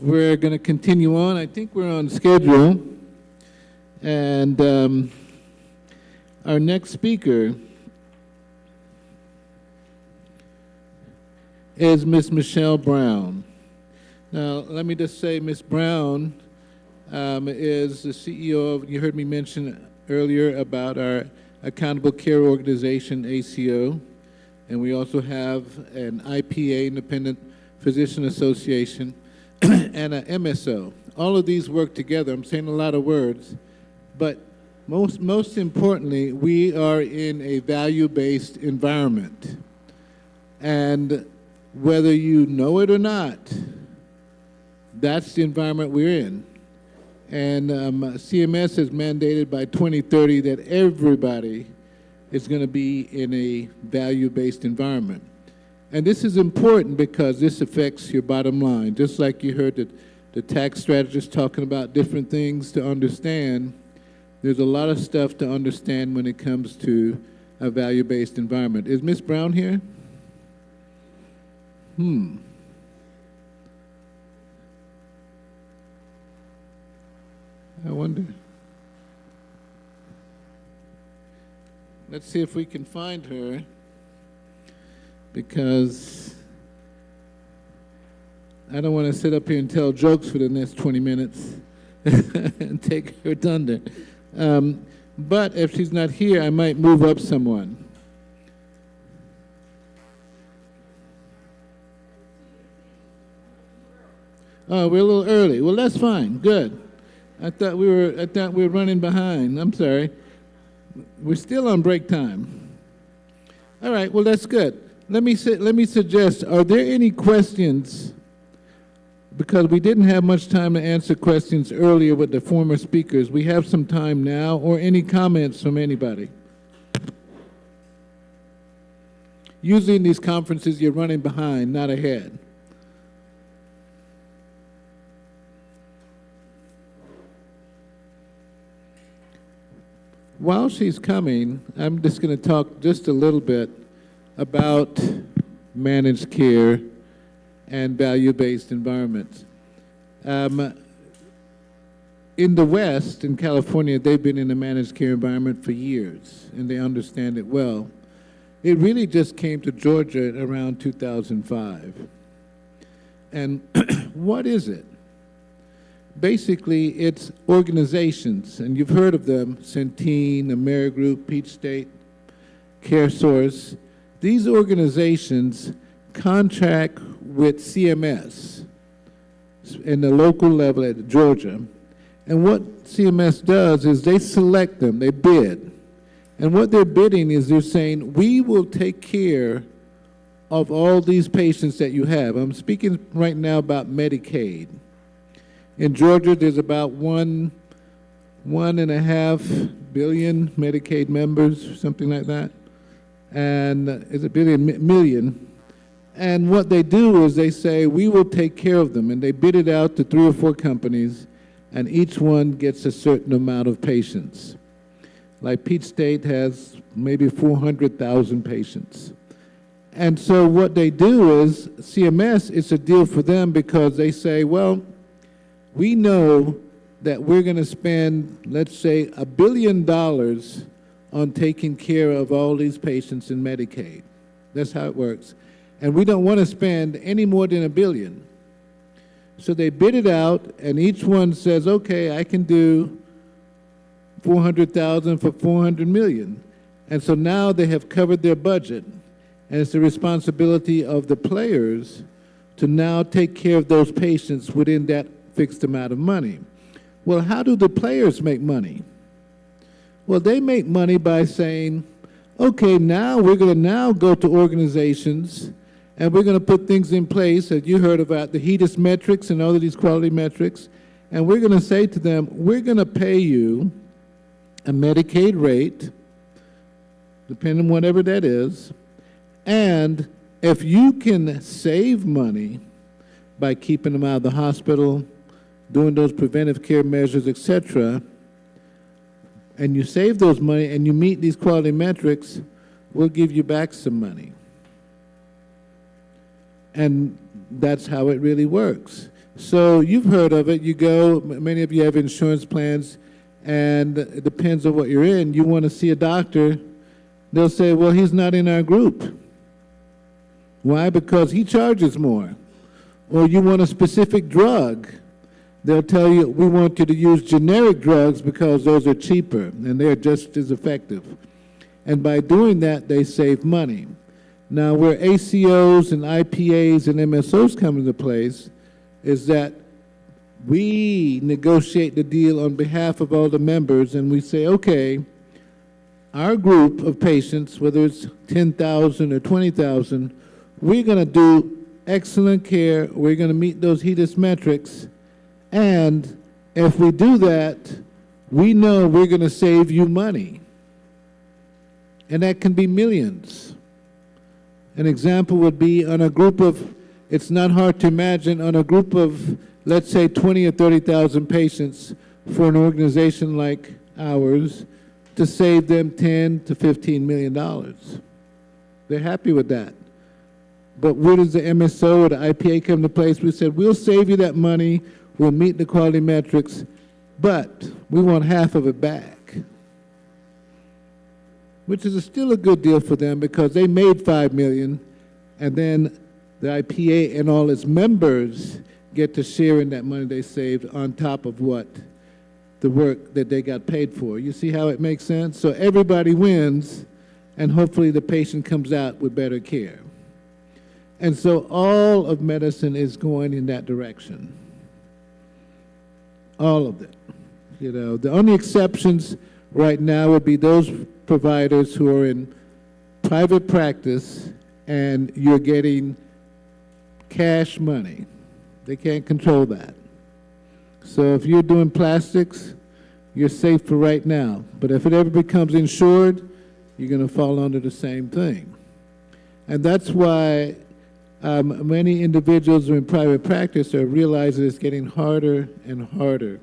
We're going to continue on. I think we're on schedule. And our next speaker is Ms. Michelle Brown. Now, let me just say, Ms. Brown is the CEO of, you heard me mention earlier about our Accountable Care Organization, ACO, and we also have an IPA, Independent Physician Association, and an MSO. All of these work together. I'm saying a lot of words, but most importantly, we are in a value-based environment. And whether you know it or not, that's the environment we're in. And CMS has mandated by 2030 that everybody is going to be in a value-based environment. And this is important because this affects your bottom line. Just like you heard that the tax strategist talking about different things to understand. There's a lot of stuff to understand when it comes to a value-based environment. Is Ms. Brown here? I wonder. Let's see if we can find her, because I don't want to sit up here and tell jokes for the next 20 minutes and take her thunder. But if she's not here, I might move up someone. Oh, we're a little early. Well, that's fine. Good. I thought we were running behind. I'm sorry. We're still on break time. All right. Well, that's good. Let me suggest, are there any questions? Because we didn't have much time to answer questions earlier with the former speakers. We have some time now, or any comments from anybody? Usually in these conferences, you're running behind, not ahead. While she's coming, I'm just going to talk just a little bit about managed care and value-based environments. In the West, in California, they've been in a managed care environment for years, and they understand it well. It really just came to Georgia around 2005. And what is it? Basically, it's organizations, and you've heard of them: Centene, AmeriGroup, Peach State, CareSource. These organizations contract with CMS in the local level at Georgia. And what CMS does is they select them, they bid. And what they're bidding is they're saying, we will take care of all these patients that you have. I'm speaking right now about Medicaid. In Georgia, there's about 1.5 billion Medicaid members, something like that. And it's a million. And what they do is they say, we will take care of them. And they bid it out to 3 or 4 companies, and each one gets a certain amount of patients. Like Peach State has maybe 400,000 patients. And so what they do is, CMS, it's a deal for them because they say, well, we know that we're going to spend, let's say, $1 billion on taking care of all these patients in Medicaid. That's how it works. And we don't want to spend any more than $1 billion. So they bid it out, and each one says, okay, I can do 400,000 for 400 million. And so now they have covered their budget, and it's the responsibility of the players to now take care of those patients within that fixed amount of money. Well, how do the players make money? Well, they make money by saying, okay, now we're going to now go to organizations and we're going to put things in place that you heard about, the HEDIS metrics and all of these quality metrics, and we're going to say to them, we're going to pay you a Medicaid rate, depending on whatever that is, and if you can save money by keeping them out of the hospital, doing those preventive care measures, etc., and you save those money and you meet these quality metrics, we'll give you back some money. And that's how it really works. So you've heard of it. You go, many of you have insurance plans, and it depends on what you're in. You want to see a doctor, they'll say, well, he's not in our group. Why? Because he charges more. Or you want a specific drug, they'll tell you, we want you to use generic drugs because those are cheaper and they're just as effective. And by doing that, they save money. Now, where ACOs and IPAs and MSOs come into place is that we negotiate the deal on behalf of all the members, and we say, okay, our group of patients, whether it's 10,000 or 20,000, we're going to do excellent care, we're going to meet those HEDIS metrics, and if we do that, we know we're going to save you money. And that can be millions. An example would be on a group of, it's not hard to imagine, on a group of let's say 20 or 30,000 patients for an organization like ours to save them 10 to 15 million dollars. They're happy with that. But where does the MSO or the IPA come into place? We said, we'll save you that money, we'll meet the quality metrics, but we want half of it back. Which is still a good deal for them because they made $5 million, and then the IPA and all its members get to share in that money they saved on top of what the work that they got paid for. You see how it makes sense? So everybody wins, and hopefully the patient comes out with better care. And so all of medicine is going in that direction. All of it. You know, the only exceptions right now would be those providers who are in private practice and you're getting cash money. They can't control that. So if you're doing plastics, you're safe for right now. But if it ever becomes insured, you're going to fall under the same thing. And that's why many individuals who are in private practice are realizing it's getting harder and harder.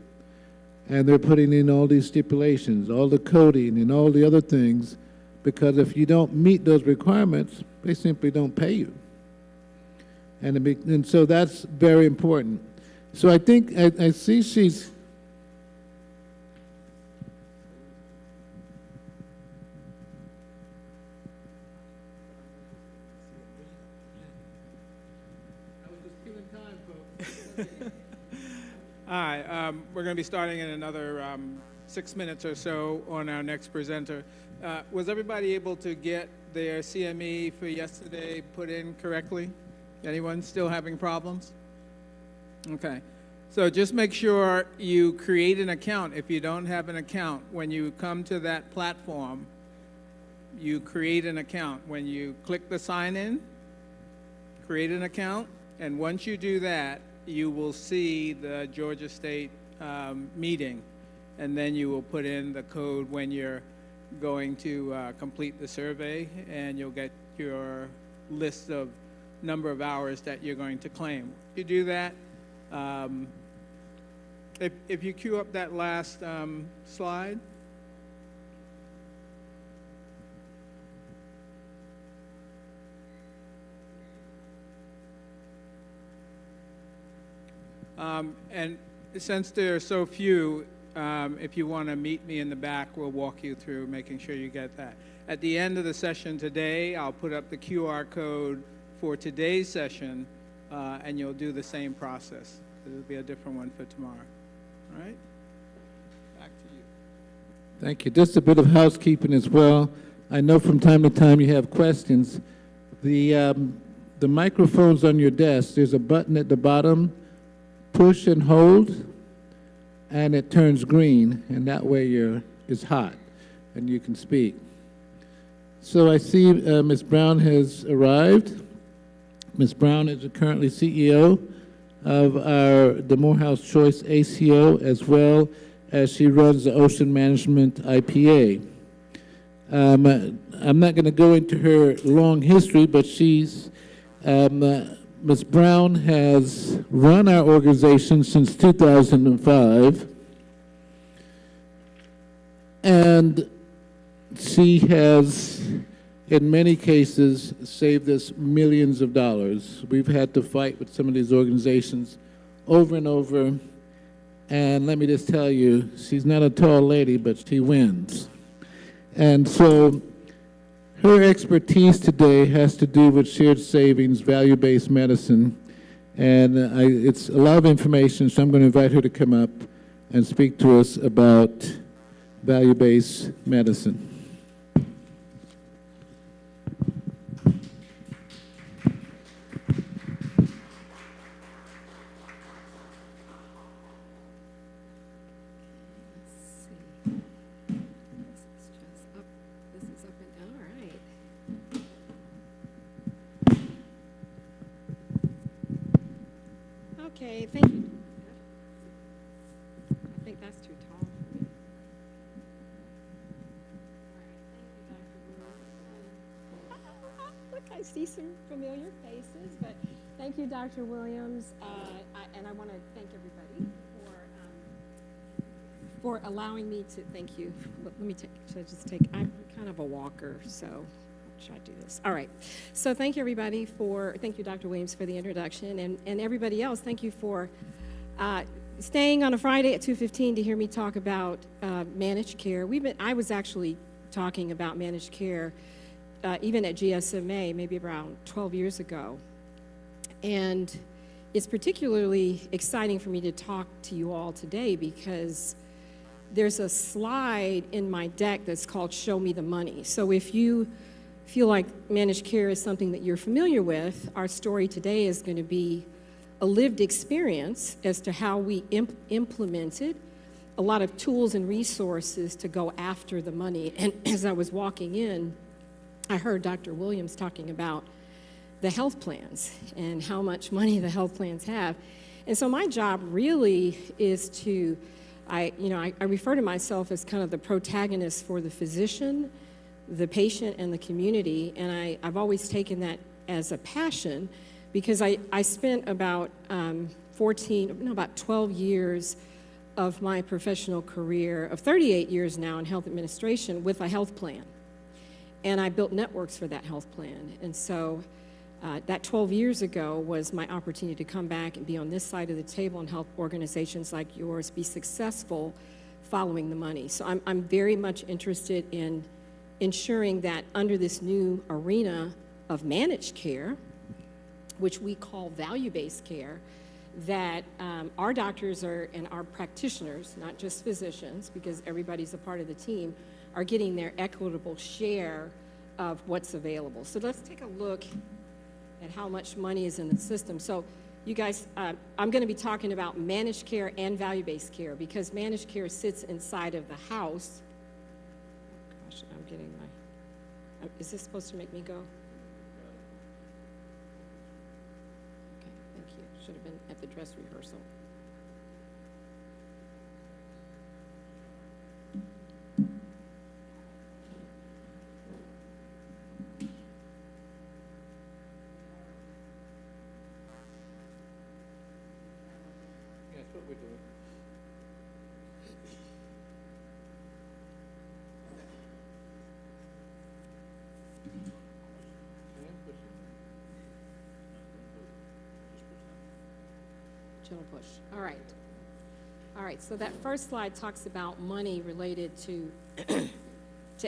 And they're putting in all these stipulations, all the coding and all the other things, because if you don't meet those requirements, they simply don't pay you. And so that's very important. So I think, I see she's, Hi, we're going to be starting in another 6 minutes or so on our next presenter. Was everybody able to get their CME for yesterday put in correctly? Anyone still having problems? Okay. So just make sure you create an account. If you don't have an account, when you come to that platform, you create an account. When you click the sign in, create an account, and once you do that, you will see the Georgia State meeting, and then you will put in the code when you're going to complete the survey, and you'll get your list of number of hours that you're going to claim. You do that. If you queue up that last slide. And since there are so few, if you want to meet me in the back, we'll walk you through making sure you get that. At the end of the session today, I'll put up the QR code for today's session, and you'll do the same process. There'll be a different one for tomorrow. All right? Back to you. thank you. Just a bit of housekeeping as well. I know from time to time you have questions. The microphones on your desk, there's a button at the bottom. Push and hold, and it turns green, and that way it's hot, and you can speak. So I see Ms. Brown has arrived. Ms. Brown is currently CEO of the Morehouse Choice ACO, as well as she runs the Ocean Management IPA. I'm not going to go into her long history, but she's Ms. Brown has run our organization since 2005, and she has, in many cases, saved us millions of dollars. We've had to fight with some of these organizations over and over, and let me just tell you, she's not a tall lady, but she wins. And so her expertise today has to do with shared savings, value-based medicine, and it's a lot of information, so I'm going to invite her to come up and speak to us about value-based medicine. Okay, thank you. I think that's too tall for me. Look, I see some familiar faces, but thank you, Dr. Williams, and I want to thank everyone. for allowing me to, thank you. Let me take, should I just take, I'm kind of a walker, so should I do this? All right. So thank you, everybody, thank you, Dr. Williams, for the introduction, and everybody else, thank you for staying on a Friday at 2:15 to hear me talk about managed care. I was actually talking about managed care even at GSMA maybe around 12 years ago. And it's particularly exciting for me to talk to you all today because there's a slide in my deck that's called Show Me the Money. So if you feel like managed care is something that you're familiar with, our story today is going to be a lived experience as to how we implemented a lot of tools and resources to go after the money. And as I was walking in, I heard Dr. Williams talking about the health plans and how much money the health plans have. And so my job really is to, I refer to myself as kind of the protagonist for the physician, the patient, and the community. And I've always taken that as a passion because I spent about 12 years of my professional career, of 38 years now in health administration with a health plan. And I built networks for that health plan. And so that 12 years ago was my opportunity to come back and be on this side of the table and help organizations like yours be successful following the money. So I'm very much interested in ensuring that under this new arena of managed care, which we call value-based care, that our doctors and our practitioners, not just physicians, because everybody's a part of the team, are getting their equitable share of what's available. So let's take a look at how much money is in the system. So you guys, I'm going to be talking about managed care and value-based care because managed care sits inside of the house. Gosh, I'm getting my, is this supposed to make me go? Should have been at the dress rehearsal. That's what we're doing. Gentle push. All right. All right, so that first slide talks about money related to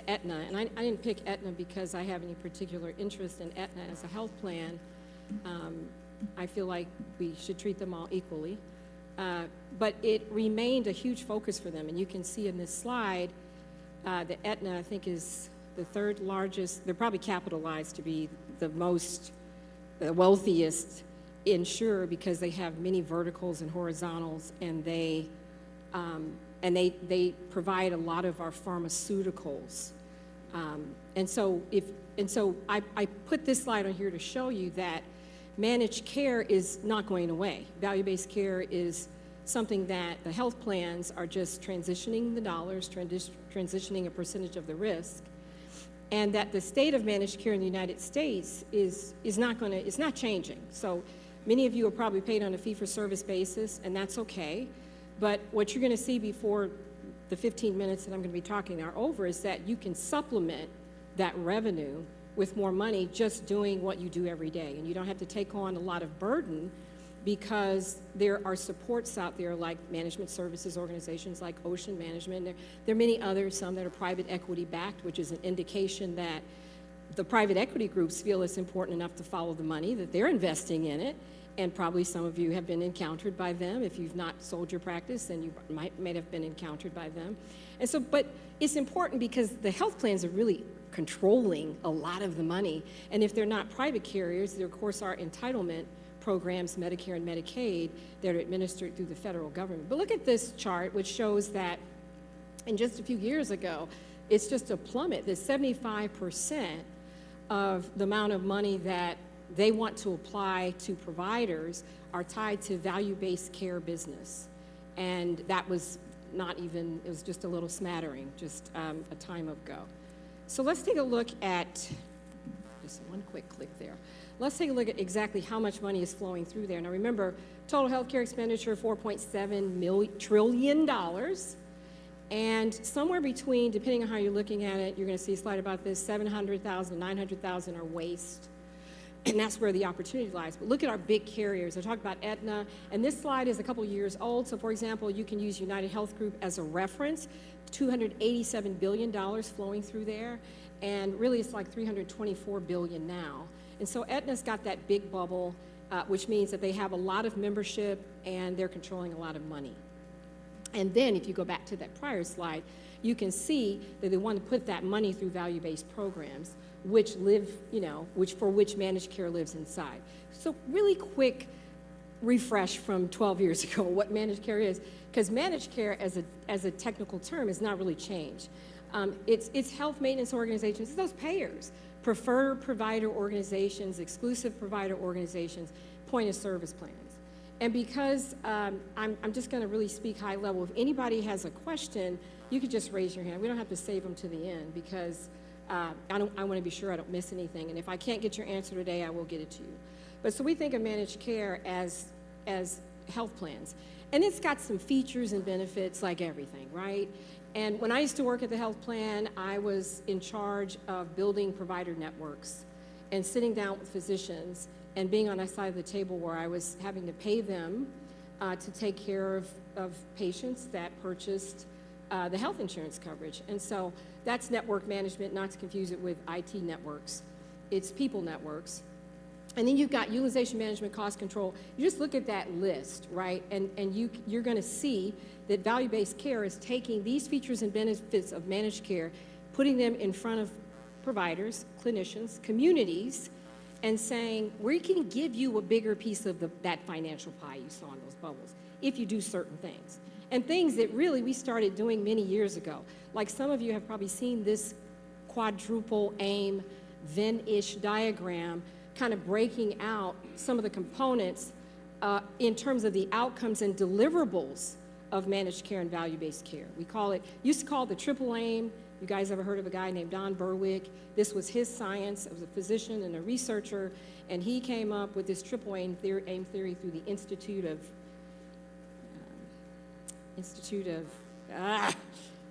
Aetna. And I didn't pick Aetna because I have any particular interest in Aetna as a health plan. I feel like we should treat them all equally. But it remained a huge focus for them. And you can see in this slide that Aetna, I think, is the third largest. They're probably capitalized to be the wealthiest insurer because they have many verticals and horizontals, and they provide a lot of our pharmaceuticals. And so I put this slide on here to show you that managed care is not going away. Value-based care is something that the health plans are just transitioning the dollars, transitioning a percentage of the risk, and that the state of managed care in the United States is not changing. So many of you are probably paid on a fee-for-service basis, and that's okay. But what you're going to see before the 15 minutes that I'm going to be talking are over is that you can supplement that revenue with more money just doing what you do every day. And you don't have to take on a lot of burden because there are supports out there like management services organizations like Ocean Management. There are many others, some that are private equity backed, which is an indication that the private equity groups feel it's important enough to follow the money, that they're investing in it. And probably some of you have been encountered by them. If you've not sold your practice, then you might have been encountered by them. And so, but it's important because the health plans are really controlling a lot of the money. And if they're not private carriers, there of course are entitlement programs, Medicare and Medicaid, that are administered through the federal government. But look at this chart, which shows that in just a few years ago, it's just a plummet. That 75% of the amount of money that they want to apply to providers are tied to value-based care business. And that was not even, it was just a little smattering, just a time ago. So let's take a look at, just one quick click there. Let's take a look at exactly how much money is flowing through there. Now remember, total healthcare expenditure, $4.7 trillion. And somewhere between, depending on how you're looking at it, you're going to see a slide about this, 700,000, 900,000 are waste. And that's where the opportunity lies. But look at our big carriers. I talked about Aetna, and this slide is a couple years old. So for example, you can use United Health Group as a reference, $287 billion flowing through there. And really it's like $324 billion now. And so Aetna's got that big bubble, which means that they have a lot of membership and they're controlling a lot of money. And then if you go back to that prior slide, you can see that they want to put that money through value-based programs, which live, for which managed care lives inside. So really quick refresh from 12 years ago, what managed care is, because managed care as a technical term has not really changed. It's health maintenance organizations, it's those payers, preferred provider organizations, exclusive provider organizations, point of service plans. And because I'm just going to really speak high level, if anybody has a question, you could just raise your hand. We don't have to save them to the end because I want to be sure I don't miss anything. And if I can't get your answer today, I will get it to you. But so we think of managed care as health plans. And it's got some features and benefits like everything, right? And when I used to work at the health plan, I was in charge of building provider networks and sitting down with physicians and being on that side of the table where I was having to pay them to take care of patients that purchased the health insurance coverage. And so that's network management, not to confuse it with IT networks. It's people networks. And then you've got utilization management, cost control. You just look at that list, right? And you're going to see that value-based care is taking these features and benefits of managed care, putting them in front of providers, clinicians, communities, and saying, we can give you a bigger piece of that financial pie you saw in those bubbles if you do certain things. And things that really we started doing many years ago. Like some of you have probably seen this quadruple aim Venn-ish diagram kind of breaking out some of the components in terms of the outcomes and deliverables of managed care and value-based care. We call it, used to call it the triple aim. You guys ever heard of a guy named Don Berwick? This was his science. It was a physician and a researcher, and he came up with this triple aim theory through the Institute of,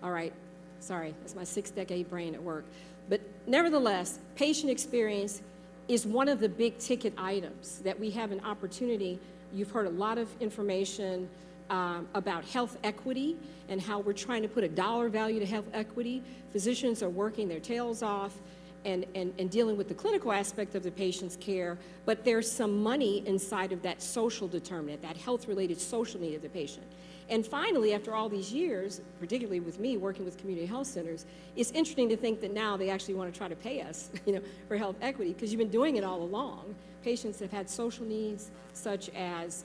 all right, sorry, that's my 6th-decade brain at work. But nevertheless, patient experience is one of the big ticket items that we have an opportunity. You've heard a lot of information about health equity and how we're trying to put a dollar value to health equity. Physicians are working their tails off and dealing with the clinical aspect of the patient's care, but there's some money inside of that social determinant, that health-related social need of the patient. And finally, after all these years, particularly with me working with community health centers, it's interesting to think that now they actually want to try to pay us, for health equity, because you've been doing it all along. Patients have had social needs such as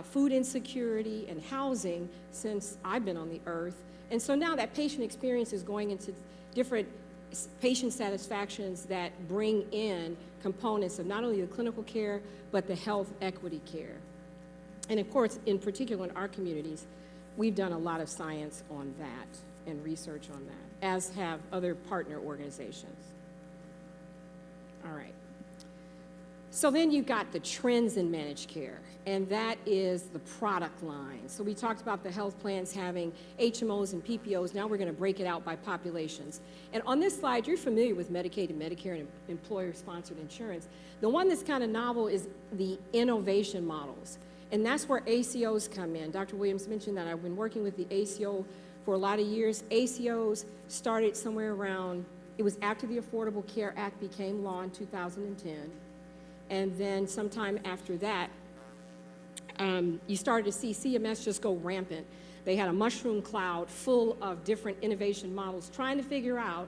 food insecurity and housing since I've been on the earth. And so now that patient experience is going into different patient satisfactions that bring in components of not only the clinical care, but the health equity care. And of course, in particular in our communities, we've done a lot of science on that and research on that, as have other partner organizations. All right. So then you've got the trends in managed care, and that is the product line. So we talked about the health plans having HMOs and PPOs. Now we're going to break it out by populations. And on this slide, you're familiar with Medicaid and Medicare and employer-sponsored insurance. The one that's kind of novel is the innovation models. And that's where ACOs come in. Dr. Williams mentioned that I've been working with the ACO for a lot of years. ACOs started somewhere around, it was after the Affordable Care Act became law in 2010. And then sometime after that, you started to see CMS just go rampant. They had a mushroom cloud full of different innovation models trying to figure out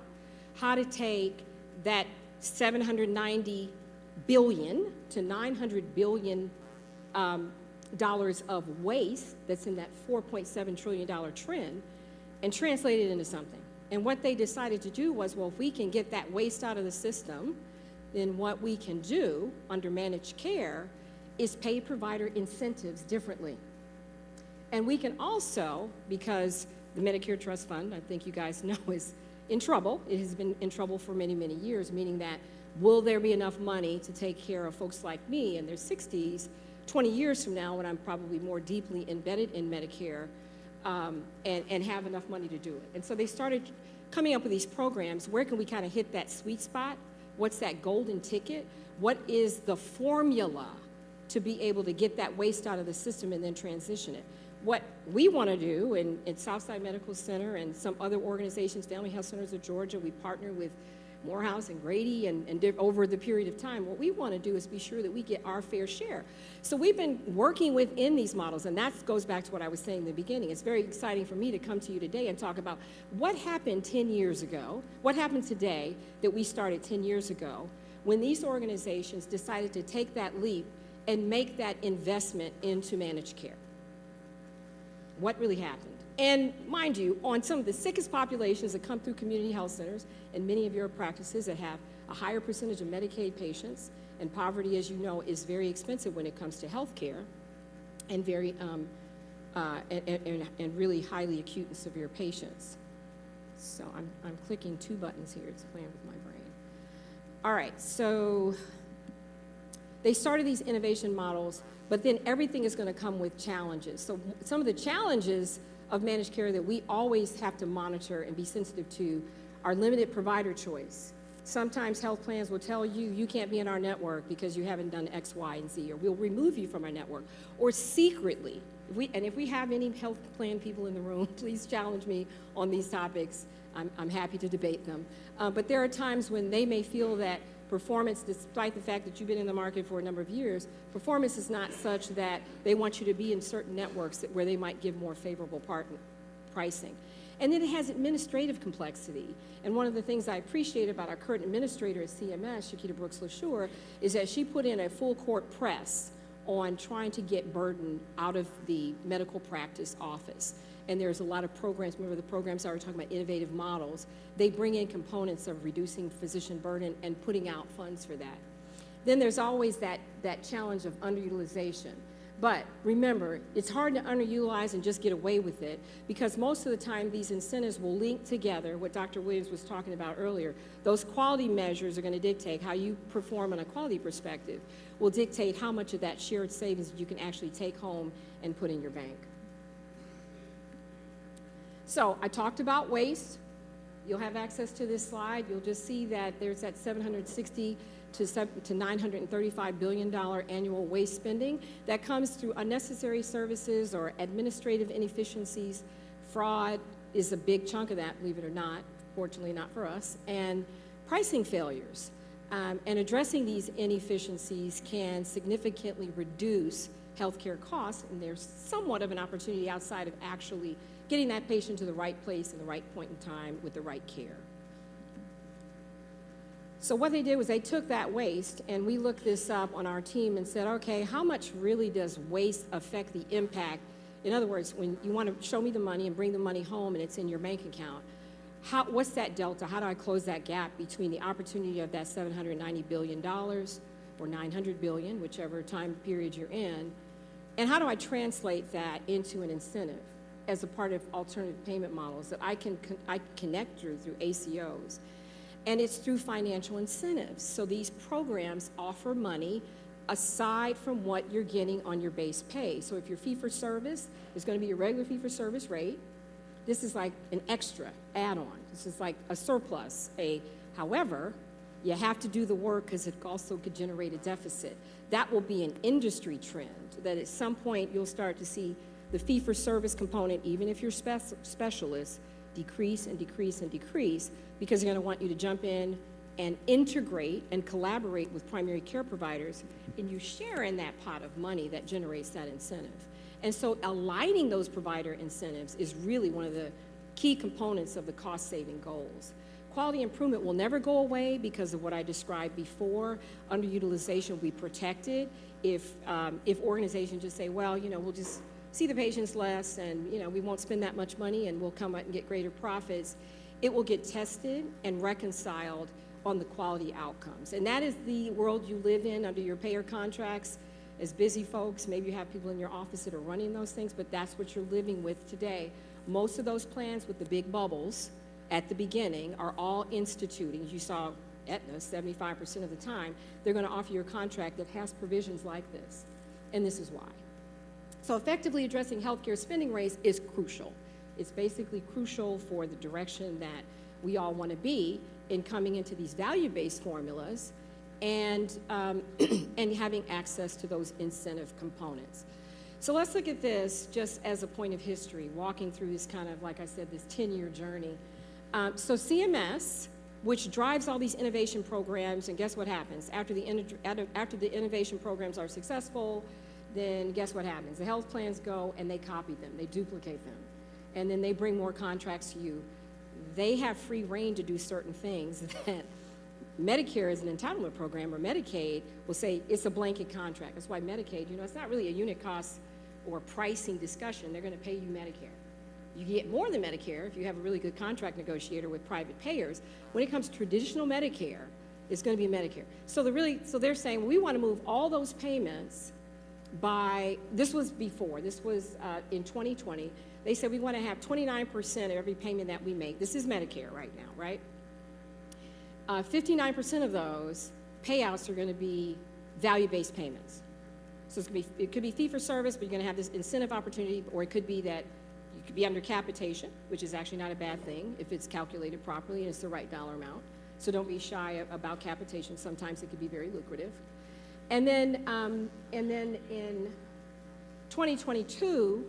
how to take that $790 billion to $900 billion dollars of waste that's in that $4.7 trillion trend and translate it into something. And what they decided to do was, well, if we can get that waste out of the system, then what we can do under managed care is pay provider incentives differently. And we can also, because the Medicare Trust Fund, I think you guys know, is in trouble. It has been in trouble for many, many years, meaning that will there be enough money to take care of folks like me in their 60s, 20 years from now when I'm probably more deeply embedded in Medicare, and have enough money to do it. And so they started coming up with these programs. Where can we kind of hit that sweet spot? What's that golden ticket? What is the formula to be able to get that waste out of the system and then transition it? What we want to do in Southside Medical Center and some other organizations, Family Health Centers of Georgia, we partner with Morehouse and Grady and over the period of time, what we want to do is be sure that we get our fair share. So we've been working within these models, and that goes back to what I was saying in the beginning. It's very exciting for me to come to you today and talk about what happened 10 years ago, what happened today that we started 10 years ago, when these organizations decided to take that leap and make that investment into managed care. What really happened? And mind you, on some of the sickest populations that come through community health centers and many of your practices that have a higher percentage of Medicaid patients, and poverty, as you know, is very expensive when it comes to health care, and very and really highly acute and severe patients. So I'm clicking two buttons here. It's playing with my brain. All right, so they started these innovation models, but then everything is going to come with challenges. So some of the challenges of managed care that we always have to monitor and be sensitive to are limited provider choice. Sometimes health plans will tell you, you can't be in our network because you haven't done X, Y, and Z, or we'll remove you from our network. Or secretly, if we have any health plan people in the room, please challenge me on these topics. I'm happy to debate them. But there are times when they may feel that performance, despite the fact that you've been in the market for a number of years, performance is not such that they want you to be in certain networks where they might give more favorable pricing. And then it has administrative complexity. And one of the things I appreciate about our current administrator at CMS, Shakita Brooks-LaSure, is that she put in a full court press on trying to get burden out of the medical practice office. And there's a lot of programs, remember the programs I was talking about, innovative models, they bring in components of reducing physician burden and putting out funds for that. Then there's always that challenge of underutilization. But remember, it's hard to underutilize and just get away with it, because most of the time these incentives will link together, what Dr. Williams was talking about earlier. Those quality measures are going to dictate how you perform on a quality perspective, will dictate how much of that shared savings you can actually take home and put in your bank. So I talked about waste. You'll have access to this slide. You'll just see that there's that $760 to $935 billion annual waste spending that comes through unnecessary services or administrative inefficiencies. Fraud is a big chunk of that, believe it or not, fortunately not for us, and pricing failures. And addressing these inefficiencies can significantly reduce healthcare costs, and there's somewhat of an opportunity outside of actually getting that patient to the right place in the right point in time with the right care. So what they did was they took that waste, and we looked this up on our team and said, okay, how much really does waste affect the impact? In other words, when you want to show me the money and bring the money home and it's in your bank account, what's that delta? How do I close that gap between the opportunity of that $790 billion or $900 billion, whichever time period you're in, and how do I translate that into an incentive as a part of alternative payment models that I connect through ACOs? And it's through financial incentives. So these programs offer money aside from what you're getting on your base pay. So if you're fee-for-service, it's going to be your regular fee-for-service rate. This is like an extra add-on. This is like a surplus. However, you have to do the work because it also could generate a deficit. That will be an industry trend, that at some point you'll start to see the fee-for-service component, even if you're specialists, decrease and decrease and decrease, because they're going to want you to jump in and integrate and collaborate with primary care providers, and you share in that pot of money that generates that incentive. And so aligning those provider incentives is really one of the key components of the cost-saving goals. Quality improvement will never go away because of what I described before. Underutilization will be protected if organizations just say, well, we'll just see the patients less and, we won't spend that much money and we'll come out and get greater profits. It will get tested and reconciled on the quality outcomes. And that is the world you live in under your payer contracts. As busy folks, maybe you have people in your office that are running those things, but that's what you're living with today. Most of those plans with the big bubbles at the beginning are all instituting. You saw Aetna, 75% of the time, they're going to offer you a contract that has provisions like this. And this is why. So effectively addressing healthcare spending rates is crucial. It's basically crucial for the direction that we all want to be in coming into these value-based formulas and, and having access to those incentive components. So let's look at this just as a point of history, walking through this kind of, like I said, this 10-year journey. So CMS, which drives all these innovation programs, and guess what happens? After the innovation programs are successful, then guess what happens? The health plans go and they copy them, they duplicate them, and then they bring more contracts to you. They have free reign to do certain things that Medicare as an entitlement program or Medicaid will say it's a blanket contract. That's why Medicaid, it's not really a unit cost or pricing discussion. They're going to pay you Medicare. You get more than Medicare if you have a really good contract negotiator with private payers. When it comes to traditional Medicare, it's going to be Medicare. So they're saying, well, we want to move all those payments by, this was before, this was in 2020. They said we want to have 29% of every payment that we make. This is Medicare right now, right? 59% of those payouts are going to be value-based payments. So it could be fee-for-service, but you're going to have this incentive opportunity, or it could be that you could be under capitation, which is actually not a bad thing if it's calculated properly and it's the right dollar amount. So don't be shy about capitation. Sometimes it could be very lucrative. And then in 2022,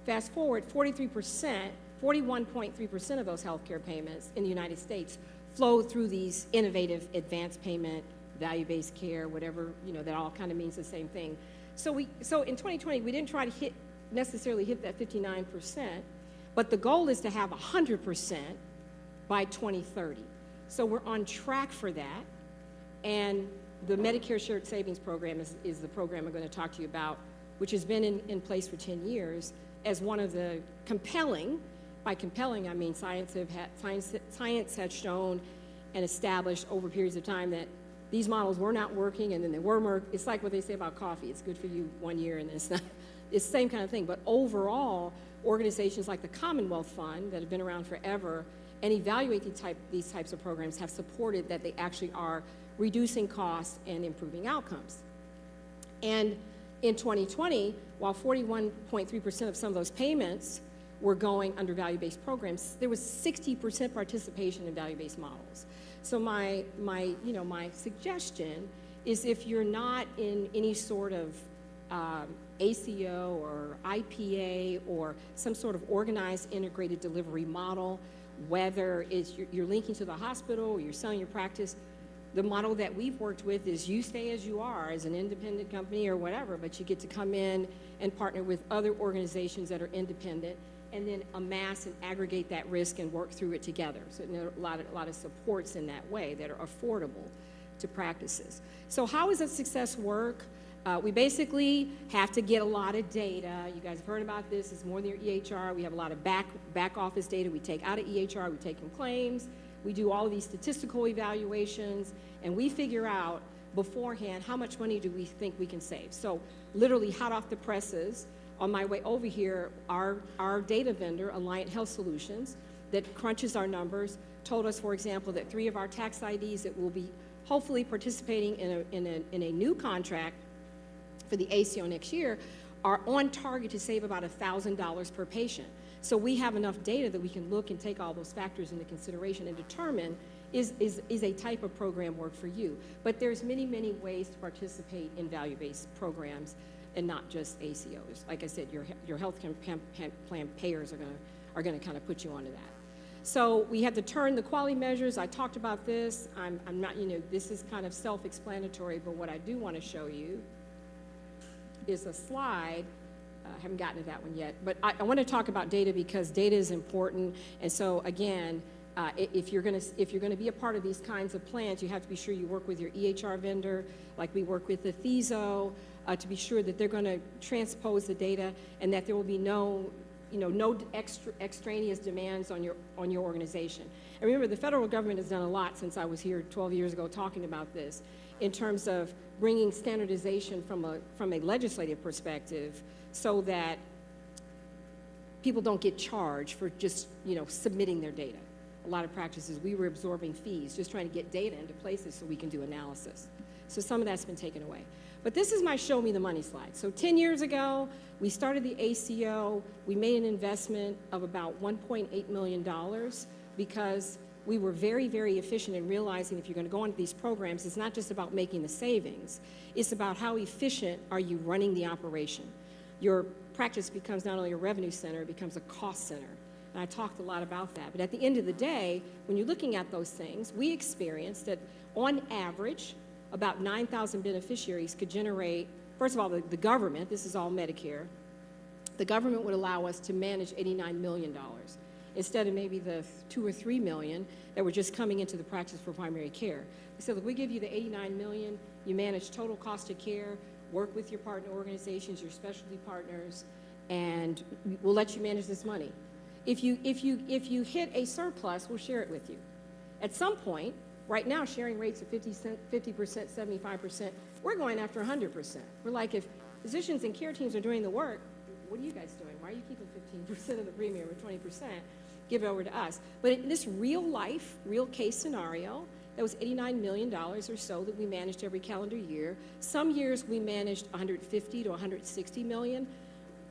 fast forward, 41.3% of those healthcare payments in the United States flow through these innovative advanced payment, value-based care, whatever, that all kind of means the same thing. So in 2020, we didn't try to necessarily hit that 59%, but the goal is to have 100% by 2030. So we're on track for that. And the Medicare Shared Savings Program is the program I'm going to talk to you about, which has been in place for 10 years as one of the compelling, by compelling I mean science has shown and established over periods of time that these models were not working, and then they were it's like what they say about coffee. It's good for you 1 year and then it's not. It's the same kind of thing. But overall, organizations like the Commonwealth Fund that have been around forever and evaluate these types of programs have supported that they actually are reducing costs and improving outcomes. And in 2020, while 41.3% of some of those payments were going under value-based programs, there was 60% participation in value-based models. So my suggestion is if you're not in any sort of ACO or IPA or some sort of organized integrated delivery model, whether it's you're linking to the hospital or you're selling your practice, the model that we've worked with is you stay as you are as an independent company or whatever, but you get to come in and partner with other organizations that are independent and then amass and aggregate that risk and work through it together. So there are a lot of supports in that way that are affordable to practices. So how does that success work? We basically have to get a lot of data. You guys have heard about this. It's more than your EHR. We have a lot of back office data we take out of EHR. We take in claims. We do all of these statistical evaluations, and we figure out beforehand how much money do we think we can save. So literally hot off the presses, on my way over here, our data vendor, Alliant Health Solutions, that crunches our numbers, told us, for example, that 3 of our tax IDs that will be hopefully participating in a new contract for the ACO next year are on target to save about $1,000 per patient. So we have enough data that we can look and take all those factors into consideration and determine is a type of program work for you. But there's many, many ways to participate in value-based programs and not just ACOs. Like I said, your health plan payers are gonna kind of put you onto that. So we have to turn the quality measures. I talked about this. I'm not, this is kind of self-explanatory, but what I do want to show you is a slide. I haven't gotten to that one yet, but I want to talk about data because data is important. And so again, if you're going to be a part of these kinds of plans, you have to be sure you work with your EHR vendor, like we work with the THESO, to be sure that they're going to transpose the data and that there will be no extraneous demands on your organization. And remember, the federal government has done a lot since I was here 12 years ago talking about this in terms of bringing standardization from a legislative perspective so that people don't get charged for just, submitting their data. A lot of practices, we were absorbing fees, just trying to get data into places so we can do analysis. So some of that's been taken away. But this is my show me the money slide. So 10 years ago, we started the ACO. We made an investment of about $1.8 million because we were very, very efficient in realizing if you're going to go into these programs, it's not just about making the savings. It's about how efficient are you running the operation. Your practice becomes not only a revenue center, it becomes a cost center. And I talked a lot about that. But at the end of the day, when you're looking at those things, we experienced that on average, about 9,000 beneficiaries could generate, first of all, the government, this is all Medicare, the government would allow us to manage $89 million instead of maybe the 2 or 3 million that were just coming into the practice for primary care. We said, look, we give you the 89 million, you manage total cost of care, work with your partner organizations, your specialty partners, and we'll let you manage this money. If you hit a surplus, we'll share it with you. At some point, right now, sharing rates are 50%, 75%. We're going after 100%. We're like, if physicians and care teams are doing the work, what are you guys doing? Why are you keeping 15% of the premium or 20%? Give it over to us. But in this real life, real case scenario, that was $89 million or so that we managed every calendar year. Some years we managed 150 to 160 million.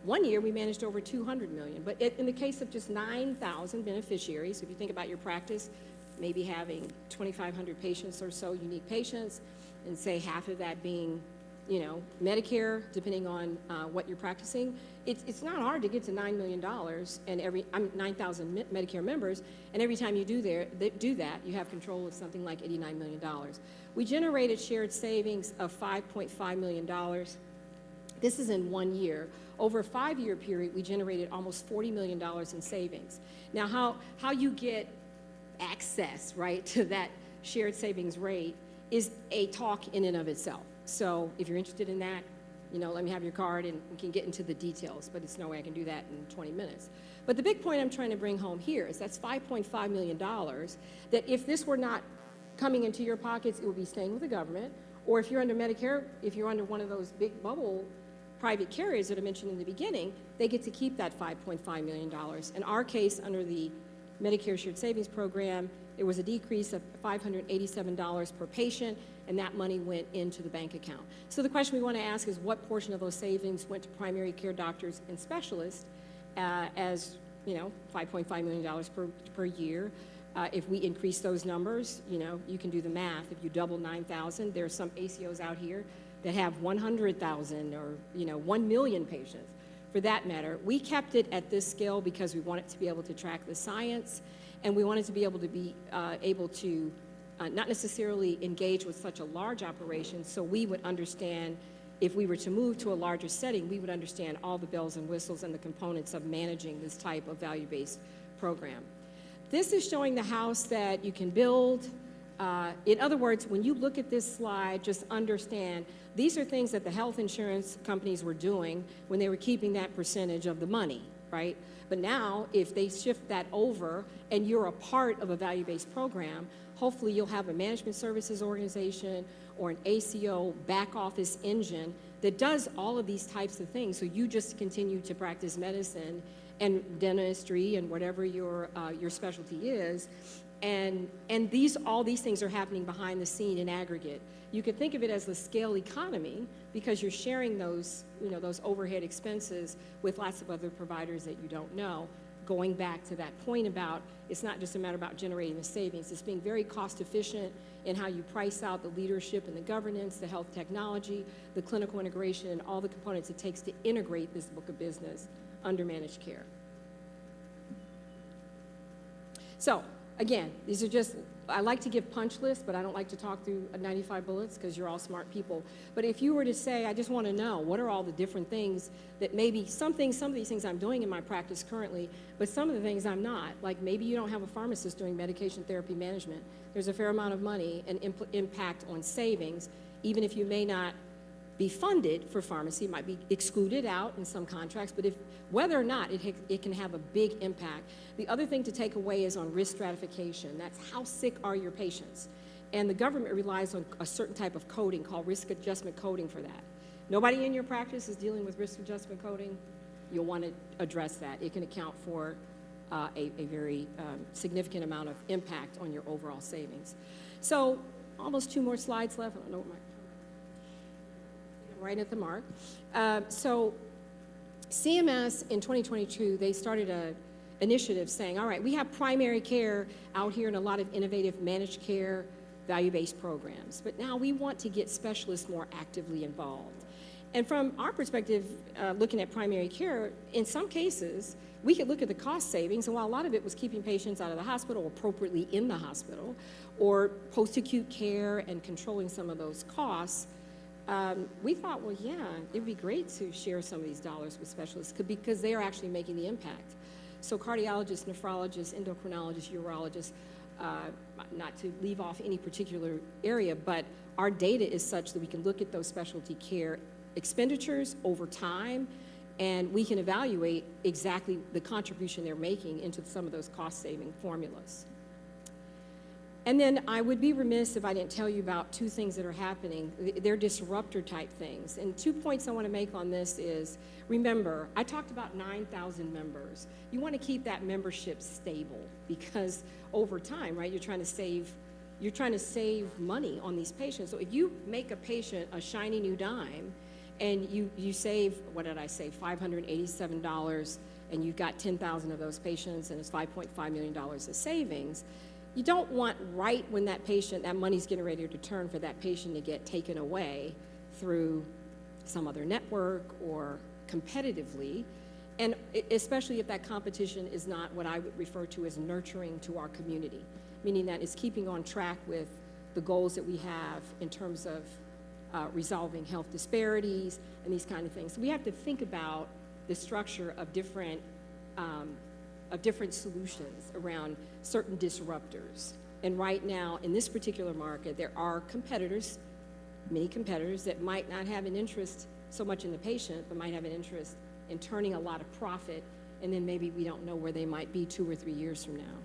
One year we managed over 200 million. But in the case of just 9,000 beneficiaries, if you think about your practice, maybe having 2,500 patients or so, unique patients, and say half of that being, you know, Medicare, depending on what you're practicing, it's not hard to get to $9 million and 9,000 Medicare members, and every time you do that, you have control of something like $89 million. We generated shared savings of $5.5 million. This is in 1 year. Over a 5-year period, we generated almost $40 million in savings. Now, how you get access, right, to that shared savings rate is a talk in and of itself. So if you're interested in that, you know, let me have your card and we can get into the details, but it's no way I can do that in 20 minutes. But the big point I'm trying to bring home here is that's $5.5 million that if this were not coming into your pockets, it would be staying with the government. Or if you're under Medicare, if you're under one of those big bubble private carriers that I mentioned in the beginning, they get to keep that $5.5 million. In our case, under the Medicare Shared Savings Program, there was a decrease of $587 per patient, and that money went into the bank account. So the question we want to ask is what portion of those savings went to primary care doctors and specialists as, you know, $5.5 million per year. If we increase those numbers, you know, you can do the math. If you double 9,000, there are some ACOs out here that have 100,000 or, you know, 1 million patients. For that matter, we kept it at this scale because we wanted to be able to track the science, and we wanted to be able to not necessarily engage with such a large operation, so we would understand if we were to move to a larger setting, we would understand all the bells and whistles and the components of managing this type of value-based program. This is showing the house that you can build. In other words, when you look at this slide, just understand these are things that the health insurance companies were doing when they were keeping that percentage of the money, right? But now, if they shift that over and you're a part of a value-based program, hopefully you'll have a management services organization or an ACO back office engine that does all of these types of things. So you just continue to practice medicine and dentistry and whatever your specialty is. And all these things are happening behind the scene in aggregate. You could think of it as the scale economy because you're sharing those, you know, those overhead expenses with lots of other providers that you don't know. Going back to that point about it's not just a matter about generating the savings, it's being very cost efficient in how you price out the leadership and the governance, the health technology, the clinical integration, and all the components it takes to integrate this book of business under managed care. So, again, these are just, I like to give punch lists, but I don't like to talk through 95 bullets because you're all smart people. But if you were to say, I just want to know, what are all the different things that maybe some of these things I'm doing in my practice currently, but some of the things I'm not. Like maybe you don't have a pharmacist doing medication therapy management. There's a fair amount of money and impact on savings, even if you may not be funded for pharmacy, it might be excluded out in some contracts, but whether or not it can have a big impact. The other thing to take away is on risk stratification. That's how sick are your patients. And the government relies on a certain type of coding called risk adjustment coding for that. Nobody in your practice is dealing with risk adjustment coding. You'll want to address that. It can account for a very significant amount of impact on your overall savings. So almost 2 more slides left. I don't know what my right at the mark. So CMS in 2022, they started a initiative saying, all right, we have primary care out here in a lot of innovative managed care, value-based programs, but now we want to get specialists more actively involved. And from our perspective, looking at primary care, in some cases, we could look at the cost savings, and while a lot of it was keeping patients out of the hospital appropriately in the hospital, or post-acute care and controlling some of those costs, we thought, well, yeah, it'd be great to share some of these dollars with specialists because they are actually making the impact. So cardiologists, nephrologists, endocrinologists, urologists, not to leave off any particular area, but our data is such that we can look at those specialty care expenditures over time, and we can evaluate exactly the contribution they're making into some of those cost-saving formulas. And then I would be remiss if I didn't tell you about two things that are happening. They're disruptor type things. And 2 points I want to make on this is, remember, I talked about 9,000 members. You want to keep that membership stable because over time, right, you're trying to save money on these patients. So if you make a patient a shiny new dime and you save, what did I say, $587, and you've got 10,000 of those patients and it's $5.5 million of savings, you don't want right when that money's getting ready to turn for that patient to get taken away through some other network or competitively, and especially if that competition is not what I would refer to as nurturing to our community, meaning that it's keeping on track with the goals that we have in terms of resolving health disparities and these kind of things. So we have to think about the structure of different solutions around certain disruptors. And right now, in this particular market, there are competitors, many competitors, that might not have an interest so much in the patient, but might have an interest in turning a lot of profit, and then maybe we don't know where they might be 2 or 3 years from now.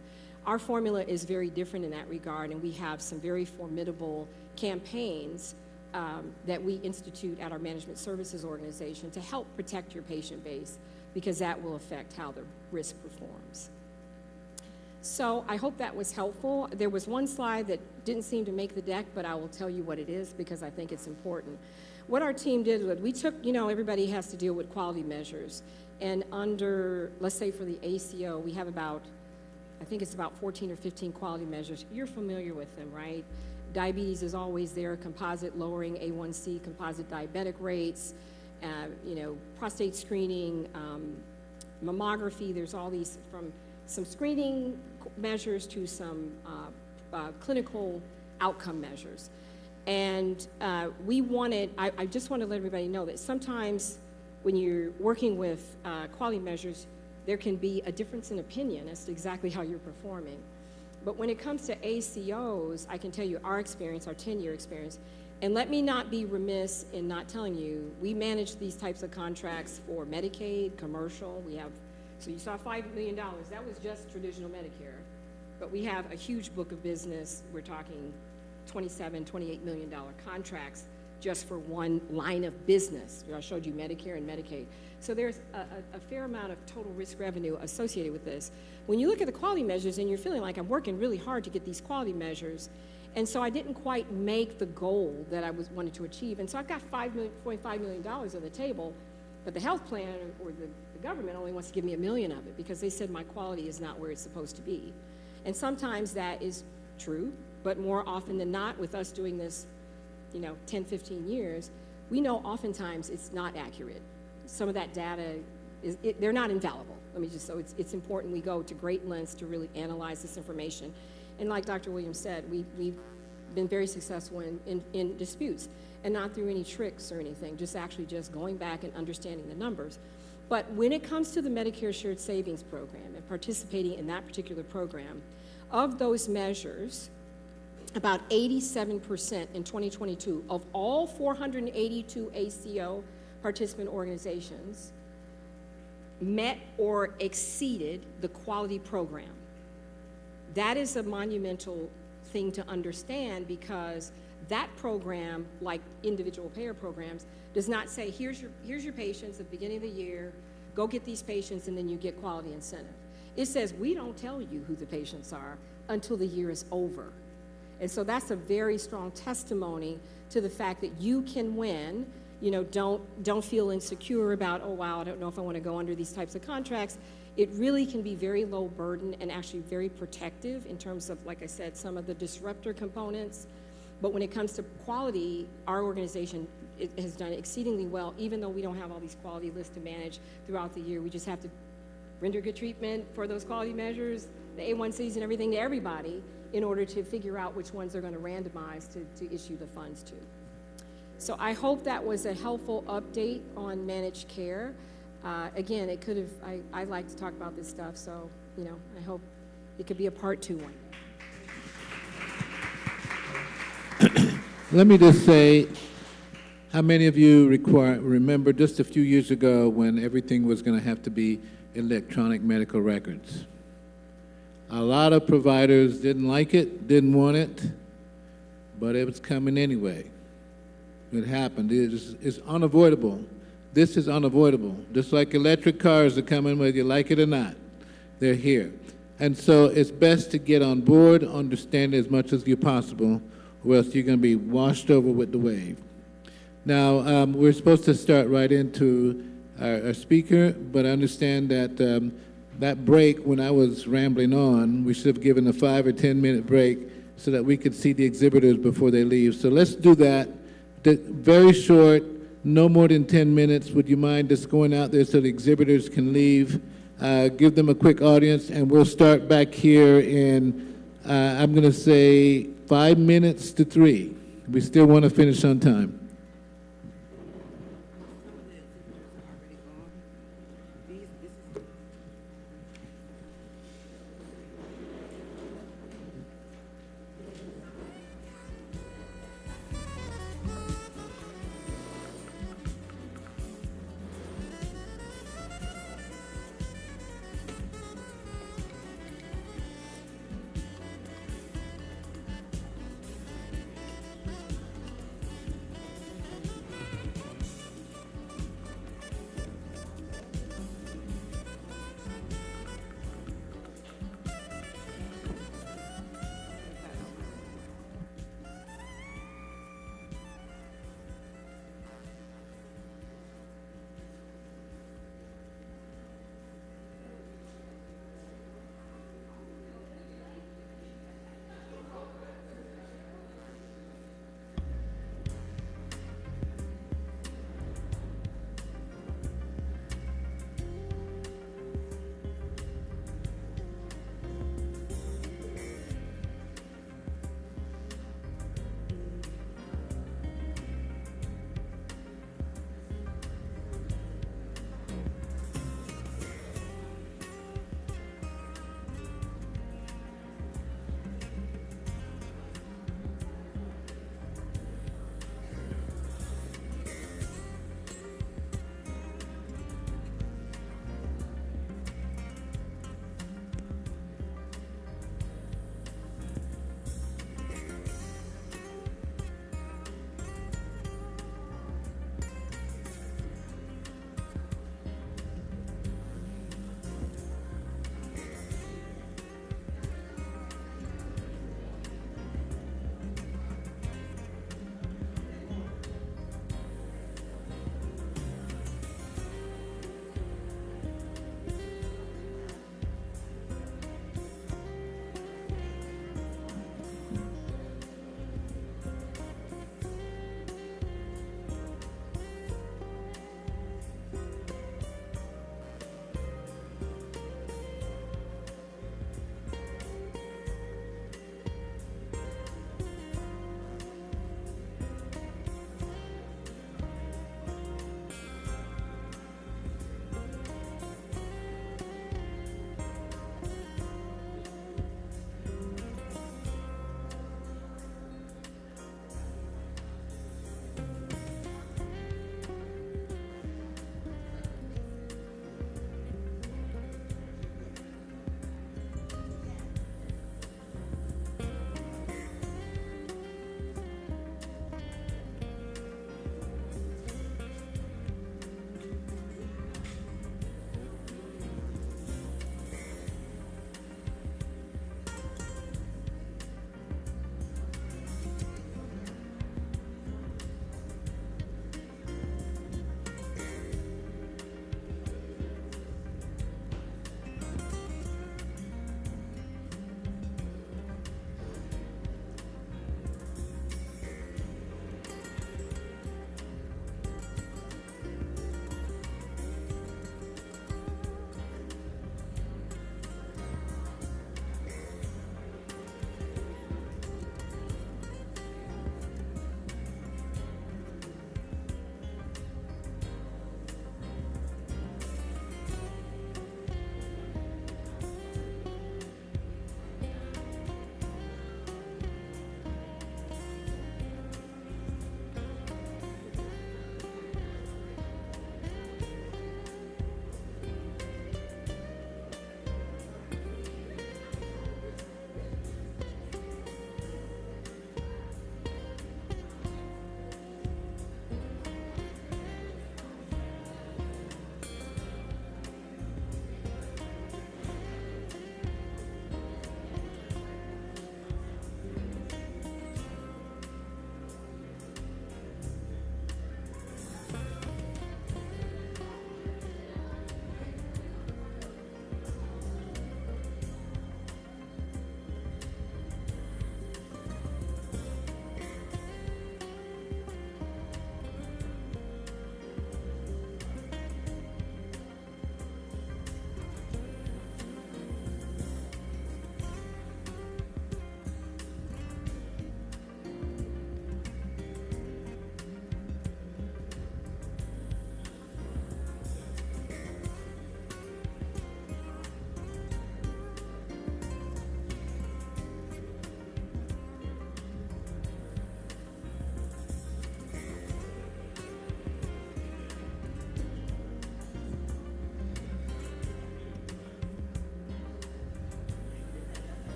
Our formula is very different in that regard, and we have some very formidable campaigns that we institute at our management services organization to help protect your patient base, because that will affect how the risk performs. So I hope that was helpful. There was one slide that didn't seem to make the deck, but I will tell you what it is because I think it's important. What our team did was we took, everybody has to deal with quality measures. And under, let's say for the ACO, we have about 14 or 15 quality measures. You're familiar with them, right? Diabetes is always there, composite lowering A1C, composite diabetic rates, prostate screening, mammography. There's all these, from some screening measures to some clinical outcome measures. And I just want to let everybody know that sometimes when you're working with quality measures, there can be a difference in opinion as to exactly how you're performing. But when it comes to ACOs, I can tell you our experience, our 10-year experience, and let me not be remiss in not telling you, we manage these types of contracts for Medicaid, commercial. So you saw $5 million, that was just traditional Medicare. But we have a huge book of business. We're talking $27, $28 million contracts just for one line of business. I showed you Medicare and Medicaid. So there's a fair amount of total risk revenue associated with this. When you look at the quality measures and you're feeling like I'm working really hard to get these quality measures, and so I didn't quite make the goal that I wanted to achieve. And so I've got $5.5 million on the table, but the health plan or the government only wants to give me $1 million of it because they said my quality is not where it's supposed to be. And sometimes that is true, but more often than not, with us doing this 10, 15 years, we know oftentimes it's not accurate. Some of that data, they're not infallible. So it's important we go to great lengths to really analyze this information. And like Dr. Williams said, we've been very successful in disputes, and not through any tricks or anything, just going back and understanding the numbers. But when it comes to the Medicare Shared Savings Program and participating in that particular program, of those measures, about 87% in 2022 of all 482 ACO participant organizations met or exceeded the quality program. That is a monumental thing to understand because that program, like individual payer programs, does not say, here's your patients at the beginning of the year, go get these patients and then you get quality incentive. It says, we don't tell you who the patients are until the year is over. And so that's a very strong testimony to the fact that you can win don't feel insecure about, oh, wow, I don't know if I want to go under these types of contracts. It really can be very low burden and actually very protective in terms of, like I said, some of the disruptor components. But when it comes to quality, our organization has done exceedingly well, even though we don't have all these quality lists to manage throughout the year. We just have to render good treatment for those quality measures, the A1Cs and everything to everybody in order to figure out which ones they're going to randomize to issue the funds to. So I hope that was a helpful update on managed care. Again, it could have, I like to talk about this stuff, so, I hope it could be a part 2 one. Let me just say, how many of you remember just a few years ago when everything was going to have to be electronic medical records? A lot of providers didn't like it, didn't want it, but it was coming anyway. It happened. It's unavoidable. This is unavoidable. Just like electric cars are coming, whether you like it or not. They're here. And so it's best to get on board, understand as much as you possible, or else you're going to be washed over with the wave. Now, we're supposed to start right into our speaker, but I understand that that break, when I was rambling on, we should have given a 5 or 10 minute break so that we could see the exhibitors before they leave. So let's do that. Very short, no more than 10 minutes. Would you mind just going out there so the exhibitors can leave? Give them a quick audience, and we'll start back here in, I'm going to say 5 minutes to 3. We still want to finish on time.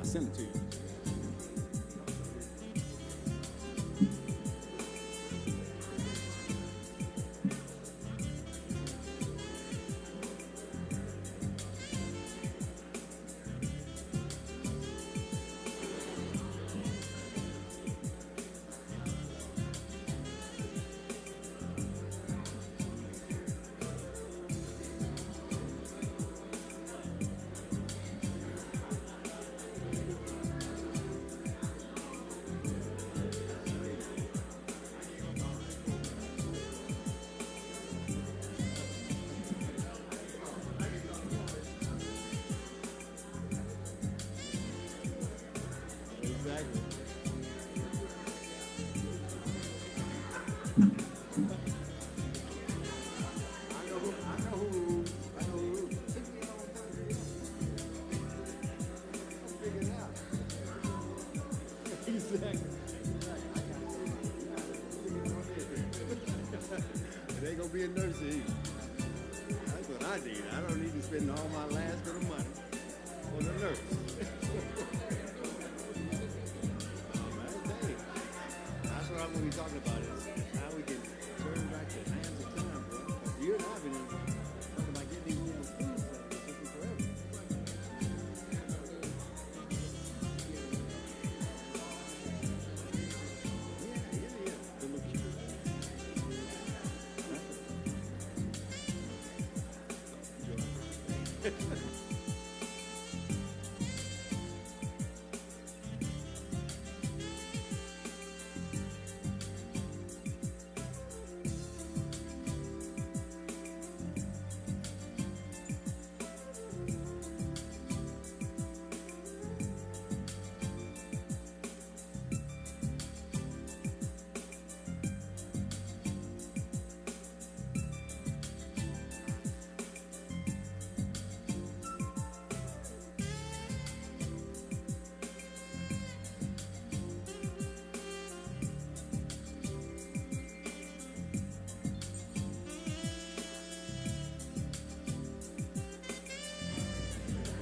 sent it to you. It ain't gonna be a nurse either. That's what I need. I don't need to spend all my last bit of money on a nurse. That's what I'm gonna be talking about is how we can turn back the hands of time, bro. You and I have been talking about getting these women food forever.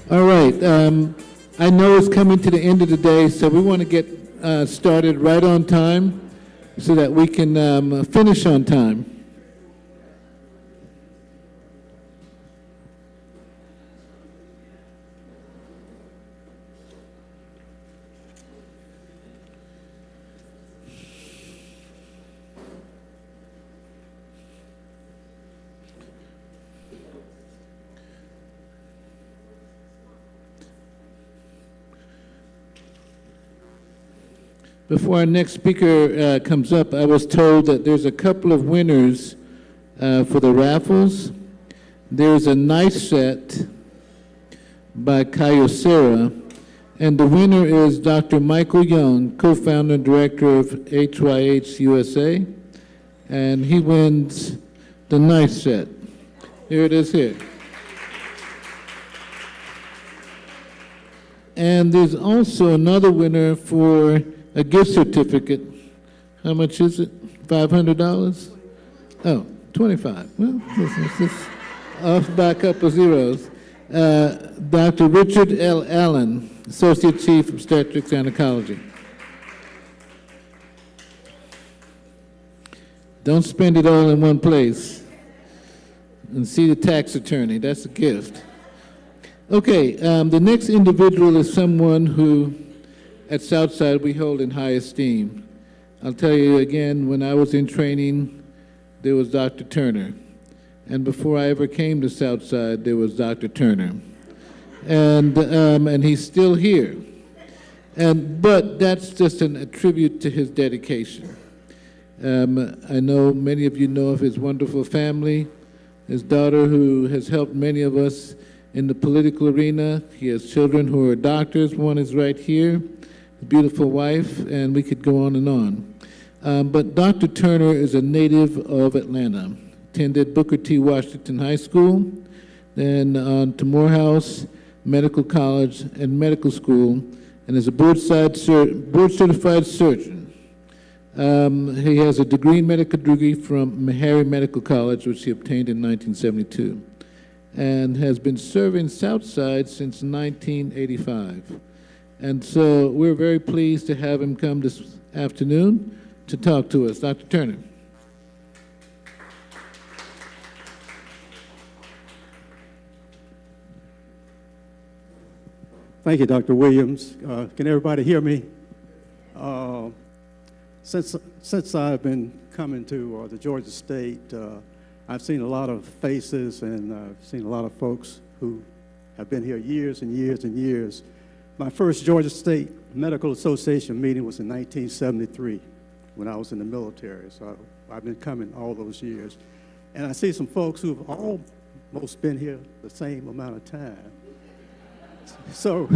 All right, I know it's coming to the end of the day, so we want to get started right on time so that we can finish on time. Before our next speaker comes up, I was told that there's a couple of winners for the raffles. There's a knife set by Kyocera, and the winner is Dr. Michael Young, co-founder and director of HYH USA, and he wins the knife set. Here it is here. And there's also another winner for a gift certificate. How much is it? $500? Oh, 25. Well, this is off by a couple of zeros. Dr. Richard L. Allen, Associate Chief of Obstetrics and Gynecology. Don't spend it all in one place. And see the tax attorney. That's a gift. Okay, the next individual is someone who at Southside we hold in high esteem. I'll tell you again, when I was in training, there was Dr. Turner. And before I ever came to Southside, there was Dr. Turner. And he's still here. But that's just a tribute to his dedication. I know many of you know of his wonderful family, his daughter who has helped many of us in the political arena. He has children who are doctors. One is right here, a beautiful wife, and we could go on and on. But Dr. Turner is a native of Atlanta, attended Booker T. Washington High School, then on to Morehouse Medical College and Medical School, and is a board-certified surgeon. He has a degree in medical degree from Meharry Medical College, which he obtained in 1972, and has been serving Southside since 1985. And so we're very pleased to have him come this afternoon to talk to us. Dr. Turner. Thank you, Dr. Williams. Can everybody hear me? Since I've been coming to the Georgia State, I've seen a lot of faces and I've seen a lot of folks who have been here years and years and years. My first Georgia State Medical Association meeting was in 1973 when I was in the military, so I've been coming all those years. And I see some folks who've almost been here the same amount of time. So,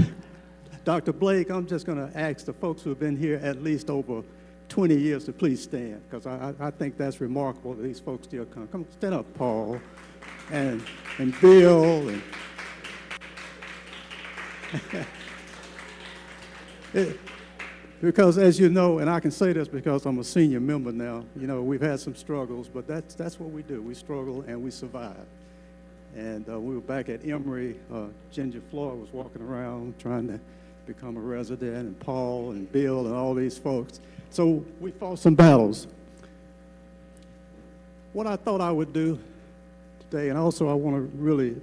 Dr. Blake, I'm just going to ask the folks who have been here at least over 20 years to please stand, because I think that's remarkable that these folks still come. Come, stand up, Paul, and Bill, and because as you know, and I can say this because I'm a senior member now, you know, we've had some struggles, but that's what we do. We struggle and we survive. And we were back at Emory. Ginger Floyd was walking around trying to become a resident, and Paul and Bill and all these folks. So we fought some battles. What I thought I would do today, and also I want to really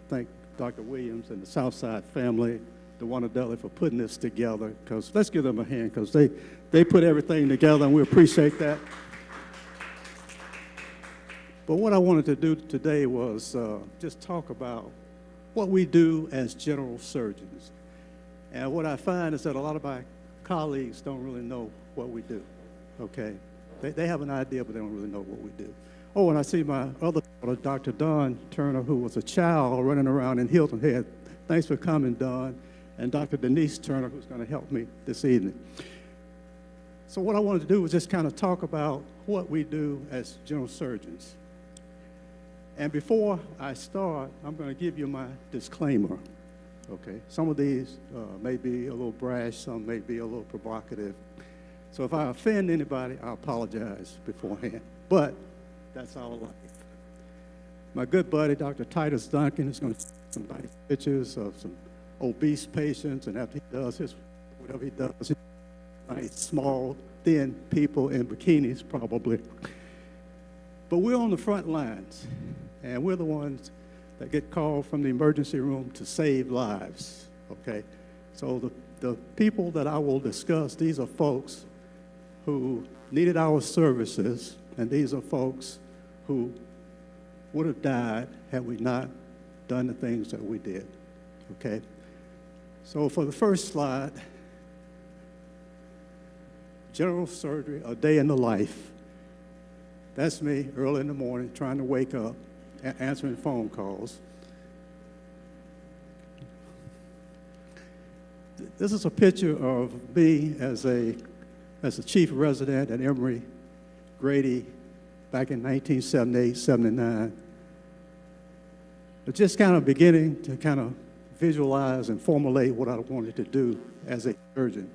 thank Dr. Williams and the Southside family, DeWanda Dudley, for putting this together, because let's give them a hand, because they put everything together, and we appreciate that. But what I wanted to do today was just talk about what we do as general surgeons. And what I find is that a lot of my colleagues don't really know what we do, okay? They have an idea, but they don't really know what we do. Oh, and I see my other daughter, Dr. Dawn Turner, who was a child running around in Hilton Head. Thanks for coming, Dawn. And Dr. Denise Turner, who's going to help me this evening. So what I wanted to do was just kind of talk about what we do as general surgeons. And before I start, I'm going to give you my disclaimer, okay? Some of these may be a little brash, some may be a little provocative. So if I offend anybody, I apologize beforehand. But that's our life. My good buddy, Dr. Titus Duncan, is going to show some nice pictures of some obese patients, and after he does whatever he does, nice, small, thin people in bikinis, probably. But we're on the front lines, and we're the ones that get called from the emergency room to save lives, okay? So the people that I will discuss, these are folks who needed our services, and these are folks who would have died had we not done the things that we did, okay? So for the first slide, general surgery, a day in the life. That's me early in the morning trying to wake up, answering phone calls. This is a picture of me as a chief resident at Emory Grady back in 1978, 79. But just kind of beginning to kind of visualize and formulate what I wanted to do as a surgeon.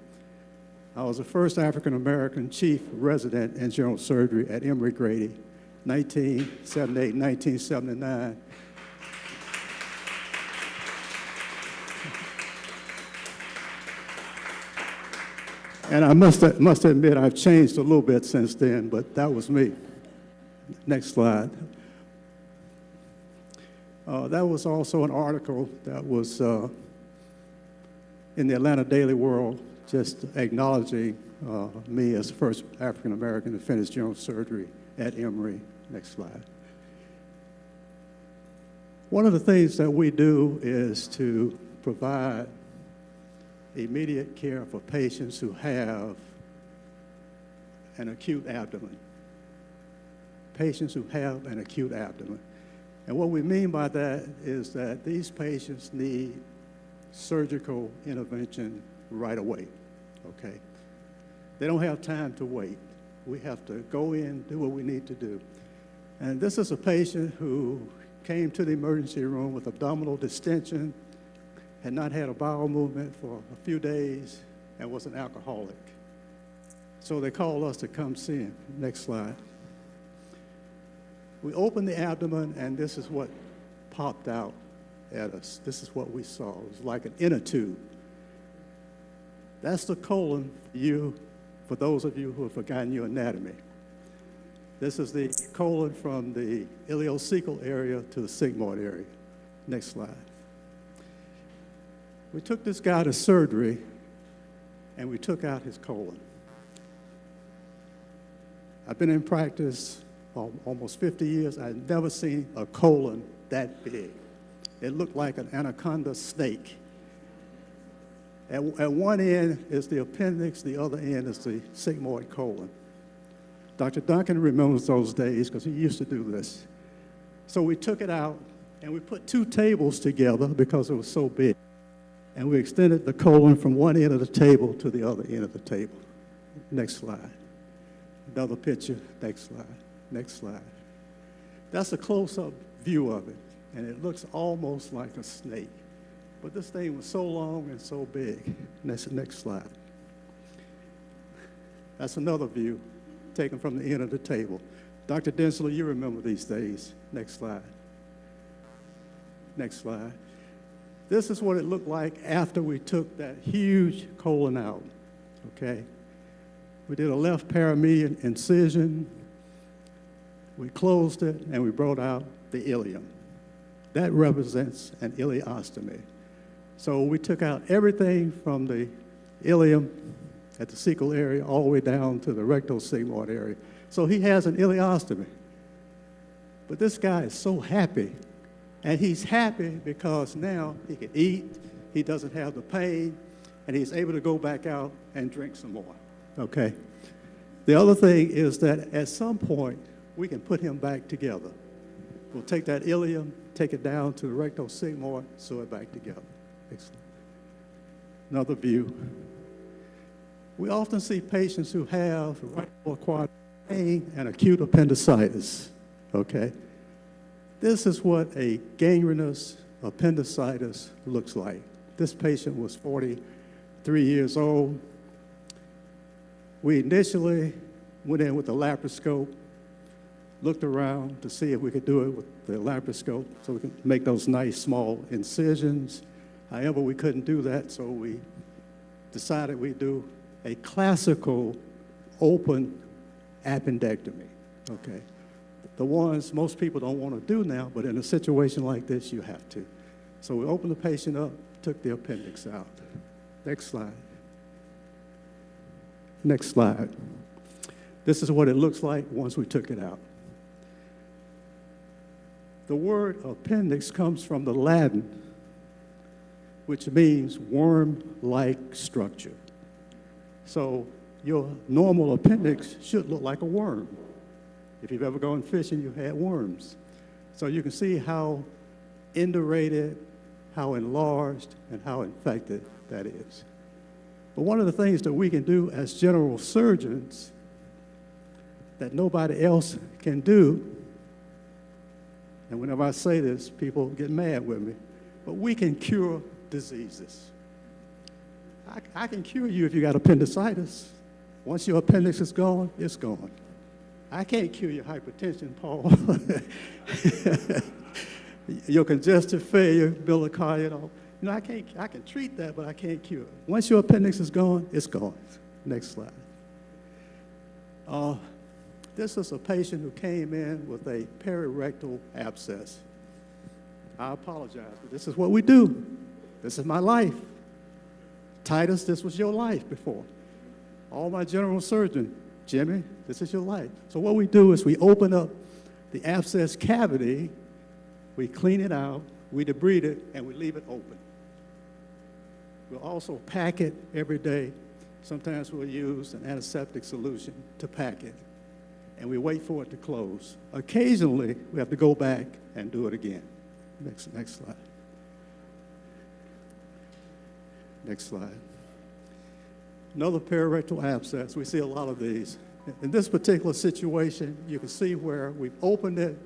I was the first African-American chief resident in general surgery at Emory Grady, 1978, 1979. And I must admit, I've changed a little bit since then, but that was me. Next slide. That was also an article that was in the Atlanta Daily World, just acknowledging me as the first African-American to finish general surgery at Emory. Next slide. One of the things that we do is to provide immediate care for patients who have an acute abdomen. Patients who have an acute abdomen. And what we mean by that is that these patients need surgical intervention right away, okay? They don't have time to wait. We have to go in, do what we need to do. And this is a patient who came to the emergency room with abdominal distension, had not had a bowel movement for a few days, and was an alcoholic. So they called us to come see him. Next slide. We opened the abdomen, and this is what popped out at us. This is what we saw. It was like an inner tube. That's the colon for those of you who have forgotten your anatomy. This is the colon from the ileocecal area to the sigmoid area. Next slide. We took this guy to surgery, and we took out his colon. I've been in practice for almost 50 years. I've never seen a colon that big. It looked like an anaconda snake. At one end is the appendix, the other end is the sigmoid colon. Dr. Duncan remembers those days because he used to do this. So we took it out, and we put 2 tables together because it was so big. And we extended the colon from one end of the table to the other end of the table. Next slide. Another picture. Next slide. Next slide. That's a close-up view of it, and it looks almost like a snake. But this thing was so long and so big. Next slide. That's another view taken from the end of the table. Dr. Densler, you remember these days. Next slide. Next slide. This is what it looked like after we took that huge colon out, okay? We did a left paramedian incision, we closed it, and we brought out the ileum. That represents an ileostomy. So we took out everything from the ileum at the cecal area all the way down to the rectal sigmoid area. So he has an ileostomy. But this guy is so happy. And he's happy because now he can eat, he doesn't have the pain, and he's able to go back out and drink some more, okay? The other thing is that at some point, we can put him back together. We'll take that ileum, take it down to the rectal sigmoid, sew it back together. Excellent. Another view. We often see patients who have rectal acquired pain and acute appendicitis, okay? This is what a gangrenous appendicitis looks like. This patient was 43 years old. We initially went in with a laparoscope, looked around to see if we could do it with the laparoscope so we could make those nice small incisions. However, we couldn't do that, so we decided we'd do a classical open appendectomy, okay? The ones most people don't want to do now, but in a situation like this, you have to. So we opened the patient up, took the appendix out. Next slide. Next slide. This is what it looks like once we took it out. The word appendix comes from the Latin, which means worm-like structure. So your normal appendix should look like a worm. If you've ever gone fishing, you've had worms. So you can see how indurated, how enlarged, and how infected that is. But one of the things that we can do as general surgeons that nobody else can do, and whenever I say this, people get mad with me, but we can cure diseases. I can cure you if you got appendicitis. Once your appendix is gone, it's gone. I can't cure your hypertension, Paul. Your congestive failure, bilicardial. I can treat that, but I can't cure it. Once your appendix is gone, it's gone. Next slide. This is a patient who came in with a perirectal abscess. I apologize, but this is what we do. This is my life. Titus, this was your life before. All my general surgeon, Jimmy, this is your life. So what we do is we open up the abscess cavity, we clean it out, we debride it, and we leave it open. We'll also pack it every day. Sometimes we'll use an antiseptic solution to pack it, and we wait for it to close. Occasionally, we have to go back and do it again. Next slide. Next slide. Another perirectal abscess. We see a lot of these. In this particular situation, you can see where we've opened it,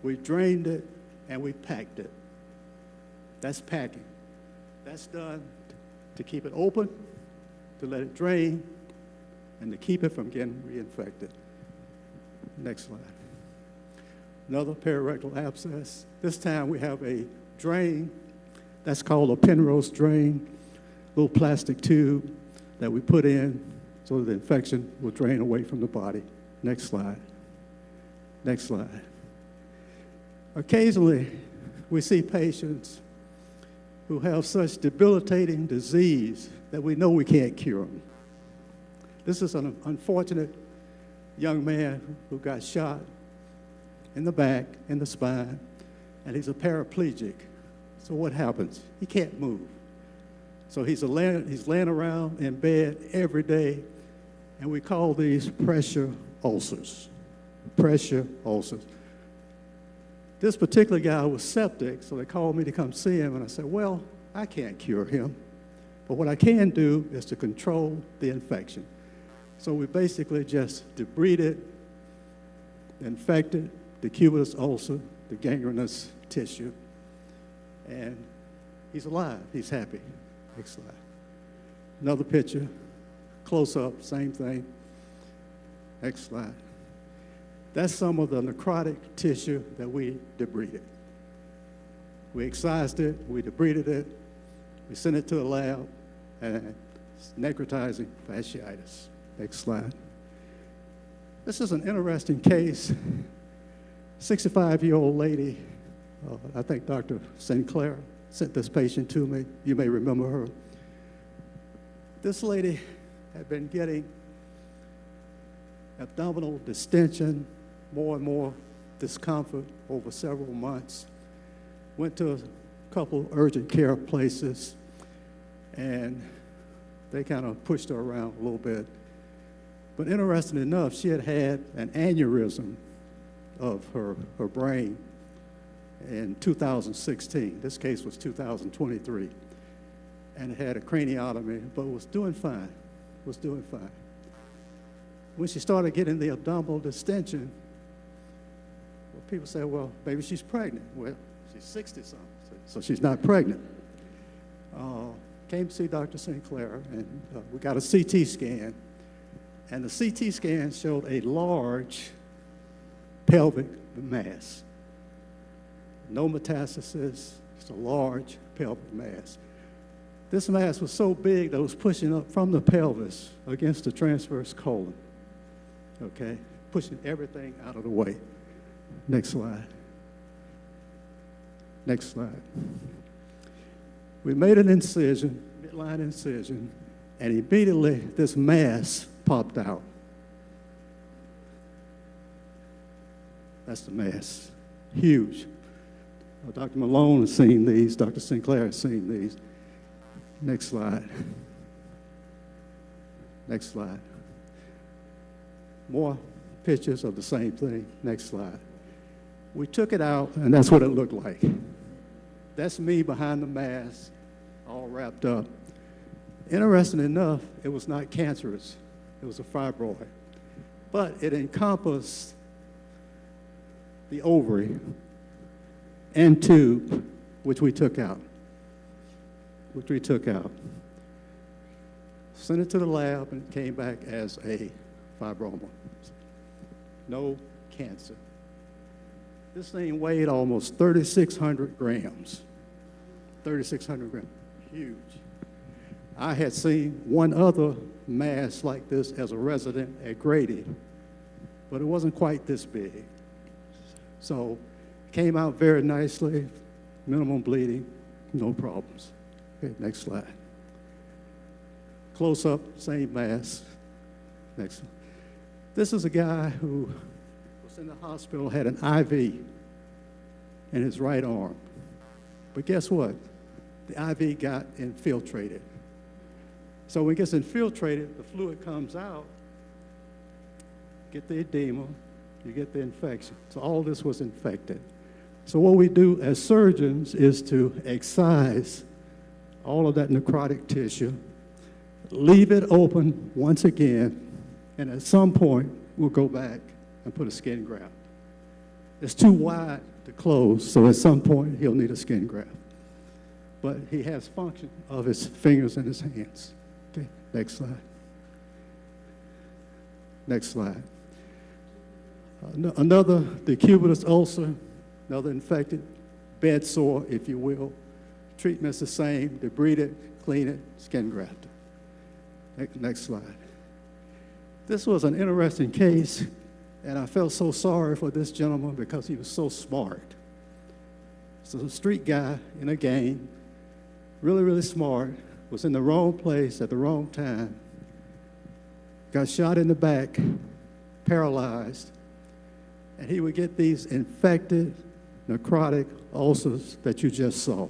we've drained it, and we've packed it. That's packing. That's done to keep it open, to let it drain, and to keep it from getting reinfected. Next slide. Another perirectal abscess. This time we have a drain. That's called a Penrose drain, little plastic tube. that we put in so the infection will drain away from the body. Next slide. Next slide. Occasionally, we see patients who have such debilitating disease that we know we can't cure them. This is an unfortunate young man who got shot in the back, in the spine, and he's a paraplegic. So what happens? He can't move. So he's laying around in bed every day, and we call these pressure ulcers. Pressure ulcers. This particular guy was septic, so they called me to come see him, and I said, well, I can't cure him, but what I can do is to control the infection. So we basically just debrided, infected the cubitus ulcer, the gangrenous tissue, and he's alive, he's happy. Next slide. Another picture, close up, same thing. Next slide. That's some of the necrotic tissue that we debrided. We excised it, we debrided it, we sent it to the lab, and it's necrotizing fasciitis. Next slide. This is an interesting case. 65-year-old lady, I think Dr. Sinclair sent this patient to me. You may remember her. This lady had been getting abdominal distension, more and more discomfort over several months. Went to a couple urgent care places, and they kind of pushed her around a little bit. But interesting enough, she had had an aneurysm of her brain in 2016. This case was 2023. And had a craniotomy, but was doing fine, was doing fine. When she started getting the abdominal distension, well, people say, well, maybe she's pregnant. Well, she's 60-something, so she's not pregnant. Came to see Dr. Sinclair, and we got a CT scan. And the CT scan showed a large pelvic mass. No metastasis, just a large pelvic mass. This mass was so big that it was pushing up from the pelvis against the transverse colon, okay? Pushing everything out of the way. Next slide. Next slide. We made an incision, midline incision, and immediately this mass popped out. That's the mass, huge. Dr. Malone has seen these, Dr. Sinclair has seen these. Next slide. Next slide. More pictures of the same thing. Next slide. We took it out, and that's what it looked like. That's me behind the mask, all wrapped up. Interesting enough, it was not cancerous. It was a fibroid. But it encompassed the ovary and tube, which we took out. Sent it to the lab, and it came back as a fibroma. No cancer. This thing weighed almost 3,600 grams. 3,600 grams, huge. I had seen one other mass like this as a resident at Grady, but it wasn't quite this big. So it came out very nicely, minimum bleeding, no problems. Okay, next slide. Close up, same mass. Next. This is a guy who was in the hospital, had an IV in his right arm. But guess what? The IV got infiltrated. So when it gets infiltrated, the fluid comes out, get the edema, you get the infection. So all this was infected. So what we do as surgeons is to excise all of that necrotic tissue, leave it open once again, and at some point, we'll go back and put a skin graft. It's too wide to close, so at some point, he'll need a skin graft. But he has function of his fingers and his hands. Okay, next slide. Next slide. Another decubitus ulcer, another infected bed sore, if you will. Treatment's the same, debride it, clean it, skin graft it. Next slide. This was an interesting case, and I felt so sorry for this gentleman because he was so smart. So a street guy in a gang, really, really smart, was in the wrong place at the wrong time, got shot in the back, paralyzed, and he would get these infected, necrotic ulcers that you just saw,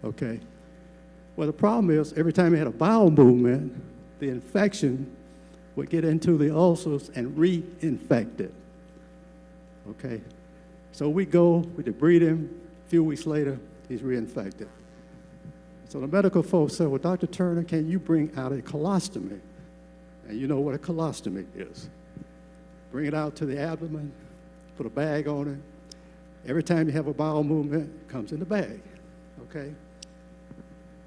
okay? Well, the problem is every time he had a bowel movement, the infection would get into the ulcers and reinfect it, okay? So we debride him, a few weeks later, he's reinfected. So the medical folks said, well, Dr. Turner, can you bring out a colostomy? And you know what a colostomy is. Bring it out to the abdomen, put a bag on it. Every time you have a bowel movement, it comes in the bag, okay?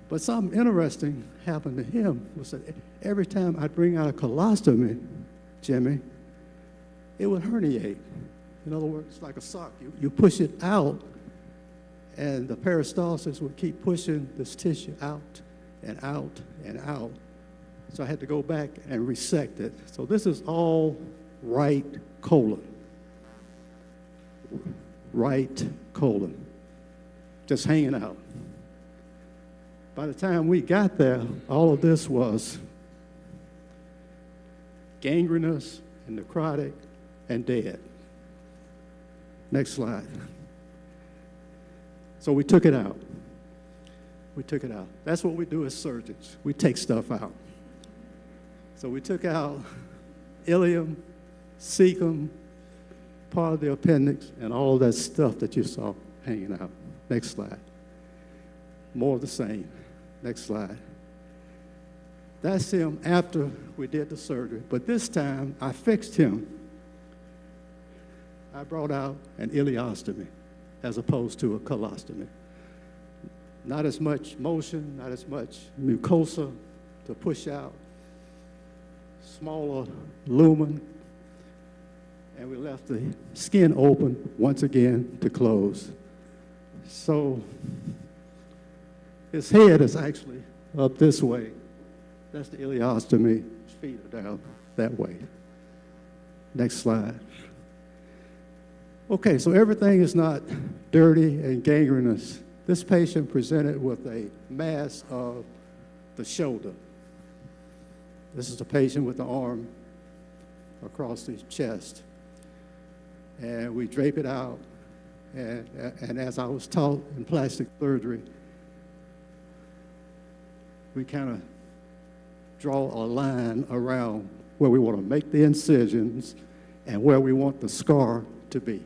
But something interesting happened to him was that every time I'd bring out a colostomy, Jimmy, it would herniate. In other words, it's like a sock. You push it out, and the peristalsis would keep pushing this tissue out and out and out. So I had to go back and resect it. So this is all right colon. Right colon. Just hanging out. By the time we got there, all of this was gangrenous and necrotic and dead. Next slide. So we took it out. We took it out. That's what we do as surgeons. We take stuff out. So we took out ileum, cecum, part of the appendix, and all that stuff that you saw hanging out. Next slide. More of the same. Next slide. That's him after we did the surgery. But this time, I fixed him. I brought out an ileostomy as opposed to a colostomy. Not as much motion, not as much mucosa to push out, smaller lumen, and we left the skin open once again to close. So his head is actually up this way. That's the ileostomy. His feet are down that way. Next slide. Okay, so everything is not dirty and gangrenous. This patient presented with a mass of the shoulder. This is the patient with the arm across the chest. And we drape it out. And as I was taught in plastic surgery, we kind of draw a line around where we want to make the incisions and where we want the scar to be.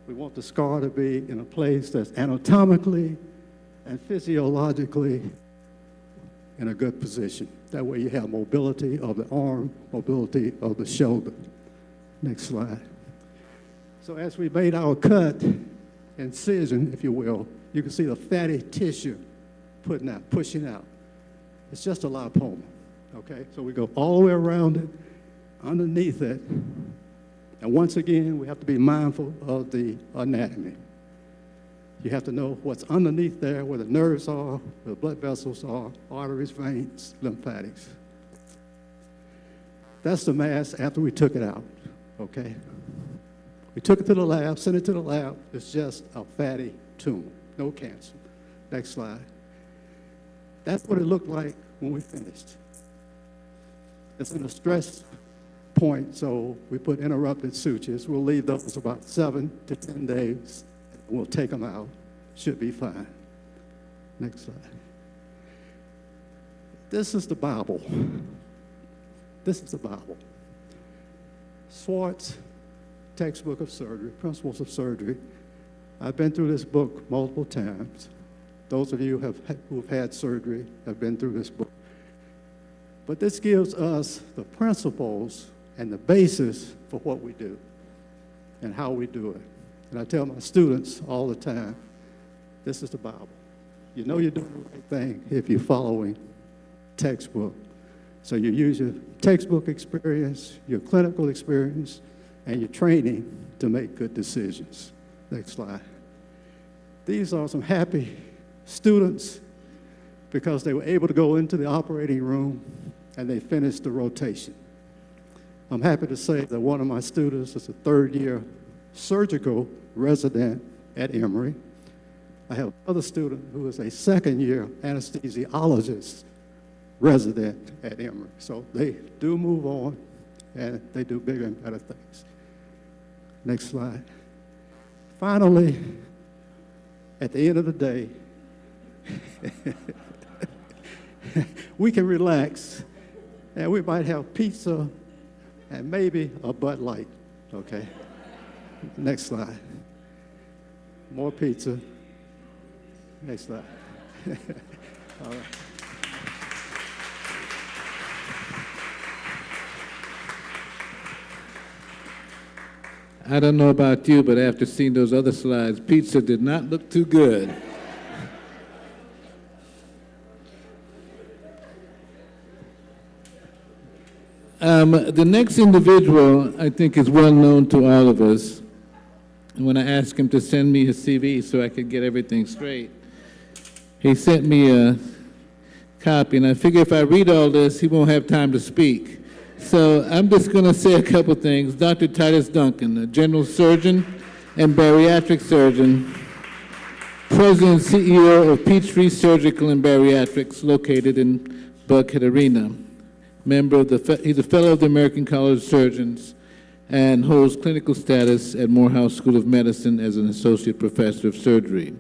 We want the scar to be in a place that's anatomically and physiologically in a good position. That way you have mobility of the arm, mobility of the shoulder. Next slide. So as we made our cut, incision, if you will, you can see the fatty tissue pushing out. It's just a lipoma, okay? So we go all the way around it, underneath it, and once again, we have to be mindful of the anatomy. You have to know what's underneath there, where the nerves are, where the blood vessels are, arteries, veins, lymphatics. That's the mass after we took it out, okay? We took it to the lab, sent it to the lab. It's just a fatty tumor, no cancer. Next slide. That's what it looked like when we finished. It's in a stress point, so we put interrupted sutures. We'll leave those about 7 to 10 days. We'll take them out. Should be fine. Next slide. This is the Bible. This is the Bible. Swartz, Textbook of Surgery, Principles of Surgery. I've been through this book multiple times. Those of you who've had surgery have been through this book. But this gives us the principles and the basis for what we do and how we do it. And I tell my students all the time, this is the Bible. You know you're doing the right thing if you're following textbook. So you use your textbook experience, your clinical experience, and your training to make good decisions. Next slide. These are some happy students because they were able to go into the operating room and they finish the rotation. I'm happy to say that one of my students is a third-year surgical resident at Emory. I have another student who is a second-year anesthesiologist resident at Emory. So they do move on, and they do bigger and better things. Next slide. Finally, at the end of the day, we can relax, and we might have pizza and maybe a Bud Light, okay? Next slide. More pizza. Next slide. All right. I don't know about you, but after seeing those other slides, pizza did not look too good. The next individual, I think, is well known to all of us. And when I asked him to send me his CV so I could get everything straight, he sent me a copy, and I figure if I read all this, he won't have time to speak. So I'm just going to say a couple things. Dr. Titus Duncan, a general surgeon and bariatric surgeon, president and CEO of Peachtree Surgical and Bariatrics, located in Buckhead Arena. He's a fellow of the American College of Surgeons and holds clinical status at Morehouse School of Medicine as an associate professor of surgery.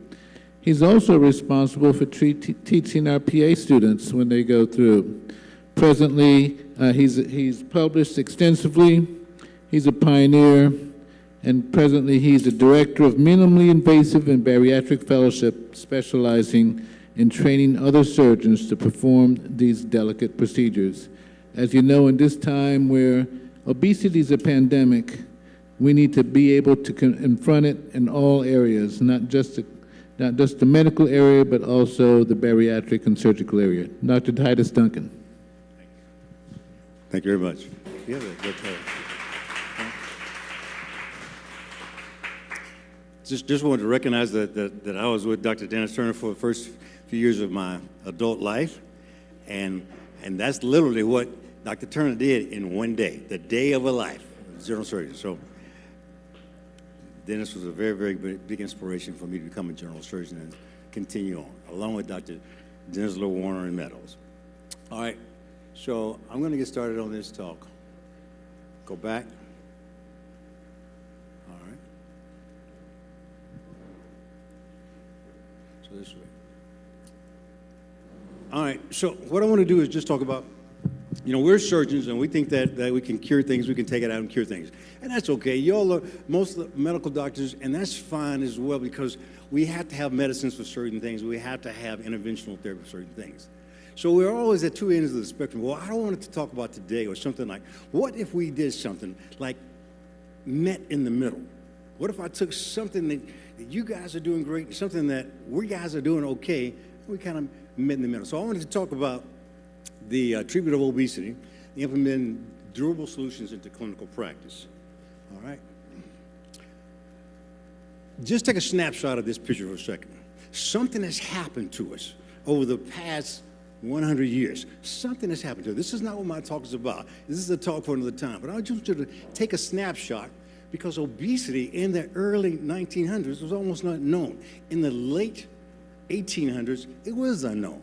He's also responsible for teaching our PA students when they go through. Presently, he's published extensively. He's a pioneer, and presently he's the director of minimally invasive and bariatric fellowship, specializing in training other surgeons to perform these delicate procedures. As you know, in this time where obesity is a pandemic, we need to be able to confront it in all areas, not just the medical area, but also the bariatric and surgical area. Dr. Titus Duncan. Thank you very much. Yeah, just wanted to recognize that I was with Dr. Dennis Turner for the first few years of my adult life, and that's literally what Dr. Turner did in one day, the day of a life, general surgeon. So Dennis was a very, very big inspiration for me to become a general surgeon and continue on, along with Dr. Dennis Warner and Meadows. All right, so I'm going to get started on this talk. Go back. All right. So this way. All right, so what I want to do is just talk about, we're surgeons, and we think that we can cure things, we can take it out and cure things. And that's okay. Y'all are most of the medical doctors, and that's fine as well, because we have to have medicines for certain things. We have to have interventional therapy for certain things. So we're always at two ends of the spectrum. Well, I don't want to talk about today or something like, what if we did something like met in the middle? What if I took something that you guys are doing great, something that we guys are doing okay, and we kind of met in the middle? So I wanted to talk about the treatment of obesity, implementing durable solutions into clinical practice. All right. Just take a snapshot of this picture for a second. Something has happened to us over the past 100 years. Something has happened to us. This is not what my talk is about. This is a talk for another time. But I just want you to take a snapshot, because obesity in the early 1900s was almost not known. In the late 1800s, it was unknown.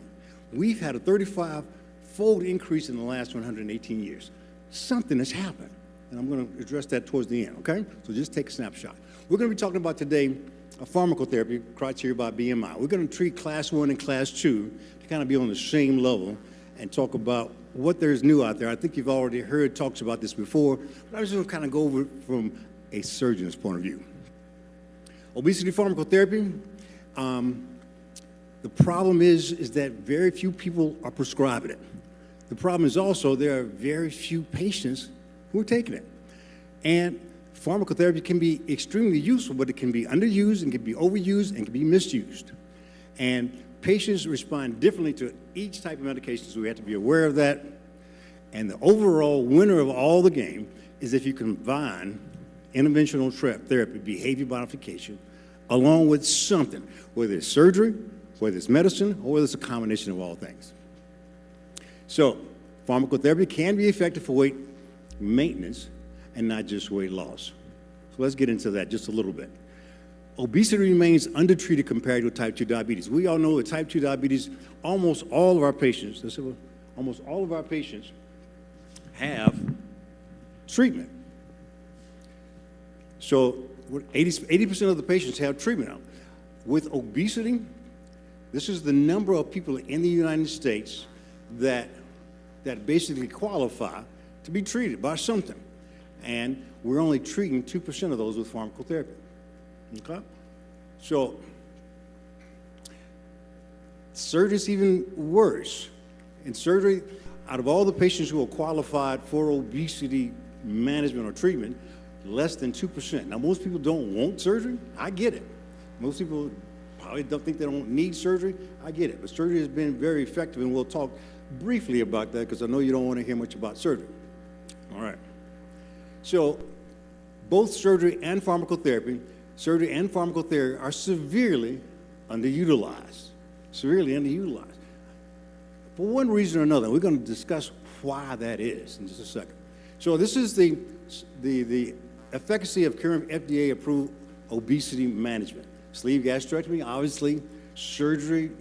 We've had a 35-fold increase in the last 118 years. Something has happened, and I'm going to address that towards the end, okay? So just take a snapshot. We're going to be talking about today a pharmacotherapy criteria by BMI. We're going to treat class 1 and class 2 to kind of be on the same level and talk about what there's new out there. I think you've already heard talks about this before, but I just want to kind of go over it from a surgeon's point of view. Obesity pharmacotherapy, the problem is that very few people are prescribing it. The problem is also there are very few patients who are taking it. And pharmacotherapy can be extremely useful, but it can be underused and can be overused and can be misused. And patients respond differently to each type of medication, so we have to be aware of that. And the overall winner of all the game is if you combine interventional therapy, behavior modification, along with something, whether it's surgery, whether it's medicine, or whether it's a combination of all things. So Pharmacotherapy can be effective for weight maintenance and not just weight loss. So let's get into that just a little bit. Obesity remains undertreated compared with type 2 diabetes. We all know that type 2 diabetes, almost all of our patients have treatment. So 80% of the patients have treatment now. With obesity, this is the number of people in the United States that basically qualify to be treated by something. And we're only treating 2% of those with pharmacotherapy. Okay? So surgery is even worse. In surgery, out of all the patients who are qualified for obesity management or treatment, less than 2%. Now, most people don't want surgery. I get it. Most people probably don't think they don't need surgery. I get it. But surgery has been very effective, and we'll talk briefly about that because I know you don't want to hear much about surgery. All right. So both surgery and pharmacotherapy are severely underutilized. Severely underutilized. For one reason or another, we're going to discuss why that is in just a second. So this is the efficacy of current FDA-approved obesity management. Sleeve gastrectomy, obviously, surgery.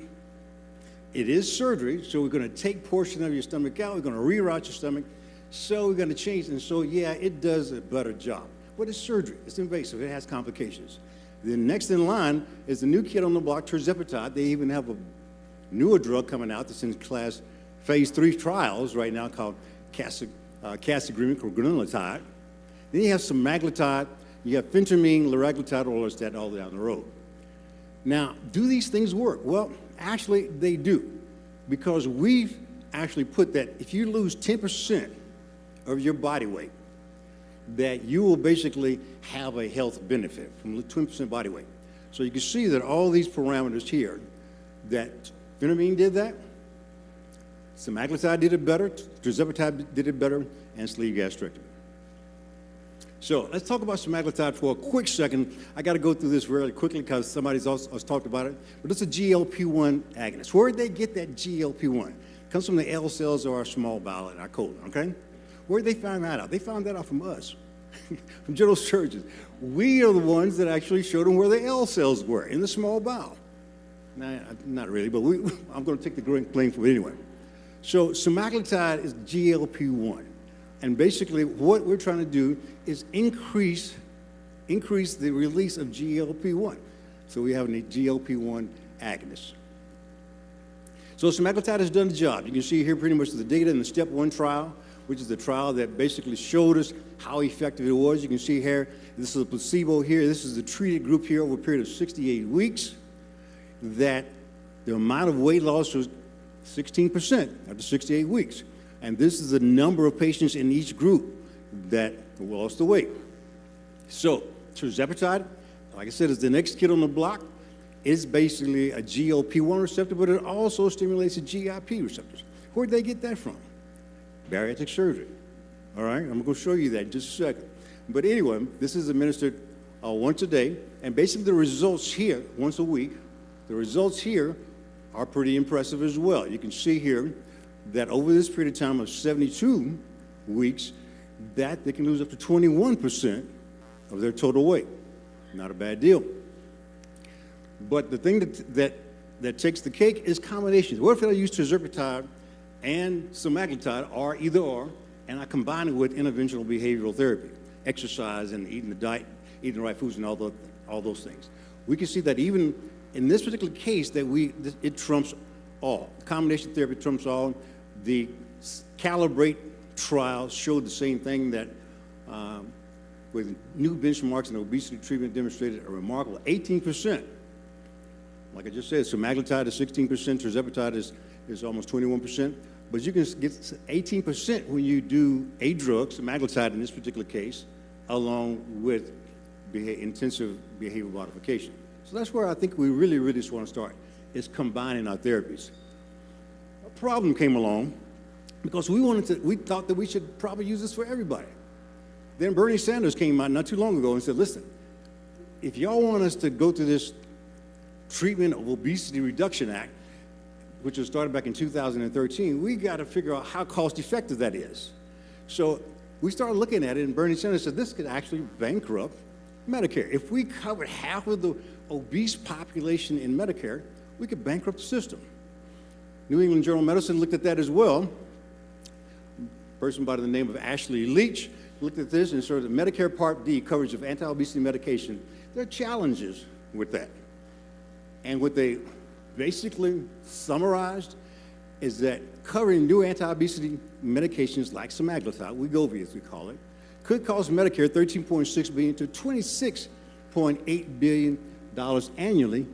It is surgery, so we're going to take portion of your stomach out. We're going to reroute your stomach. So we're going to change it. And so, yeah, it does a better job. What is surgery? It's invasive. It has complications. Then next in line is the new kid on the block, tirzepatide. They even have a newer drug coming out that's in phase 3 trials right now called casagreement or granulotide. Then you have semaglutide, you have phentermine, liraglutide, orlistat all down the road. Now, do these things work? Well, actually, they do, because we've actually put that if you lose 10% of your body weight, that you will basically have a health benefit from 20% body weight. So you can see that all these parameters here, that phentermine did that, semaglutide did it better, tirzepatide did it better, and sleeve gastrectomy. So let's talk about semaglutide for a quick second. I got to go through this really quickly because somebody's also talked about it. But it's a GLP-1 agonist. Where did they get that GLP-1? It comes from the L cells of our small bowel and our colon, okay? Where did they find that out? They found that out from us, from general surgeons. We are the ones that actually showed them where the L cells were, in the small bowel. Nah, not really, but I'm going to take the blame for it anyway. So semaglutide is GLP-1. And basically what we're trying to do is increase the release of GLP-1. So we have a GLP-1 agonist. So semaglutide has done the job. You can see here pretty much the data in the step 1 trial, which is the trial that basically showed us how effective it was. You can see here, this is a placebo here. This is the treated group here over a period of 68 weeks, that the amount of weight loss was 16% after 68 weeks. And this is the number of patients in each group that lost the weight. So tirzepatide, like I said, is the next kid on the block. It's basically a GLP-1 receptor, but it also stimulates the GIP receptors. Where'd they get that from? Bariatric surgery. All right, I'm going to show you that in just a second. But anyway, this is administered once a day, and basically the results here, once a week, the results here are pretty impressive as well. You can see here that over this period of time of 72 weeks, that they can lose up to 21% of their total weight. Not a bad deal. But the thing that takes the cake is combinations. What if I use tirzepatide and semaglutide, or either or, and I combine it with interventional behavioral therapy, exercise and eating the diet, eating the right foods and all those things? We can see that even in this particular case that it trumps all. Combination therapy trumps all. The Calibrate trial showed the same thing, that with new benchmarks in obesity treatment demonstrated a remarkable 18%. Like I just said, semaglutide is 16%, tirzepatide is almost 21%, but you can get 18% when you do a drug, semaglutide in this particular case, along with intensive behavioral modification. So that's where I think we really, really just want to start, is combining our therapies. A problem came along because we thought that we should probably use this for everybody. Then Bernie Sanders came out not too long ago and said, listen, if y'all want us to go through this treatment of obesity reduction act, which was started back in 2013, we got to figure out how cost-effective that is. So we started looking at it, and Bernie Sanders said this could actually bankrupt Medicare. If we covered half of the obese population in Medicare, we could bankrupt the system. New England Journal of Medicine looked at that as well. A person by the name of Ashley Leach looked at this and showed that Medicare Part D coverage of anti-obesity medication, there are challenges with that. And what they basically summarized is that covering new anti-obesity medications like semaglutide, Wegovy as we call it, could cost Medicare $13.6 billion to $26.8 billion annually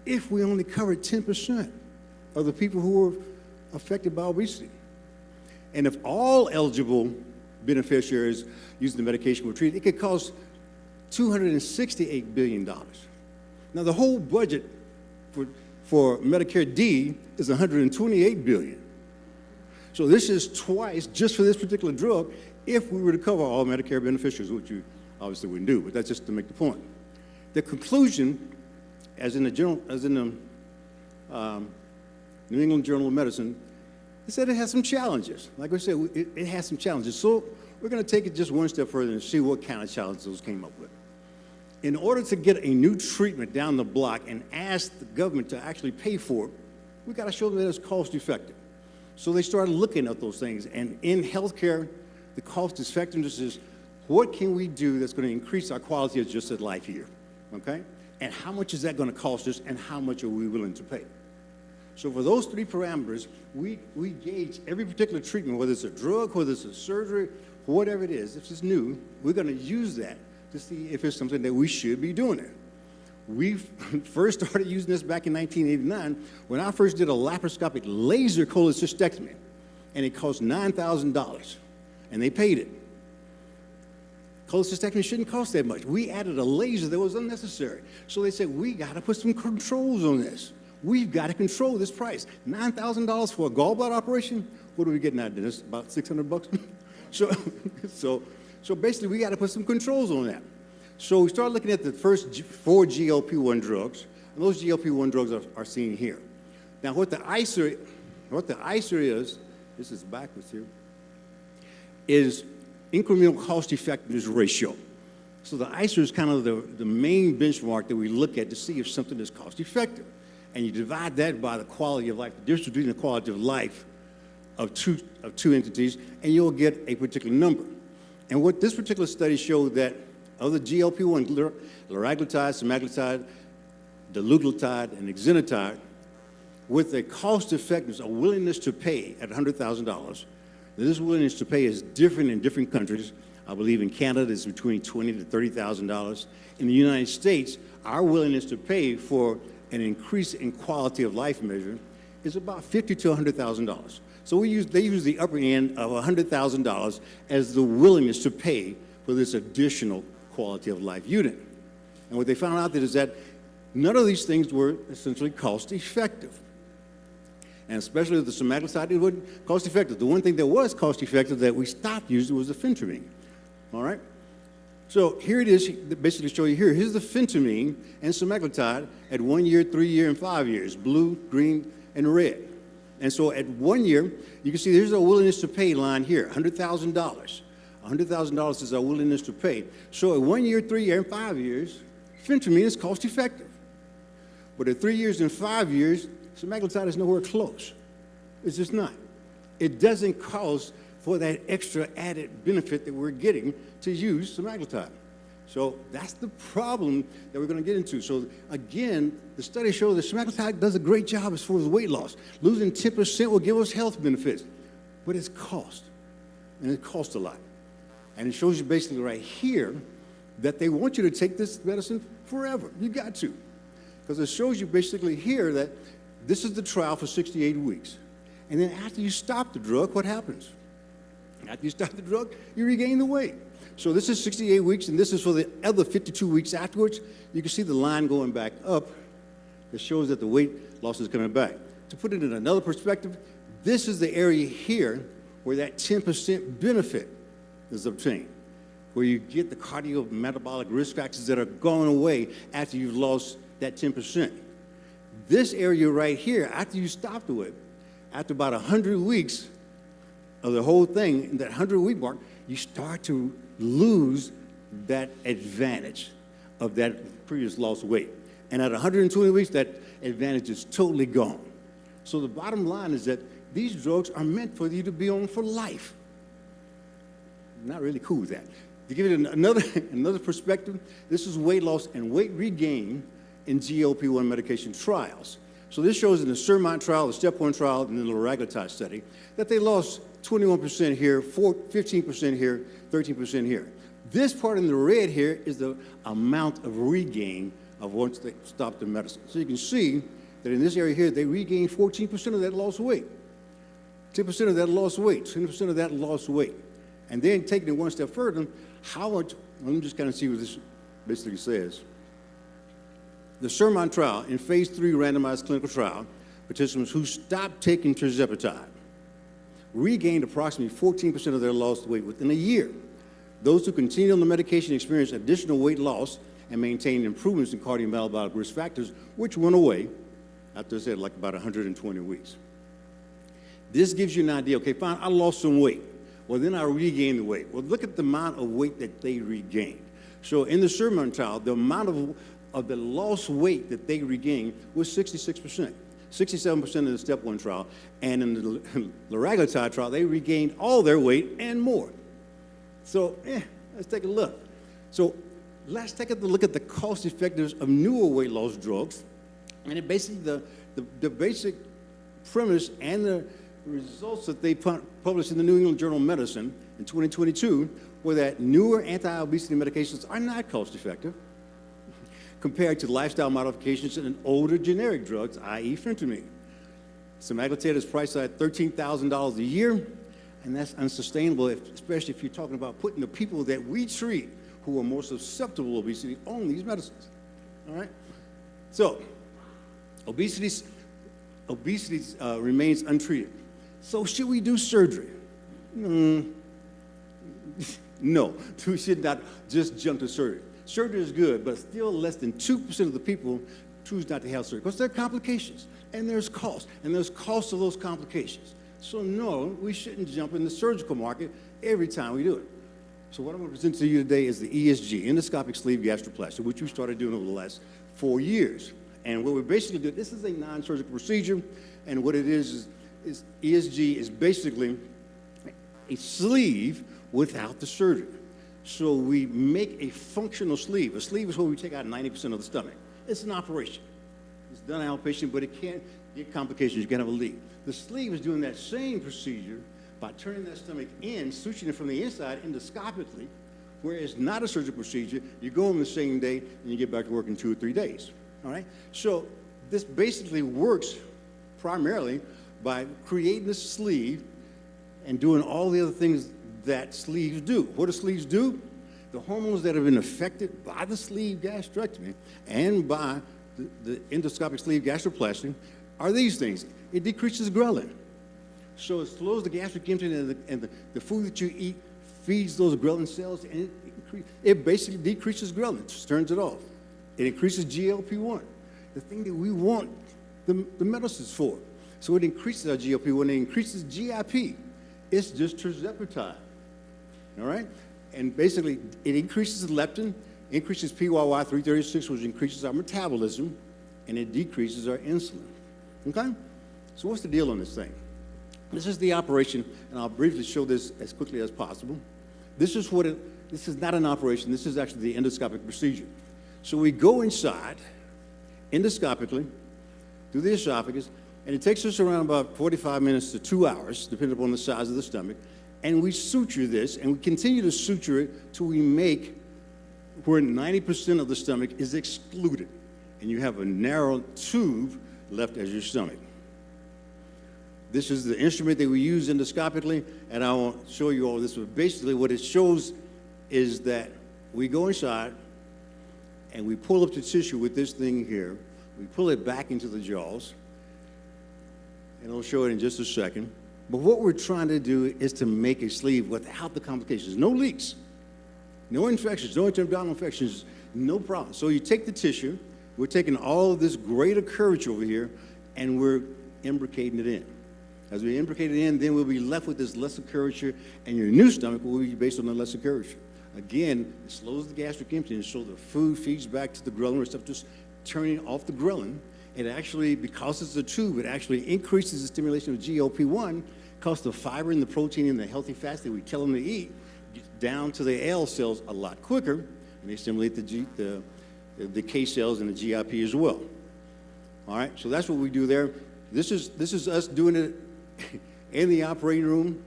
if we only covered 10% of the people who were affected by obesity. And if all eligible beneficiaries using the medication were treated, it could cost $268 billion. Now, the whole budget for Medicare D is $128 billion. So this is twice just for this particular drug if we were to cover all Medicare beneficiaries, which you obviously wouldn't do, but that's just to make the point. The conclusion, as in the New England Journal of Medicine, it said it has some challenges. Like I said, it has some challenges. So we're going to take it just one step further and see what kind of challenges those came up with. In order to get a new treatment down the block and ask the government to actually pay for it, we got to show them that it's cost effective. So they started looking at those things. And in healthcare, the cost effectiveness is what can we do that's going to increase our quality of just life here, okay? And how much is that going to cost us, and how much are we willing to pay? So for those three parameters, we gauge every particular treatment, whether it's a drug, whether it's a surgery, whatever it is, if it's new, we're going to use that to see if it's something that we should be doing it. We first started using this back in 1989 when I first did a laparoscopic laser cholecystectomy, and it cost $9,000, and they paid it. Cholecystectomy shouldn't cost that much. We added a laser that was unnecessary. So they said, we got to put some controls on this. We've got to control this price. $9,000 for a gallbladder operation? What are we getting out of this? About $600? So basically, we got to put some controls on that. So we started looking at the first 4 GLP-1 drugs, and those GLP-1 drugs are seen here. Now, what the ICER is, this is backwards here, is incremental cost effectiveness ratio. So the ICER is kind of the main benchmark that we look at to see if something is cost effective. And you divide that by the quality of life, the difference between the quality of life of two entities, and you'll get a particular number. And what this particular study showed that of the GLP-1, liraglutide, semaglutide, daluglutide, and exenatide, with a cost effectiveness, a willingness to pay at $100,000, this willingness to pay is different in different countries. I believe in Canada it's between $20,000 to $30,000. In the United States, our willingness to pay for an increase in quality of life measure is about $50,000 to $100,000. So they use the upper end of $100,000 as the willingness to pay for this additional quality of life unit. And what they found out is that none of these things were essentially cost effective. And especially with the semaglutide, it wasn't cost effective. The one thing that was cost effective that we stopped using was the phentermine. All right? So here it is, basically show you here. Here's the phentermine and semaglutide at 1 year, 3 year, and 5 years, blue, green, and red. And so at 1 year, you can see there's a willingness to pay line here, $100,000. $100,000 is our willingness to pay. So at 1 year, 3 year, and 5 years, phentermine is cost effective. But at 3 years and 5 years, semaglutide is nowhere close. It's just not. It doesn't cost for that extra added benefit that we're getting to use semaglutide. So that's the problem that we're going to get into. So again, the study shows that semaglutide does a great job as far as weight loss. Losing 10% will give us health benefits, but it's cost, and it costs a lot. And it shows you basically right here that they want you to take this medicine forever. You got to, because it shows you basically here that this is the trial for 68 weeks. And then after you stop the drug, what happens? After you stop the drug, you regain the weight. So this is 68 weeks, and this is for the other 52 weeks afterwards. You can see the line going back up that shows that the weight loss is coming back. To put it in another perspective, this is the area here where that 10% benefit is obtained, where you get the cardiometabolic risk factors that are going away after you've lost that 10%. This area right here, after you stop the whip, after about 100 weeks of the whole thing, in that 100-week mark, you start to lose that advantage of that previous lost weight. And at 120 weeks, that advantage is totally gone. So the bottom line is that these drugs are meant for you to be on for life. Not really cool with that. To give it another perspective, this is weight loss and weight regain in GLP-1 medication trials. So this shows in the Surmont trial, the Step 1 trial, and the liraglutide study, that they lost 21% here, 15% here, 13% here. This part in the red here is the amount of regain of once they stop the medicine. So you can see that in this area here, they regained 14% of that lost weight, 10% of that lost weight, 20% of that lost weight. And then taking it one step further, let me just kind of see what this basically says. The Surmont trial, in phase 3 randomized clinical trial, participants who stopped taking tirzepatide regained approximately 14% of their lost weight within a year. Those who continued on the medication experienced additional weight loss and maintained improvements in cardiometabolic risk factors, which went away after I said like about 120 weeks. This gives you an idea, okay, fine, I lost some weight. Well, then I regained the weight. Well, look at the amount of weight that they regained. So in the Surmont trial, the amount of the lost weight that they regained was 66%, 67% in the Step 1 trial, and in the liraglutide trial, they regained all their weight and more. So, let's take a look. So let's take a look at the cost effectiveness of newer weight loss drugs, and it basically the basic premise and the results that they published in the New England Journal of Medicine in 2022 were that newer anti-obesity medications are not cost effective compared to lifestyle modifications and older generic drugs, i.e. phentermine. Semaglutide is priced at $13,000 a year, and that's unsustainable, especially if you're talking about putting the people that we treat who are more susceptible to obesity on these medicines. All right? So, obesity remains untreated. So should we do surgery? No, we should not just jump to surgery. Surgery is good, but still less than 2% of the people choose not to have surgery because there are complications, and there's cost, of those complications. So no, we shouldn't jump in the surgical market every time we do it. So what I'm going to present to you today is the ESG, endoscopic sleeve gastroplasty, which we started doing over the last 4 years. And what we basically do, this is a non-surgical procedure, and what it is ESG is basically a sleeve without the surgery. So we make a functional sleeve. A sleeve is where we take out 90% of the stomach. It's an operation. It's done outpatient, but it can get complications. You can have a leak. The sleeve is doing that same procedure by turning that stomach in, suturing it from the inside endoscopically, where it's not a surgical procedure. You go on the same day, and you get back to work in 2 or 3 days. All right? So this basically works primarily by creating a sleeve and doing all the other things that sleeves do. What do sleeves do? The hormones that have been affected by the sleeve gastrectomy and by the endoscopic sleeve gastroplasty are these things. It decreases ghrelin. So it slows the gastric emptying, and the food that you eat feeds those ghrelin cells, and it basically decreases ghrelin, it just turns it off. It increases GLP-1, the thing that we want the medicines for. So it increases our GLP-1, it increases GIP. It's just tirzepatide, all right? And basically, it increases leptin, increases PYY336, which increases our metabolism, and it decreases our insulin, okay? So what's the deal on this thing? This is the operation, and I'll briefly show this as quickly as possible. This is not an operation, this is actually the endoscopic procedure. So we go inside endoscopically through the esophagus, and it takes us around about 45 minutes to 2 hours, depending upon the size of the stomach, and we suture this, and we continue to suture it till we make where 90% of the stomach is excluded, and you have a narrow tube left as your stomach. This is the instrument that we use endoscopically, and I won't show you all this, but basically what it shows is that we go inside and we pull up the tissue with this thing here. We pull it back into the jaws, and I'll show it in just a second. But what we're trying to do is to make a sleeve without the complications. No leaks, no infections, no abdominal infections, no problem. So you take the tissue, We're taking all of this greater curvature over here, and we're imbricating it in. As we imbricate it in, then we'll be left with this lesser curvature, and your new stomach will be based on the lesser curvature. Again, it slows the gastric emptying, so the food feeds back to the ghrelin receptors, turning off the ghrelin. It actually, because it's a tube, it actually increases the stimulation of GLP-1, causes the fiber and the protein and the healthy fats that we tell them to eat down to the L cells a lot quicker, and they stimulate the K cells and the GIP as well. All right, so that's what we do there. This is us doing it in the operating room,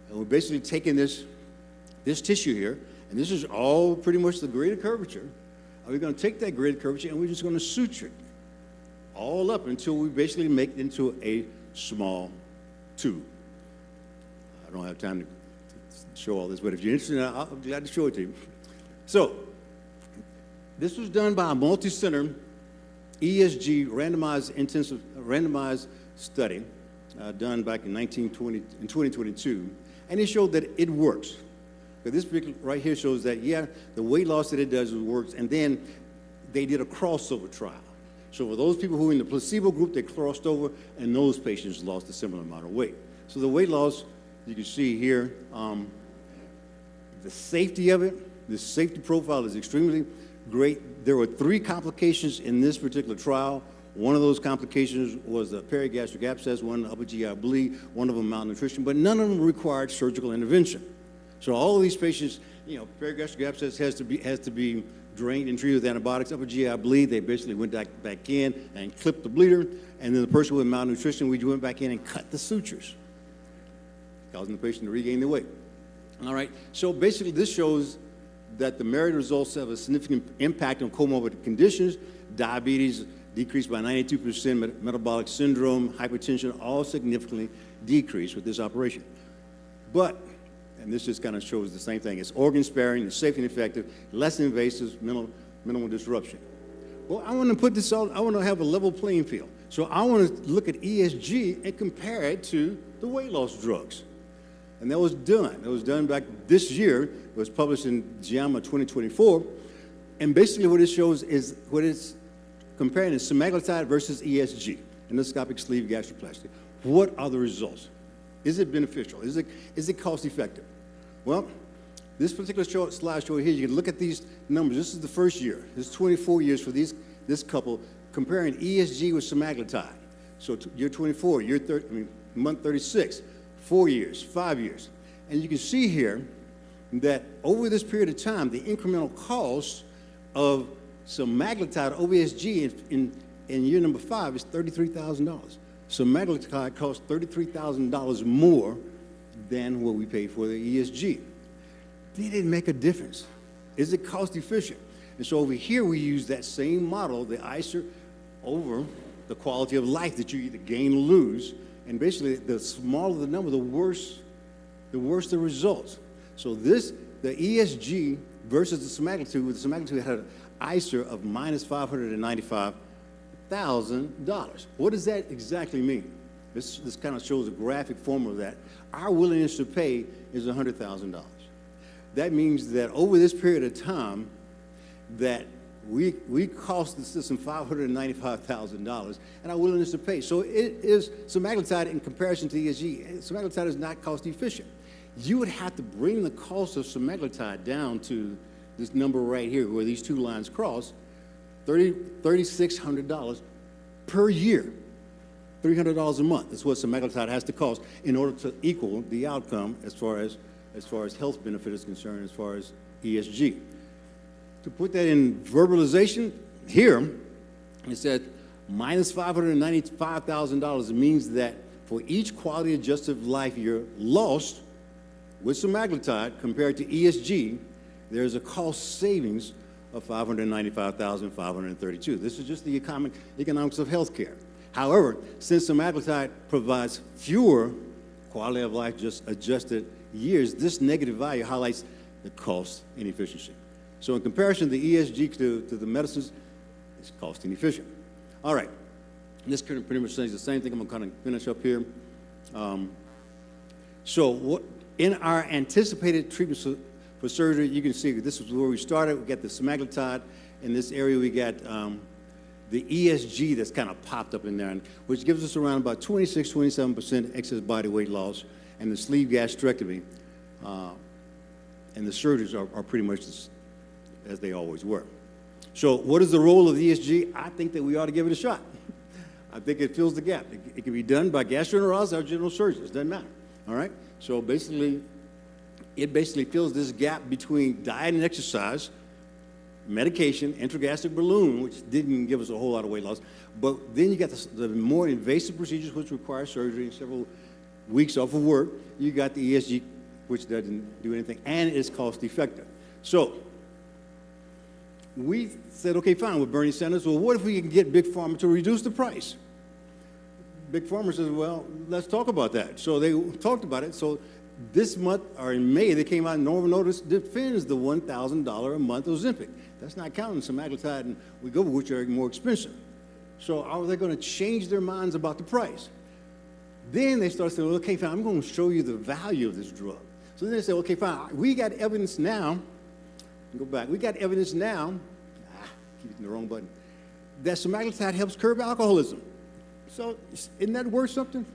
and we're basically taking this tissue here, and this is all pretty much the greater curvature. And we're going to take that greater curvature and we're just going to suture it all up until we basically make it into a small tube. I don't have time to show all this, but if you're interested, I'll be glad to show it to you. So, this was done by a multi-center ESG randomized study done back in 2022, and it showed that it works. But this picture right here shows that, yeah, the weight loss that it does works, and then they did a crossover trial. So for those people who were in the placebo group, they crossed over, and those patients lost a similar amount of weight. So the weight loss, you can see here, the safety of it, the safety profile is extremely great. There were 3 complications in this particular trial. One of those complications was a perigastric abscess, one upper GI bleed, one of them malnutrition, but none of them required surgical intervention. So all of these patients, you know, perigastric abscess has to be drained and treated with antibiotics. Upper GI bleed, they basically went back in and clipped the bleeder, and then the person with malnutrition, we went back in and cut the sutures, causing the patient to regain their weight. All right, so basically this shows that the merit results have a significant impact on comorbid conditions. Diabetes decreased by 92%, metabolic syndrome, hypertension, all significantly decreased with this operation. But, and this just kind of shows the same thing, it's organ sparing, it's safe and effective, less invasive, minimal disruption. Well, I want to put this on, I want to have a level playing field. So I want to look at ESG and compare it to the weight loss drugs. And that was done. It was done back this year. It was published in GSMA 2024. And basically what it shows is, what it's comparing is semaglutide versus ESG, endoscopic sleeve gastroplasty. What are the results? Is it beneficial? Is it cost effective? Well, this particular slide show here, you can look at these numbers. This is the first year. This is 24 years for this couple, comparing ESG with semaglutide. So year 24, month 36, 4 years, 5 years. And you can see here that over this period of time, the incremental cost of semaglutide over ESG in year number 5 is $33,000. Semaglutide costs $33,000 more than what we paid for the ESG. Did it make a difference? Is it cost efficient? And so over here we use that same model, the ICER, over the quality of life that you either gain or lose. And basically, the smaller the number, the worse the results. So the ESG versus the semaglutide had an ICER of minus $595,000. What does that exactly mean? This kind of shows a graphic form of that. Our willingness to pay is $100,000. That means that over this period of time, that we cost the system $595,000, and our willingness to pay. So it is semaglutide in comparison to ESG. Semaglutide is not cost efficient. You would have to bring the cost of semaglutide down to this number right here, where these two lines cross, $3,600 per year, $300 a month. That's what semaglutide has to cost in order to equal the outcome as far as health benefit is concerned, as far as ESG. To put that in verbalization, here, it said minus $595,000. It means that for each quality adjusted life year lost with semaglutide compared to ESG, there's a cost savings of $595,532. This is just the economics of healthcare. However, since semaglutide provides fewer quality of life just adjusted years, this negative value highlights the cost inefficiency. So in comparison, the ESG to the medicines, it's cost inefficient. All right, this pretty much says the same thing. I'm going to kind of finish up here. In our anticipated treatments for surgery, you can see this is where we started. We got the semaglutide. In this area, we got the ESG that's kind of popped up in there, which gives us around about 26, 27% excess body weight loss, and the sleeve gastrectomy and the surgeries are pretty much as they always were. So what is the role of the ESG? I think that we ought to give it a shot. I think it fills the gap. It can be done by gastroenterologists or general surgeons. Doesn't matter. All right? So basically, it basically fills this gap between diet and exercise, medication, intragastric balloon, which didn't give us a whole lot of weight loss. But then you got the more invasive procedures, which require surgery and several weeks off of work. You got the ESG, which doesn't do anything, and it's cost effective. So we said, okay, fine, with Bernie Sanders, well, what if we can get Big Pharma to reduce the price? Big Pharma says, well, let's talk about that. So they talked about it. So this month, or in May, they came out and Novo Nordisk defends the $1,000 a month Ozempic. That's not counting semaglutide and Wegovy, which are more expensive. So are they going to change their minds about the price? Then they start saying, okay, fine, I'm going to show you the value of this drug. So then they say, okay, fine, we got evidence now. Go back. We got evidence now. Keep hitting the wrong button. That semaglutide helps curb alcoholism. So isn't that worth something?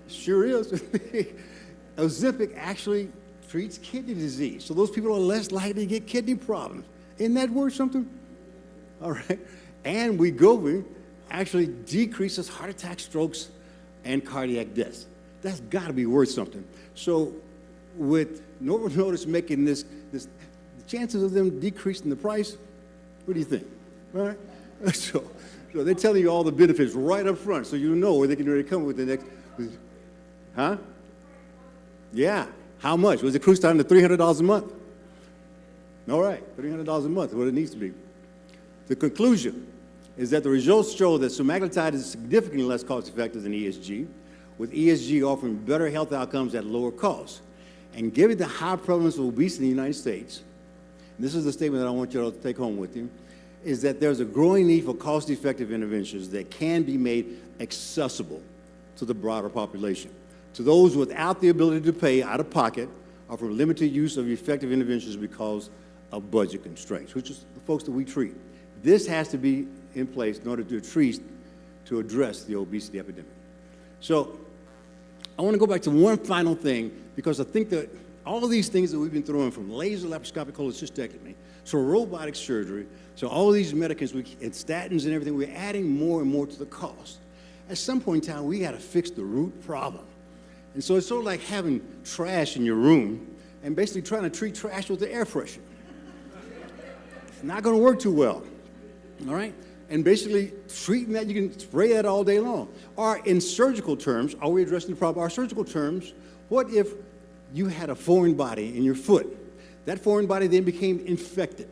Sure is. Ozempic actually treats kidney disease. So those people are less likely to get kidney problems. Isn't that worth something? All right. And Wegovy actually decreases heart attacks, strokes, and cardiac deaths. That's got to be worth something. So with Novo Nordisk making this, the chances of them decreasing the price, what do you think? All right? So they're telling you all the benefits right up front, so you know where they can really come with the next. Huh? Yeah. How much? Was it cruise time to $300 a month? All right, $300 a month, what it needs to be. The conclusion is that the results show that semaglutide is significantly less cost-effective than ESG, with ESG offering better health outcomes at lower costs. And given the high prevalence of obesity in the United States, and this is the statement that I want you all to take home with you, is that there's a growing need for cost-effective interventions that can be made accessible to the broader population, to those without the ability to pay out of pocket or from limited use of effective interventions because of budget constraints, which is the folks that we treat. This has to be in place in order to address the obesity epidemic. So I want to go back to one final thing, because I think that all of these things that we've been throwing, from laser laparoscopic cholecystectomy to robotic surgery, so all of these medicines and statins and everything, we're adding more and more to the cost. At some point in time, we got to fix the root problem. And so it's sort of like having trash in your room and basically trying to treat trash with the air freshener. It's not going to work too well, all right? And basically treating that, you can spray that all day long. Or in surgical terms, are we addressing the problem? Our surgical terms, what if you had a foreign body in your foot? That foreign body then became infected.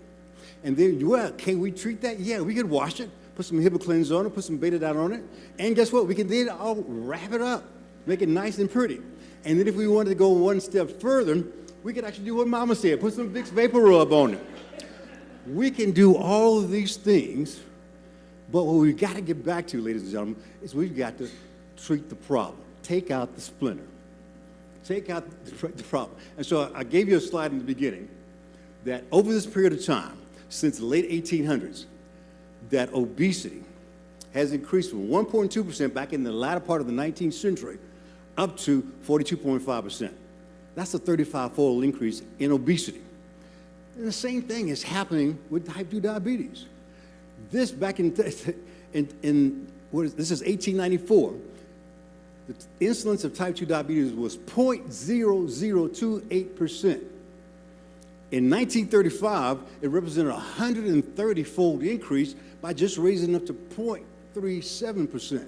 And then, well, can we treat that? Yeah, we could wash it, put some hibiclins on it, put some betadine on it, and guess what? We can then all wrap it up, make it nice and pretty. And then if we wanted to go one step further, we could actually do what Mama said, put some Vicks Vapor Rub on it. We can do all of these things, but what we've got to get back to, ladies and gentlemen, is we've got to treat the problem. Take out the splinter. Take out the problem. And so I gave you a slide in the beginning that over this period of time, since the late 1800s, that obesity has increased from 1.2% back in the latter part of the 19th century up to 42.5%. That's a 35-fold increase in obesity. And the same thing is happening with type 2 diabetes. This back this is 1894. The incidence of type 2 diabetes was 0.0028%. In 1935, it represented a 130-fold increase by just raising up to 0.37%.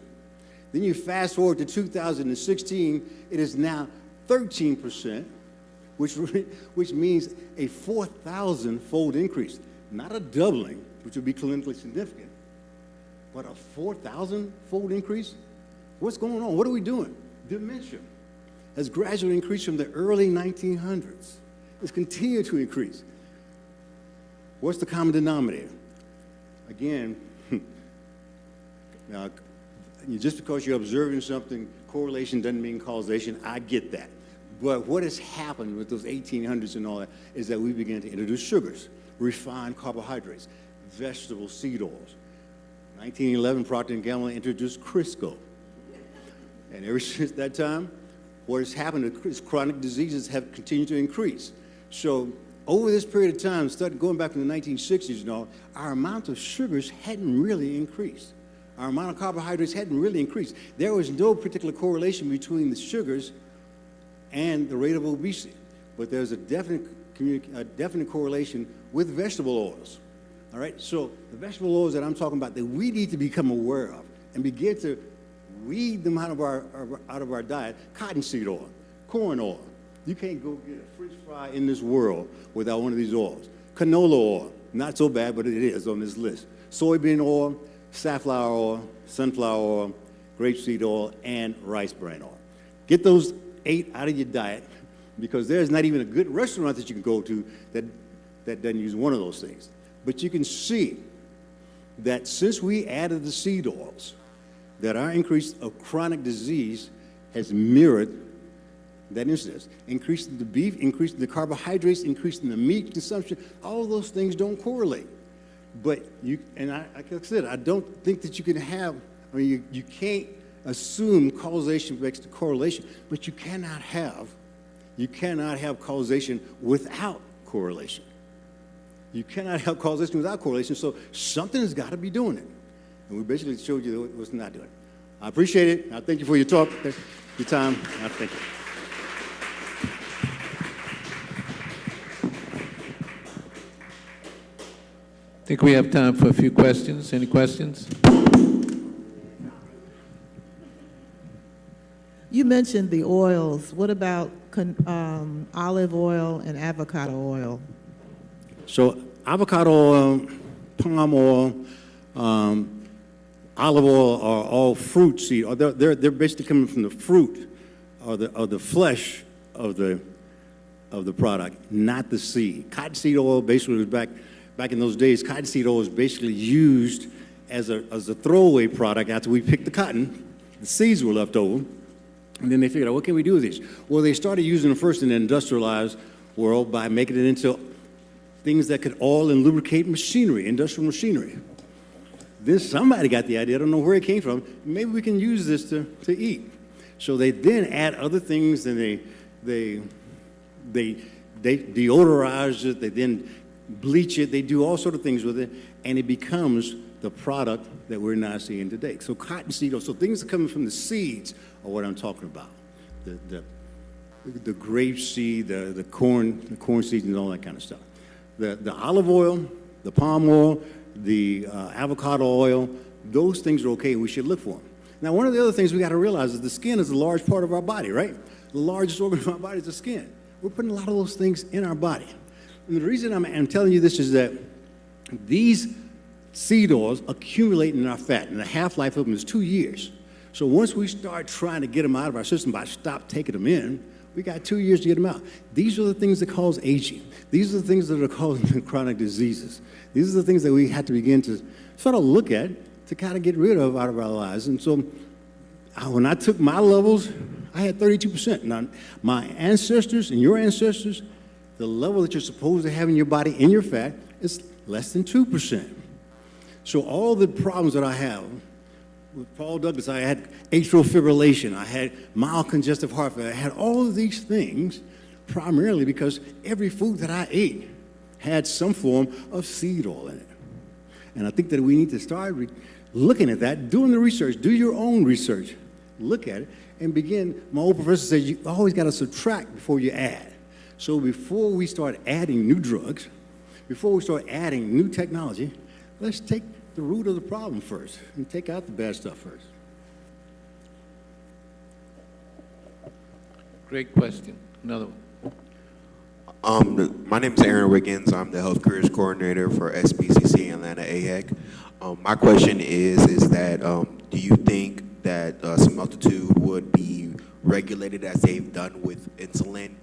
Then you fast forward to 2016, it is now 13%, which means a 4,000-fold increase. Not a doubling, which would be clinically significant, but a 4,000-fold increase? What's going on? What are we doing? Dementia has gradually increased from the early 1900s. It's continued to increase. What's the common denominator? Again, now, just because you're observing something, correlation doesn't mean causation. I get that. But what has happened with those 1800s and all that is that we began to introduce sugars, refined carbohydrates, vegetable seed oils. 1911, Procter & Gamble introduced Crisco. And ever since that time, what has happened is chronic diseases have continued to increase. So over this period of time, starting going back from the 1960s and all, our amount of sugars hadn't really increased. Our amount of carbohydrates hadn't really increased. There was no particular correlation between the sugars and the rate of obesity. But there's a definite correlation with vegetable oils. All right, so the vegetable oils that I'm talking about that we need to become aware of and begin to weed them out of our diet: cottonseed oil, corn oil. You can't go get a French fry in this world without one of these oils. Canola oil, not so bad, but it is on this list. Soybean oil, safflower oil, sunflower oil, grapeseed oil, and rice bran oil. Get those 8 out of your diet, because there's not even a good restaurant that you can go to that doesn't use one of those things. But you can see that since we added the seed oils, that our increase of chronic disease has mirrored that incidence. Increasing the beef, increasing the carbohydrates, increasing the meat consumption, all of those things don't correlate. But like I said, I don't think that you can have, you can't assume causation makes the correlation, but you cannot have causation without correlation. You cannot have causation without correlation, so something has got to be doing it. And we basically showed you what's not doing it. I appreciate it. I thank you for your talk, your time. I thank you. I think we have time for a few questions. Any questions? You mentioned the oils. What about olive oil and avocado oil? So avocado oil, palm oil, olive oil are all fruit seed. Or they're basically coming from the fruit or the flesh of the product, not the seed. Cottonseed oil basically was back in those days. Cottonseed oil was basically used as a throwaway product after we picked the cotton. The seeds were left over. And then they figured out, what can we do with these? Well, they started using them first in the industrialized world by making it into things that could oil and lubricate machinery, industrial machinery. Then somebody got the idea, I don't know where it came from, maybe we can use this to eat. So they then add other things, and they deodorize it, they then bleach it, they do all sort of things with it, and it becomes the product that we're now seeing today. So cottonseed oil, so things that are coming from the seeds are what I'm talking about. The grape seed, the corn seeds, and all that kind of stuff. The olive oil, the palm oil, the avocado oil, those things are okay, and we should look for them. Now, one of the other things we got to realize is the skin is a large part of our body, right? The largest organ of our body is the skin. We're putting a lot of those things in our body. And the reason I'm telling you this is that these seed oils accumulate in our fat, and the half-life of them is 2 years. So once we start trying to get them out of our system by stop taking them in, we got 2 years to get them out. These are the things that cause aging. These are the things that are causing chronic diseases. These are the things that we have to begin to sort of look at to kind of get rid of out of our lives. And so when I took my levels, I had 32%. Now, my ancestors and your ancestors, the level that you're supposed to have in your body, in your fat, is less than 2%. So all the problems that I have, with Paul Douglas, I had atrial fibrillation, I had mild congestive heart failure, I had all of these things primarily because every food that I ate had some form of seed oil in it. And I think that we need to start looking at that, doing the research, do your own research, look at it, and begin. My old professor said you always got to subtract before you add. So before we start adding new drugs, before we start adding new technology, let's take the root of the problem first and take out the bad stuff first. Great question. Another one. My name is Aaron Wiggins. I'm the Health Careers Coordinator for SBCC Atlanta AHEC. My question is that do you think that Smeltitude would be regulated as they've done with insulin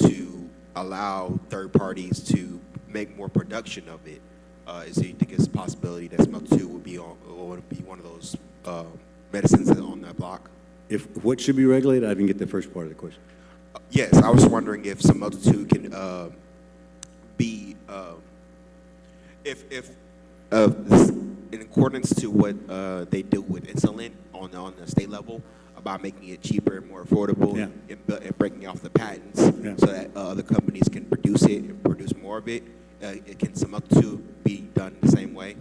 to allow third parties to make more production of it? Do you think it's a possibility that Smeltitude would be one of those medicines on that block? If what should be regulated? I didn't get the first part of the question. Yes, I was wondering if Smeltitude can be if in accordance to what they do with insulin on the state level, about making it cheaper and more affordable, Yeah. and breaking off the patents Yeah. so that other companies can produce it and produce more of it. Can some up to be done the same way?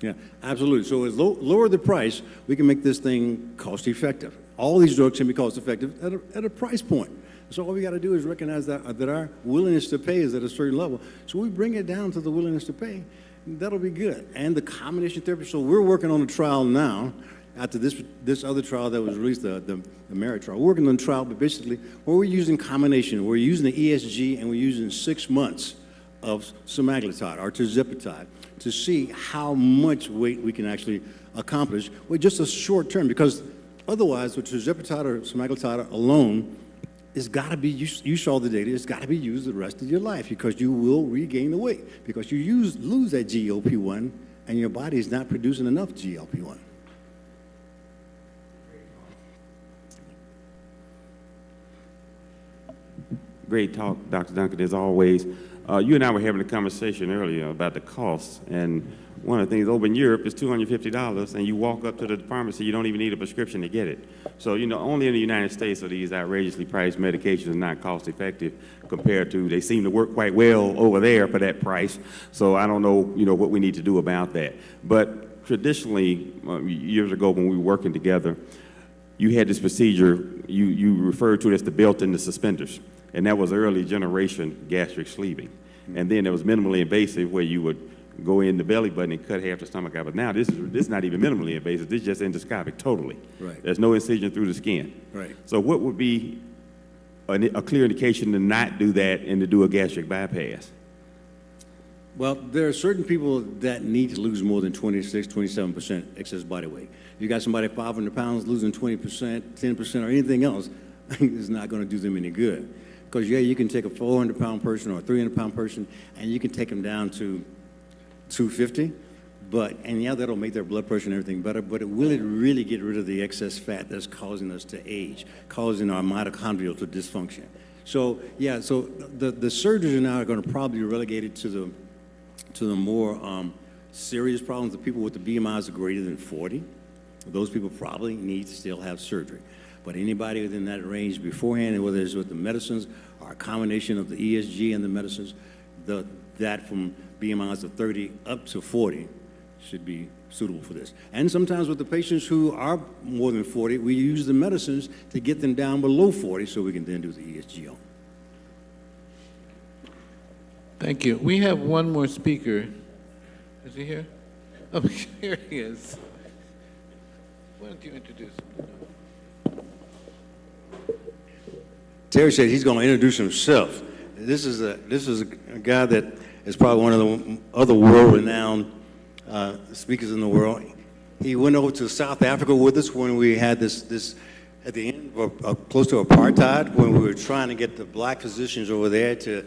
Yeah, absolutely. So as lower the price, we can make this thing cost effective. All these drugs can be cost effective at a price point. So all we got to do is recognize that our willingness to pay is at a certain level. So we bring it down to the willingness to pay. That'll be good. And the combination therapy. So we're working on a trial now. After this other trial that was released, the merit trial, we're working on a trial, but basically where we're using combination, we're using the ESG and we're using 6 months of semaglutide or tirzepatide to see how much weight we can actually accomplish with just a short term. Because otherwise, with tirzepatide or semaglutide alone, it's got to be, you saw the data, it's got to be used the rest of your life because you will regain the weight because you lose that GLP-1 and your body is not producing enough GLP-1. Great talk, Dr. Duncan, as always. You and I were having a conversation earlier about the costs, and one of the things over in Europe is $250, and you walk up to the pharmacy, you don't even need a prescription to get it. So, only in the United States are these outrageously priced medications not cost effective compared to, they seem to work quite well over there for that price. So I don't know, what we need to do about that. But traditionally, years ago when we were working together, you had this procedure, you referred to it as the belt and the suspenders. And that was early generation gastric sleeving. And then there was minimally invasive where you would go in the belly button and cut half the stomach out. But now this is not even minimally invasive. This is just endoscopic totally. Right. There's no incision through the skin. Right. So what would be a clear indication to not do that and to do a gastric bypass? Well, there are certain people that need to lose more than 26, 27% excess body weight. You got somebody 500 pounds losing 20%, 10%, or anything else, it's not going to do them any good. Because, yeah, you can take a 400-pound person or a 300-pound person, and you can take them down to 250, and yeah, that'll make their blood pressure and everything better, but will it really get rid of the excess fat that's causing us to age, causing our mitochondrial to dysfunction? So, yeah, so the surgeries now are going to probably be relegated to the more serious problems, the people with the BMIs are greater than 40. Those people probably need to still have surgery. But anybody within that range beforehand, and whether it's with the medicines or a combination of the ESG and the medicines, that from BMIs of 30 up to 40 should be suitable for this. And sometimes with the patients who are more than 40, we use the medicines to get them down below 40 so we can then do the ESG on. Thank you. We have one more speaker. Is he here? Oh, here he is. Why don't you introduce him? Terry said he's going to introduce himself. This is a guy that is probably one of the other world-renowned speakers in the world. He went over to South Africa with us when we had this at the end of close to apartheid, when we were trying to get the black physicians over there to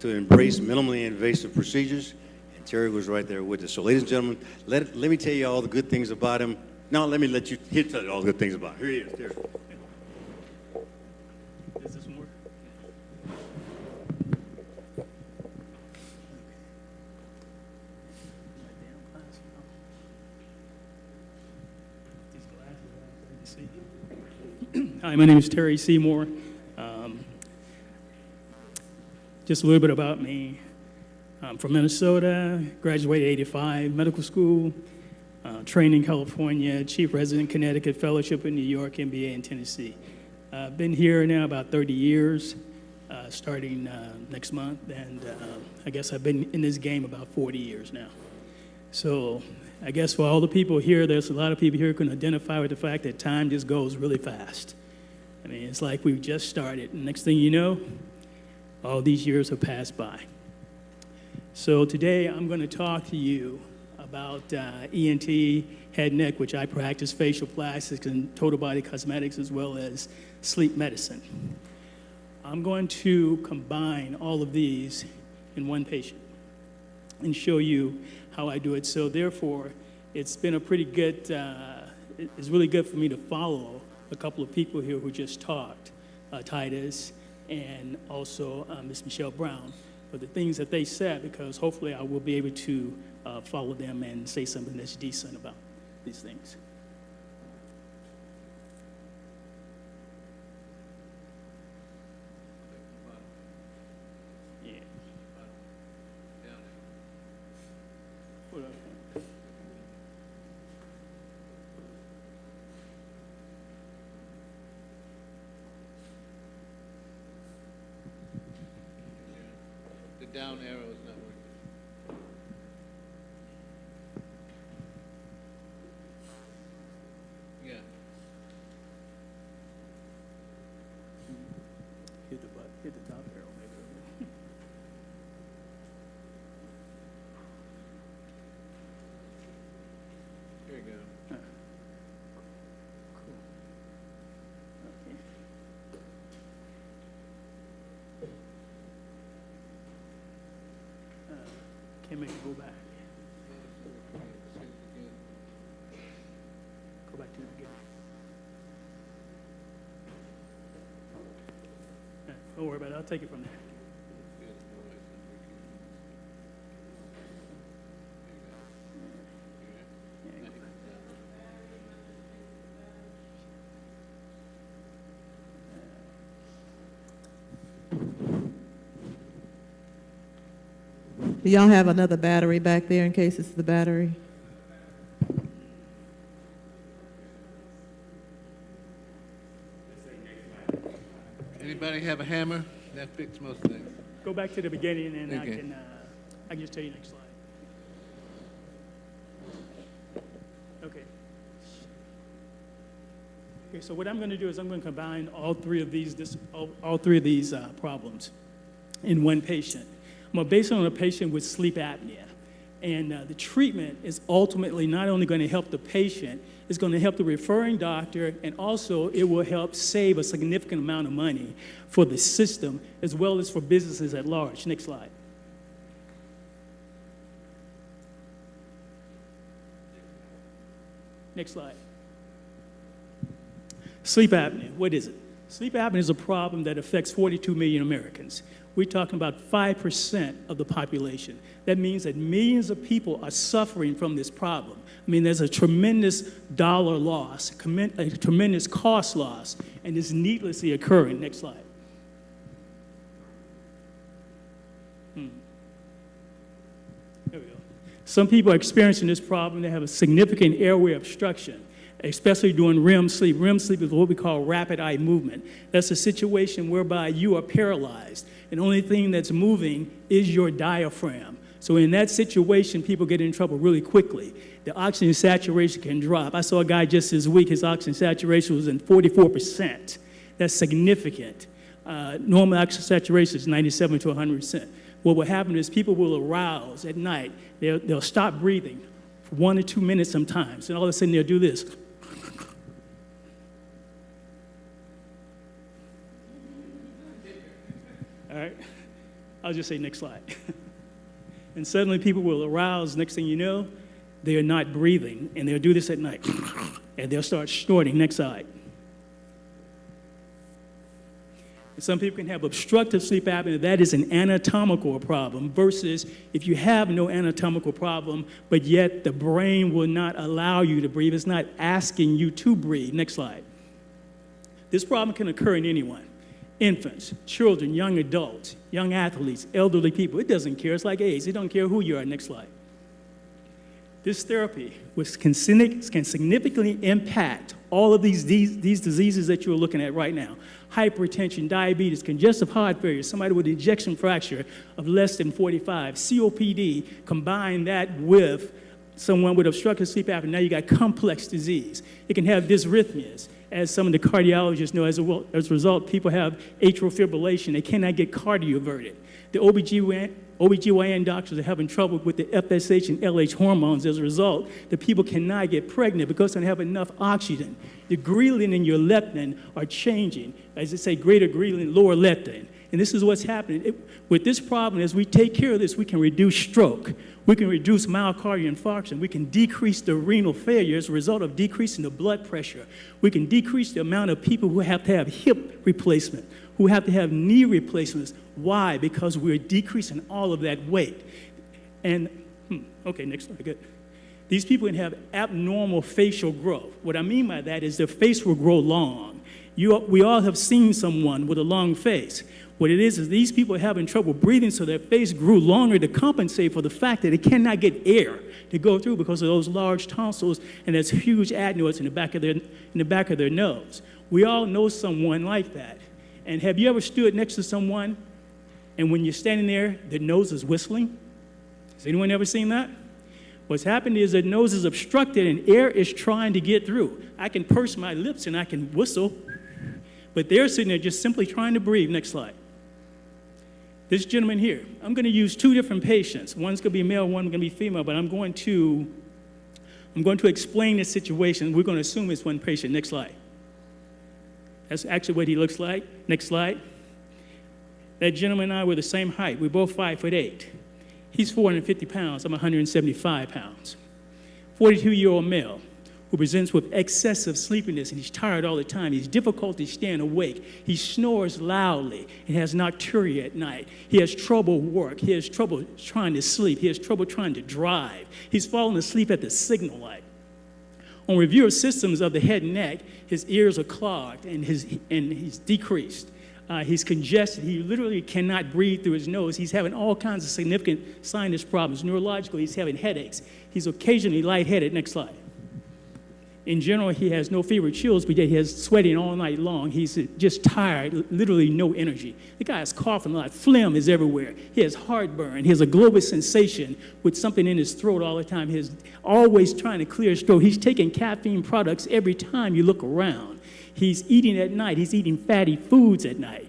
embrace minimally invasive procedures, and Terry was right there with us. So, ladies and gentlemen, let me tell you all the good things about him. No, let me let you tell you all the good things about him. Here he is, Terry. Does this work? Hi, my name is Terry Seymour. Just a little bit about me. I'm from Minnesota, graduated '85, medical school, trained in California, chief resident Connecticut, fellowship in New York, MBA in Tennessee. I've been here now about 30 years, starting next month, and I guess I've been in this game about 40 years now. So I guess for all the people here, there's a lot of people here who can identify with the fact that time just goes really fast. I mean, it's like we've just started, and next thing you know, all these years have passed by. So today I'm going to talk to you about ENT, head, neck, which I practice facial plastics and total body cosmetics, as well as sleep medicine. I'm going to combine all of these in one patient and show you how I do it. So therefore, it's been a pretty good, it's really good for me to follow a couple of people here who just talked, Titus and also Ms. Michelle Brown. for the things that they said, because hopefully I will be able to follow them and say something that's decent about these things. Yeah. What else? The down arrow is not working. Yeah. Hit the button, hit the top arrow, maybe. Here you go. Okay. Can't make it go back. Go back to the beginning. Don't worry about it, I'll take it from there. Do y'all have another battery back there in case it's the battery? Anybody have a hammer? That fixes most things. Go back to the beginning and Okay. I can just tell you next slide. Okay. Okay, so what I'm going to do is I'm going to combine all three of these problems in one patient. I'm going to base it on a patient with sleep apnea. And the treatment is ultimately not only going to help the patient, it's going to help the referring doctor, and also it will help save a significant amount of money for the system as well as for businesses at large. Next slide. Next slide. Sleep apnea, what is it? Sleep apnea is a problem that affects 42 million Americans. We're talking about 5% of the population. That means that millions of people are suffering from this problem. I mean, there's a tremendous dollar loss, a tremendous cost loss, and it's needlessly occurring. Next slide. There we go. Some people are experiencing this problem. They have a significant airway obstruction, especially during REM sleep. REM sleep is what we call rapid eye movement. That's a situation whereby you are paralyzed, and the only thing that's moving is your diaphragm. So in that situation, people get in trouble really quickly. The oxygen saturation can drop. I saw a guy just this week, his oxygen saturation was in 44%. That's significant. Normal oxygen saturation is 97 to 100%. What will happen is people will arouse at night. They'll stop breathing for 1 or 2 minutes sometimes, and all of a sudden they'll do this. All right, I'll just say next slide. And suddenly people will arouse, next thing you know, they are not breathing, and they'll do this at night, and they'll start snorting. Next slide. And some people can have obstructive sleep apnea. That is an anatomical problem, versus if you have no anatomical problem, but yet the brain will not allow you to breathe. It's not asking you to breathe. Next slide. This problem can occur in anyone. Infants, children, young adults, young athletes, elderly people. It doesn't care. It's like AIDS. It don't care who you are. Next slide. This therapy can significantly impact all of these diseases that you're looking at right now. Hypertension, diabetes, congestive heart failure, somebody with ejection fracture of less than 45, COPD, combine that with someone with obstructive sleep apnea, now you got complex disease. It can have dysrhythmias. As some of the cardiologists know, as a result, people have atrial fibrillation. They cannot get cardioverted. The OBGYN doctors are having trouble with the FSH and LH hormones. As a result, the people cannot get pregnant because they don't have enough oxygen. The ghreline and your leptin are changing. As they say, greater ghreline, lower leptin. And this is what's happening. With this problem, as we take care of this, we can reduce stroke. We can reduce myocardial infarction. We can decrease the renal failure as a result of decreasing the blood pressure. We can decrease the amount of people who have to have hip replacement, who have to have knee replacements. Why? Because we're decreasing all of that weight. And, okay, next slide, good. These people can have abnormal facial growth. What I mean by that is their face will grow long. We all have seen someone with a long face. What it is these people are having trouble breathing, so their face grew longer to compensate for the fact that they cannot get air to go through because of those large tonsils and those huge adenoids in the back of their nose. We all know someone like that. And have you ever stood next to someone and when you're standing there, their nose is whistling? Has anyone ever seen that? What's happened is their nose is obstructed and air is trying to get through. I can purse my lips and I can whistle, but they're sitting there just simply trying to breathe. Next slide. This gentleman here, I'm going to use two different patients. One's going to be male, one's going to be female, but I'm going to explain the situation. We're going to assume it's one patient. Next slide. That's actually what he looks like. Next slide. That gentleman and I were the same height. We're both 5'8". He's 450 pounds. I'm 175 pounds. 42-year-old male who presents with excessive sleepiness, and he's tired all the time. He has difficulty staying awake. He snores loudly and has nocturia at night. He has trouble work. He has trouble trying to sleep. He has trouble trying to drive. He's falling asleep at the signal light. On review of systems of the head and neck, his ears are clogged and he's decreased. He's congested. He literally cannot breathe through his nose. He's having all kinds of significant sinus problems. Neurological, he's having headaches. He's occasionally lightheaded. Next slide. In general, he has no fever, chills, but yet he has sweating all night long. He's just tired, literally no energy. The guy is coughing a lot. Phlegm is everywhere. He has heartburn. He has a global sensation with something in his throat all the time. He's always trying to clear his throat. He's taking caffeine products every time you look around. He's eating at night. He's eating fatty foods at night.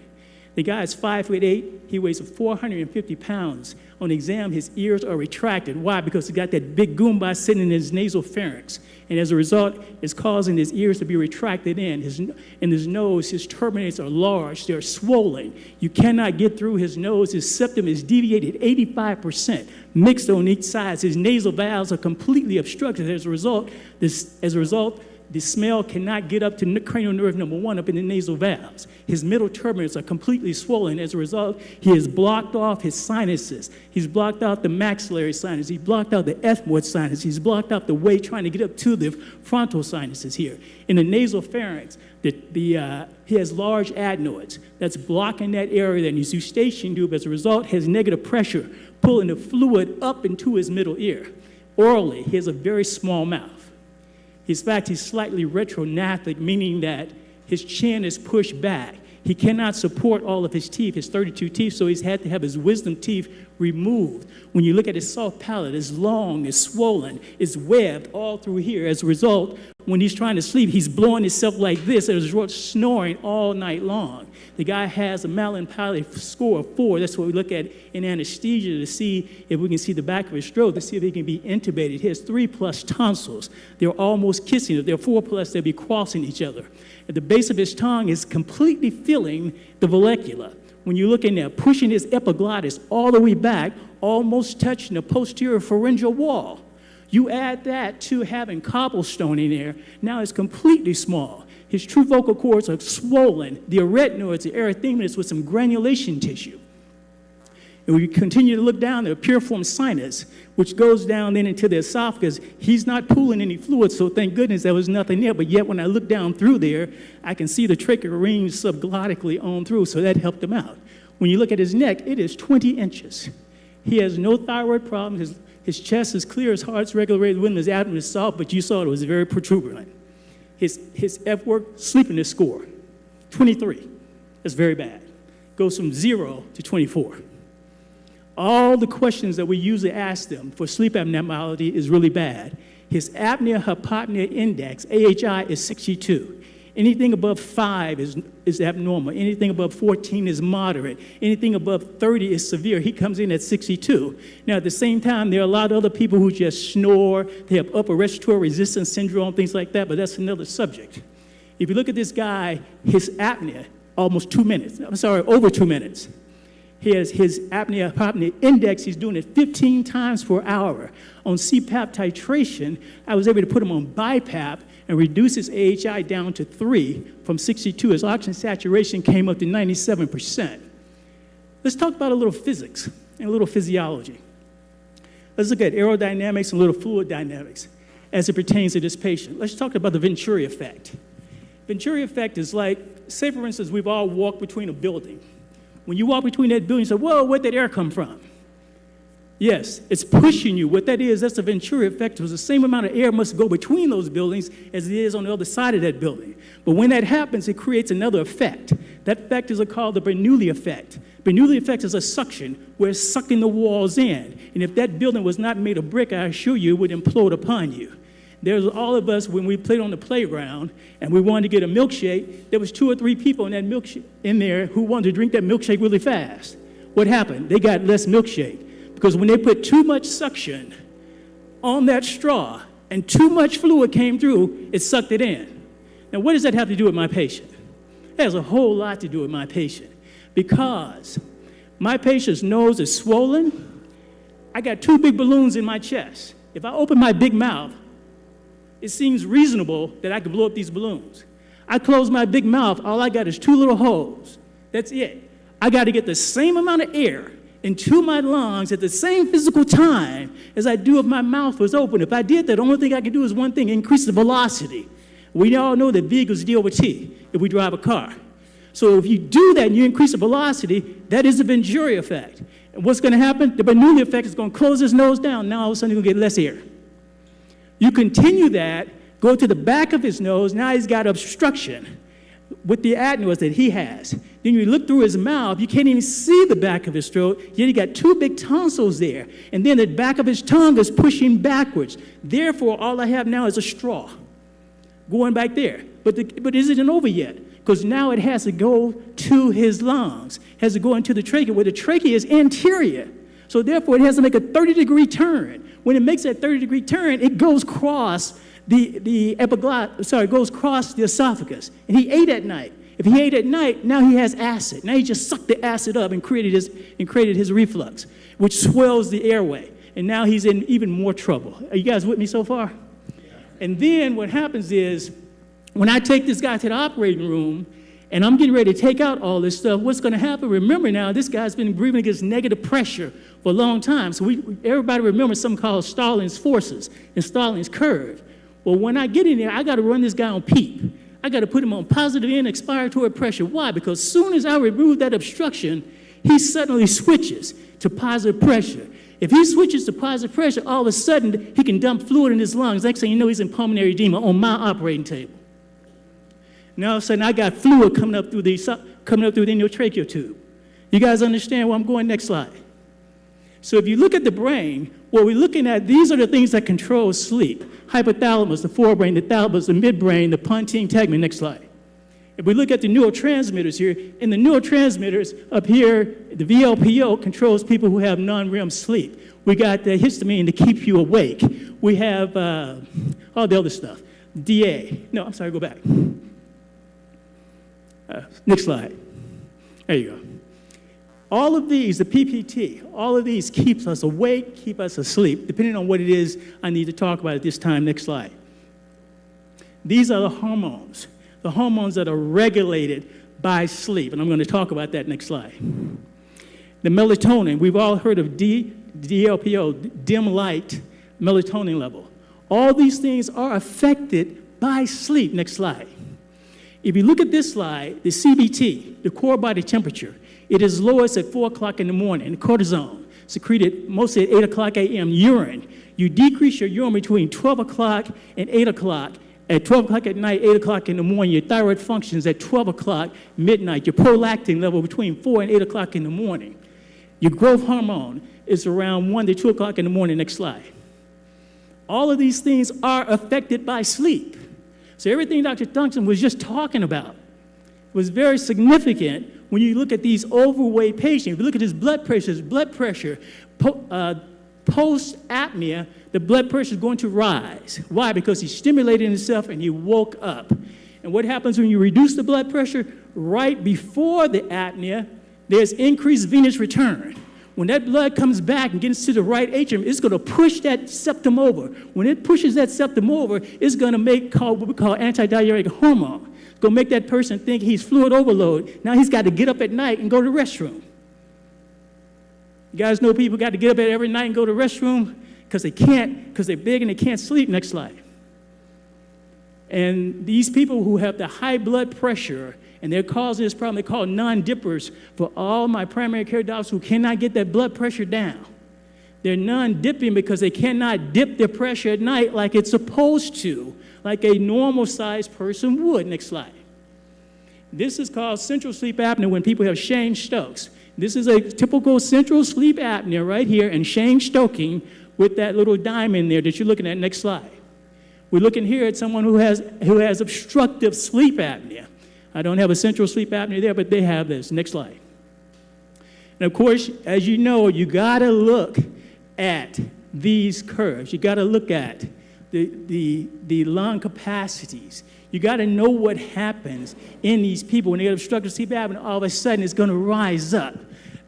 The guy is 5'8". He weighs 450 pounds. On exam, his ears are retracted. Why? Because he got that big goomba sitting in his nasal pharynx. And as a result, it's causing his ears to be retracted in. His nose, his turbinates are large. They're swollen. You cannot get through his nose. His septum is deviated 85%, mixed on each side. His nasal valves are completely obstructed. As a result, the smell cannot get up to cranial nerve number 1 up in the nasal valves. His middle turbinates are completely swollen. As a result, he has blocked off his sinuses. He's blocked out the maxillary sinus. He's blocked out the ethmoid sinus. He's blocked out the way trying to get up to the frontal sinuses here. In the nasal pharynx, he has large adenoids that's blocking that area, and his eustachian tube, as a result, has negative pressure, pulling the fluid up into his middle ear. Orally, he has a very small mouth. In fact, he's slightly retrognathic, meaning that his chin is pushed back. He cannot support all of his teeth, his 32 teeth, so he's had to have his wisdom teeth removed. When you look at his soft palate, it's long, it's swollen, it's webbed all through here. As a result, when he's trying to sleep, he's blowing himself like this, and he's snoring all night long. The guy has a Mallampati score of 4. That's what we look at in anesthesia to see if we can see the back of his throat, to see if he can be intubated. He has 3+ tonsils. They're almost kissing. If they're 4+, they'll be crossing each other. At the base of his tongue is completely filling the vallecula. When you look in there, pushing his epiglottis all the way back, almost touching the posterior pharyngeal wall. You add that to having cobblestone in there, now it's completely small. His true vocal cords are swollen. The arytenoids, the erythematous with some granulation tissue. And we continue to look down, the piriform sinus, which goes down then into the esophagus. He's not pooling any fluid, so thank goodness there was nothing there. But yet when I look down through there, I can see the trachea range subglottically on through, so that helped him out. When you look at his neck, it is 20 inches. He has no thyroid problem. His chest is clear, his heart's regulated rhythm, his abdomen is soft, but you saw it was very protuberant. His F-work sleepiness score, 23. That's very bad. Goes from 0 to 24. All the questions that we usually ask them for sleep abnormality is really bad. His apnea-hypopnea index, AHI, is 62. Anything above 5 is abnormal. Anything above 14 is moderate. Anything above 30 is severe. He comes in at 62. Now, at the same time, there are a lot of other people who just snore. They have upper respiratory resistance syndrome, things like that, but that's another subject. If you look at this guy, his apnea, almost 2 minutes. I'm sorry, over 2 minutes. He has his apnea-hypopnea index. He's doing it 15 times per hour. On CPAP titration, I was able to put him on BiPAP, and reduced his AHI down to 3 from 62. His oxygen saturation came up to 97%. Let's talk about a little physics and a little physiology. Let's look at aerodynamics and a little fluid dynamics as it pertains to this patient. Let's talk about the Venturi effect. Venturi effect is like, say for instance, we've all walked between a building. When you walk between that building, you say, whoa, where'd that air come from? Yes, it's pushing you. What that is, that's the Venturi effect. Because the same amount of air must go between those buildings as it is on the other side of that building. But when that happens, it creates another effect. That effect is called the Bernoulli effect. Bernoulli effect is a suction where it's sucking the walls in. And if that building was not made of brick, I assure you, it would implode upon you. There's all of us, when we played on the playground and we wanted to get a milkshake, there was 2 or 3 people in that milkshake in there who wanted to drink that milkshake really fast. What happened? They got less milkshake. Because when they put too much suction on that straw and too much fluid came through, it sucked it in. Now, what does that have to do with my patient? It has a whole lot to do with my patient. Because my patient's nose is swollen. I got 2 big balloons in my chest. If I open my big mouth, it seems reasonable that I could blow up these balloons. I close my big mouth, all I got is 2 little holes. That's it. I got to get the same amount of air into my lungs at the same physical time as I do if my mouth was open. If I did that, the only thing I could do is one thing, increase the velocity. We all know that vehicles deal with T if we drive a car. So if you do that and you increase the velocity, that is the Venturi effect. And what's going to happen? The Bernoulli effect is going to close his nose down. Now all of a sudden you're going to get less air. You continue that, go to the back of his nose, now he's got obstruction with the adenoids that he has. Then you look through his mouth, you can't even see the back of his throat, yet he got 2 big tonsils there. And then the back of his tongue is pushing backwards. Therefore, all I have now is a straw going back there. But it isn't over yet, because now it has to go to his lungs, has to go into the trachea, where the trachea is anterior. So therefore, it has to make a 30-degree turn. When it makes that 30-degree turn, it goes across it goes across the esophagus. And he ate at night. If he ate at night, now he has acid. Now he just sucked the acid up and created his reflux, which swells the airway. And now he's in even more trouble. Are you guys with me so far? And then what happens is, when I take this guy to the operating room, and I'm getting ready to take out all this stuff, what's going to happen? Remember now, this guy's been breathing against negative pressure for a long time. So everybody remembers something called Stalin's forces and Stalin's curve. Well, when I get in there, I got to run this guy on PEEP. I got to put him on positive end expiratory pressure. Why? Because as soon as I remove that obstruction, he suddenly switches to positive pressure. If he switches to positive pressure, all of a sudden, he can dump fluid in his lungs. Next thing you know, he's in pulmonary edema on my operating table. Now all of a sudden, I got fluid coming up through the endotracheal tube. You guys understand where I'm going? Next slide. So if you look at the brain, what we're looking at, these are the things that control sleep. Hypothalamus, the forebrain, the thalamus, the midbrain, the pontine tegmen. Next slide. If we look at the neurotransmitters here, in the neurotransmitters up here, the VLPO controls people who have non-REM sleep. We got the histamine to keep you awake. We have all the other stuff. DA. No, I'm sorry, go back. Next slide. There you go. All of these, the PPT, all of these keeps us awake, keep us asleep, depending on what it is I need to talk about at this time. Next slide. These are the hormones that are regulated by sleep, and I'm going to talk about that next slide. The melatonin, we've all heard of DLPO, dim light melatonin level. All these things are affected by sleep. Next slide. If you look at this slide, the CBT, the core body temperature, it is lowest at 4 o'clock in the morning. Cortisone, secreted mostly at 8 o'clock a.m. Urine. You decrease your urine between 12 o'clock and 8 o'clock. At 12 o'clock at night, 8 o'clock in the morning, your thyroid functions at 12 o'clock midnight. Your prolactin level between 4 and 8 o'clock in the morning. Your growth hormone is around 1 to 2 o'clock in the morning. Next slide. All of these things are affected by sleep. So everything Dr. Duncan was just talking about was very significant when you look at these overweight patients. If you look at his blood pressure, post-apnea, the blood pressure is going to rise. Why? Because he stimulated himself and he woke up. And what happens when you reduce the blood pressure? Right before the apnea, there's increased venous return. When that blood comes back and gets to the right atrium, it's going to push that septum over. When it pushes that septum over, it's going to make what we call antidiuretic hormone. It's going to make that person think he's fluid overload. Now he's got to get up at night and go to the restroom. You guys know people got to get up every night and go to the restroom because they can't, because they're big and they can't sleep. Next slide. And these people who have the high blood pressure and they're causing this problem, they call non-dippers for all my primary care doctors who cannot get that blood pressure down. They're non-dipping because they cannot dip their pressure at night like it's supposed to, like a normal-sized person would. Next slide. This is called central sleep apnea when people have Cheyne-Stokes. This is a typical central sleep apnea right here, and Cheyne-Stoking with that little diamond there that you're looking at. Next slide. We're looking here at someone who has obstructive sleep apnea. I don't have a central sleep apnea there, but they have this. Next slide. And of course, as you know, you got to look at these curves. You got to look at the lung capacities. You got to know what happens in these people when they get obstructive sleep apnea. All of a sudden, it's going to rise up.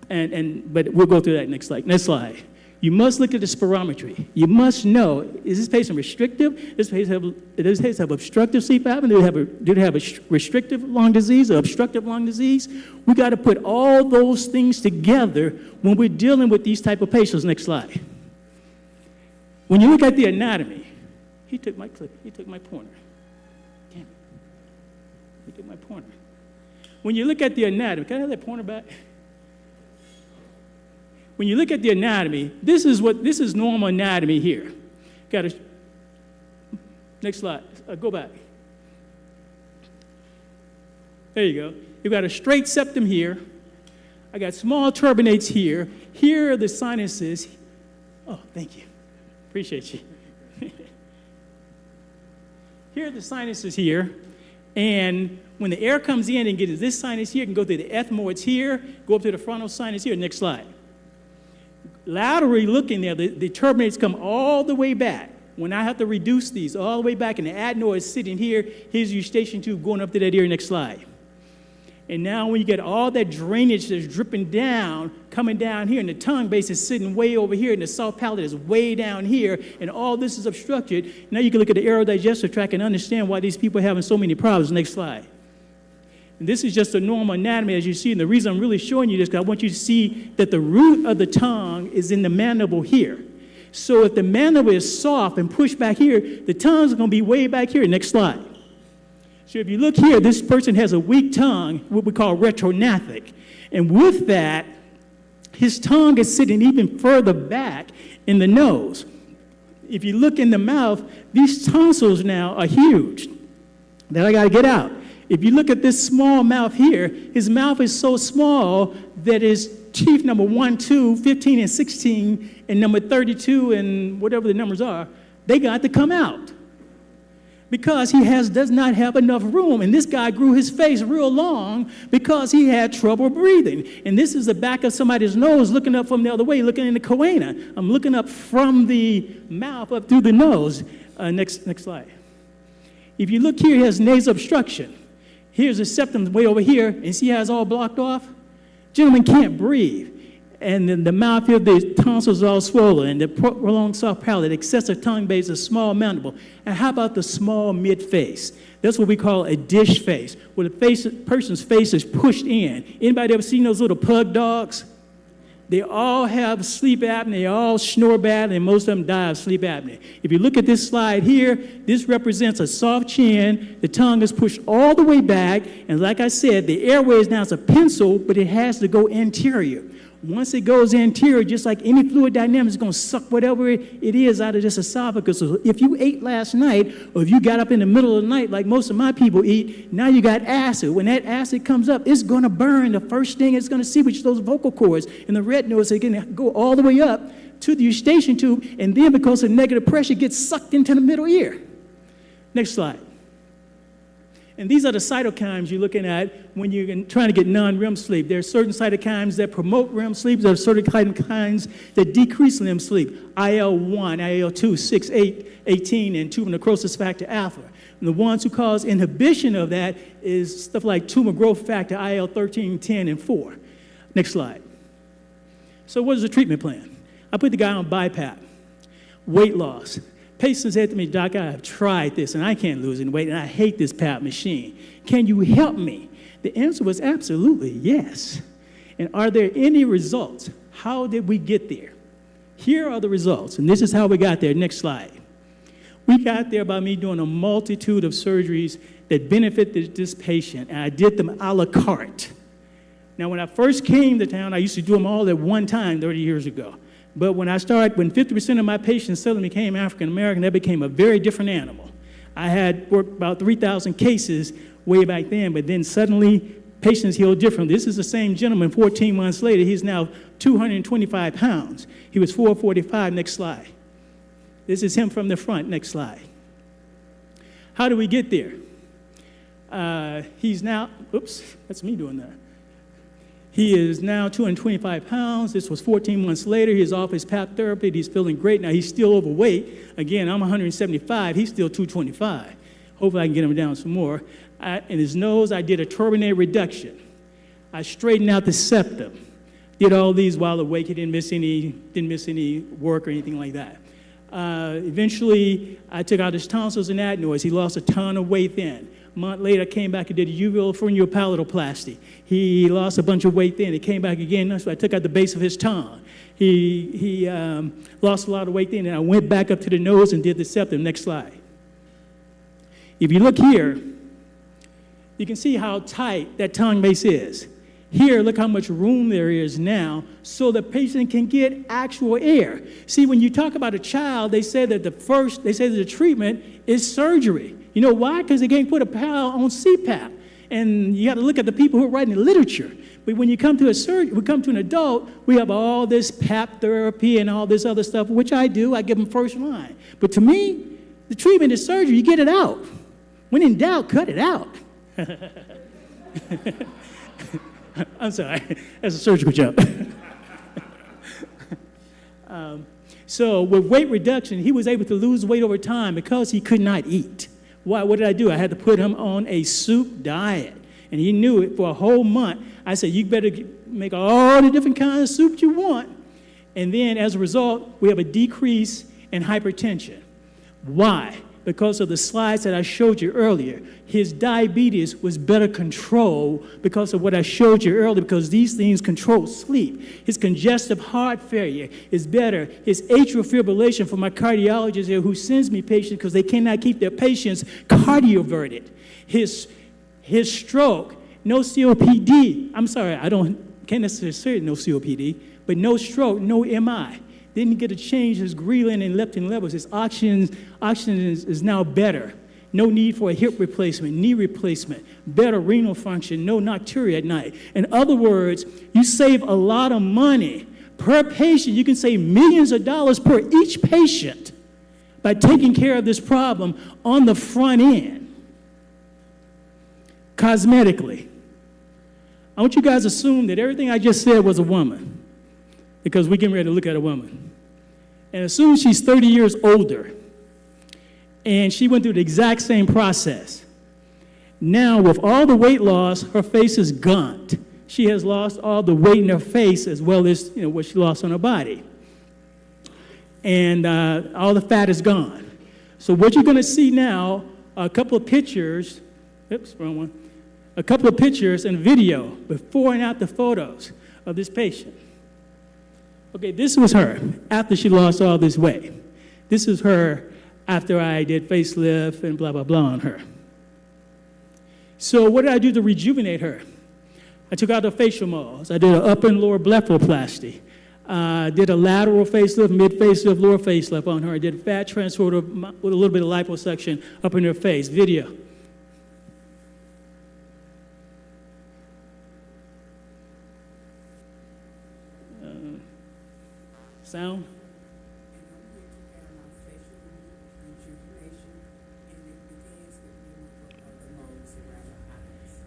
But we'll go through that next slide. Next slide. You must look at the spirometry. You must know, is this patient restrictive? Does this patient have obstructive sleep apnea? Do they have a restrictive lung disease or obstructive lung disease? We got to put all those things together when we're dealing with these type of patients. Next slide. When you look at the anatomy, he took my clip, he took my pointer. Damn it. He took my pointer. When you look at the anatomy, can I have that pointer back? When you look at the anatomy, this is normal anatomy here. Next slide, go back. There you go. You've got a straight septum here. I got small turbinates here. Here are the sinuses. Oh, thank you. Appreciate you. Here are the sinuses here. And when the air comes in and gets this sinus here, it can go through the ethmoids here, go up to the frontal sinus here. Next slide. Laterally looking there, the turbinates come all the way back. When I have to reduce these all the way back, and the adenoid is sitting here, here's your eustachian tube going up to that ear. Next slide. And now when you get all that drainage that's dripping down, coming down here, and the tongue base is sitting way over here, and the soft palate is way down here, and all this is obstructed, now you can look at the aerodigestive tract and understand why these people are having so many problems. Next slide. And this is just a normal anatomy, as you see, and the reason I'm really showing you this is because I want you to see that the root of the tongue is in the mandible here. So if the mandible is soft and pushed back here, the tongue is going to be way back here. Next slide. So if you look here, this person has a weak tongue, what we call retrognathic. And with that, his tongue is sitting even further back in the nose. If you look in the mouth, these tonsils now are huge that I got to get out. If you look at this small mouth here, his mouth is so small that his teeth number 1, 2, 15, and 16, and number 32, and whatever the numbers are, they got to come out because he does not have enough room. And this guy grew his face real long because he had trouble breathing. And this is the back of somebody's nose looking up from the other way, looking in the choana. I'm looking up from the mouth up through the nose. Next slide. If you look here, he has nasal obstruction. Here's the septum way over here, and see how it's all blocked off? Gentleman can't breathe. And then the mouth here, the tonsils are all swollen, and the prolonged soft palate, excessive tongue base, a small mandible. And how about the small mid-face? That's what we call a dish face, where the person's face is pushed in. Anybody ever seen those little pug dogs? They all have sleep apnea, they all snore bad, and most of them die of sleep apnea. If you look at this slide here, this represents a soft chin, the tongue is pushed all the way back, and like I said, the airway is now a pencil, but it has to go anterior. Once it goes anterior, just like any fluid dynamics, it's going to suck whatever it is out of this esophagus. So if you ate last night, or if you got up in the middle of the night like most of my people eat, now you got acid. When that acid comes up, it's going to burn. The first thing it's going to see, which is those vocal cords, and the red nodes are going to go all the way up to the eustachian tube, and then because of negative pressure, it gets sucked into the middle ear. Next slide. And these are the cytokines you're looking at when you're trying to get non-REM sleep. There are certain cytokines that promote REM sleep. There are certain cytokines that decrease REM sleep. IL-1, IL-2, 6, 8, 18, and tumor necrosis factor alpha. And the ones who cause inhibition of that is stuff like tumor growth factor, IL-13, 10, and 4. Next slide. So what is the treatment plan? I put the guy on BiPAP, weight loss. Patient said to me, Doc, I have tried this and I can't lose any weight and I hate this PAP machine. Can you help me? The answer was absolutely yes. And are there any results? How did we get there? Here are the results, and this is how we got there. Next slide. We got there by me doing a multitude of surgeries that benefited this patient, and I did them a la carte. Now, when I first came to town, I used to do them all at one time 30 years ago. But when 50% of my patients suddenly became African American, that became a very different animal. I had worked about 3,000 cases way back then, but then suddenly patients healed differently. This is the same gentleman 14 months later. He's now 225 pounds. He was 445. Next slide. This is him from the front. Next slide. How do we get there? He's now, oops, that's me doing that. He is now 225 pounds. This was 14 months later. He's off his PAP therapy. He's feeling great. Now, he's still overweight. Again, I'm 175. He's still 225. Hopefully, I can get him down some more. In his nose, I did a turbinate reduction. I straightened out the septum. Did all these while awake. He didn't miss any work or anything like that. Eventually, I took out his tonsils and adenoids. He lost a ton of weight then. A month later, I came back and did a uveal frenulopalate. He lost a bunch of weight then. He came back again, so I took out the base of his tongue. He lost a lot of weight then, and I went back up to the nose and did the septum. Next slide. If you look here, you can see how tight that tongue base is. Here, look how much room there is now so the patient can get actual air. See, when you talk about a child, they say that the treatment is surgery. You know why? Because they can't put a child on CPAP. And you got to look at the people who are writing the literature. But when you come to an adult, we have all this PAP therapy and all this other stuff, which I do. I give them first line. But to me, the treatment is surgery. You get it out. When in doubt, cut it out. I'm sorry, that's a surgical joke. So with weight reduction, he was able to lose weight over time because he could not eat. Why? What did I do? I had to put him on a soup diet. And he knew it for a whole month. I said, you better make all the different kinds of soups you want. And then as a result, we have a decrease in hypertension. Why? Because of the slides that I showed you earlier. His diabetes was better controlled because of what I showed you earlier, because these things control sleep. His congestive heart failure is better. His atrial fibrillation, for my cardiologist here who sends me patients because they cannot keep their patients cardioverted. His stroke, no COPD. I'm sorry, can't necessarily say no COPD, but no stroke, no MI. Didn't get to change his ghrelin and leptin levels. His oxygen is now better. No need for a hip replacement, knee replacement, better renal function, no nocturia at night. In other words, you save a lot of money per patient. You can save millions of dollars per each patient by taking care of this problem on the front end. Cosmetically, I want you guys to assume that everything I just said was a woman, because we're getting ready to look at a woman. And assume she's 30 years older, and she went through the exact same process. Now, with all the weight loss, her face is gaunt. She has lost all the weight in her face as well as what she lost on her body. And all the fat is gone. So what you're going to see now are a couple of pictures, wrong one, a couple of pictures and video, before and after photos of this patient. Okay, this was her after she lost all this weight. This is her after I did facelift and blah, blah, blah on her. So what did I do to rejuvenate her? I took out the facial molds. I did an upper and lower blepharoplasty. Did a lateral facelift, mid facelift, lower facelift on her. I did fat transfer with a little bit of liposuction up in her face. Video. Sound?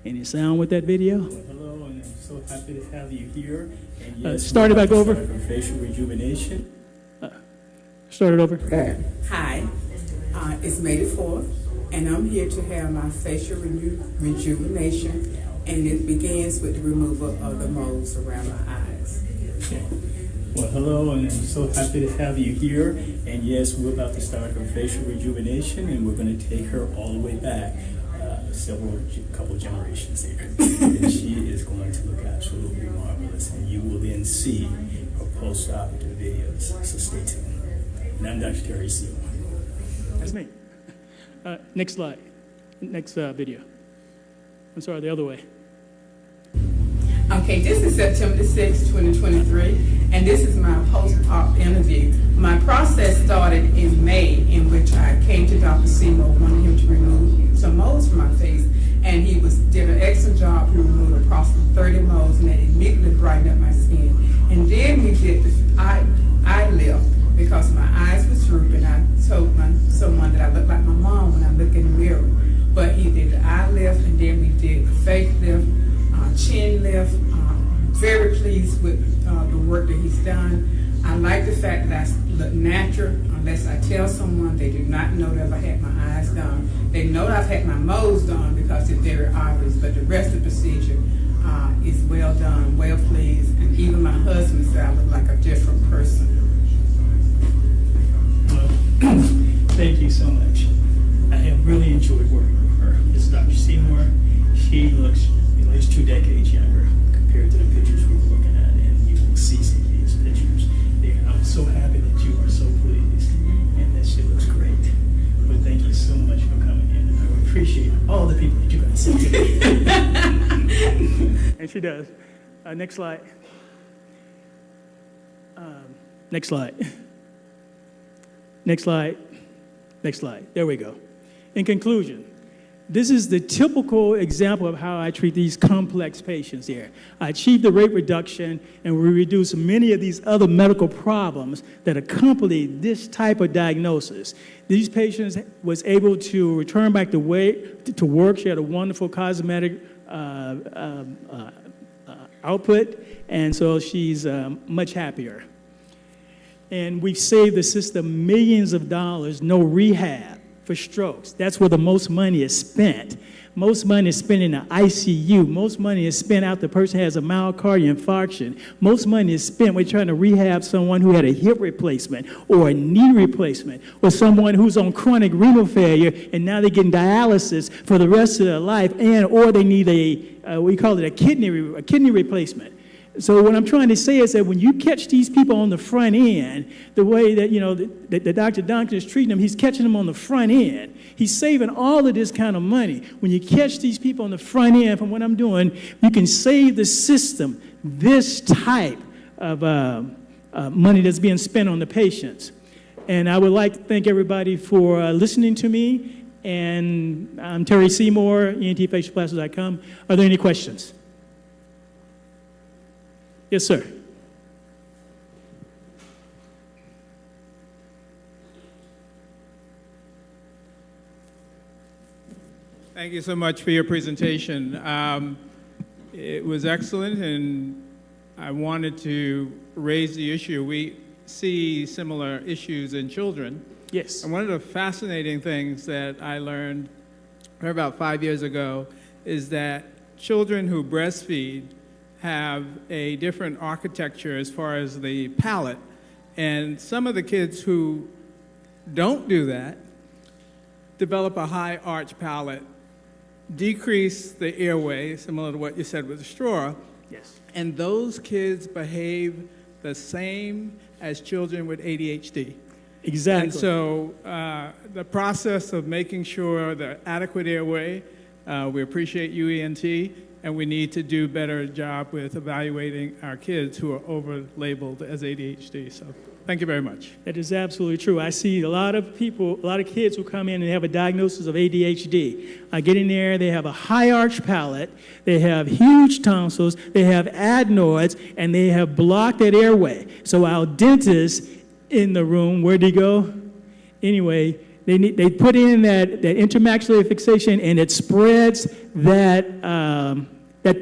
Any sound with that video? Hello, and I'm so happy to have you here. And yes, start it back over. Facial rejuvenation. Start it over. Hi, it's May the 4th, and I'm here to have my facial rejuvenation, and it begins with the removal of the moles around my eyes. Well, hello, and I'm so happy to have you here. And yes, we're about to start her facial rejuvenation, and we're going to take her all the way back couple generations here. And she is going to look absolutely marvelous, and you will then see her post-operative videos. So stay tuned. And I'm Dr. Terry Seymour. That's me. Next slide. Next video. I'm sorry, the other way. Okay, this is September 6, 2023, and this is my post-op interview. My process started in May, in which I came to Dr. Seymour, wanting him to remove some moles from my face, and he did an excellent job. He removed approximately 30 moles, and that immediately brightened up my skin. And then we did the eye lift, because my eyes was drooping. I told someone that I looked like my mom when I look in the mirror. But he did the eye lift, and then we did the face lift, chin lift. Very pleased with the work that he's done. I like the fact that I look natural. Unless I tell someone, they do not know that I've had my eyes done. They know that I've had my moles done because it's very obvious, but the rest of the procedure is well done, well pleased, and even my husband said I look like a different person. Thank you so much. I have really enjoyed working with her. This is Dr. Seymour. She looks at least 2 decades younger compared to the pictures we were looking at, and you will see some of these pictures there. I'm so happy that you are so pleased and that she looks great. But thank you so much for coming in, and I appreciate all the people that you're going to see today. And she does. Next slide. Next slide. Next slide. Next slide. There we go. In conclusion, this is the typical example of how I treat these complex patients here. I achieve the rate reduction, and we reduce many of these other medical problems that accompany this type of diagnosis. These patients was able to return back to work. She had a wonderful cosmetic output, and so she's much happier. And we've saved the system millions of dollars, no rehab for strokes. That's where the most money is spent. Most money is spent in the ICU. Most money is spent after the person has a myocardial infarction. Most money is spent when trying to rehab someone who had a hip replacement or a knee replacement, or someone who's on chronic renal failure and now they're getting dialysis for the rest of their life, or they need we call it a kidney replacement. So what I'm trying to say is that when you catch these people on the front end, the way that, that Dr. Duncan is treating them, he's catching them on the front end. He's saving all of this kind of money. When you catch these people on the front end, from what I'm doing, you can save the system this type of money that's being spent on the patients. And I would like to thank everybody for listening to me. And I'm Terry Seymour, ENTfacialplastic.com. Are there any questions? Yes, sir. Thank you so much for your presentation. It was excellent, and I wanted to raise the issue. We see similar issues in children. Yes. And one of the fascinating things that I learned about 5 years ago is that children who breastfeed have a different architecture as far as the palate. And some of the kids who don't do that develop a high arch palate, decrease the airway, similar to what you said with the straw. Yes. And those kids behave the same as children with ADHD. Exactly. And so the process of making sure the adequate airway, we appreciate UENT, and we need to do a better job with evaluating our kids who are over-labeled as ADHD. So thank you very much. That is absolutely true. I see a lot of people, a lot of kids who come in and have a diagnosis of ADHD. I get in there, they have a high arch palate, they have huge tonsils, they have adenoids, and they have blocked that airway. So our dentist in the room, where'd he go? Anyway, they put in that intermaxillary fixation, and it spreads that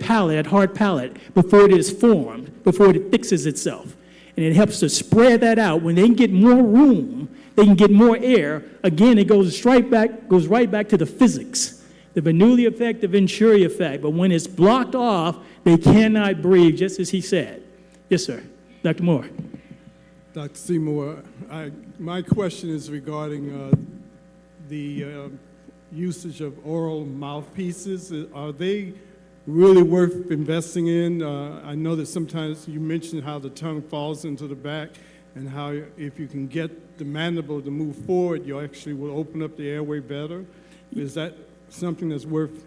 palate, that hard palate, before it is formed, before it fixes itself. And it helps to spread that out. When they can get more room, they can get more air. Again, it goes right back to the physics, the Bernoulli effect, the Venturi effect. But when it's blocked off, they cannot breathe, just as he said. Yes, sir. Dr. Moore. Dr. Seymour, my question is regarding the usage of oral mouthpieces. Are they really worth investing in? I know that sometimes you mentioned how the tongue falls into the back and how if you can get the mandible to move forward, you actually will open up the airway better. Is that something that's worth?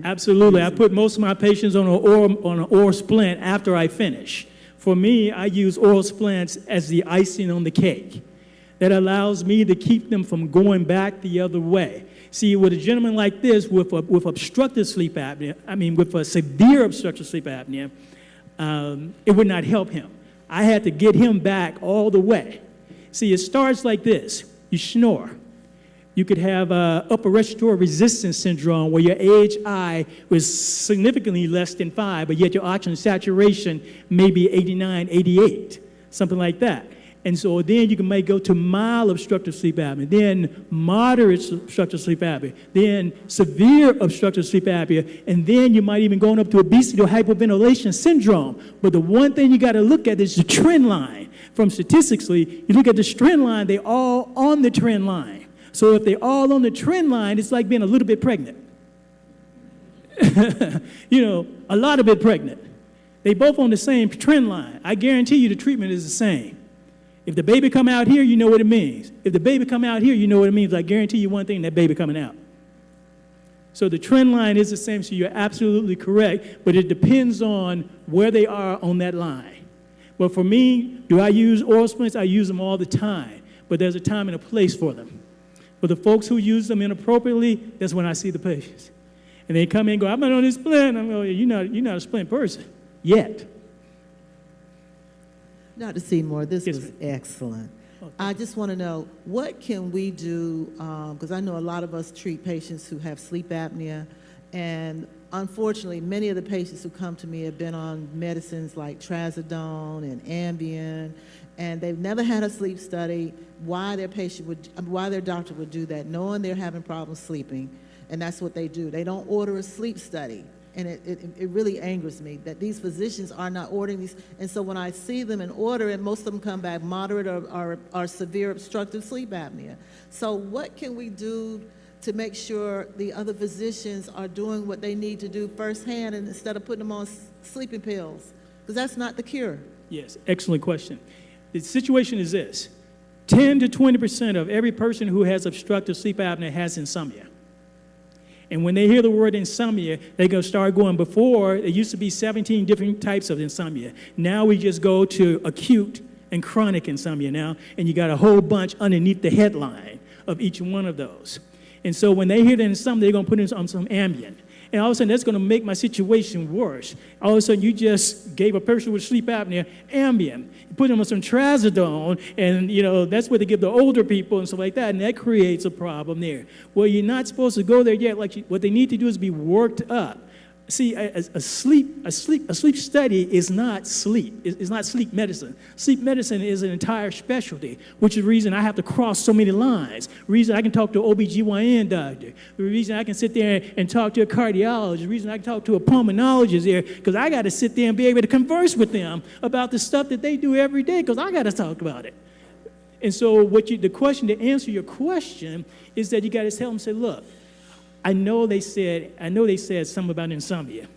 Absolutely. I put most of my patients on an oral splint after I finish. For me, I use oral splints as the icing on the cake. That allows me to keep them from going back the other way. See, with a gentleman like this, with obstructive sleep apnea, with a severe obstructive sleep apnea, it would not help him. I had to get him back all the way. See, it starts like this. You snore. You could have upper respiratory resistance syndrome where your AHI was significantly less than 5, but yet your oxygen saturation may be 89, 88, something like that. And so then you might go to mild obstructive sleep apnea, then moderate obstructive sleep apnea, then severe obstructive sleep apnea, and then you might even go up to obesity or hypoventilation syndrome. But the one thing you got to look at is the trend line. From statistically, you look at the trend line, they're all on the trend line. So if they're all on the trend line, it's like being a little bit pregnant. A lot of bit pregnant. They both on the same trend line. I guarantee you the treatment is the same. If the baby come out here, you know what it means. If the baby come out here, you know what it means. I guarantee you one thing, that baby coming out. So the trend line is the same, so you're absolutely correct, but it depends on where they are on that line. But for me, do I use oral splints? I use them all the time, but there's a time and a place for them. For the folks who use them inappropriately, that's when I see the patients. And they come in and go, I'm not on this splint. I'm going, you're not a splint person yet. Dr. Seymour, this Yes, was ma'am. excellent. I just want to know, what can we do, because I know a lot of us treat patients who have sleep apnea, and unfortunately, many of the patients who come to me have been on medicines like trazodone and Ambien, and they've never had a sleep study. Why their doctor would do that, knowing they're having problems sleeping, and that's what they do. They don't order a sleep study. And it really angers me that these physicians are not ordering these. And so when I see them and order it, most of them come back moderate or severe obstructive sleep apnea. So what can we do to make sure the other physicians are doing what they need to do firsthand, and instead of putting them on sleeping pills? Because that's not the cure. Yes, excellent question. The situation is this. 10 to 20% of every person who has obstructive sleep apnea has insomnia. And when they hear the word insomnia, they're going to start going. Before, there used to be 17 different types of insomnia. Now we just go to acute and chronic insomnia now, and you got a whole bunch underneath the headline of each one of those. And so when they hear the insomnia, they're going to put in on some Ambien. And all of a sudden, that's going to make my situation worse. All of a sudden, you just gave a person with sleep apnea Ambien. You put them on some trazodone, and, that's what they give the older people and stuff like that, and that creates a problem there. Well, you're not supposed to go there yet. What they need to do is be worked up. See, a sleep study is not sleep. It's not sleep medicine. Sleep medicine is an entire specialty, which is the reason I have to cross so many lines. The reason I can talk to an OBGYN doctor. The reason I can sit there and talk to a cardiologist. The reason I can talk to a pulmonologist there, because I got to sit there and be able to converse with them about the stuff that they do every day, because I got to talk about it. And so the question to answer your question is that you got to tell them, say, look, I know they said something about insomnia,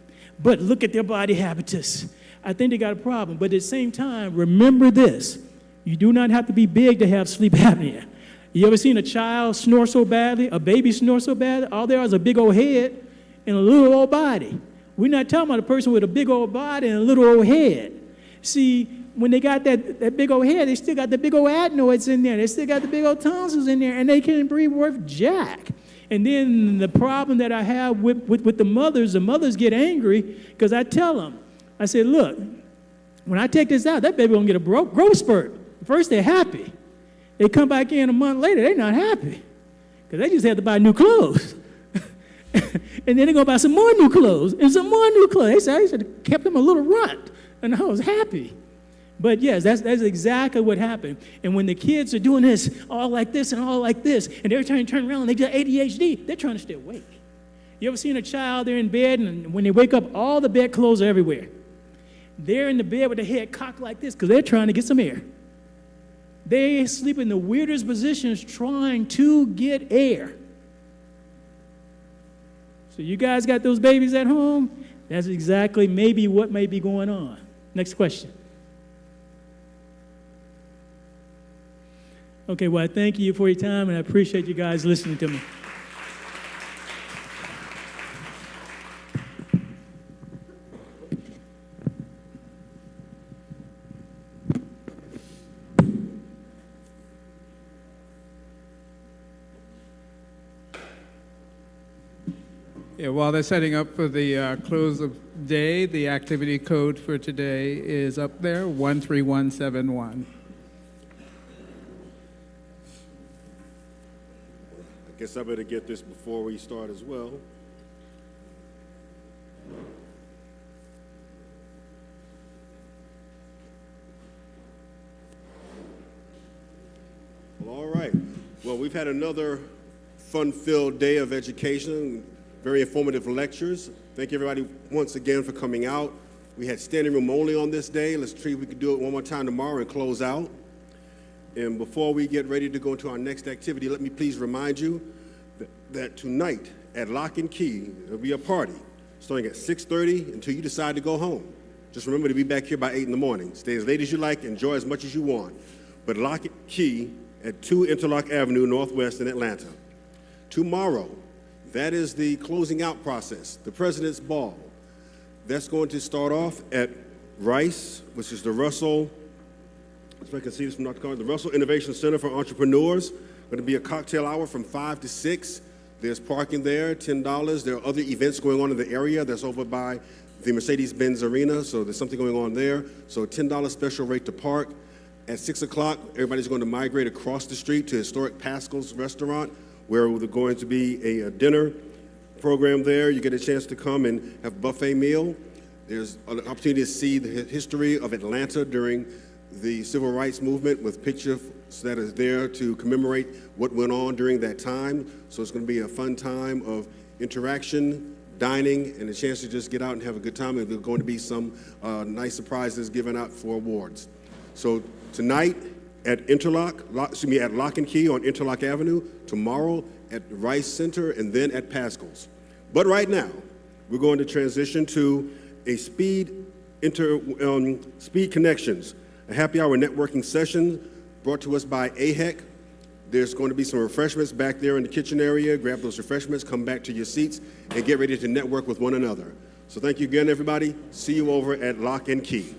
but look at their body habitus. I think they got a problem. But at the same time, remember this. You do not have to be big to have sleep apnea. You ever seen a child snore so badly, a baby snore so badly? All there is a big old head and a little old body. We're not talking about a person with a big old body and a little old head. See, when they got that big old head, they still got the big old adenoids in there. They still got the big old tonsils in there, and they can't breathe worth jack. And then the problem that I have with the mothers get angry because I tell them, I say, look, when I take this out, that baby gonna get a growth spurt. First they're happy. They come back in a month later, they're not happy because they just had to buy new clothes. And then they're gonna buy some more new clothes and some more new clothes. They said I should have kept them a little runt, and I was happy. But yes, that's exactly what happened. And when the kids are doing this, all like this and all like this, and they're trying to turn around and they get ADHD, they're trying to stay awake. You ever seen a child, they're in bed, and when they wake up, all the bedclothes are everywhere. They're in the bed with their head cocked like this because they're trying to get some air. They sleep in the weirdest positions trying to get air. So you guys got those babies at home? That's exactly maybe what may be going on. Next question. Okay, well, I thank you for your time, and I appreciate you guys listening to me. Yeah, while they're setting up for the close of day, the activity code for today is up there, 13171. I guess I better get this before we start as well. Well, all right. Well, we've had another fun-filled day of education, very informative lectures. Thank you, everybody, once again for coming out. We had standing room only on this day. Let's see if we can do it one more time tomorrow and close out. And before we get ready to go into our next activity, let me please remind you that tonight at Lock and Key, there'll be a party starting at 6:30 until you decide to go home. Just remember to be back here by 8 in the morning. Stay as late as you like, enjoy as much as you want. But Lock and Key at 2 Interlock Avenue Northwest in Atlanta. Tomorrow, that is the closing out process, the President's Ball. That's going to start off at Rice, which is the Russell, if I can see this from Dr. Carter, the Russell Innovation Center for Entrepreneurs. Going to be a cocktail hour from 5 to 6. There's parking there, $10. There are other events going on in the area. That's over by the Mercedes-Benz Arena, so there's something going on there. So $10 special rate to park. At 6 o'clock, everybody's going to migrate across the street to historic Pascal's Restaurant, where there's going to be a dinner program there. You get a chance to come and have a buffet meal. There's an opportunity to see the history of Atlanta during the Civil Rights Movement with pictures that is there to commemorate what went on during that time. So it's going to be a fun time of interaction, dining, and a chance to just get out and have a good time. And there's going to be some nice surprises given out for awards. So tonight at at Lock and Key on Interlock Avenue, tomorrow at Rice Center, and then at Pascal's. But right now, we're going to transition to a Speed Connections, a happy hour networking session brought to us by AHEC. There's going to be some refreshments back there in the kitchen area. Grab those refreshments, come back to your seats, and get ready to network with one another. So thank you again, everybody. See you over at Lock and Key.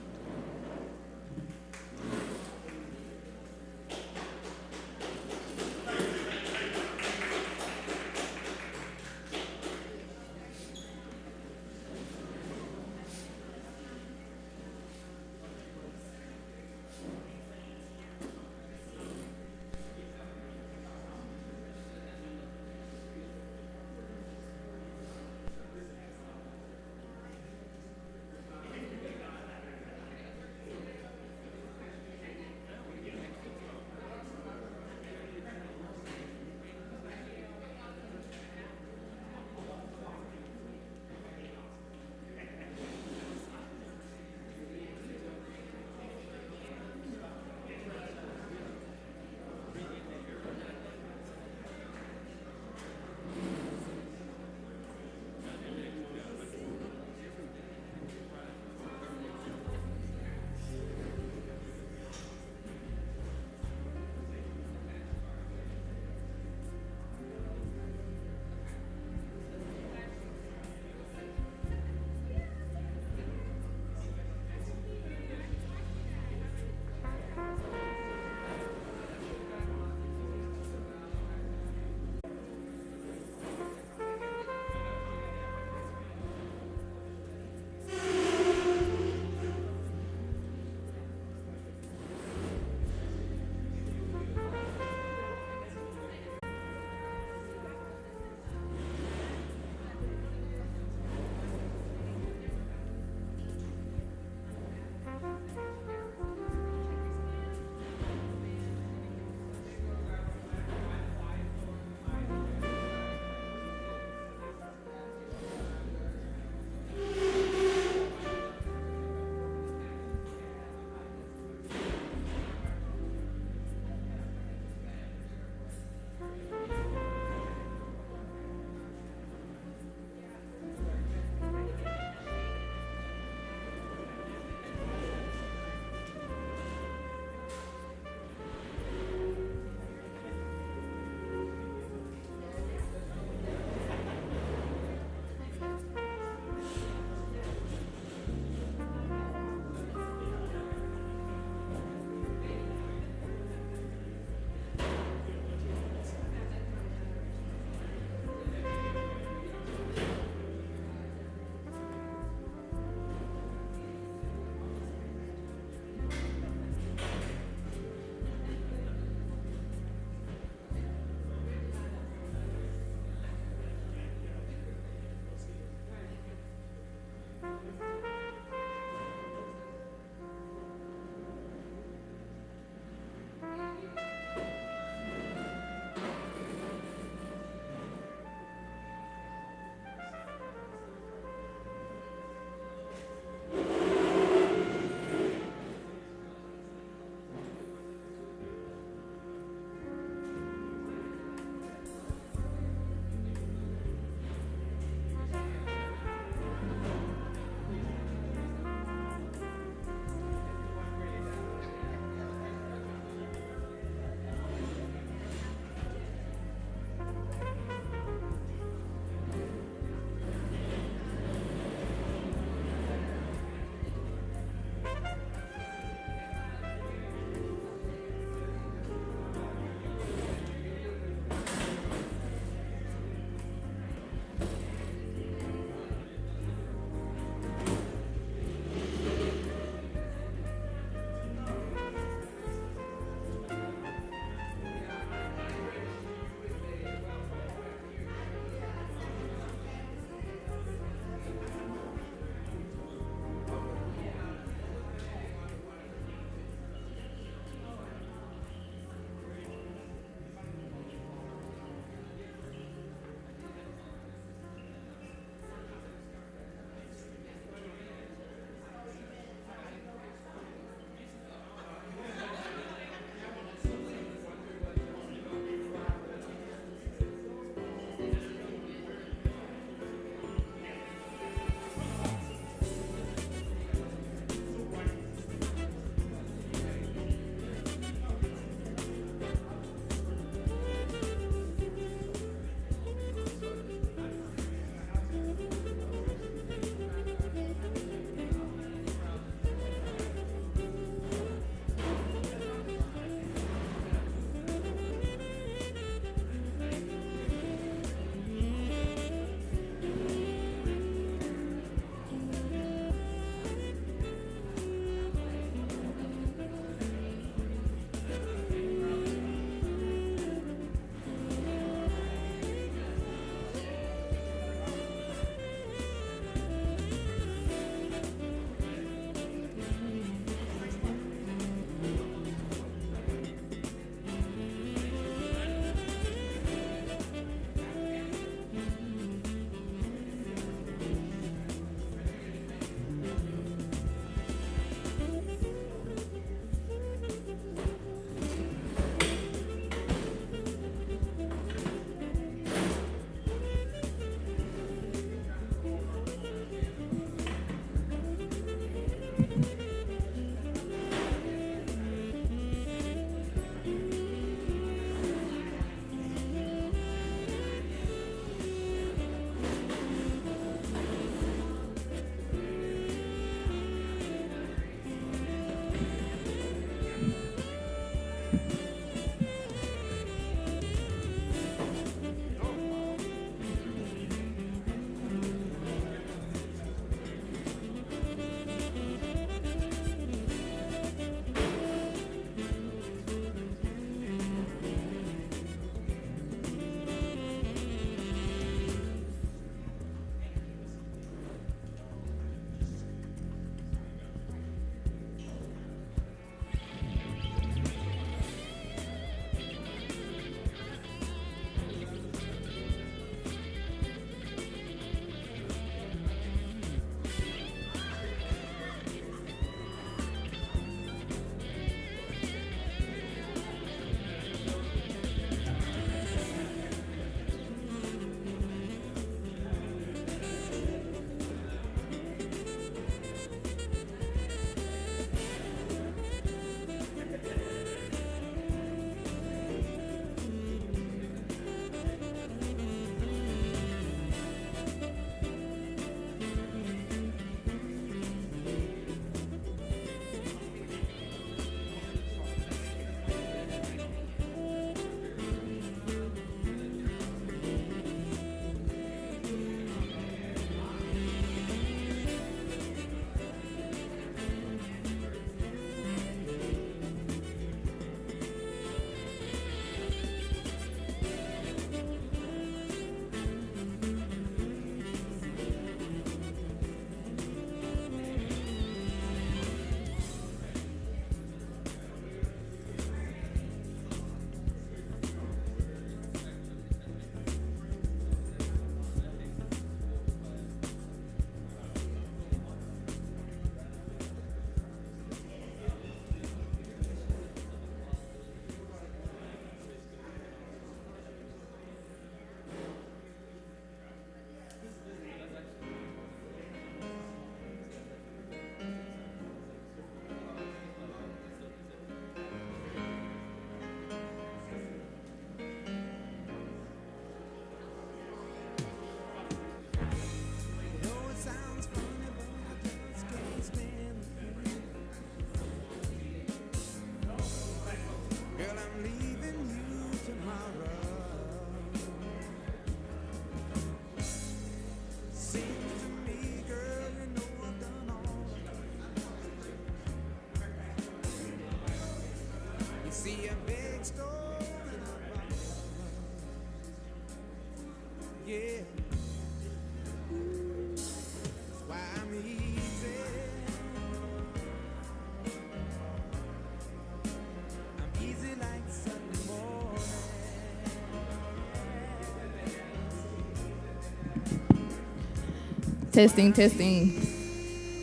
Testing, testing.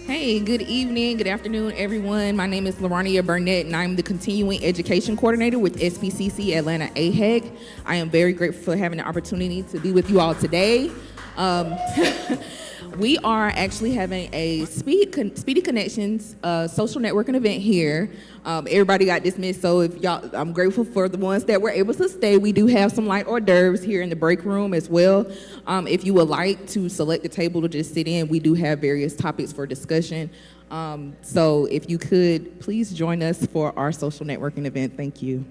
Hey, good evening, good afternoon, everyone. My name is Larania Burnett, and I'm the Continuing Education Coordinator with SPCC Atlanta AHEC. I am very grateful for having the opportunity to be with you all today. We are actually having a Speedy Connections social networking event here. Everybody got dismissed, so if y'all, I'm grateful for the ones that were able to stay. We do have some light hors d'oeuvres here in the break room as well. If you would like to select a table to just sit in, we do have various topics for discussion. So if you could, please join us for our social networking event. Thank you.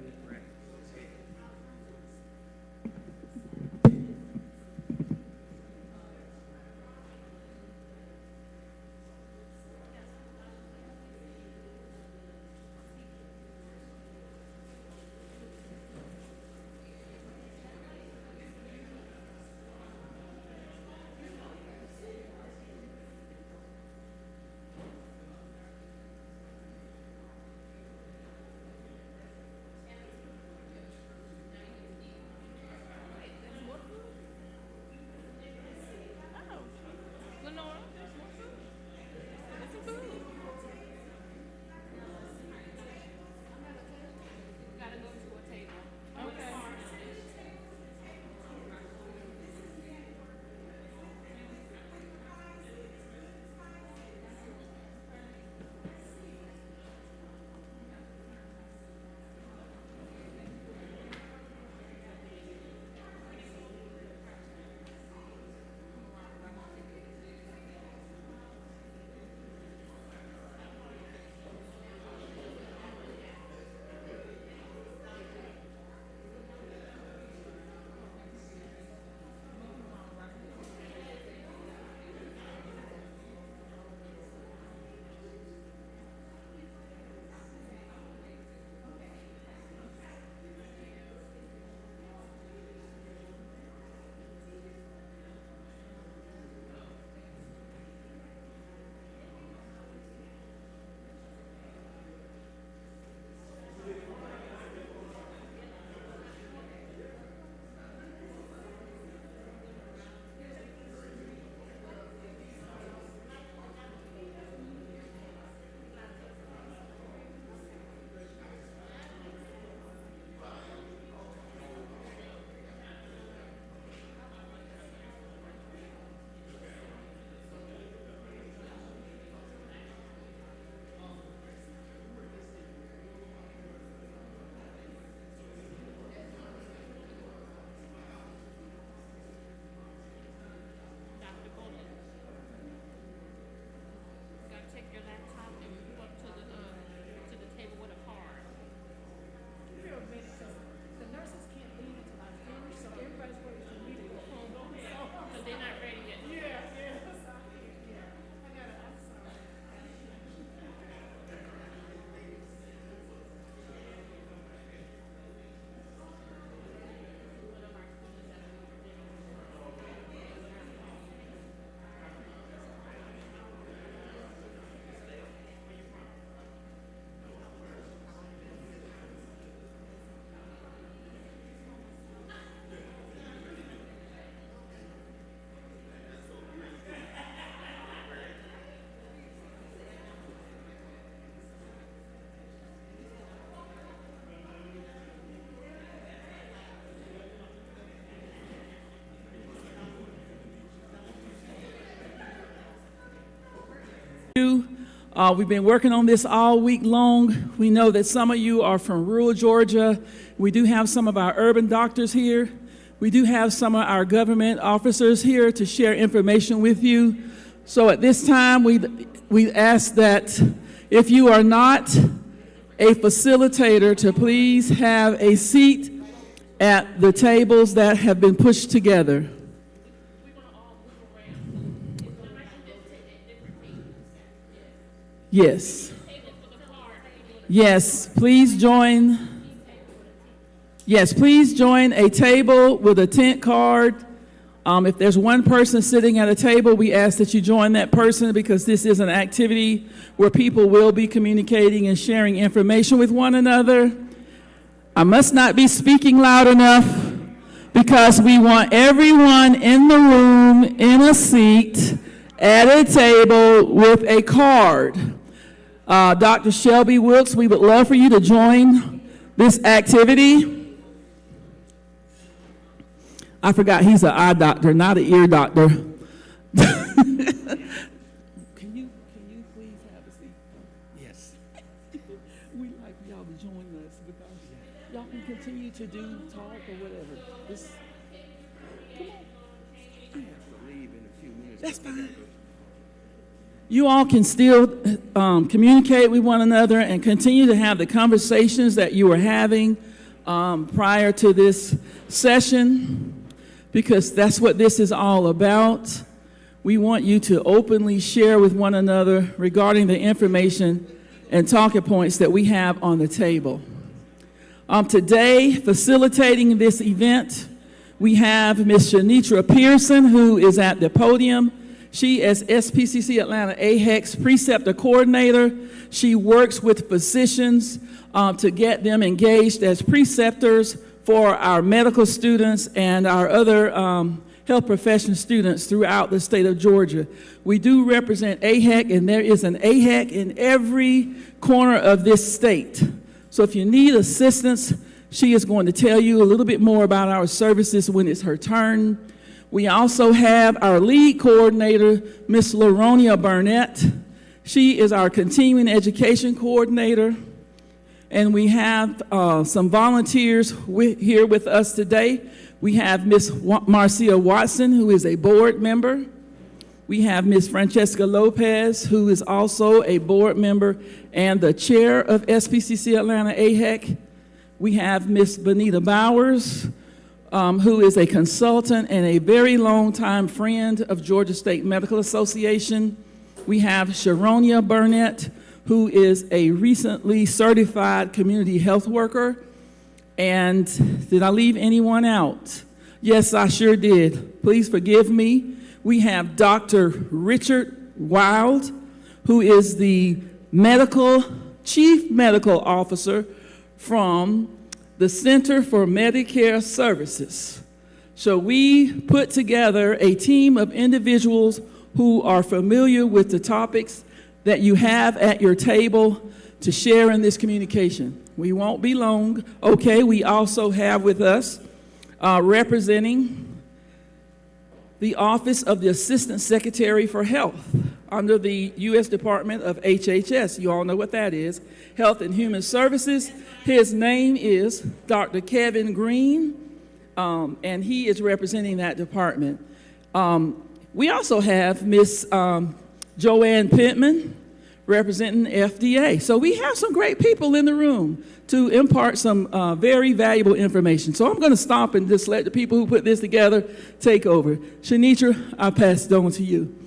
We've been working on this all week long. We know that some of you are from rural Georgia. We do have some of our urban doctors here. We do have some of our government officers here to share information with you. So at this time, we ask that if you are not a facilitator, to please have a seat at the tables that have been pushed together. Yes. Yes, please join. Yes, please join a table with a tent card. If there's one person sitting at a table, we ask that you join that person because this is an activity where people will be communicating and sharing information with one another. I must not be speaking loud enough because we want everyone in the room in a seat at a table with a card. Dr. Shelby Wilkes, we would love for you to join this activity. I forgot he's an eye doctor, not an ear doctor. Can you please have a seat? Yes. We'd like y'all to join us because y'all can continue to do talk or whatever. Just, come on. That's fine. You all can still communicate with one another and continue to have the conversations that you were having prior to this session, because that's what this is all about. We want you to openly share with one another regarding the information and talking points that we have on the table. Today, facilitating this event, we have Ms. Shanitra Pearson, who is at the podium. She is SPCC Atlanta AHEC's preceptor coordinator. She works with physicians to get them engaged as preceptors for our medical students and our other health profession students throughout the state of Georgia. We do represent AHEC, and there is an AHEC in every corner of this state. So if you need assistance, she is going to tell you a little bit more about our services when it's her turn. We also have our lead coordinator, Ms. Laronia Burnett. She is our continuing education coordinator. And we have some volunteers here with us today. We have Ms. Marcia Watson, who is a board member. We have Ms. Francesca Lopez, who is also a board member and the chair of SPCC Atlanta AHEC. We have Ms. Benita Bowers, who is a consultant and a very long-time friend of Georgia State Medical Association. We have Sharonia Burnett, who is a recently certified community health worker. And did I leave anyone out? Yes, I sure did. Please forgive me. We have Dr. Richard Wild, who is the chief medical officer from the Center for Medicare Services. So we put together a team of individuals who are familiar with the topics that you have at your table to share in this communication. We won't be long. Okay, we also have with us representing the Office of the Assistant Secretary for Health under the U.S. Department of HHS. You all know what that is, Health and Human Services. His name is Dr. Kevin Green, and he is representing that department. We also have Ms. Joanne Pittman representing FDA. So we have some great people in the room to impart some very valuable information. So I'm going to stop and just let the people who put this together take over. Shanitra, I pass it on to you.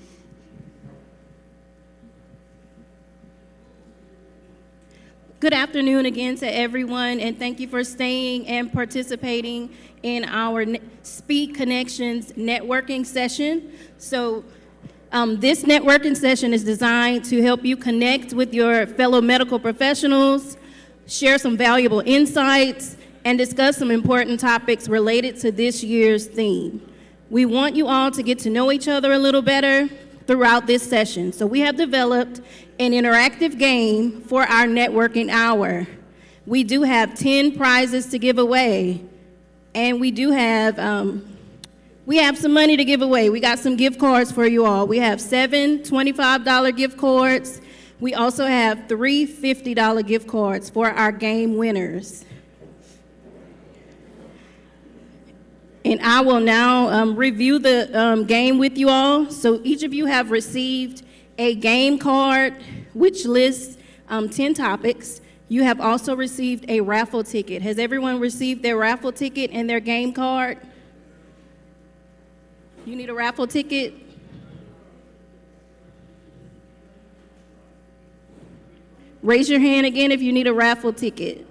Good afternoon again to everyone, and thank you for staying and participating in our Speed Connections networking session. So this networking session is designed to help you connect with your fellow medical professionals, share some valuable insights, and discuss some important topics related to this year's theme. We want you all to get to know each other a little better throughout this session. So we have developed an interactive game for our networking hour. We do have 10 prizes to give away, and we do have some money to give away. We got some gift cards for you all. We have 7 $25 gift cards. We also have 3 $50 gift cards for our game winners. And I will now review the game with you all. So each of you have received a game card which lists 10 topics. You have also received a raffle ticket. Has everyone received their raffle ticket and their game card? You need a raffle ticket? Raise your hand again if you need a raffle ticket.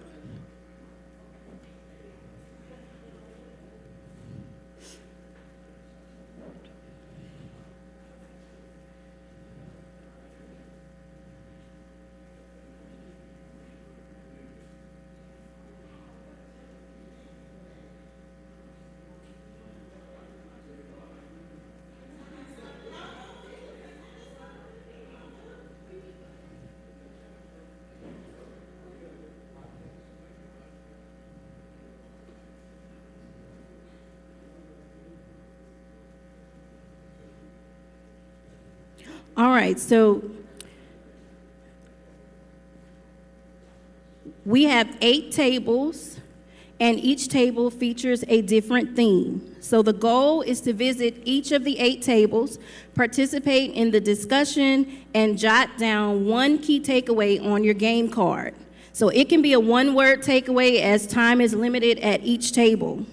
All right, so we have 8 tables, and each table features a different theme. So the goal is to visit each of the 8 tables, participate in the discussion, and jot down one key takeaway on your game card. So it can be a one-word takeaway as time is limited at each table.